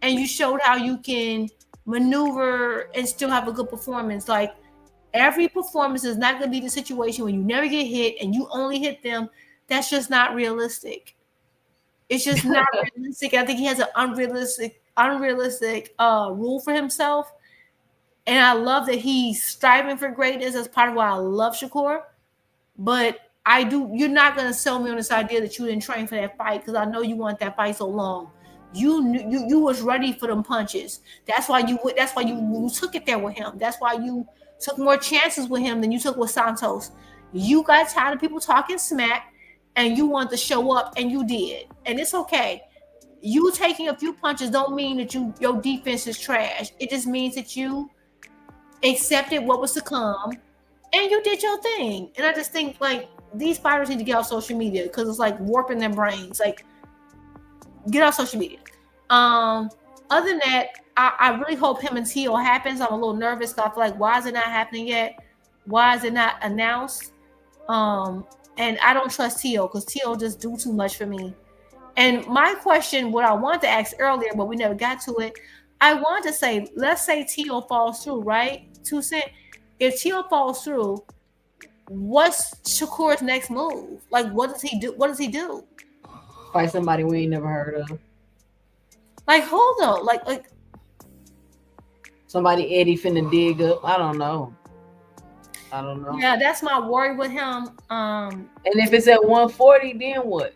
and you showed how you can maneuver and still have a good performance. Every performance is not going to be the situation when you never get hit and you only hit them. That's just not realistic. It's just not realistic. I think he has an unrealistic rule for himself. And I love that he's striving for greatness. That's part of why I love Shakur. But you're not going to sell me on this idea that you didn't train for that fight because I know you want that fight so long. You was ready for them punches. That's why you took it there with him. That's why you took more chances with him than you took with Santos. You got tired of people talking smack and you wanted to show up, and you did. And it's okay. You taking a few punches don't mean that your defense is trash. It just means that you accepted what was to come and you did your thing. And I just think these fighters need to get off social media because it's warping their brains. Get off social media. Other than that, I really hope him and Tio happens. I'm a little nervous because I feel why is it not happening yet? Why is it not announced? And I don't trust Tio because Tio just do too much for me. And my question, what I wanted to ask earlier, but we never got to it, I wanted to say, let's say Tio falls through, right? 2 cents. If Tio falls through, what's Shakur's next move? What does he do? What does he do? Fight somebody we ain't never heard of. Hold on. Somebody Eddie finna dig up. I don't know. Yeah, that's my worry with him. And if it's at 140, then what?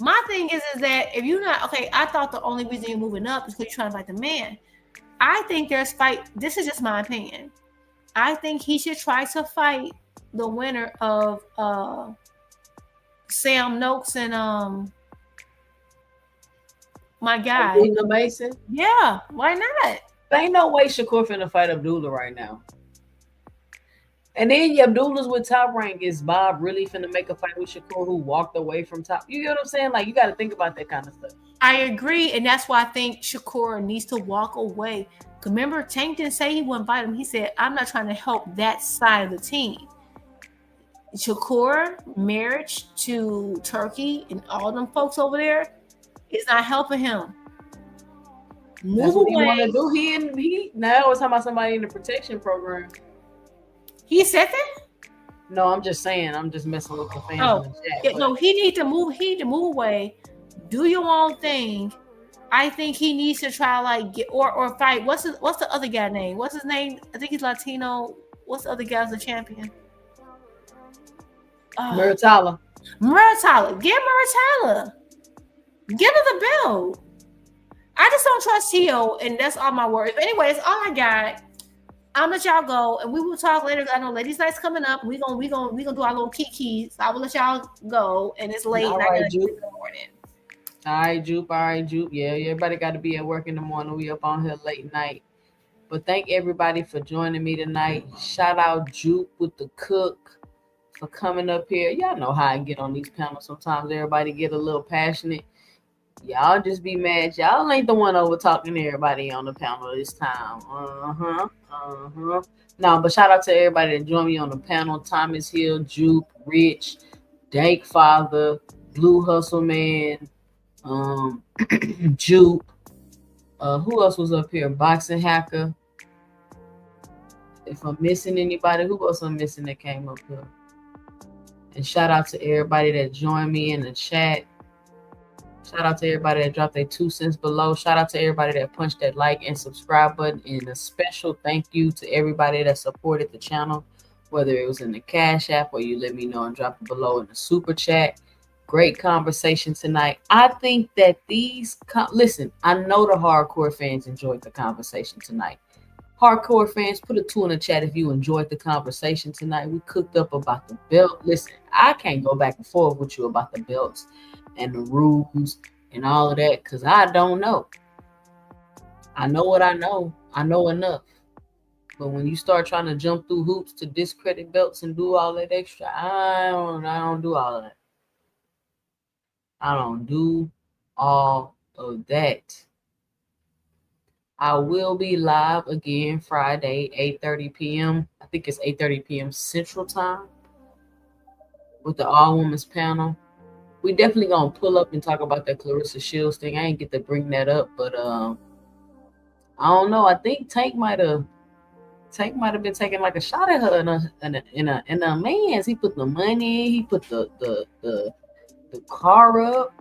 My thing is that if you're not okay, I thought the only reason you're moving up is because you're trying to fight the man. I think this is just my opinion. I think he should try to fight the winner of Sam Noakes and my guy Abdullah Mason. Yeah, why not? There ain't no way Shakur finna fight Abdullah right now. And then Abdullah's with Top Rank. Is Bob really finna make a fight with Shakur who walked away from Top? You get what I'm saying? You got to think about that kind of stuff. I agree, and that's why I think Shakur needs to walk away. Remember, Tank didn't say he wouldn't fight him. He said, I'm not trying to help that side of the team. Shakur, marriage to Turkey and all them folks over there is not helping him. That's what he want to do. He now is talking about somebody in the protection program. He said that? No, I'm just saying. I'm just messing with the fans. Oh, in the chat, yeah, no, he need to move. He need to move away. Do your own thing. I think he needs to try like get or fight. What's the other guy name? What's his name? I think he's Latino. What's the other guy's the champion? Muratala. Muratala. Get Muratala. Give her the belt. I just don't trust Tio, and that's all my words. But anyway, that's all I got. I'll let y'all go, and we will talk later. I know ladies' night's coming up. We gonna do our little kiki. So I will let y'all go, and it's late. All and I right, gotta Jupe. get in the morning. All right, Jupe. All right, Jupe. Yeah, everybody got to be at work in the morning. We up on here late night. But thank everybody for joining me tonight. Shout out Jupe with the cook for coming up here. Y'all know how I get on these panels. Sometimes everybody get a little passionate. Y'all just be mad. Y'all ain't the one over talking to everybody on the panel this time. No, but shout out to everybody that joined me on the panel. Thomas Hill, Jupe, Rich, Dank Father, Blue Hustle Man, Jupe. Who else was up here? Boxing Hacker. If I'm missing anybody, who else I'm missing that came up here? And shout out to everybody that joined me in the chat. Shout out to everybody that dropped their 2 cents below. Shout out to everybody that punched that like and subscribe button. And a special thank you to everybody that supported the channel, whether it was in the Cash App or you let me know and drop it below in the super chat. Great conversation tonight. I think that listen, I know the hardcore fans enjoyed the conversation tonight. Hardcore fans, put a 2 in the chat if you enjoyed the conversation tonight. We cooked up about the belt. Listen, I can't go back and forth with you about the belts and the rules and all of that because I don't know. I know what I know. I know enough. But when you start trying to jump through hoops to discredit belts and do all that extra, I don't do all of that. I don't do all of that. I will be live again Friday, 8:30 p.m. I think it's 8:30 p.m. Central Time with the All Women's panel. We definitely gonna pull up and talk about that Clarissa Shields thing. I ain't get to bring that up, but I don't know. I think Tank might have been taking like a shot at her in a man's. He put the money in. He put the car up.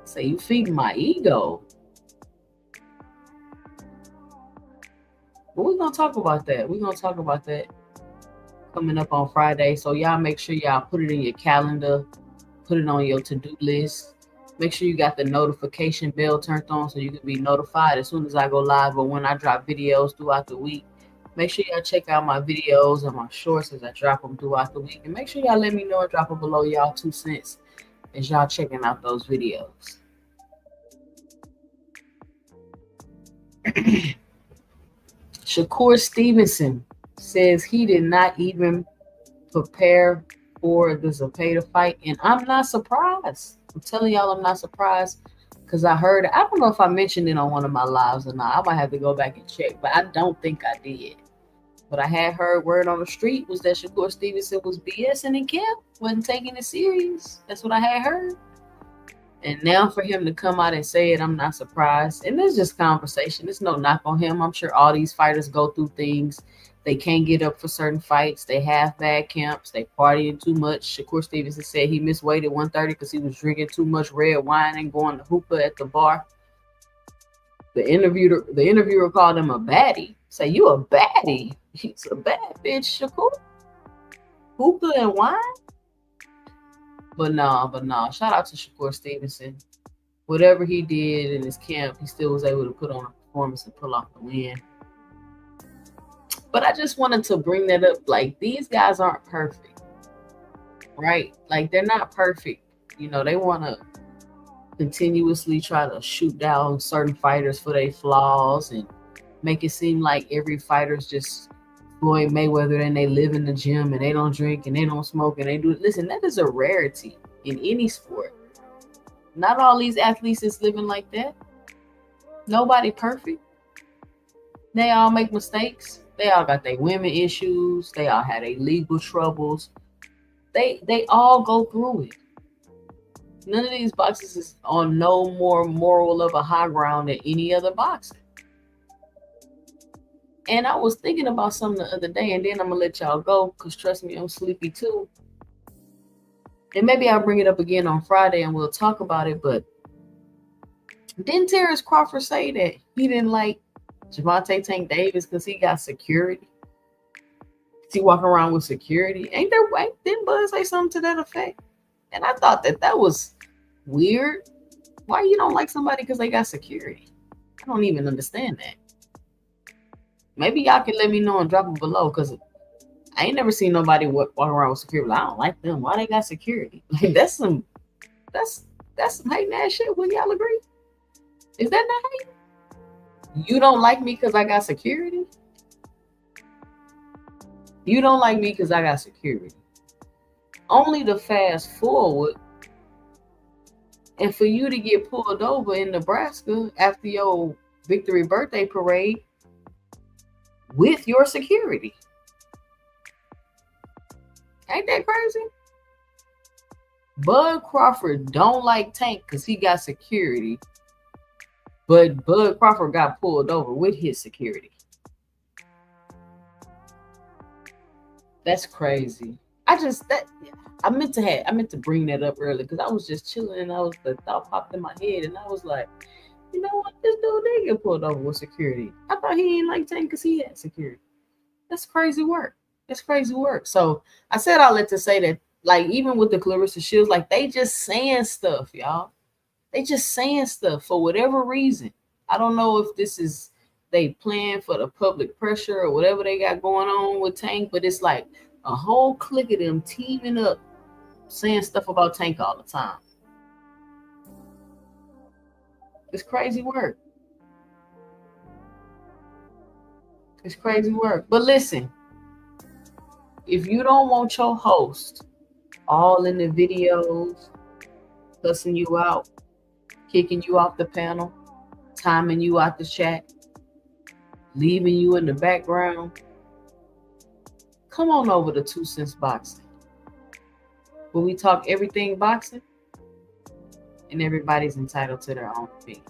Say you feeding my ego. But we're gonna talk about that. We're gonna talk about that coming up on Friday. So y'all make sure y'all put it in your calendar, put it on your to-do list. Make sure you got the notification bell turned on so you can be notified as soon as I go live or when I drop videos throughout the week. Make sure y'all check out my videos and my shorts as I drop them throughout the week. And make sure y'all let me know and drop it below y'all 2 cents as y'all checking out those videos. Shakur Stevenson says he did not even prepare for the Zepeda fight, and I'm not surprised. I'm telling y'all I'm not surprised because I heard, I don't know if I mentioned it on one of my lives or not. I might have to go back and check, but I don't think I did. But I had heard word on the street was that Shakur Stevenson was BSing in camp, wasn't taking it serious. That's what I had heard. And now for him to come out and say it, I'm not surprised. And it's just conversation. There's no knock on him. I'm sure all these fighters go through things. They can't get up for certain fights. They have bad camps. They partying too much. Shakur Stevenson said he missed weight at 130 because he was drinking too much red wine and going to hookah at the bar. The interviewer called him a baddie. Say, you a baddie. He's a bad bitch, Shakur. Hookah and wine? But no. Shout out to Shakur Stevenson. Whatever he did in his camp, he still was able to put on a performance and pull off the win. But I just wanted to bring that up. Like, these guys aren't perfect, right? Like, they're not perfect. You know, they want to continuously try to shoot down certain fighters for their flaws and make it seem like every fighter's just Floyd Mayweather and they live in the gym and they don't drink and they don't smoke and they do. Listen, that is a rarity in any sport. Not all these athletes is living like that. Nobody perfect. They all make mistakes. They all got their women issues. They all had their legal troubles. They all go through it. None of these boxers is on no more moral of a high ground than any other boxer. And I was thinking about something the other day, and then I'm gonna let y'all go because trust me, I'm sleepy too. And maybe I'll bring it up again on Friday and we'll talk about it. But didn't Terrence Crawford say that he didn't like Gervonta Tank Davis because he got security? Is he walking around with security? Didn't Bud say something to that effect? And I thought that was weird. Why you don't like somebody because they got security? I don't even understand that. Maybe y'all can let me know and drop it below, because I ain't never seen nobody walk around with security. I don't like them. Why they got security? Like that's some hating ass shit. Will y'all agree? Is that not hate? You don't like me because I got security? You don't like me because I got security. Only to fast forward and for you to get pulled over in Nebraska after your victory birthday parade with your security. Ain't that crazy? Bud Crawford don't like Tank because he got security, but Bud Crawford got pulled over with his security. That's crazy. I meant to bring that up earlier because I was just chilling and the thought popped in my head and I was like, you know what? This dude did get pulled over with security. I thought he didn't like Tank because he had security. That's crazy work. It's crazy work. So I said all that to say that, like, even with the Clarissa Shields, like, they just saying stuff, y'all. They just saying stuff for whatever reason. I don't know if this is they plan for the public pressure or whatever they got going on with Tank, but it's like a whole clique of them teaming up, saying stuff about Tank all the time. It's crazy work. It's crazy work. But listen, if you don't want your host all in the videos, cussing you out, kicking you off the panel, timing you out the chat, leaving you in the background, come on over to 2 Cents Boxing, where we talk everything boxing and everybody's entitled to their own opinion.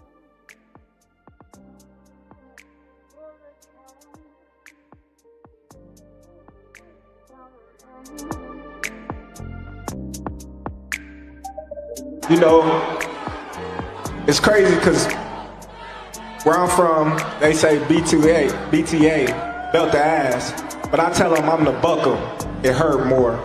You know, it's crazy because where I'm from, they say BTA, belt the ass. But I tell them I'm the buckle. It hurt more.